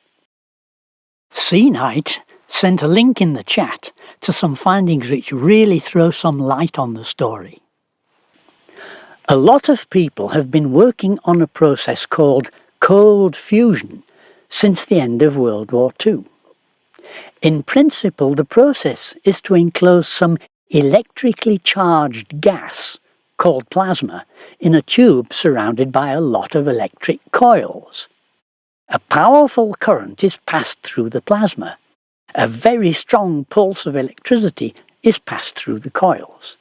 C-Knight sent a link in the chat to some findings which really throw some light on the story. A lot of people have been working on a process called cold fusion since the end of World War II. In principle, the process is to enclose some electrically charged gas, called plasma, in a tube surrounded by a lot of electric coils. A powerful current is passed through the plasma. A very strong pulse of electricity is passed through the coils.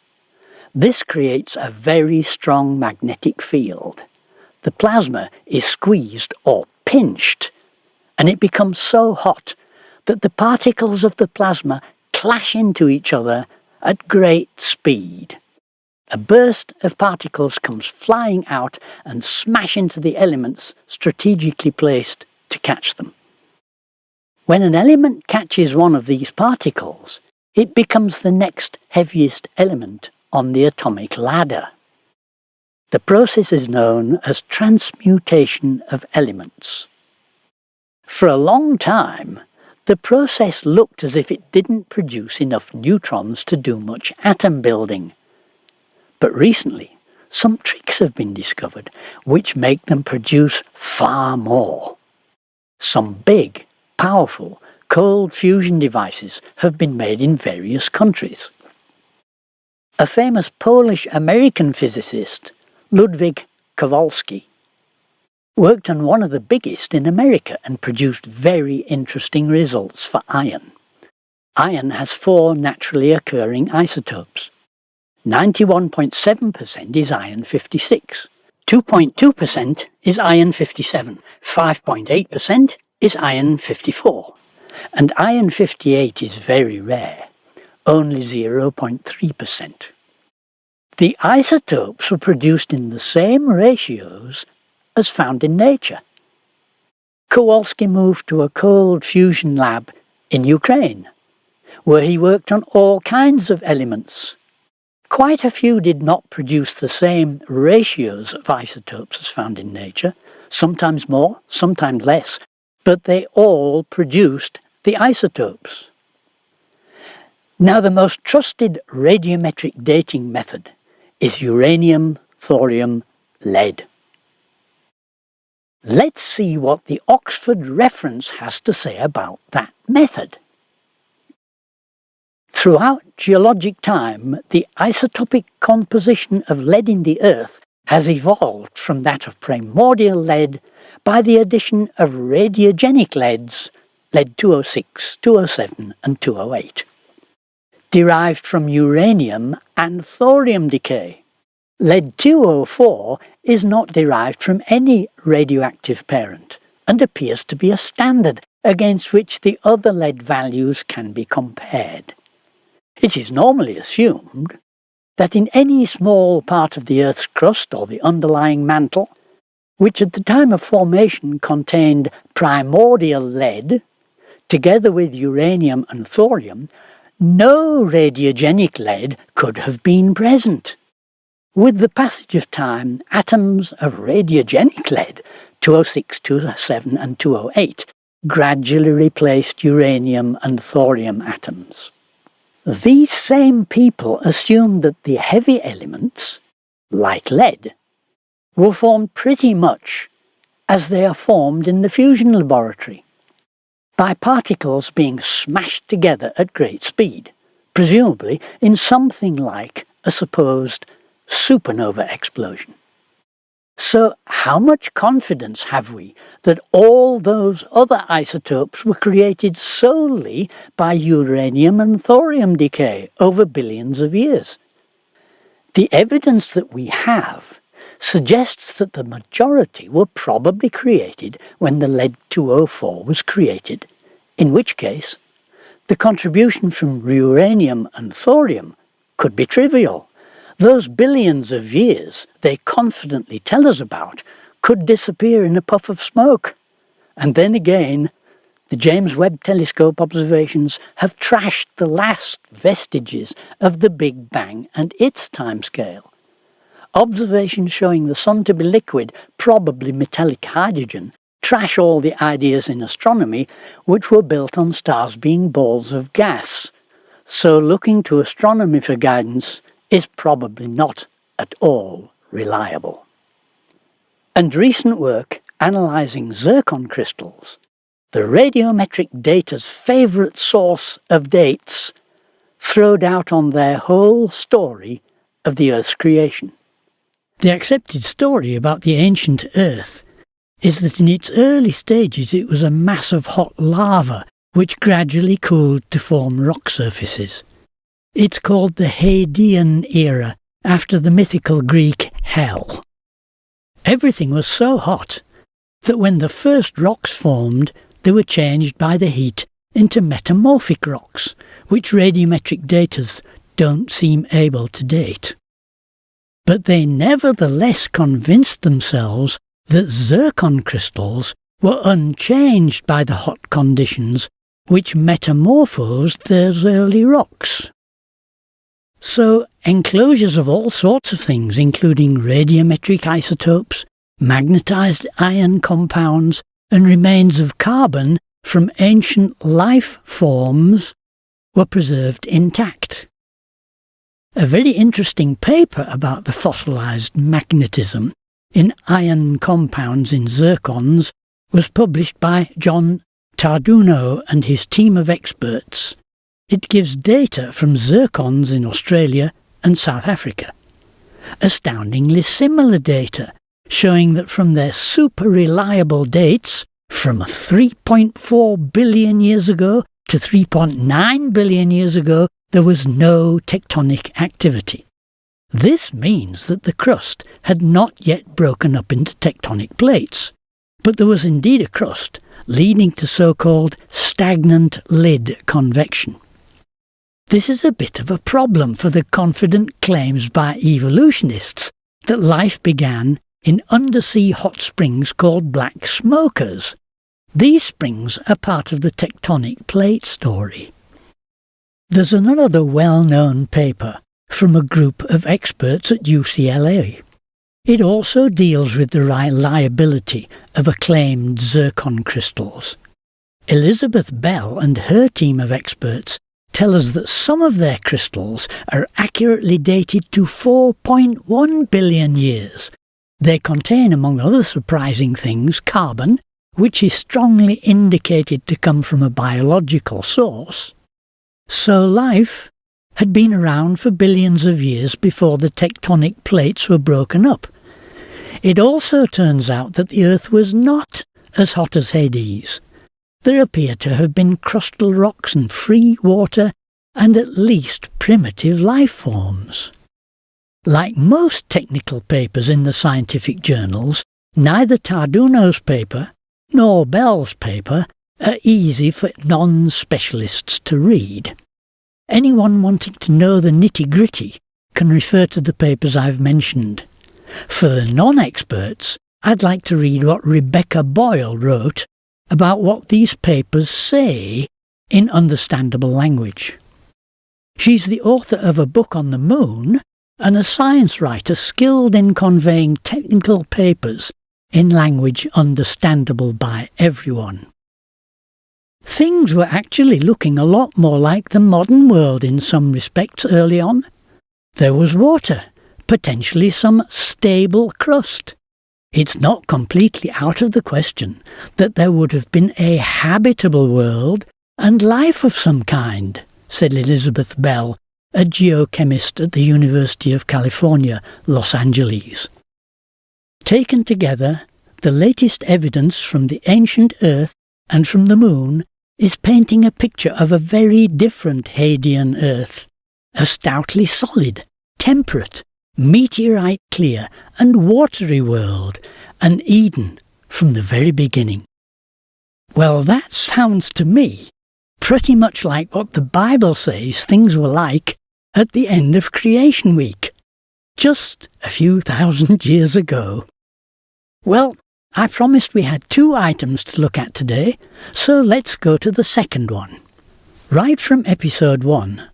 This creates a very strong magnetic field. The plasma is squeezed or pinched, and it becomes so hot that the particles of the plasma clash into each other at great speed. A burst of particles comes flying out and smash into the elements strategically placed to catch them. When an element catches one of these particles, it becomes the next heaviest element on the atomic ladder. The process is known as transmutation of elements. For a long time, the process looked as if it didn't produce enough neutrons to do much atom building. But recently, some tricks have been discovered which make them produce far more. Some big, powerful, cold fusion devices have been made in various countries. A famous Polish-American physicist, Ludwig Kowalski, worked on one of the biggest in America and produced very interesting results for iron. Iron has 4 naturally occurring isotopes. 91.7% is iron 56, 2.2% is iron 57, 5.8% is iron 54, and iron 58 is very rare, only 0.3%. The isotopes were produced in the same ratios as found in nature. Kowalski moved to a cold fusion lab in Ukraine, where he worked on all kinds of elements. Quite a few did not produce the same ratios of isotopes as found in nature, sometimes more, sometimes less, but they all produced the isotopes. Now, the most trusted radiometric dating method is uranium, thorium, lead. Let's see what the Oxford reference has to say about that method. Throughout geologic time, the isotopic composition of lead in the Earth has evolved from that of primordial lead by the addition of radiogenic leads, lead 206, 207 and 208, derived from uranium and thorium decay. Lead 204 is not derived from any radioactive parent and appears to be a standard against which the other lead values can be compared. It is normally assumed that in any small part of the Earth's crust or the underlying mantle, which at the time of formation contained primordial lead, together with uranium and thorium, no radiogenic lead could have been present. With the passage of time, atoms of radiogenic lead, 206, 207 and 208, gradually replaced uranium and thorium atoms. These same people assumed that the heavy elements, like lead, were formed pretty much as they are formed in the fusion laboratory, by particles being smashed together at great speed, presumably in something like a supposed supernova explosion. So how much confidence have we that all those other isotopes were created solely by uranium and thorium decay over billions of years? The evidence that we have suggests that the majority were probably created when the lead-204 was created, in which case the contribution from uranium and thorium could be trivial. Those billions of years they confidently tell us about could disappear in a puff of smoke. And then again, the James Webb Telescope observations have trashed the last vestiges of the Big Bang and its timescale. Observations showing the sun to be liquid, probably metallic hydrogen, trash all the ideas in astronomy which were built on stars being balls of gas. So looking to astronomy for guidance is probably not at all reliable. And recent work analysing zircon crystals, the radiometric data's favourite source of dates, throwed out on their whole story of the Earth's creation. The accepted story about the ancient Earth is that in its early stages it was a mass of hot lava which gradually cooled to form rock surfaces. It's called the Hadean era, after the mythical Greek Hell. Everything was so hot that when the first rocks formed, they were changed by the heat into metamorphic rocks, which radiometric daters don't seem able to date. But they nevertheless convinced themselves that zircon crystals were unchanged by the hot conditions which metamorphosed those early rocks. So enclosures of all sorts of things, including radiometric isotopes, magnetized ion compounds, and remains of carbon from ancient life forms, were preserved intact. A very interesting paper about the fossilized magnetism in ion compounds in zircons was published by John Tarduno and his team of experts. It gives data from zircons in Australia and South Africa. Astoundingly similar data, showing that from their super reliable dates, from 3.4 billion years ago to 3.9 billion years ago, there was no tectonic activity. This means that the crust had not yet broken up into tectonic plates, but there was indeed a crust, leading to so-called stagnant lid convection. This is a bit of a problem for the confident claims by evolutionists that life began in undersea hot springs called black smokers. These springs are part of the tectonic plate story. There's another well-known paper from a group of experts at UCLA. It also deals with the reliability of acclaimed zircon crystals. Elizabeth Bell and her team of experts tell us that some of their crystals are accurately dated to 4.1 billion years. They contain, among other surprising things, carbon, which is strongly indicated to come from a biological source, So life had been around for billions of years before the tectonic plates were broken up. It also turns out that the Earth was not as hot as Hades. There appear to have been crustal rocks and free water and at least primitive life forms. Like most technical papers in the scientific journals, neither Tarduno's paper nor Bell's paper are easy for non-specialists to read. Anyone wanting to know the nitty-gritty can refer to the papers I've mentioned. For the non-experts, I'd like to read what Rebecca Boyle wrote about what these papers say in understandable language. She's the author of a book on the moon and a science writer skilled in conveying technical papers in language understandable by everyone. Things were actually looking a lot more like the modern world in some respects early on. There was water, potentially some stable crust. It's not completely out of the question that there would have been a habitable world and life of some kind, said Elizabeth Bell, a geochemist at the University of California, Los Angeles. Taken together, the latest evidence from the ancient Earth and from the Moon is painting a picture of a very different Hadean Earth, a stoutly solid, temperate, meteorite-clear and watery world, an Eden from the very beginning. Well, that sounds to me pretty much like what the Bible says things were like at the end of Creation Week, just a few thousand years ago. Well, I promised we had 2 items to look at today, so let's go to the second one. Right from episode 1,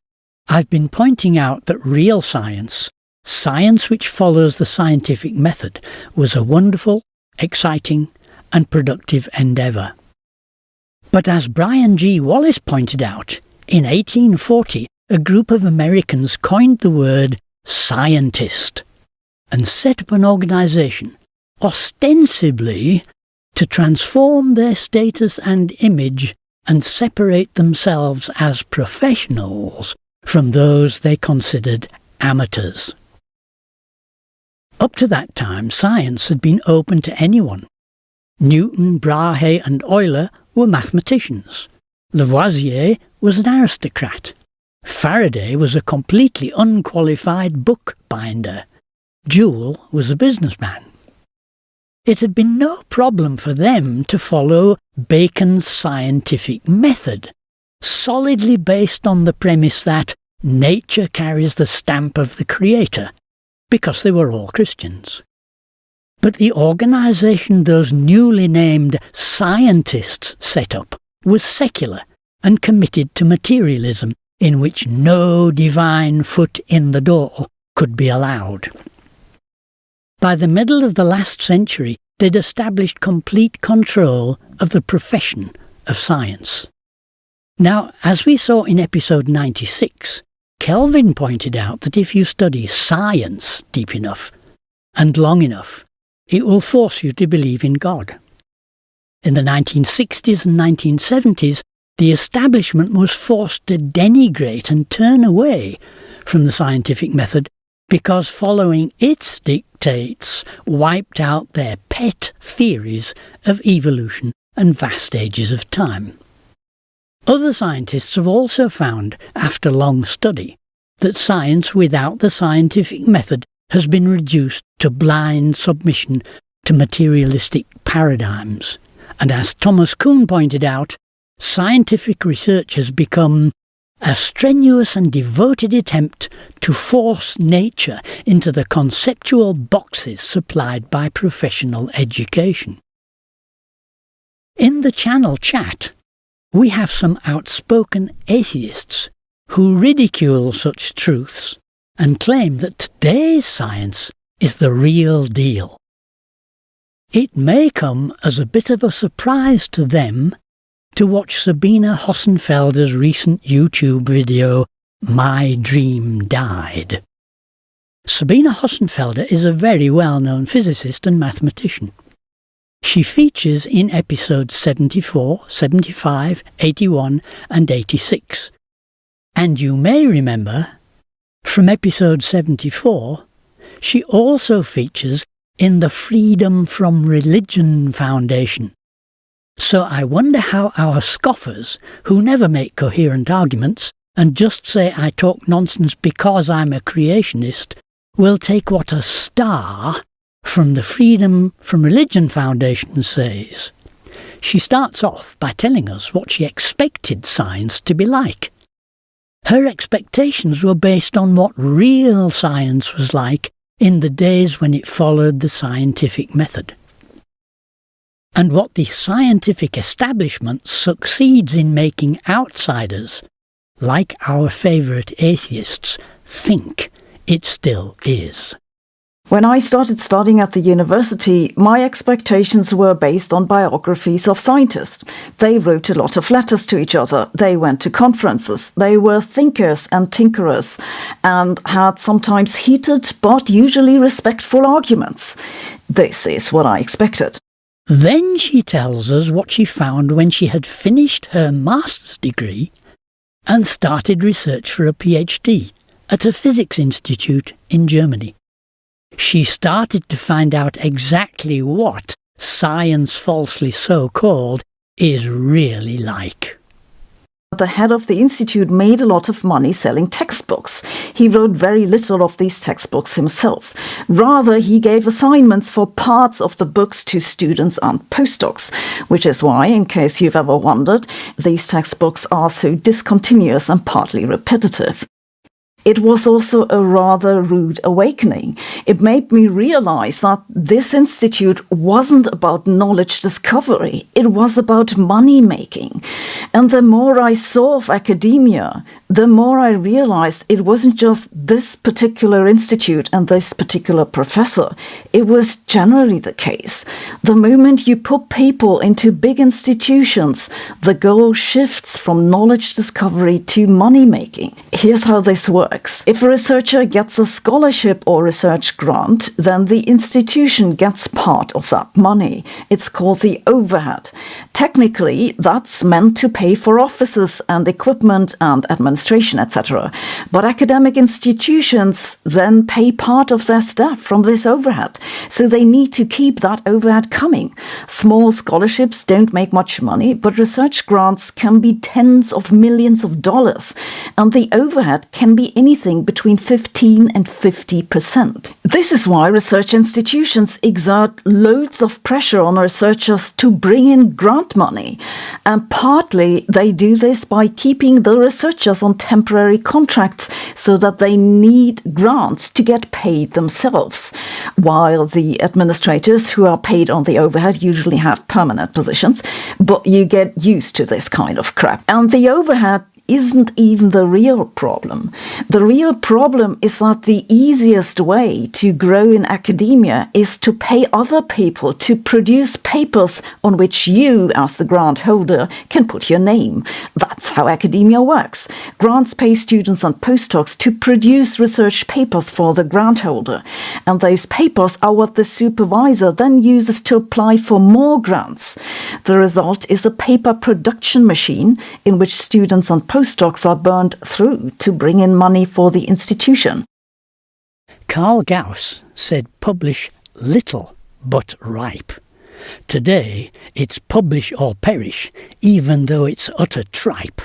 I've been pointing out that real science, science which follows the scientific method, was a wonderful, exciting, and productive endeavour. But as Brian G. Wallace pointed out, in 1840, a group of Americans coined the word scientist and set up an organisation, ostensibly to transform their status and image and separate themselves as professionals from those they considered amateurs. Up to that time, science had been open to anyone. Newton, Brahe and Euler were mathematicians. Lavoisier was an aristocrat. Faraday was a completely unqualified bookbinder. Joule was a businessman. It had been no problem for them to follow Bacon's scientific method, solidly based on the premise that nature carries the stamp of the Creator, because they were all Christians. But the organisation those newly named scientists set up was secular and committed to materialism, in which no divine foot in the door could be allowed. By the middle of the last century, they'd established complete control of the profession of science. Now, as we saw in episode 96, Kelvin pointed out that if you study science deep enough and long enough, it will force you to believe in God. In the 1960s and 1970s, the establishment was forced to denigrate and turn away from the scientific method because following its dictates wiped out their pet theories of evolution and vast ages of time. Other scientists have also found, after long study, that science without the scientific method has been reduced to blind submission to materialistic paradigms. And as Thomas Kuhn pointed out, scientific research has become a strenuous and devoted attempt to force nature into the conceptual boxes supplied by professional education. In the channel chat, we have some outspoken atheists who ridicule such truths and claim that today's science is the real deal. It may come as a bit of a surprise to them to watch Sabina Hossenfelder's recent YouTube video, My Dream Died. Sabina Hossenfelder is a very well-known physicist and mathematician. She features in episodes 74, 75, 81 and 86. And you may remember, from episode 74, she also features in the Freedom from Religion Foundation. So I wonder how our scoffers, who never make coherent arguments and just say I talk nonsense because I'm a creationist, will take what a star from the Freedom from Religion Foundation says. She starts off by telling us what she expected science to be like. Her expectations were based on what real science was like in the days when it followed the scientific method. And what the scientific establishment succeeds in making outsiders, like our favourite atheists, think it still is. When I started studying at the university, my expectations were based on biographies of scientists. They wrote a lot of letters to each other, they went to conferences, they were thinkers and tinkerers, and had sometimes heated but usually respectful arguments. This is what I expected. Then she tells us what she found when she had finished her master's degree and started research for a PhD at a physics institute in Germany. She started to find out exactly what science falsely so-called is really like. The head of the institute made a lot of money selling textbooks. He wrote very little of these textbooks himself. Rather, he gave assignments for parts of the books to students and postdocs, which is why, in case you've ever wondered, these textbooks are so discontinuous and partly repetitive. It was also a rather rude awakening. It made me realize that this institute wasn't about knowledge discovery, it was about money making. And the more I saw of academia, the more I realized it wasn't just this particular institute and this particular professor. It was generally the case. The moment you put people into big institutions, the goal shifts from knowledge discovery to money making. Here's how this works. If a researcher gets a scholarship or research grant, then the institution gets part of that money. It's called the overhead. Technically, that's meant to pay for offices and equipment and administration, etc. But academic institutions then pay part of their staff from this overhead, so they need to keep that overhead coming. Small scholarships don't make much money, but research grants can be tens of millions of dollars, and the overhead can be anything between 15 and 50%. This is why research institutions exert loads of pressure on researchers to bring in grant money, and partly they do this by keeping the researchers on temporary contracts so that they need grants to get paid themselves, while the administrators who are paid on the overhead usually have permanent positions, but you get used to this kind of crap. And the overhead isn't even the real problem. The real problem is that the easiest way to grow in academia is to pay other people to produce papers on which you, as the grant holder, can put your name. That's how academia works. Grants pay students and postdocs to produce research papers for the grant holder, and those papers are what the supervisor then uses to apply for more grants. The result is a paper production machine in which students and postdocs are burned through to bring in money for the institution. Carl Gauss said publish little but ripe. Today it's publish or perish, even though it's utter tripe.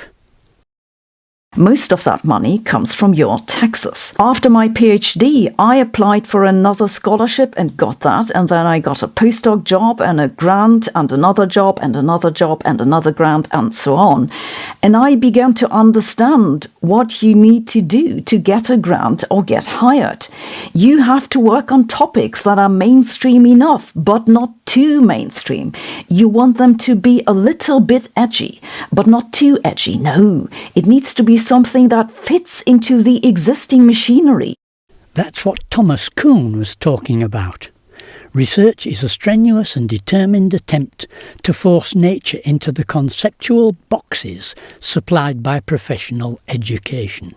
Most of that money comes from your taxes. After my PhD, I applied for another scholarship and got that, and then I got a postdoc job and a grant and another job and another job and another grant and so on. And I began to understand what you need to do to get a grant or get hired. You have to work on topics that are mainstream enough, but not too mainstream. You want them to be a little bit edgy, but not too edgy. No, it needs to be something that fits into the existing machinery. That's what Thomas Kuhn was talking about. Research is a strenuous and determined attempt to force nature into the conceptual boxes supplied by professional education.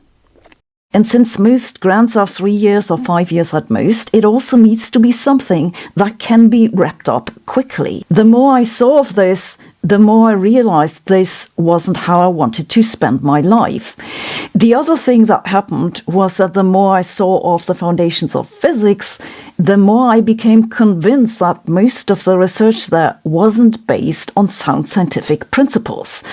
And since most grants are 3 years or 5 years at most, it also needs to be something that can be wrapped up quickly. The more I saw of this, the more I realized this wasn't how I wanted to spend my life. The other thing that happened was that the more I saw of the foundations of physics, the more I became convinced that most of the research there wasn't based on sound scientific principles.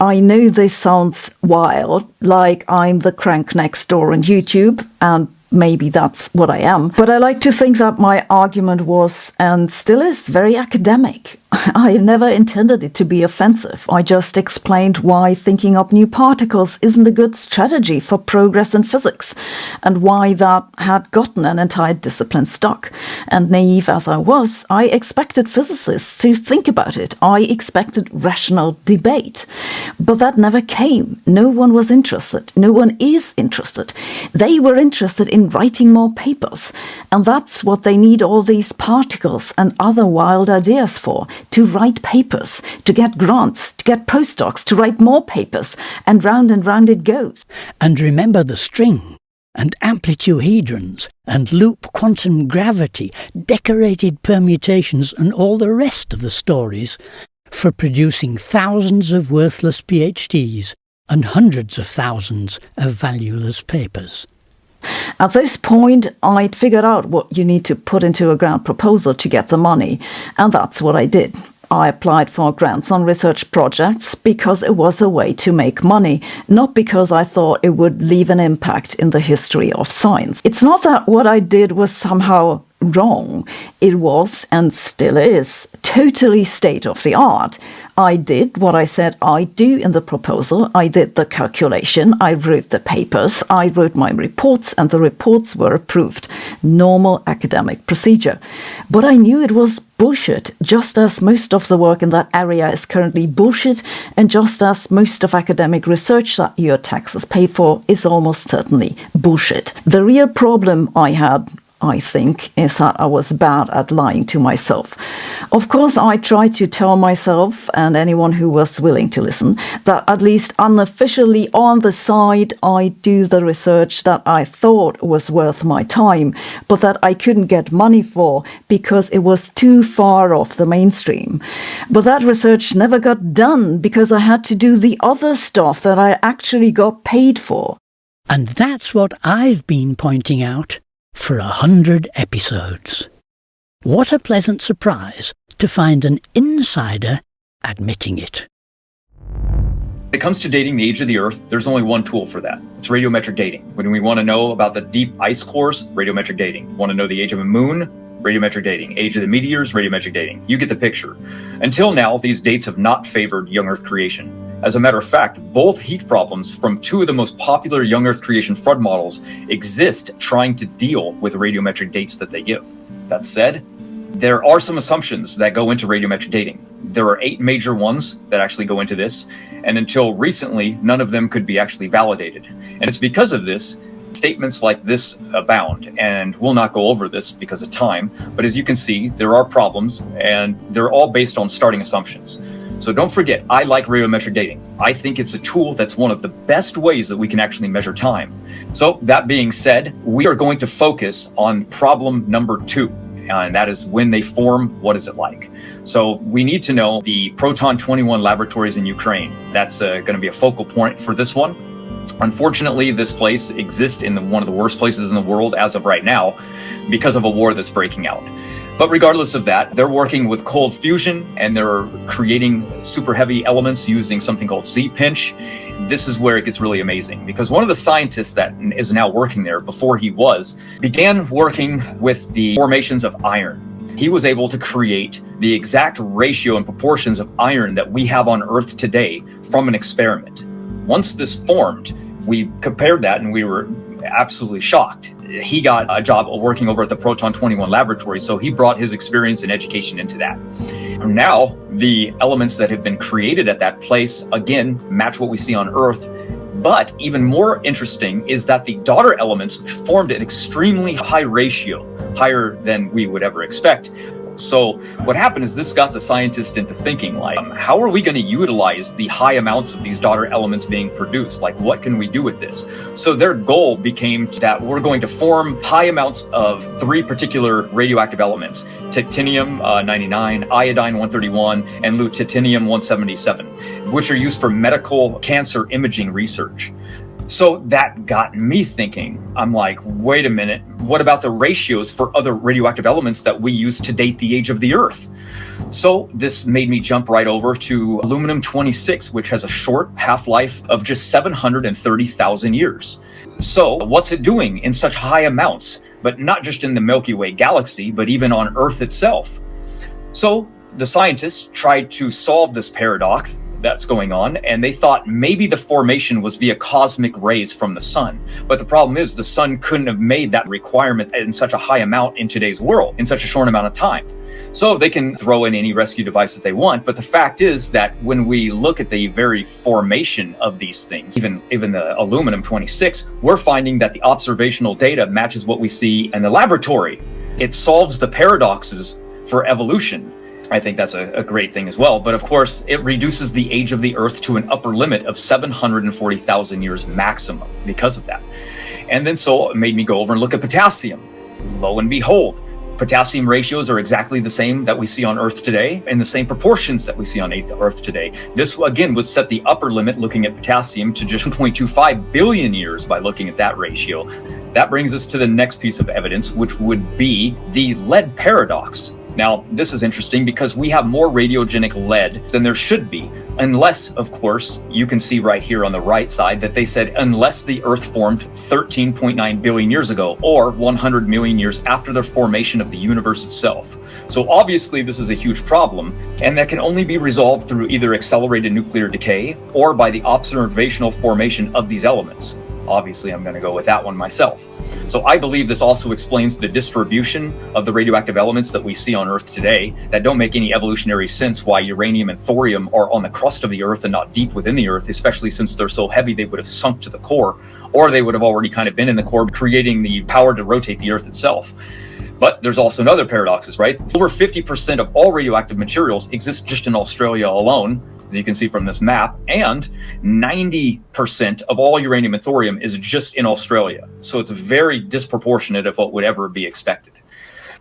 I know this sounds wild, like I'm the crank next door on YouTube, and maybe that's what I am. But I like to think that my argument was, and still is, very academic. I never intended it to be offensive. I just explained why thinking up new particles isn't a good strategy for progress in physics, and why that had gotten an entire discipline stuck. And naive as I was, I expected physicists to think about it. I expected rational debate. But that never came. No one was interested. No one is interested. They were interested in writing more papers. And that's what they need all these particles and other wild ideas for. To write papers, to get grants, to get postdocs, to write more papers, and round it goes. And remember the string, and amplitude-hadrons, and loop quantum gravity, decorated permutations, and all the rest of the stories for producing thousands of worthless PhDs and hundreds of thousands of valueless papers. At this point, I'd figured out what you need to put into a grant proposal to get the money, and that's what I did. I applied for grants on research projects because it was a way to make money, not because I thought it would leave an impact in the history of science. It's not that what I did was somehow wrong. It was, and still is, totally state-of-the-art. I did what I said I'd do in the proposal. I did the calculation, I wrote the papers, I wrote my reports, and the reports were approved. Normal academic procedure. But I knew it was bullshit, just as most of the work in that area is currently bullshit, and just as most of academic research that your taxes pay for is almost certainly bullshit. The real problem I had, I think, is that I was bad at lying to myself. Of course, I tried to tell myself, and anyone who was willing to listen, that at least unofficially on the side, I do the research that I thought was worth my time, but that I couldn't get money for because it was too far off the mainstream. But that research never got done because I had to do the other stuff that I actually got paid for. And that's what I've been pointing out for 100 episodes. What a pleasant surprise to find an insider admitting it. When it comes to dating the age of the Earth, there's only one tool for that. It's radiometric dating. When we want to know about the deep ice cores, radiometric dating. Want to know the age of a moon? Radiometric dating. Age of the meteors? Radiometric dating. You get the picture. Until now, these dates have not favored young Earth creation. As a matter of fact, both heat problems from two of the most popular young Earth creation flood models exist trying to deal with radiometric dates that they give. That said, there are some assumptions that go into radiometric dating. There are 8 major ones that actually go into this, and until recently, none of them could be actually validated. And it's because of this, statements like this abound, and we'll not go over this because of time, but as you can see, there are problems, and they're all based on starting assumptions. So don't forget, I like radiometric dating. I think it's a tool that's one of the best ways that we can actually measure time. So that being said, we are going to focus on problem number 2, and that is when they form, what is it like? So we need to know the Proton 21 laboratories in Ukraine. That's going to be a focal point for this one. Unfortunately, this place exists in one of the worst places in the world as of right now because of a war that's breaking out. But regardless of that, they're working with cold fusion and they're creating super heavy elements using something called Z-pinch. This is where it gets really amazing because one of the scientists that is now working there, before he was, began working with the formations of iron. He was able to create the exact ratio and proportions of iron that we have on Earth today from an experiment. Once this formed, we compared that and we were absolutely shocked. He got a job working over at the Proton 21 laboratory, so he brought his experience and education into that. Now, the elements that have been created at that place, again, match what we see on Earth. But even more interesting is that the daughter elements formed an extremely high ratio, higher than we would ever expect. So what happened is this got the scientists into thinking, like, how are we going to utilize the high amounts of these daughter elements being produced? Like, what can we do with this? So their goal became that we're going to form high amounts of 3 particular radioactive elements: Titanium 99, Iodine 131, and Lutetium 177, which are used for medical cancer imaging research. So that got me thinking. I'm like, wait a minute, what about the ratios for other radioactive elements that we use to date the age of the Earth? So this made me jump right over to aluminum-26, which has a short half-life of just 730,000 years. So what's it doing in such high amounts, but not just in the Milky Way galaxy, but even on Earth itself? So the scientists tried to solve this paradox that's going on, and they thought maybe the formation was via cosmic rays from the sun. But the problem is the sun couldn't have made that requirement in such a high amount in today's world in such a short amount of time. So they can throw in any rescue device that they want, but the fact is that when we look at the very formation of these things, even the aluminum-26, we're finding that the observational data matches what we see in the laboratory. It solves the paradoxes for evolution. I think that's a great thing as well. But of course, it reduces the age of the Earth to an upper limit of 740,000 years maximum because of that. And then so it made me go over and look at potassium. Lo and behold, potassium ratios are exactly the same that we see on Earth today, in the same proportions that we see on Earth today. This, again, would set the upper limit looking at potassium to just 1.25 billion years by looking at that ratio. That brings us to the next piece of evidence, which would be the lead paradox. Now, this is interesting because we have more radiogenic lead than there should be, unless, of course, you can see right here on the right side that they said unless the Earth formed 13.9 billion years ago, or 100 million years after the formation of the universe itself. So obviously this is a huge problem, and that can only be resolved through either accelerated nuclear decay or by the observational formation of these elements. Obviously, I'm going to go with that one myself. So I believe this also explains the distribution of the radioactive elements that we see on Earth today that don't make any evolutionary sense why uranium and thorium are on the crust of the Earth and not deep within the Earth, especially since they're so heavy they would have sunk to the core, or they would have already kind of been in the core, creating the power to rotate the Earth itself. But there's also another paradoxes, right? Over 50% of all radioactive materials exist just in Australia alone, as you can see from this map, and 90% of all uranium and thorium is just in Australia. So it's very disproportionate of what would ever be expected.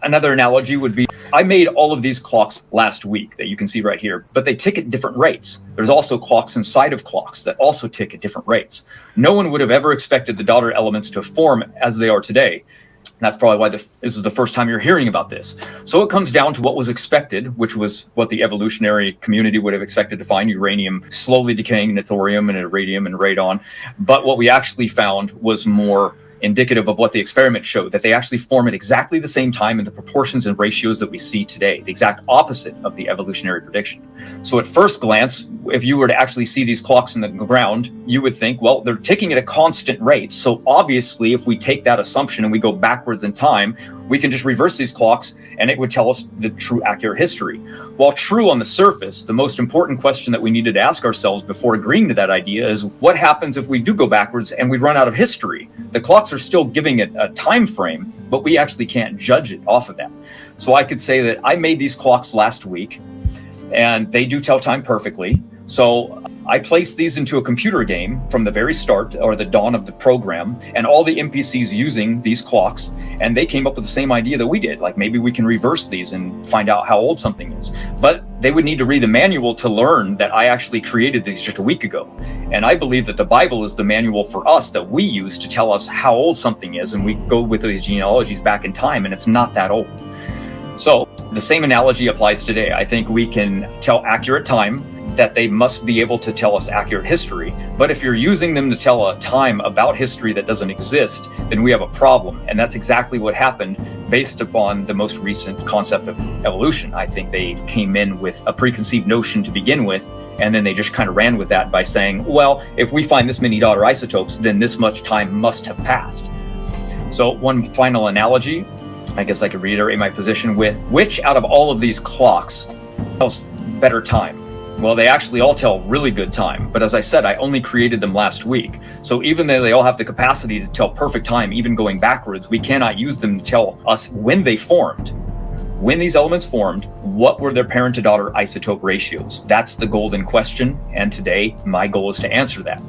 Another analogy would be, I made all of these clocks last week that you can see right here, but they tick at different rates. There's also clocks inside of clocks that also tick at different rates. No one would have ever expected the daughter elements to form as they are today. That's probably why this is the first time you're hearing about this. So it comes down to what was expected, which was what the evolutionary community would have expected to find: uranium slowly decaying into thorium and iridium and radon. But what we actually found was more indicative of what the experiment showed, that they actually form at exactly the same time in the proportions and ratios that we see today, the exact opposite of the evolutionary prediction. So at first glance, if you were to actually see these clocks in the ground, you would think, well, they're ticking at a constant rate. So obviously, if we take that assumption and we go backwards in time, we can just reverse these clocks and it would tell us the true accurate history. While true on the surface, the most important question that we needed to ask ourselves before agreeing to that idea is, what happens if we do go backwards and we run out of history? The clocks are still giving it a time frame, but we actually can't judge it off of that. So I could say that I made these clocks last week and they do tell time perfectly. So I placed these into a computer game from the very start, or the dawn of the program, and all the NPCs using these clocks, and they came up with the same idea that we did. Like, maybe we can reverse these and find out how old something is. But they would need to read the manual to learn that I actually created these just a week ago. And I believe that the Bible is the manual for us that we use to tell us how old something is, and we go with these genealogies back in time, and it's not that old. So the same analogy applies today. I think we can tell accurate time, that they must be able to tell us accurate history. But if you're using them to tell a time about history that doesn't exist, then we have a problem. And that's exactly what happened based upon the most recent concept of evolution. I think they came in with a preconceived notion to begin with, and then they just kind of ran with that by saying, well, if we find this many daughter isotopes, then this much time must have passed. So one final analogy, I guess I could reiterate my position with, which out of all of these clocks tells better time? Well, they actually all tell really good time, but as I said, I only created them last week. So even though they all have the capacity to tell perfect time, even going backwards, we cannot use them to tell us when they formed. when these elements formed, what were their parent to daughter isotope ratios? That's the golden question, and today my goal is to answer that.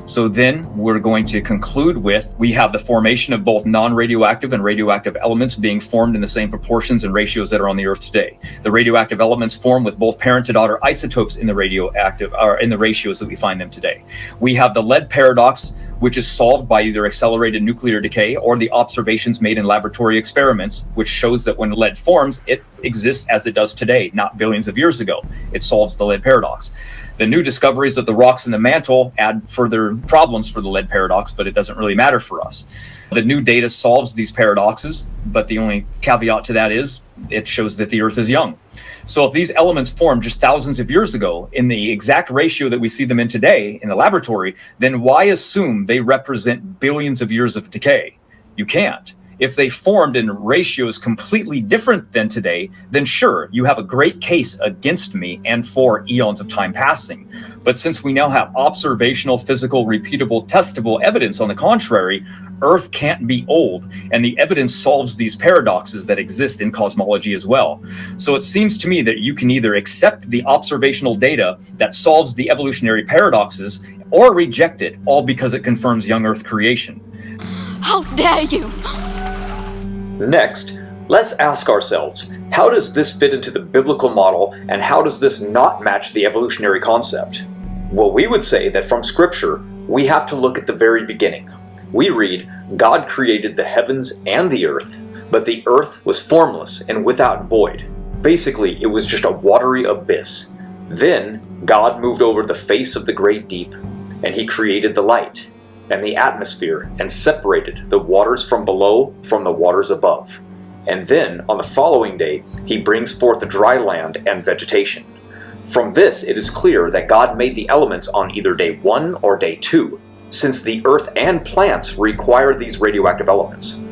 So then we're going to conclude with, we have the formation of both non-radioactive and radioactive elements being formed in the same proportions and ratios that are on the Earth today. The radioactive elements form with both parent to daughter isotopes in the radioactive, or in the ratios that we find them today. We have the lead paradox, which is solved by either accelerated nuclear decay or the observations made in laboratory experiments, which shows that when lead forms, it exists as it does today, not billions of years ago. It solves the lead paradox. The new discoveries of the rocks in the mantle add further problems for the lead paradox, but it doesn't really matter for us. The new data solves these paradoxes, but the only caveat to that is it shows that the Earth is young. So if these elements formed just thousands of years ago in the exact ratio that we see them in today in the laboratory, then why assume they represent billions of years of decay? You can't. If they formed in ratios completely different than today, then sure, you have a great case against me and for eons of time passing. But since we now have observational, physical, repeatable, testable evidence on the contrary, Earth can't be old, and the evidence solves these paradoxes that exist in cosmology as well. So it seems to me that you can either accept the observational data that solves the evolutionary paradoxes, or reject it, all because it confirms young Earth creation. How dare you! Next, let's ask ourselves, how does this fit into the biblical model, and how does this not match the evolutionary concept? Well, we would say that from Scripture, we have to look at the very beginning. We read, God created the heavens and the earth, but the earth was formless and without void. Basically, it was just a watery abyss. Then, God moved over the face of the great deep, and he created the light and the atmosphere, and separated the waters from below from the waters above. And then, on the following day, he brings forth the dry land and vegetation. From this, it is clear that God made the elements on either day 1 or day 2, since the earth and plants require these radioactive elements.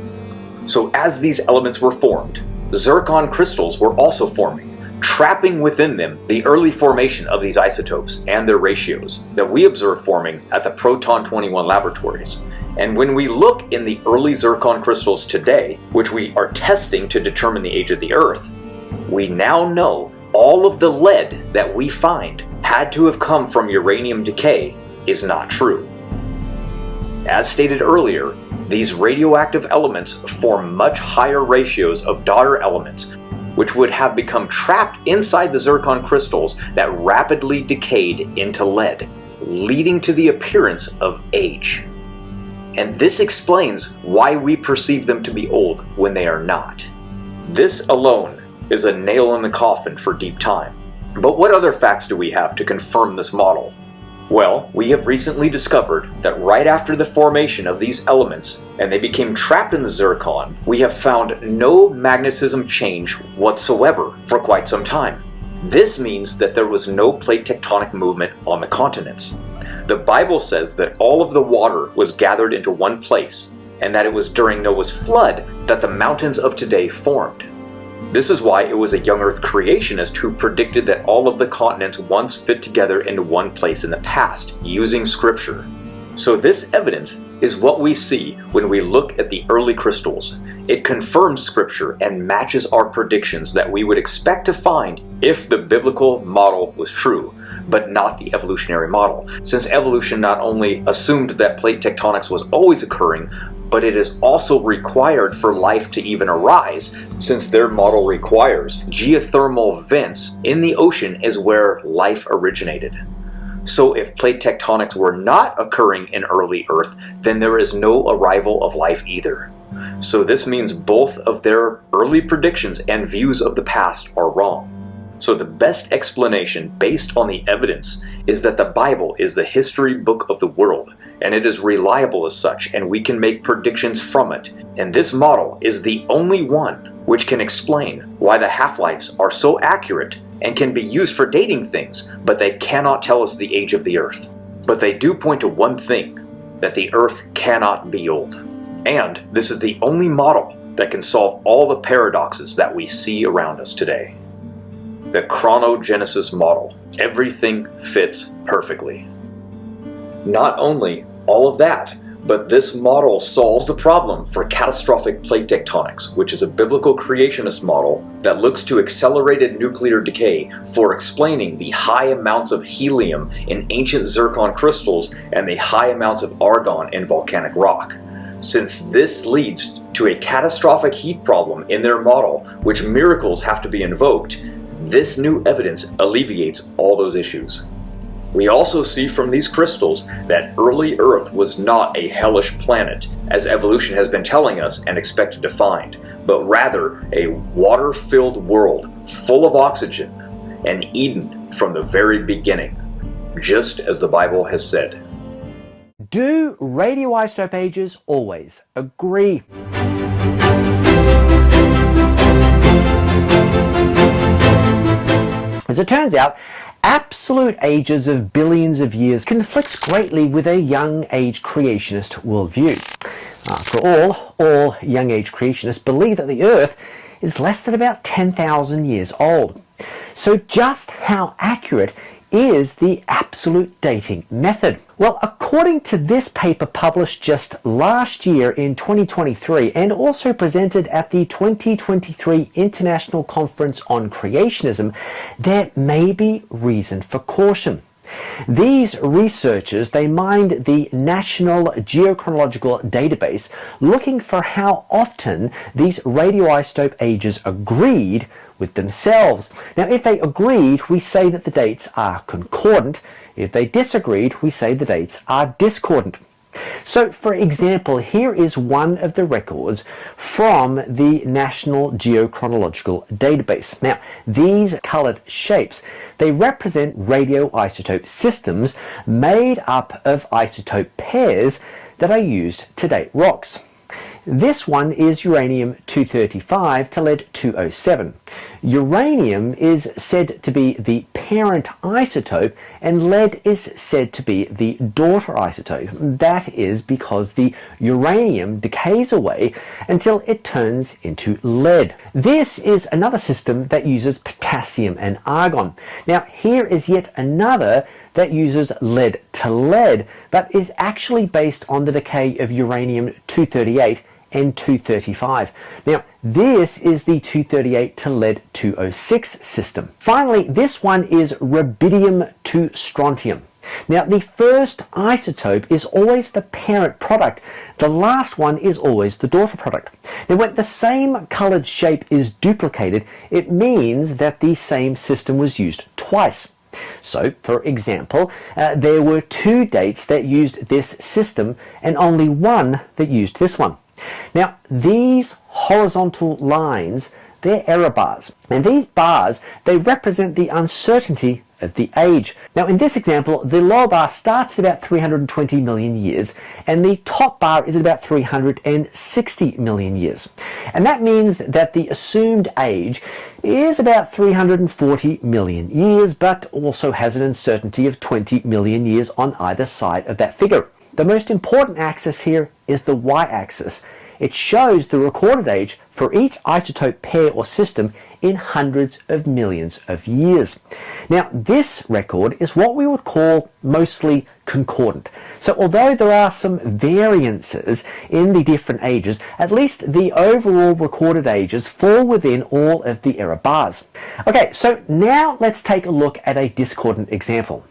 So as these elements were formed, zircon crystals were also forming, trapping within them the early formation of these isotopes and their ratios that we observe forming at the Proton 21 laboratories. And when we look in the early zircon crystals today, which we are testing to determine the age of the Earth, we now know all of the lead that we find had to have come from uranium decay is not true. As stated earlier, these radioactive elements form much higher ratios of daughter elements, which would have become trapped inside the zircon crystals that rapidly decayed into lead, leading to the appearance of age. And this explains why we perceive them to be old when they are not. This alone is a nail in the coffin for deep time. But what other facts do we have to confirm this model? Well, we have recently discovered that right after the formation of these elements and they became trapped in the zircon, we have found no magnetism change whatsoever for quite some time. This means that there was no plate tectonic movement on the continents. The Bible says that all of the water was gathered into one place, and that it was during Noah's flood that the mountains of today formed. This is why it was a young Earth creationist who predicted that all of the continents once fit together into one place in the past, using Scripture. So this evidence is what we see when we look at the early crystals. It confirms Scripture and matches our predictions that we would expect to find if the biblical model was true, but not the evolutionary model, since evolution not only assumed that plate tectonics was always occurring, but it is also required for life to even arise, since their model requires geothermal vents in the ocean is where life originated. So if plate tectonics were not occurring in early Earth, then there is no arrival of life either. So this means both of their early predictions and views of the past are wrong. So the best explanation based on the evidence is that the Bible is the history book of the world, and it is reliable as such, and we can make predictions from it. And this model is the only one which can explain why the half-lives are so accurate and can be used for dating things, but they cannot tell us the age of the Earth. But they do point to one thing, that the Earth cannot be old. And this is the only model that can solve all the paradoxes that we see around us today. The chronogenesis model. Everything fits perfectly. Not only all of that, But this model solves the problem for catastrophic plate tectonics, which is a biblical creationist model that looks to accelerated nuclear decay for explaining the high amounts of helium in ancient zircon crystals and the high amounts of argon in volcanic rock. Since this leads to a catastrophic heat problem in their model, which miracles have to be invoked, this new evidence alleviates all those issues. We also see from these crystals that early Earth was not a hellish planet, as evolution has been telling us and expected to find, but rather a water-filled world full of oxygen, an Eden from the very beginning, just as the Bible has said. Do radioisotope ages always agree? As it turns out, absolute ages of billions of years conflicts greatly with a young age creationist worldview. After all young age creationists believe that the Earth is less than about 10,000 years old. So just how accurate is the absolute dating method? Well, according to this paper published just last year in 2023 and also presented at the 2023 International Conference on Creationism, there may be reason for caution. These researchers, they mined the National Geochronological Database looking for how often these radioisotope ages agreed with themselves. Now, if they agreed, we say that the dates are concordant. If they disagreed, we say the dates are discordant. So, for example, here is one of the records from the National Geochronological Database. Now, these colored shapes, they represent radioisotope systems made up of isotope pairs that are used to date rocks. This one is uranium-235 to lead-207. Uranium is said to be the parent isotope and lead is said to be the daughter isotope. That is because the uranium decays away until it turns into lead. This is another system that uses potassium and argon. Now, here is yet another that uses lead to lead, but is actually based on the decay of uranium-238 and 235. Now, this is the 238 to lead-206 system. Finally, this one is rubidium to strontium. Now, the first isotope is always the parent product. The last one is always the daughter product. Now, when the same colored shape is duplicated, it means that the same system was used twice. So, for example, there were two dates that used this system and only one that used this one. Now, these horizontal lines, they're error bars. And these bars, they represent the uncertainty of the age. Now, in this example, the lower bar starts at about 320 million years, and the top bar is at about 360 million years. And that means that the assumed age is about 340 million years, but also has an uncertainty of 20 million years on either side of that figure. The most important axis here is the y-axis. It shows the recorded age for each isotope pair or system in hundreds of millions of years. Now, this record is what we would call mostly concordant. So although there are some variances in the different ages, at least the overall recorded ages fall within all of the error bars. Okay, so now let's take a look at a discordant example.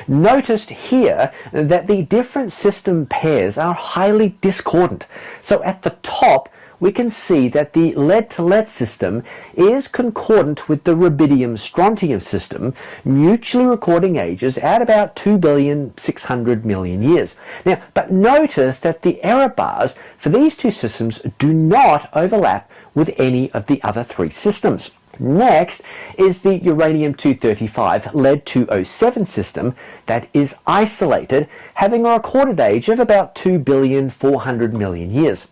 Notice here that the different system pairs are highly discordant. So at the top, we can see that the lead-to-lead system is concordant with the rubidium-strontium system, mutually recording ages at about 2,600,000,000 years. Now, but notice that the error bars for these two systems do not overlap with any of the other three systems. Next is the uranium-235 lead-207 system that is isolated, having a recorded age of about 2,400,000,000 years.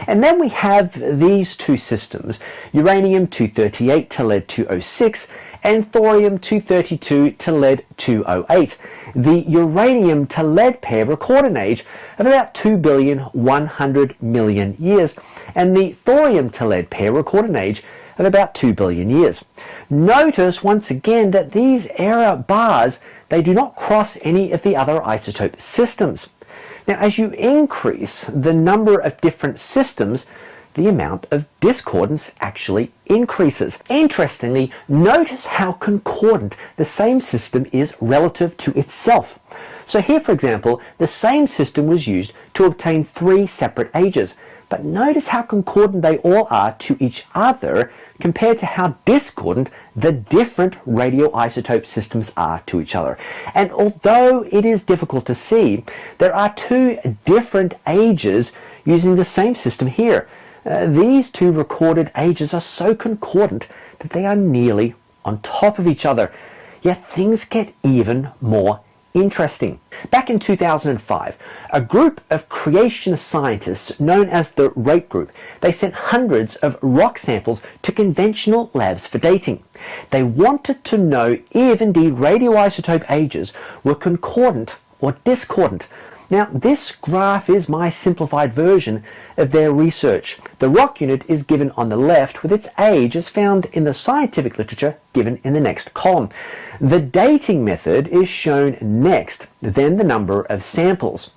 And then we have these two systems, uranium-238 to lead-206 and thorium-232 to lead-208. The uranium to lead pair record an age of about 2,100,000,000 years, and the thorium to lead pair record an age of about 2 billion years. Notice once again that these error bars, they do not cross any of the other isotope systems. Now, as you increase the number of different systems, the amount of discordance actually increases. Interestingly, notice how concordant the same system is relative to itself. So here, for example, the same system was used to obtain 3 separate ages, but notice how concordant they all are to each other compared to how discordant the different radioisotope systems are to each other. And although it is difficult to see, there are 2 different ages using the same system here. These 2 recorded ages are so concordant that they are nearly on top of each other. Yet things get even more interesting. Back in 2005, a group of creationist scientists known as the Rate Group, they sent hundreds of rock samples to conventional labs for dating. They wanted to know if indeed radioisotope ages were concordant or discordant. Now, this graph is my simplified version of their research. The rock unit is given on the left with its age as found in the scientific literature given in the next column. The dating method is shown next, then the number of samples.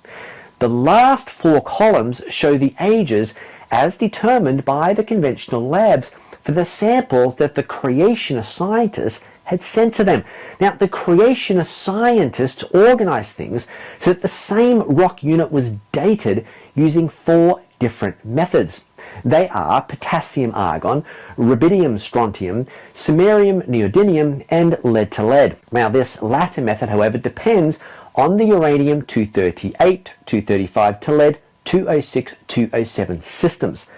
The last 4 columns show the ages as determined by the conventional labs for the samples that the creationist scientists had sent to them. Now, the creationist scientists organized things so that the same rock unit was dated using 4 different methods. They are potassium argon, rubidium strontium, samarium neodymium, and lead to lead. Now, this latter method, however, depends on the uranium 238, 235 to lead 206, 207 systems.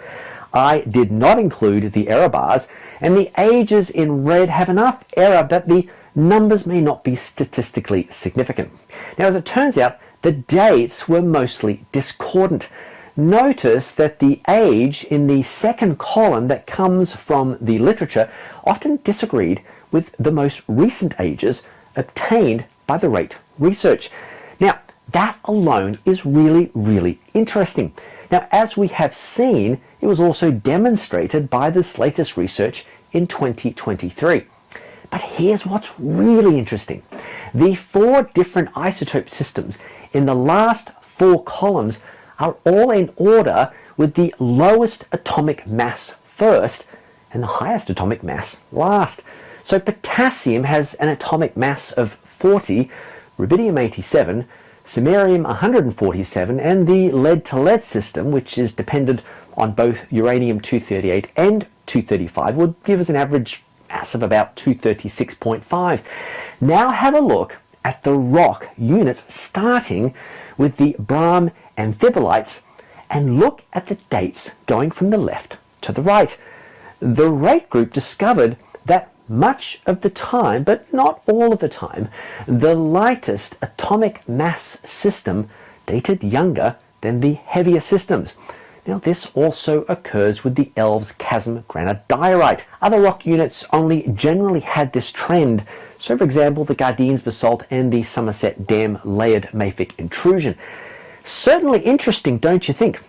I did not include the error bars, and the ages in red have enough error that the numbers may not be statistically significant. Now, as it turns out, the dates were mostly discordant. Notice that the age in the second column that comes from the literature often disagreed with the most recent ages obtained by the Rate research. Now, that alone is really, really interesting. Now, as we have seen, it was also demonstrated by this latest research in 2023. But here's what's really interesting. The 4 different isotope systems in the last 4 columns are all in order with the lowest atomic mass first and the highest atomic mass last. So potassium has an atomic mass of 40, rubidium 87, samarium 147, and the lead-to-lead system, which is dependent on both uranium 238 and 235, would give us an average mass of about 236.5. Now have a look at the rock units starting with the Brahm amphibolites and look at the dates going from the left to the right. The Rate Group discovered that much of the time, but not all of the time, the lightest atomic mass system dated younger than the heavier systems. Now, this also occurs with the Elves Chasm granodiorite. Other rock units only generally had this trend. So, for example, the Gardine's basalt and the Somerset Dam layered mafic intrusion. Certainly interesting, don't you think?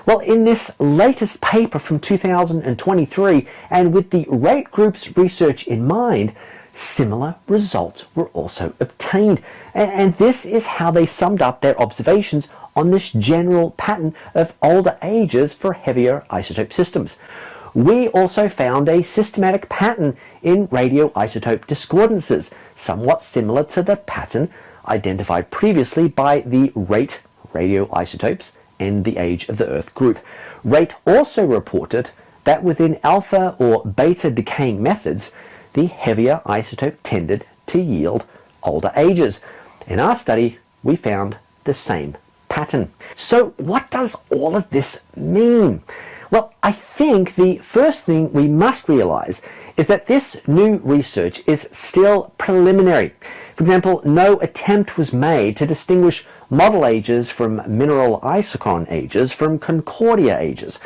Well, in this latest paper from 2023, and with the Rate Group's research in mind, similar results were also obtained. And this is how they summed up their observations on this general pattern of older ages for heavier isotope systems. We also found a systematic pattern in radioisotope discordances, somewhat similar to the pattern identified previously by the Rate radioisotopes and the Age of the Earth group. Rate also reported that within alpha or beta decaying methods, the heavier isotope tended to yield older ages. In our study, we found the same pattern. So what does all of this mean? Well, I think the first thing we must realize is that this new research is still preliminary. For example, no attempt was made to distinguish model ages from mineral isochron ages from concordia ages.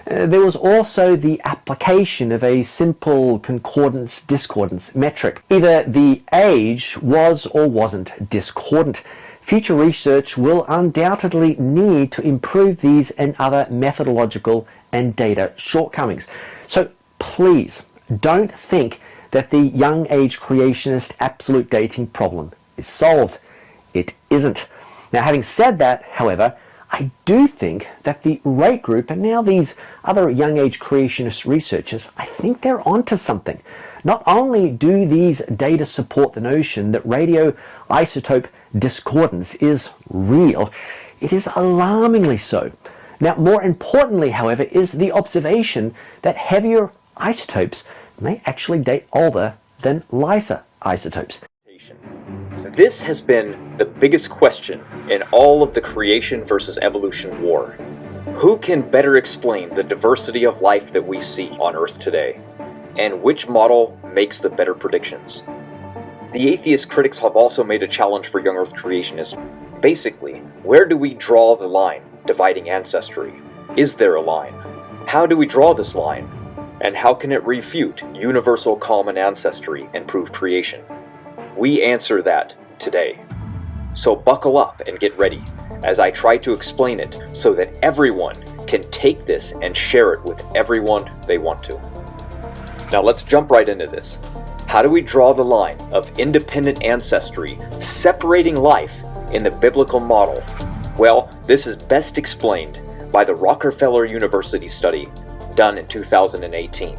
There was also the application of a simple concordance-discordance metric. Either the age was or wasn't discordant. Future research will undoubtedly need to improve these and other methodological and data shortcomings. So please don't think that the young age creationist absolute dating problem is solved. It isn't. Now, having said that, however, I do think that the Wright group and now these other young age creationist researchers, I think they're onto something. Not only do these data support the notion that radioisotope discordance is real, it is alarmingly so. Now, more importantly, however, is the observation that heavier isotopes may actually date older than lighter isotopes. This has been the biggest question in all of the creation versus evolution war. Who can better explain the diversity of life that we see on Earth today? And which model makes the better predictions? The atheist critics have also made a challenge for young Earth creationists. Basically, where do we draw the line dividing ancestry? Is there a line? How do we draw this line? And how can it refute universal common ancestry and prove creation? We answer that today. So buckle up and get ready as I try to explain it so that everyone can take this and share it with everyone they want to. Now let's jump right into this. How do we draw the line of independent ancestry separating life in the biblical model? Well, this is best explained by the Rockefeller University study done in 2018,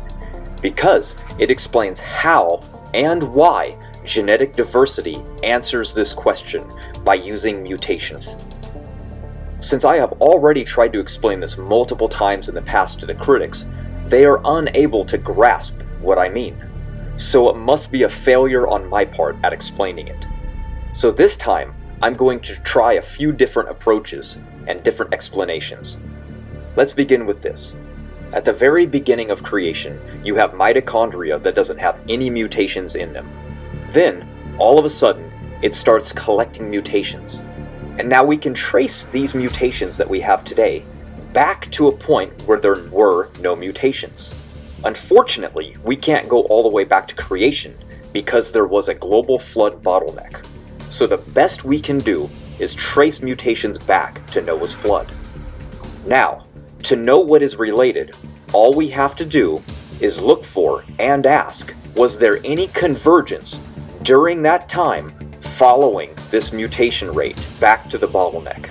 because it explains how and why genetic diversity answers this question by using mutations. Since I have already tried to explain this multiple times in the past to the critics, they are unable to grasp what I mean. So it must be a failure on my part at explaining it. So this time, I'm going to try a few different approaches and different explanations. Let's begin with this. At the very beginning of creation, you have mitochondria that doesn't have any mutations in them. Then, all of a sudden, it starts collecting mutations. And now we can trace these mutations that we have today back to a point where there were no mutations. Unfortunately, we can't go all the way back to creation because there was a global flood bottleneck. So the best we can do is trace mutations back to Noah's flood. Now, to know what is related, all we have to do is look for and ask, was there any convergence during that time following this mutation rate back to the bottleneck?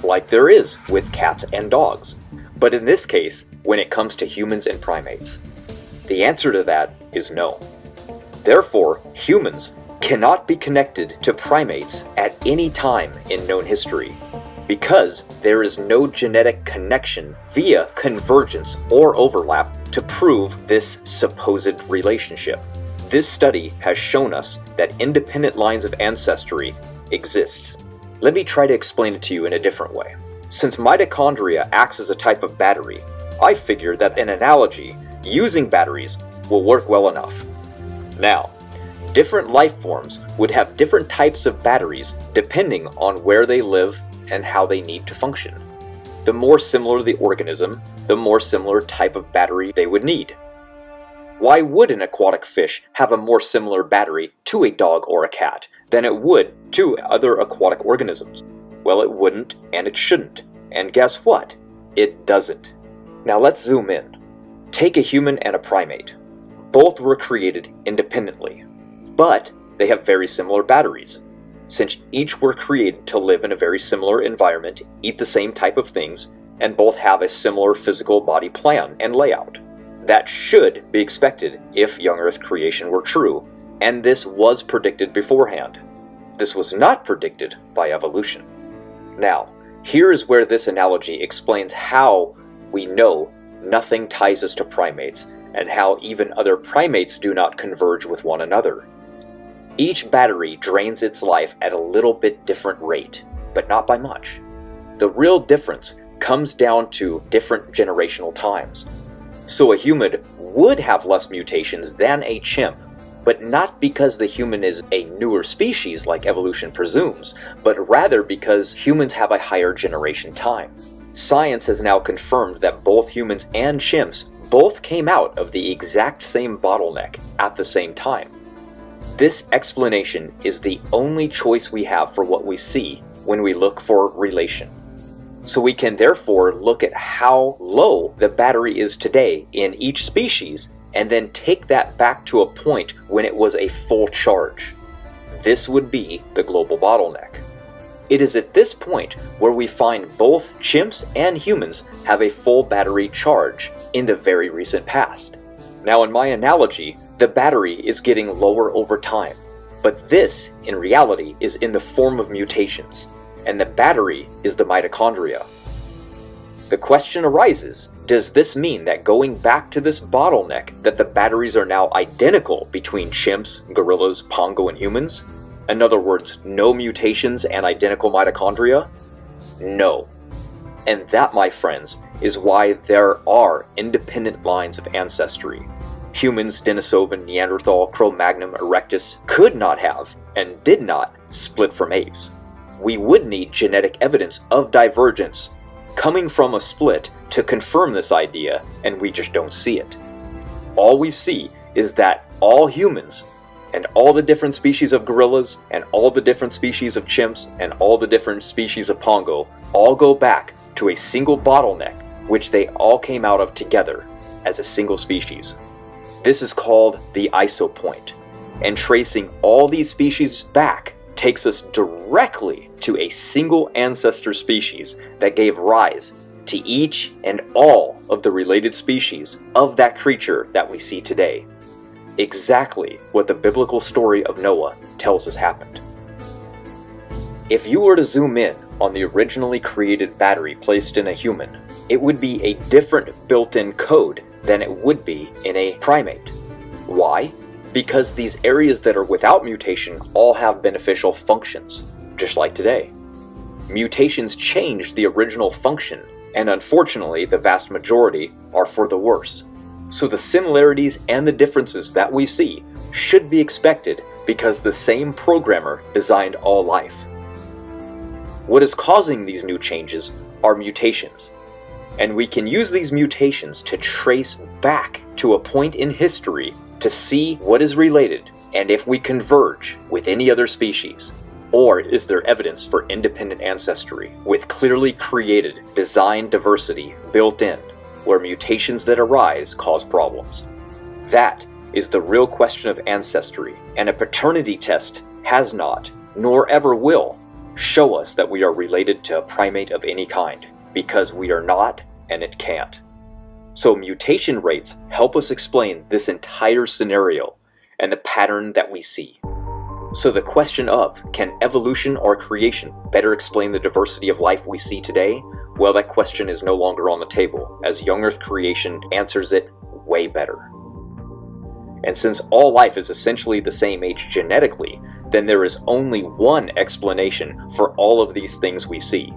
Like there is with cats and dogs. But in this case, when it comes to humans and primates, the answer to that is no. Therefore, humans cannot be connected to primates at any time in known history, because there is no genetic connection via convergence or overlap to prove this supposed relationship. This study has shown us that independent lines of ancestry exists. Let me try to explain it to you in a different way. Since mitochondria acts as a type of battery, I figured that an analogy using batteries will work well enough. Now, different life forms would have different types of batteries depending on where they live and how they need to function. The more similar the organism, the more similar type of battery they would need. Why would an aquatic fish have a more similar battery to a dog or a cat than it would to other aquatic organisms? Well, it wouldn't, and it shouldn't. And guess what? It doesn't. Now let's zoom in. Take a human and a primate. Both were created independently, but they have very similar batteries. Since each were created to live in a very similar environment, eat the same type of things, and both have a similar physical body plan and layout. That should be expected if young Earth creation were true, and this was predicted beforehand. This was not predicted by evolution. Now, here is where this analogy explains how we know nothing ties us to primates, and how even other primates do not converge with one another. Each battery drains its life at a little bit different rate, but not by much. The real difference comes down to different generational times. So a human would have less mutations than a chimp, but not because the human is a newer species like evolution presumes, but rather because humans have a higher generation time. Science has now confirmed that both humans and chimps both came out of the exact same bottleneck at the same time. This explanation is the only choice we have for what we see when we look for relation. So we can therefore look at how low the battery is today in each species and then take that back to a point when it was a full charge. This would be the global bottleneck. It is at this point where we find both chimps and humans have a full battery charge in the very recent past. Now, in my analogy, the battery is getting lower over time, but this, in reality, is in the form of mutations, and the battery is the mitochondria. The question arises, does this mean that going back to this bottleneck that the batteries are now identical between chimps, gorillas, pongo, and humans? In other words, no mutations and identical mitochondria? No. And that, my friends, is why there are independent lines of ancestry. Humans, Denisovan, Neanderthal, Cro-Magnon, Erectus could not have, and did not, split from apes. We would need genetic evidence of divergence coming from a split to confirm this idea, and we just don't see it. All we see is that all humans, and all the different species of gorillas, and all the different species of chimps, and all the different species of pongo, all go back to a single bottleneck, which they all came out of together as a single species. This is called the isopoint, and tracing all these species back takes us directly to a single ancestor species that gave rise to each and all of the related species of that creature that we see today. Exactly what the biblical story of Noah tells us happened. If you were to zoom in on the originally created battery placed in a human, it would be a different built-in code than it would be in a primate. Why? Because these areas that are without mutation all have beneficial functions, just like today. Mutations change the original function, and unfortunately the vast majority are for the worse. So the similarities and the differences that we see should be expected because the same programmer designed all life. What is causing these new changes are mutations, and we can use these mutations to trace back to a point in history to see what is related and if we converge with any other species. Or is there evidence for independent ancestry with clearly created design diversity built in, where mutations that arise cause problems? That is the real question of ancestry, and a paternity test has not, nor ever will, show us that we are related to a primate of any kind, because we are not, and it can't. So mutation rates help us explain this entire scenario and the pattern that we see. So the question of, can evolution or creation better explain the diversity of life we see today? Well, that question is no longer on the table, as young Earth creation answers it way better. And since all life is essentially the same age genetically, then there is only one explanation for all of these things we see.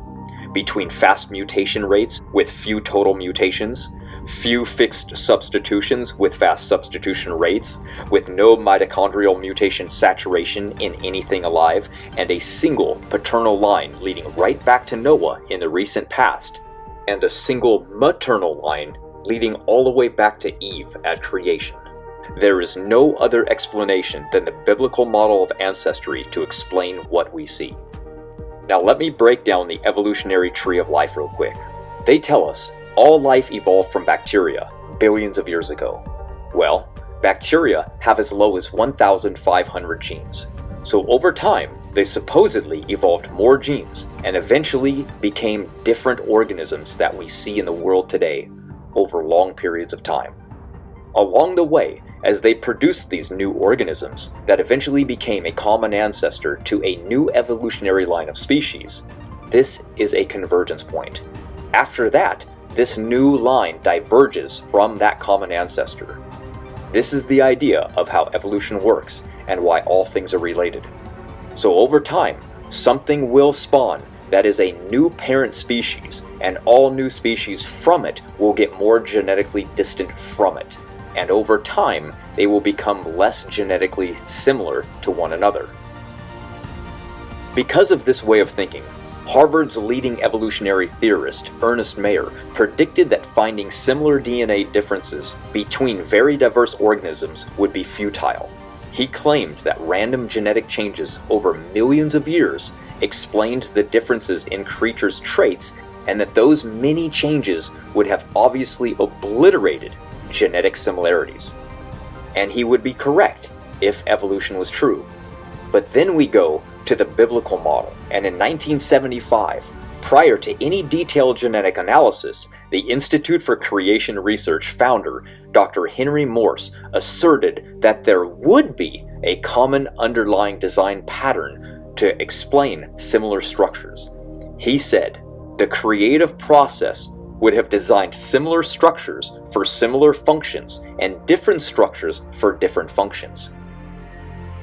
Between fast mutation rates with few total mutations, few fixed substitutions with fast substitution rates, with no mitochondrial mutation saturation in anything alive, and a single paternal line leading right back to Noah in the recent past, and a single maternal line leading all the way back to Eve at creation. There is no other explanation than the biblical model of ancestry to explain what we see. Now let me break down the evolutionary tree of life real quick. They tell us all life evolved from bacteria billions of years ago. Well, bacteria have as low as 1,500 genes. So over time, they supposedly evolved more genes and eventually became different organisms that we see in the world today over long periods of time. Along the way, as they produced these new organisms that eventually became a common ancestor to a new evolutionary line of species, this is a convergence point. After that, this new line diverges from that common ancestor. This is the idea of how evolution works and why all things are related. So over time, something will spawn that is a new parent species, and all new species from it will get more genetically distant from it. And over time, they will become less genetically similar to one another. Because of this way of thinking, Harvard's leading evolutionary theorist, Ernest Mayr, predicted that finding similar DNA differences between very diverse organisms would be futile. He claimed that random genetic changes over millions of years explained the differences in creatures' traits, and that those many changes would have obviously obliterated genetic similarities. And he would be correct if evolution was true. But then we go to the biblical model, and in 1975, prior to any detailed genetic analysis, the Institute for Creation Research founder, Dr. Henry Morse, asserted that there would be a common underlying design pattern to explain similar structures. He said, the creative process would have designed similar structures for similar functions and different structures for different functions.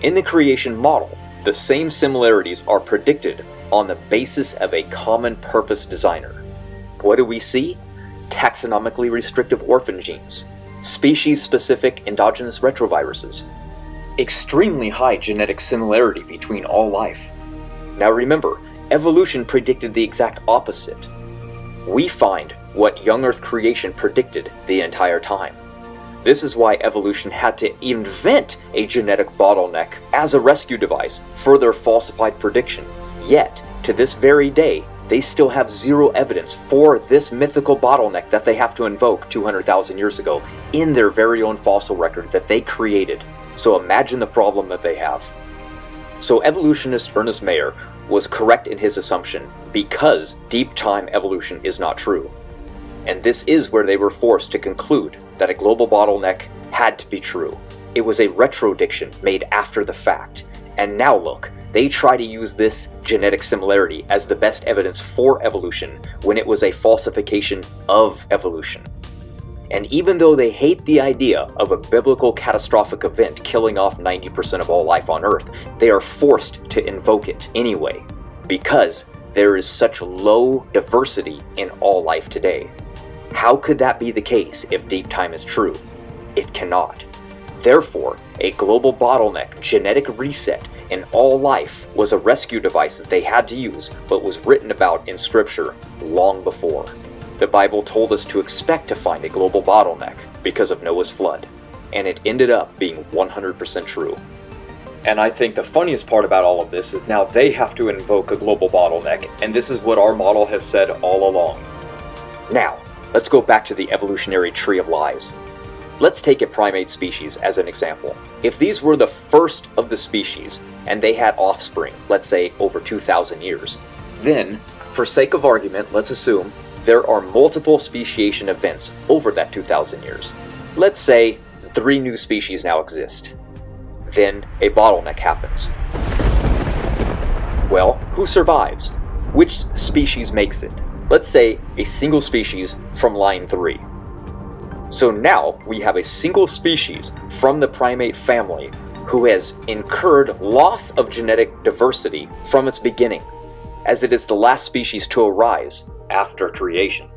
In the creation model, the same similarities are predicted on the basis of a common purpose designer. What do we see? Taxonomically restrictive orphan genes, species-specific endogenous retroviruses, extremely high genetic similarity between all life. Now remember, evolution predicted the exact opposite. We find what young Earth creation predicted the entire time. This is why evolution had to invent a genetic bottleneck as a rescue device for their falsified prediction. Yet, to this very day, they still have zero evidence for this mythical bottleneck that they have to invoke 200,000 years ago in their very own fossil record that they created. So imagine the problem that they have. So evolutionist Ernest Mayr was correct in his assumption because deep time evolution is not true. And this is where they were forced to conclude that a global bottleneck had to be true. It was a retrodiction made after the fact. And now look, they try to use this genetic similarity as the best evidence for evolution when it was a falsification of evolution. And even though they hate the idea of a biblical catastrophic event killing off 90% of all life on Earth, they are forced to invoke it anyway, because there is such low diversity in all life today. How could that be the case if deep time is true? It cannot. Therefore, a global bottleneck genetic reset in all life was a rescue device that they had to use, but was written about in Scripture long before. The Bible told us to expect to find a global bottleneck because of Noah's flood, and it ended up being 100% true. And I think the funniest part about all of this is now they have to invoke a global bottleneck, and this is what our model has said all along. Now, let's go back to the evolutionary tree of lies. Let's take a primate species as an example. If these were the first of the species, and they had offspring, let's say over 2,000 years, then, for sake of argument, let's assume there are multiple speciation events over that 2,000 years. Let's say 3 new species now exist. Then a bottleneck happens. Well, who survives? Which species makes it? Let's say a single species from line 3. So now we have a single species from the primate family who has incurred loss of genetic diversity from its beginning, as it is the last species to arise after creation.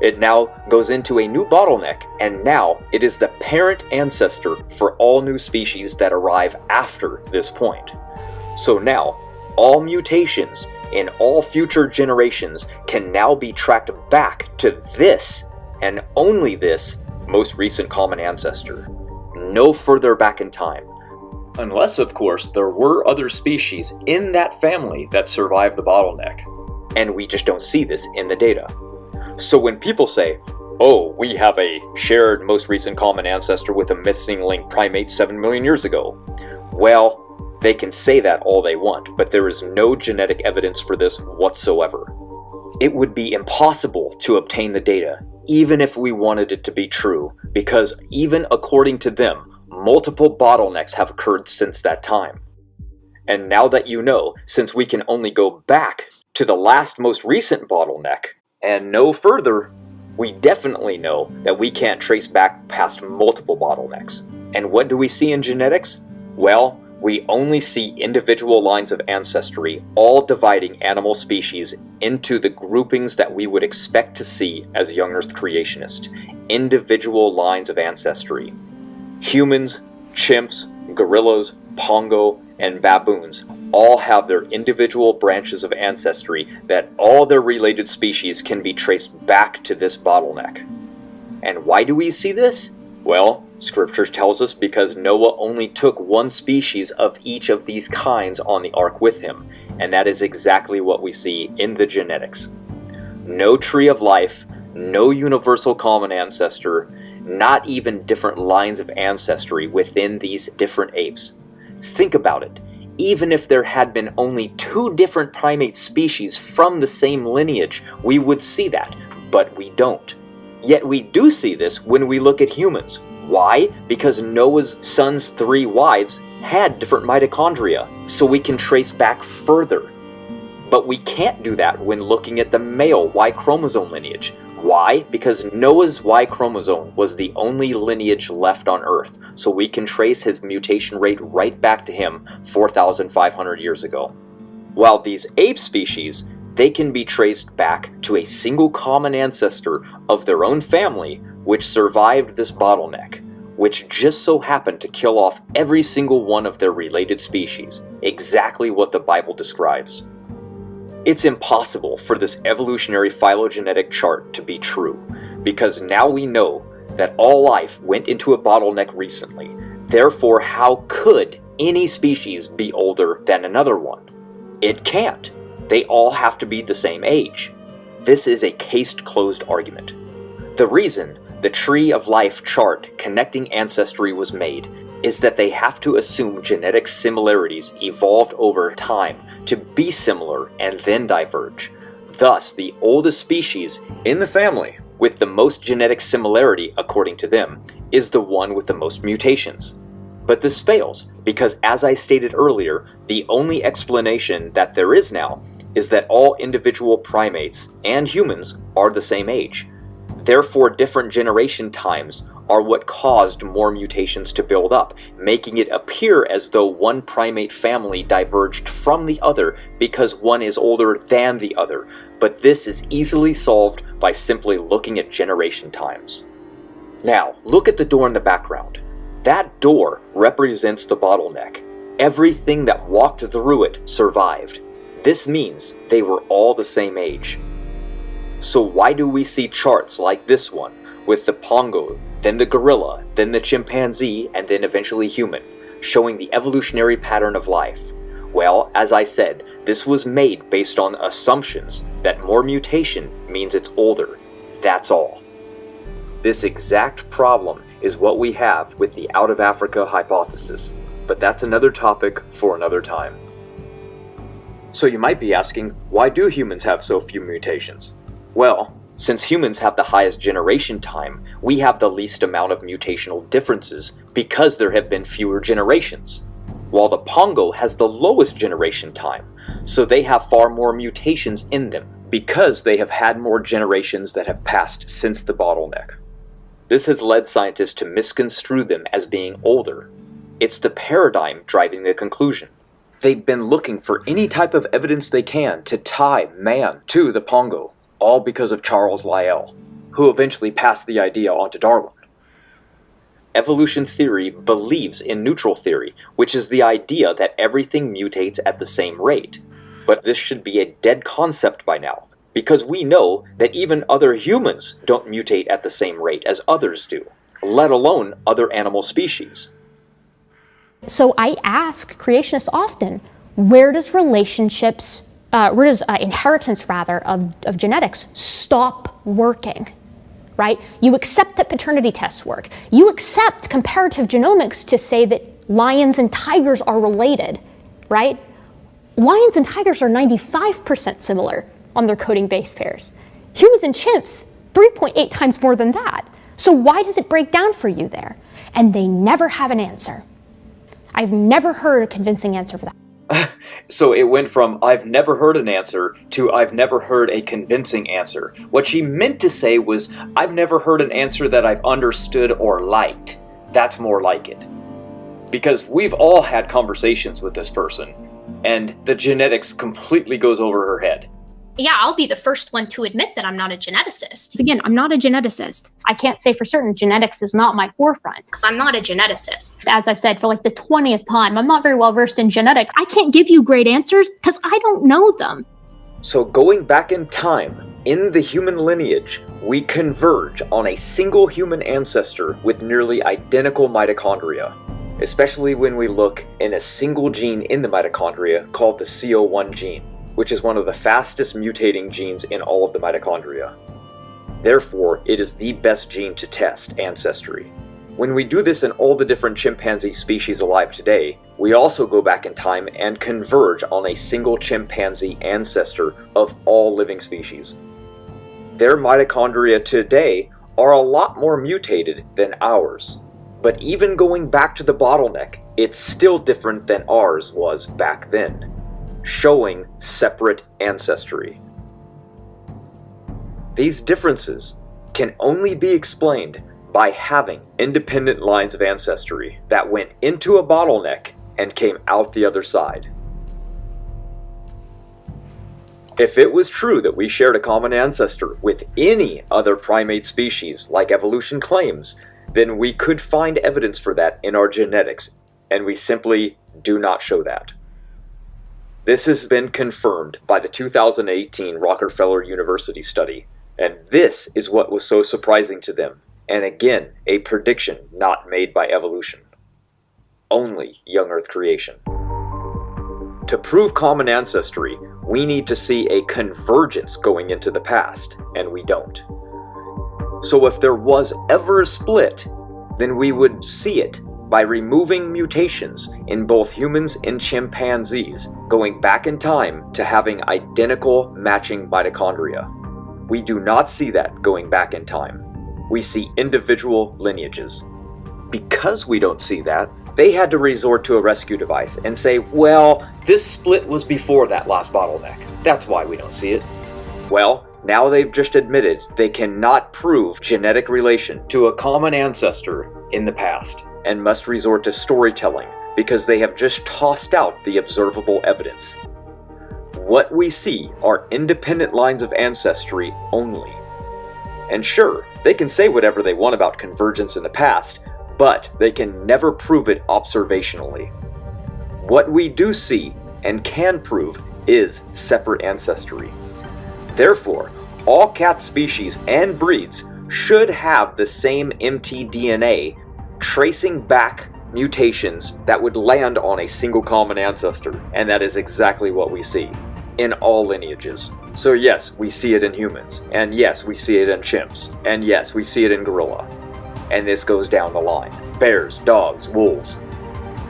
It now goes into a new bottleneck, and now it is the parent ancestor for all new species that arrive after this point. So now, all mutations in all future generations can now be tracked back to this, and only this, most recent common ancestor. No further back in time. Unless, of course, there were other species in that family that survived the bottleneck. And we just don't see this in the data. So when people say, oh, we have a shared most recent common ancestor with a missing link primate 7 million years ago, well, they can say that all they want, but there is no genetic evidence for this whatsoever. It would be impossible to obtain the data, even if we wanted it to be true, because even according to them, multiple bottlenecks have occurred since that time. And now that you know, since we can only go back to the last most recent bottleneck, and no further, we definitely know that we can't trace back past multiple bottlenecks. And what do we see in genetics? Well, we only see individual lines of ancestry, all dividing animal species into the groupings that we would expect to see as young Earth creationists. Individual lines of ancestry. Humans, chimps, gorillas, pongo, and baboons all have their individual branches of ancestry that all their related species can be traced back to this bottleneck. And why do we see this? Well, Scripture tells us because Noah only took one species of each of these kinds on the ark with him, and that is exactly what we see in the genetics. No tree of life, no universal common ancestor, not even different lines of ancestry within these different apes. Think about it. even if there had been only 2 different primate species from the same lineage, we would see that, but we don't. Yet we do see this when we look at humans. Why? Because Noah's son's 3 wives had different mitochondria, so we can trace back further. But we can't do that when looking at the male Y chromosome lineage. Why? Because Noah's Y chromosome was the only lineage left on Earth, so we can trace his mutation rate right back to him 4,500 years ago. While these ape species, they can be traced back to a single common ancestor of their own family which survived this bottleneck, which just so happened to kill off every single one of their related species, exactly what the Bible describes. It's impossible for this evolutionary phylogenetic chart to be true, because now we know that all life went into a bottleneck recently. Therefore, how could any species be older than another one? It can't. They all have to be the same age. This is a case-closed argument. The reason the Tree of Life chart connecting ancestry was made is that they have to assume genetic similarities evolved over time to be similar and then diverge. Thus, the oldest species in the family with the most genetic similarity, according to them, is the one with the most mutations. But this fails because, as I stated earlier, the only explanation that there is now is that all individual primates and humans are the same age. Therefore, different generation times are what caused more mutations to build up, making it appear as though one primate family diverged from the other because one is older than the other. But this is easily solved by simply looking at generation times. Now, look at the door in the background. That door represents the bottleneck. Everything that walked through it survived. This means they were all the same age. So why do we see charts like this one, with the pongo, then the gorilla, then the chimpanzee, and then eventually human, showing the evolutionary pattern of life? Well, as I said, this was made based on assumptions that more mutation means it's older. That's all. This exact problem is what we have with the out of Africa hypothesis, but that's another topic for another time. So you might be asking, why do humans have so few mutations? Well, since humans have the highest generation time, we have the least amount of mutational differences because there have been fewer generations. While the pongo has the lowest generation time, so they have far more mutations in them because they have had more generations that have passed since the bottleneck. This has led scientists to misconstrue them as being older. It's the paradigm driving the conclusion. They've been looking for any type of evidence they can to tie man to the pongo, all because of Charles Lyell, who eventually passed the idea on to Darwin. Evolution theory believes in neutral theory, which is the idea that everything mutates at the same rate. But this should be a dead concept by now, because we know that even other humans don't mutate at the same rate as others do, let alone other animal species. So I ask creationists often, where does inheritance of genetics stop working, right? You accept that paternity tests work. You accept comparative genomics to say that lions and tigers are related, right? Lions and tigers are 95% similar on their coding base pairs. Humans and chimps, 3.8 times more than that. So why does it break down for you there? And they never have an answer. I've never heard a convincing answer for that. So it went from I've never heard an answer to I've never heard a convincing answer. What she meant to say was I've never heard an answer that I've understood or liked. That's more like it. Because we've all had conversations with this person, and the genetics completely goes over her head. Yeah, I'll be the first one to admit that I'm not a geneticist. Again, I'm not a geneticist. I can't say for certain genetics is not my forefront. Because I'm not a geneticist. As I've said for like the 20th time, I'm not very well versed in genetics. I can't give you great answers because I don't know them. So going back in time, in the human lineage, we converge on a single human ancestor with nearly identical mitochondria. Especially when we look in a single gene in the mitochondria called the CO1 gene, which is one of the fastest mutating genes in all of the mitochondria. Therefore, it is the best gene to test ancestry. When we do this in all the different chimpanzee species alive today, we also go back in time and converge on a single chimpanzee ancestor of all living species. Their mitochondria today are a lot more mutated than ours. But even going back to the bottleneck, it's still different than ours was back then, showing separate ancestry. These differences can only be explained by having independent lines of ancestry that went into a bottleneck and came out the other side. If it was true that we shared a common ancestor with any other primate species like evolution claims, then we could find evidence for that in our genetics, and we simply do not show that. This has been confirmed by the 2018 Rockefeller University study, and this is what was so surprising to them, and again, a prediction not made by evolution. Only young Earth creation. To prove common ancestry, we need to see a convergence going into the past, and we don't. So if there was ever a split, then we would see it by removing mutations in both humans and chimpanzees, going back in time to having identical matching mitochondria. We do not see that going back in time. We see individual lineages. Because we don't see that, they had to resort to a rescue device and say, well, this split was before that last bottleneck. That's why we don't see it. Well, now they've just admitted they cannot prove genetic relation to a common ancestor in the past and must resort to storytelling because they have just tossed out the observable evidence. What we see are independent lines of ancestry only. And sure, they can say whatever they want about convergence in the past, but they can never prove it observationally. What we do see and can prove is separate ancestry. Therefore, all cat species and breeds should have the same MtDNA tracing back mutations that would land on a single common ancestor, and that is exactly what we see in all lineages. So yes, we see it in humans, and yes, we see it in chimps, and yes, we see it in gorilla. And this goes down the line. Bears, dogs, wolves.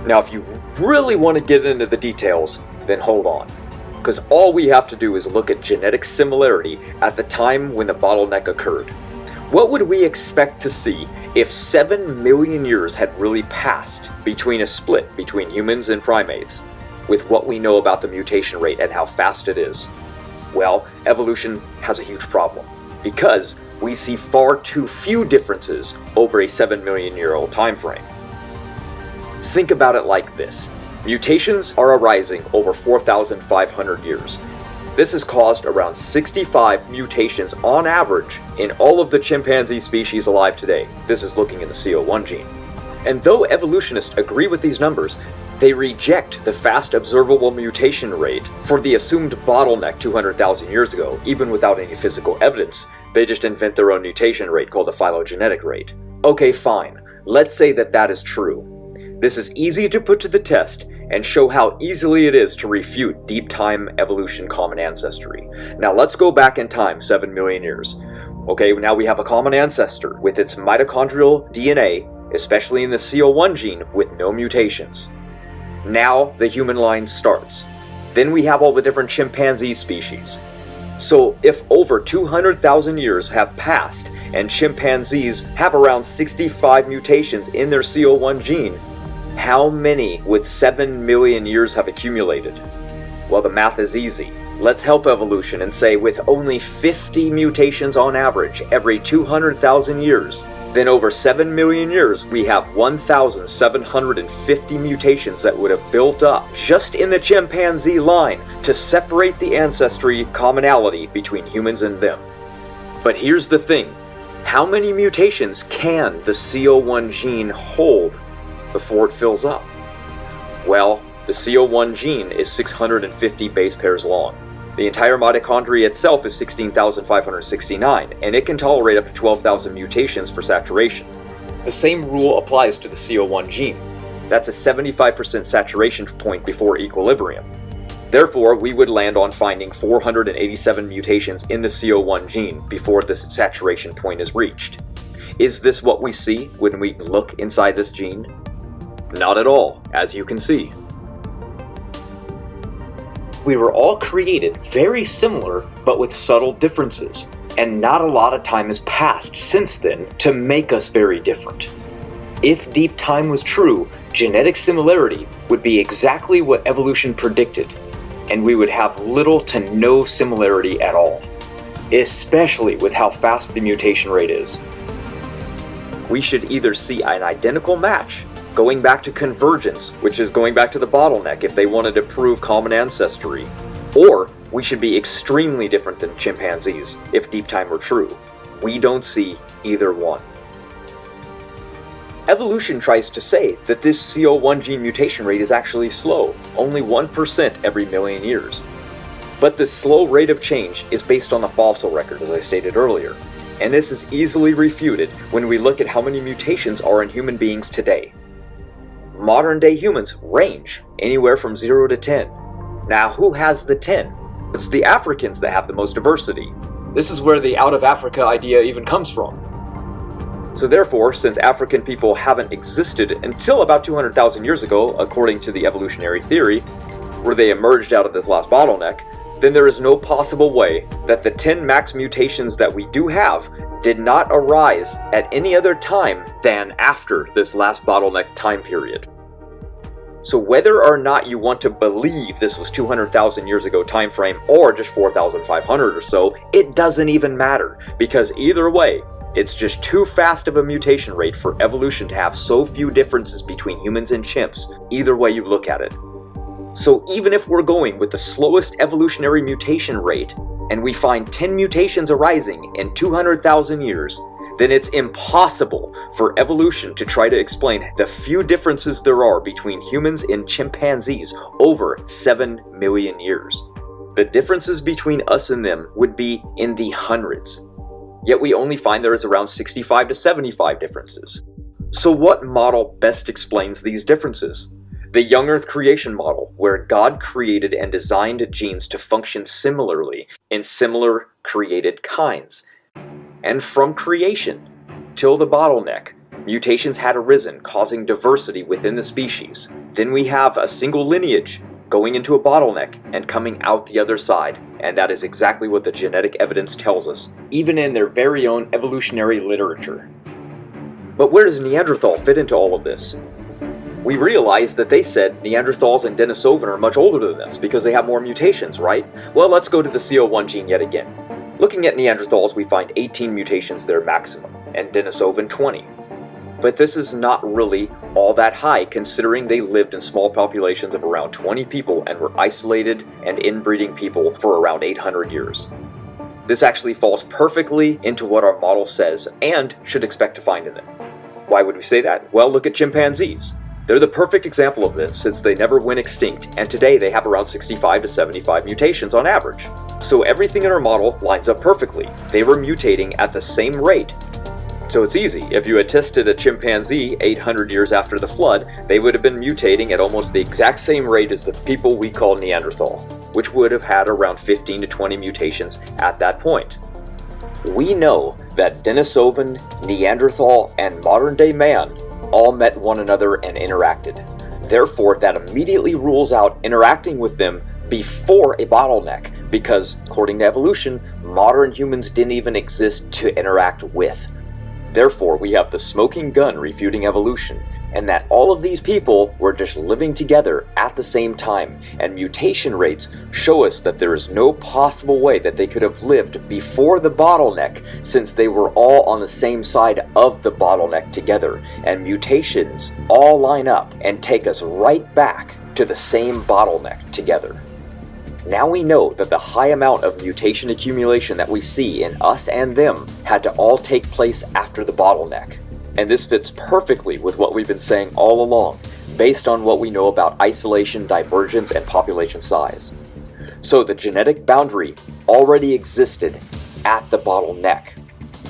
Now if you really want to get into the details, then hold on. Because all we have to do is look at genetic similarity at the time when the bottleneck occurred. What would we expect to see if 7 million years had really passed between a split between humans and primates, with what we know about the mutation rate and how fast it is? Well, evolution has a huge problem, because we see far too few differences over a 7 million year old time frame. Think about it like this. Mutations are arising over 4,500 years. This has caused around 65 mutations on average in all of the chimpanzee species alive today. This is looking in the CO1 gene. And though evolutionists agree with these numbers, they reject the fast observable mutation rate for the assumed bottleneck 200,000 years ago, even without any physical evidence. They just invent their own mutation rate called the phylogenetic rate. Okay, fine. Let's say that that is true. This is easy to put to the test and show how easily it is to refute deep time evolution common ancestry. Now let's go back in time 7 million years. Okay, now we have a common ancestor with its mitochondrial DNA, especially in the CO1 gene, with no mutations. Now the human line starts. Then we have all the different chimpanzee species. So if over 200,000 years have passed and chimpanzees have around 65 mutations in their CO1 gene, how many would 7 million years have accumulated? Well, the math is easy. Let's help evolution and say with only 50 mutations on average every 200,000 years, then over 7 million years we have 1,750 mutations that would have built up just in the chimpanzee line to separate the ancestry commonality between humans and them. But here's the thing. How many mutations can the CO1 gene hold before it fills up? Well, the CO1 gene is 650 base pairs long. The entire mitochondria itself is 16,569, and it can tolerate up to 12,000 mutations for saturation. The same rule applies to the CO1 gene. That's a 75% saturation point before equilibrium. Therefore, we would land on finding 487 mutations in the CO1 gene before the saturation point is reached. Is this what we see when we look inside this gene? Not at all, as you can see. We were all created very similar, but with subtle differences, and not a lot of time has passed since then to make us very different. If deep time was true, genetic similarity would be exactly what evolution predicted, and we would have little to no similarity at all, especially with how fast the mutation rate is. We should either see an identical match, going back to convergence, which is going back to the bottleneck if they wanted to prove common ancestry, or we should be extremely different than chimpanzees if deep time were true. We don't see either one. Evolution tries to say that this CO1 gene mutation rate is actually slow, only 1% every million years. But this slow rate of change is based on the fossil record, as I stated earlier, and this is easily refuted when we look at how many mutations are in human beings today. Modern day humans range anywhere from 0 to 10. Now, who has the 10? It's the Africans that have the most diversity. This is where the out of Africa idea even comes from. So therefore, since African people haven't existed until about 200,000 years ago, according to the evolutionary theory, where they emerged out of this last bottleneck, then there is no possible way that the 10 max mutations that we do have did not arise at any other time than after this last bottleneck time period. So whether or not you want to believe this was 200,000 years ago time frame or just 4,500 or so, it doesn't even matter, because either way, it's just too fast of a mutation rate for evolution to have so few differences between humans and chimps, either way you look at it. So even if we're going with the slowest evolutionary mutation rate, and we find 10 mutations arising in 200,000 years, then it's impossible for evolution to try to explain the few differences there are between humans and chimpanzees over 7 million years. The differences between us and them would be in the hundreds. Yet we only find there is around 65 to 75 differences. So what model best explains these differences? The young Earth creation model, where God created and designed genes to function similarly in similar created kinds. And from creation till the bottleneck, mutations had arisen, causing diversity within the species. Then we have a single lineage going into a bottleneck and coming out the other side, and that is exactly what the genetic evidence tells us, even in their very own evolutionary literature. But where does Neanderthal fit into all of this? We realize that they said Neanderthals and Denisovan are much older than us because they have more mutations, right? Well, let's go to the CO1 gene yet again. Looking at Neanderthals, we find 18 mutations there maximum, and Denisovan 20. But this is not really all that high, considering they lived in small populations of around 20 people and were isolated and inbreeding people for around 800 years. This actually falls perfectly into what our model says and should expect to find in them. Why would we say that? Well, look at chimpanzees. They're the perfect example of this, since they never went extinct, and today they have around 65 to 75 mutations on average. So everything in our model lines up perfectly. They were mutating at the same rate. So it's easy. If you had tested a chimpanzee 800 years after the flood, they would have been mutating at almost the exact same rate as the people we call Neanderthal, which would have had around 15 to 20 mutations at that point. We know that Denisovan, Neanderthal, and modern-day man all met one another and interacted. Therefore, that immediately rules out interacting with them before a bottleneck, because, according to evolution, modern humans didn't even exist to interact with. Therefore, we have the smoking gun refuting evolution, and that all of these people were just living together at the same time, and mutation rates show us that there is no possible way that they could have lived before the bottleneck, since they were all on the same side of the bottleneck together, and mutations all line up and take us right back to the same bottleneck together. Now we know that the high amount of mutation accumulation that we see in us and them had to all take place after the bottleneck. And this fits perfectly with what we've been saying all along, based on what we know about isolation, divergence, and population size. So the genetic boundary already existed at the bottleneck.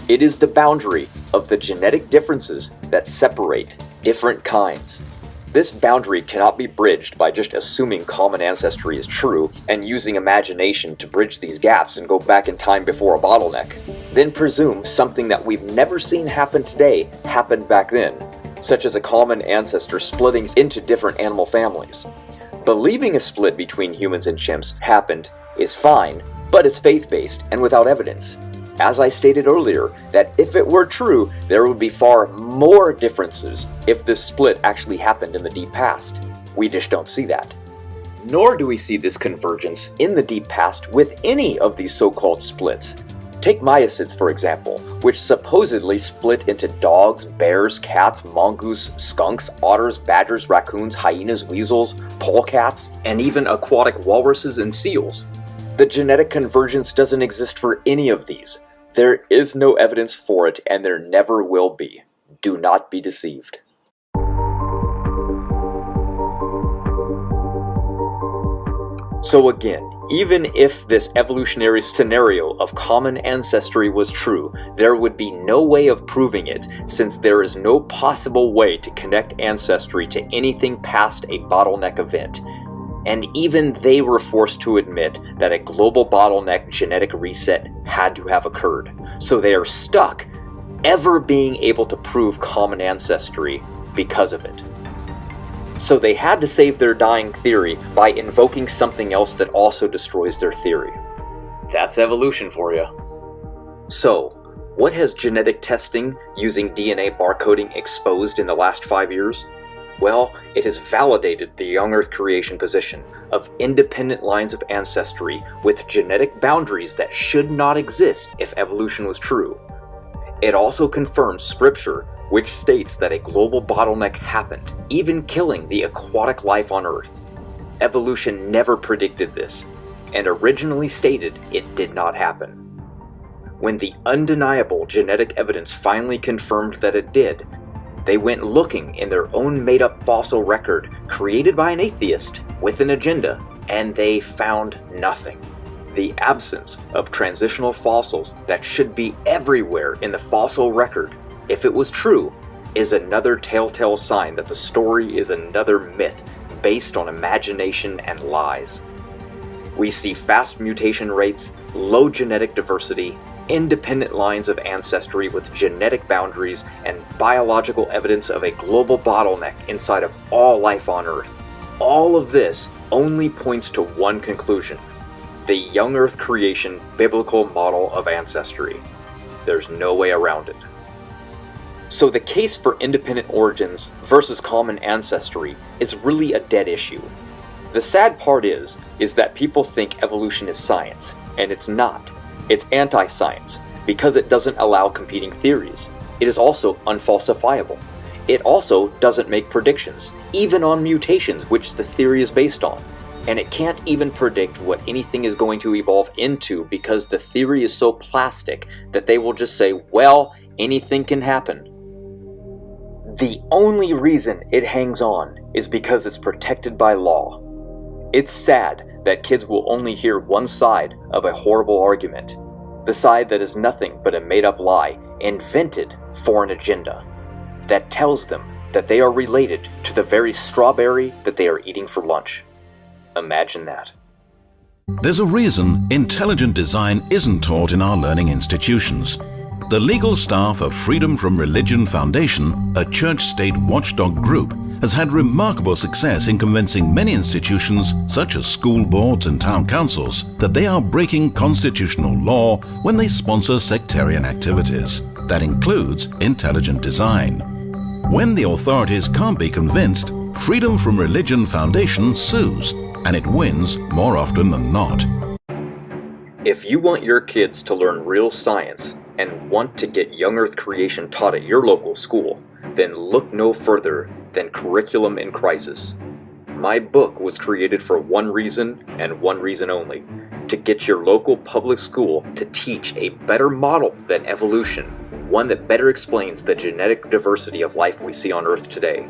It is the boundary of the genetic differences that separate different kinds. This boundary cannot be bridged by just assuming common ancestry is true and using imagination to bridge these gaps and go back in time before a bottleneck. then presume something that we've never seen happen today happened back then, such as a common ancestor splitting into different animal families. Believing a split between humans and chimps happened is fine, but it's faith-based and without evidence. As I stated earlier, that if it were true, there would be far more differences if this split actually happened in the deep past. We just don't see that. Nor do we see this convergence in the deep past with any of these so-called splits. Take Miacids, for example, which supposedly split into dogs, bears, cats, mongoose, skunks, otters, badgers, raccoons, hyenas, weasels, polecats, and even aquatic walruses and seals. The genetic convergence doesn't exist for any of these. There is no evidence for it, and there never will be. Do not be deceived. So again, even if this evolutionary scenario of common ancestry was true, there would be no way of proving it, since there is no possible way to connect ancestry to anything past a bottleneck event. And even they were forced to admit that a global bottleneck genetic reset had to have occurred. So they are stuck ever being able to prove common ancestry because of it. So they had to save their dying theory by invoking something else that also destroys their theory. That's evolution for you. So, what has genetic testing using DNA barcoding exposed in the last 5 years? Well, it has validated the young Earth creation position of independent lines of ancestry with genetic boundaries that should not exist if evolution was true. It also confirms scripture, which states that a global bottleneck happened, even killing the aquatic life on Earth. Evolution never predicted this, and originally stated it did not happen. When the undeniable genetic evidence finally confirmed that it did, they went looking in their own made-up fossil record created by an atheist with an agenda, and they found nothing. The absence of transitional fossils that should be everywhere in the fossil record, if it was true, is another telltale sign that the story is another myth based on imagination and lies. We see fast mutation rates, low genetic diversity, independent lines of ancestry with genetic boundaries, and biological evidence of a global bottleneck inside of all life on Earth. All of this only points to one conclusion: the young Earth creation biblical model of ancestry. There's no way around it. So the case for independent origins versus common ancestry is really a dead issue. The sad part is that people think evolution is science, and it's not. It's anti-science, because it doesn't allow competing theories. It is also unfalsifiable. It also doesn't make predictions, even on mutations which the theory is based on. And it can't even predict what anything is going to evolve into, because the theory is so plastic that they will just say, well, anything can happen. The only reason it hangs on is because it's protected by law. It's sad that kids will only hear one side of a horrible argument, the side that is nothing but a made-up lie invented for an agenda that tells them that they are related to the very strawberry that they are eating for lunch. Imagine that. There's a reason intelligent design isn't taught in our learning institutions. The legal staff of Freedom from Religion Foundation, a church-state watchdog group, has had remarkable success in convincing many institutions, such as school boards and town councils, that they are breaking constitutional law when they sponsor sectarian activities. That includes intelligent design. When the authorities can't be convinced, Freedom from Religion Foundation sues, and it wins more often than not. If you want your kids to learn real science and want to get young Earth creation taught at your local school, then look no further than Curriculum in Crisis. My book was created for one reason and one reason only: to get your local public school to teach a better model than evolution, one that better explains the genetic diversity of life we see on Earth today.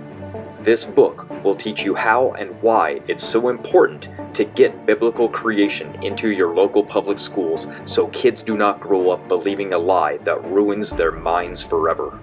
This book will teach you how and why it's so important to get biblical creation into your local public schools so kids do not grow up believing a lie that ruins their minds forever.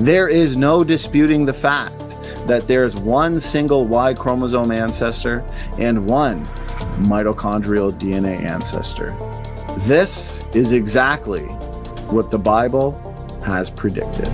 There is no disputing the fact that there's one single Y chromosome ancestor and one mitochondrial DNA ancestor. This is exactly what the Bible has predicted.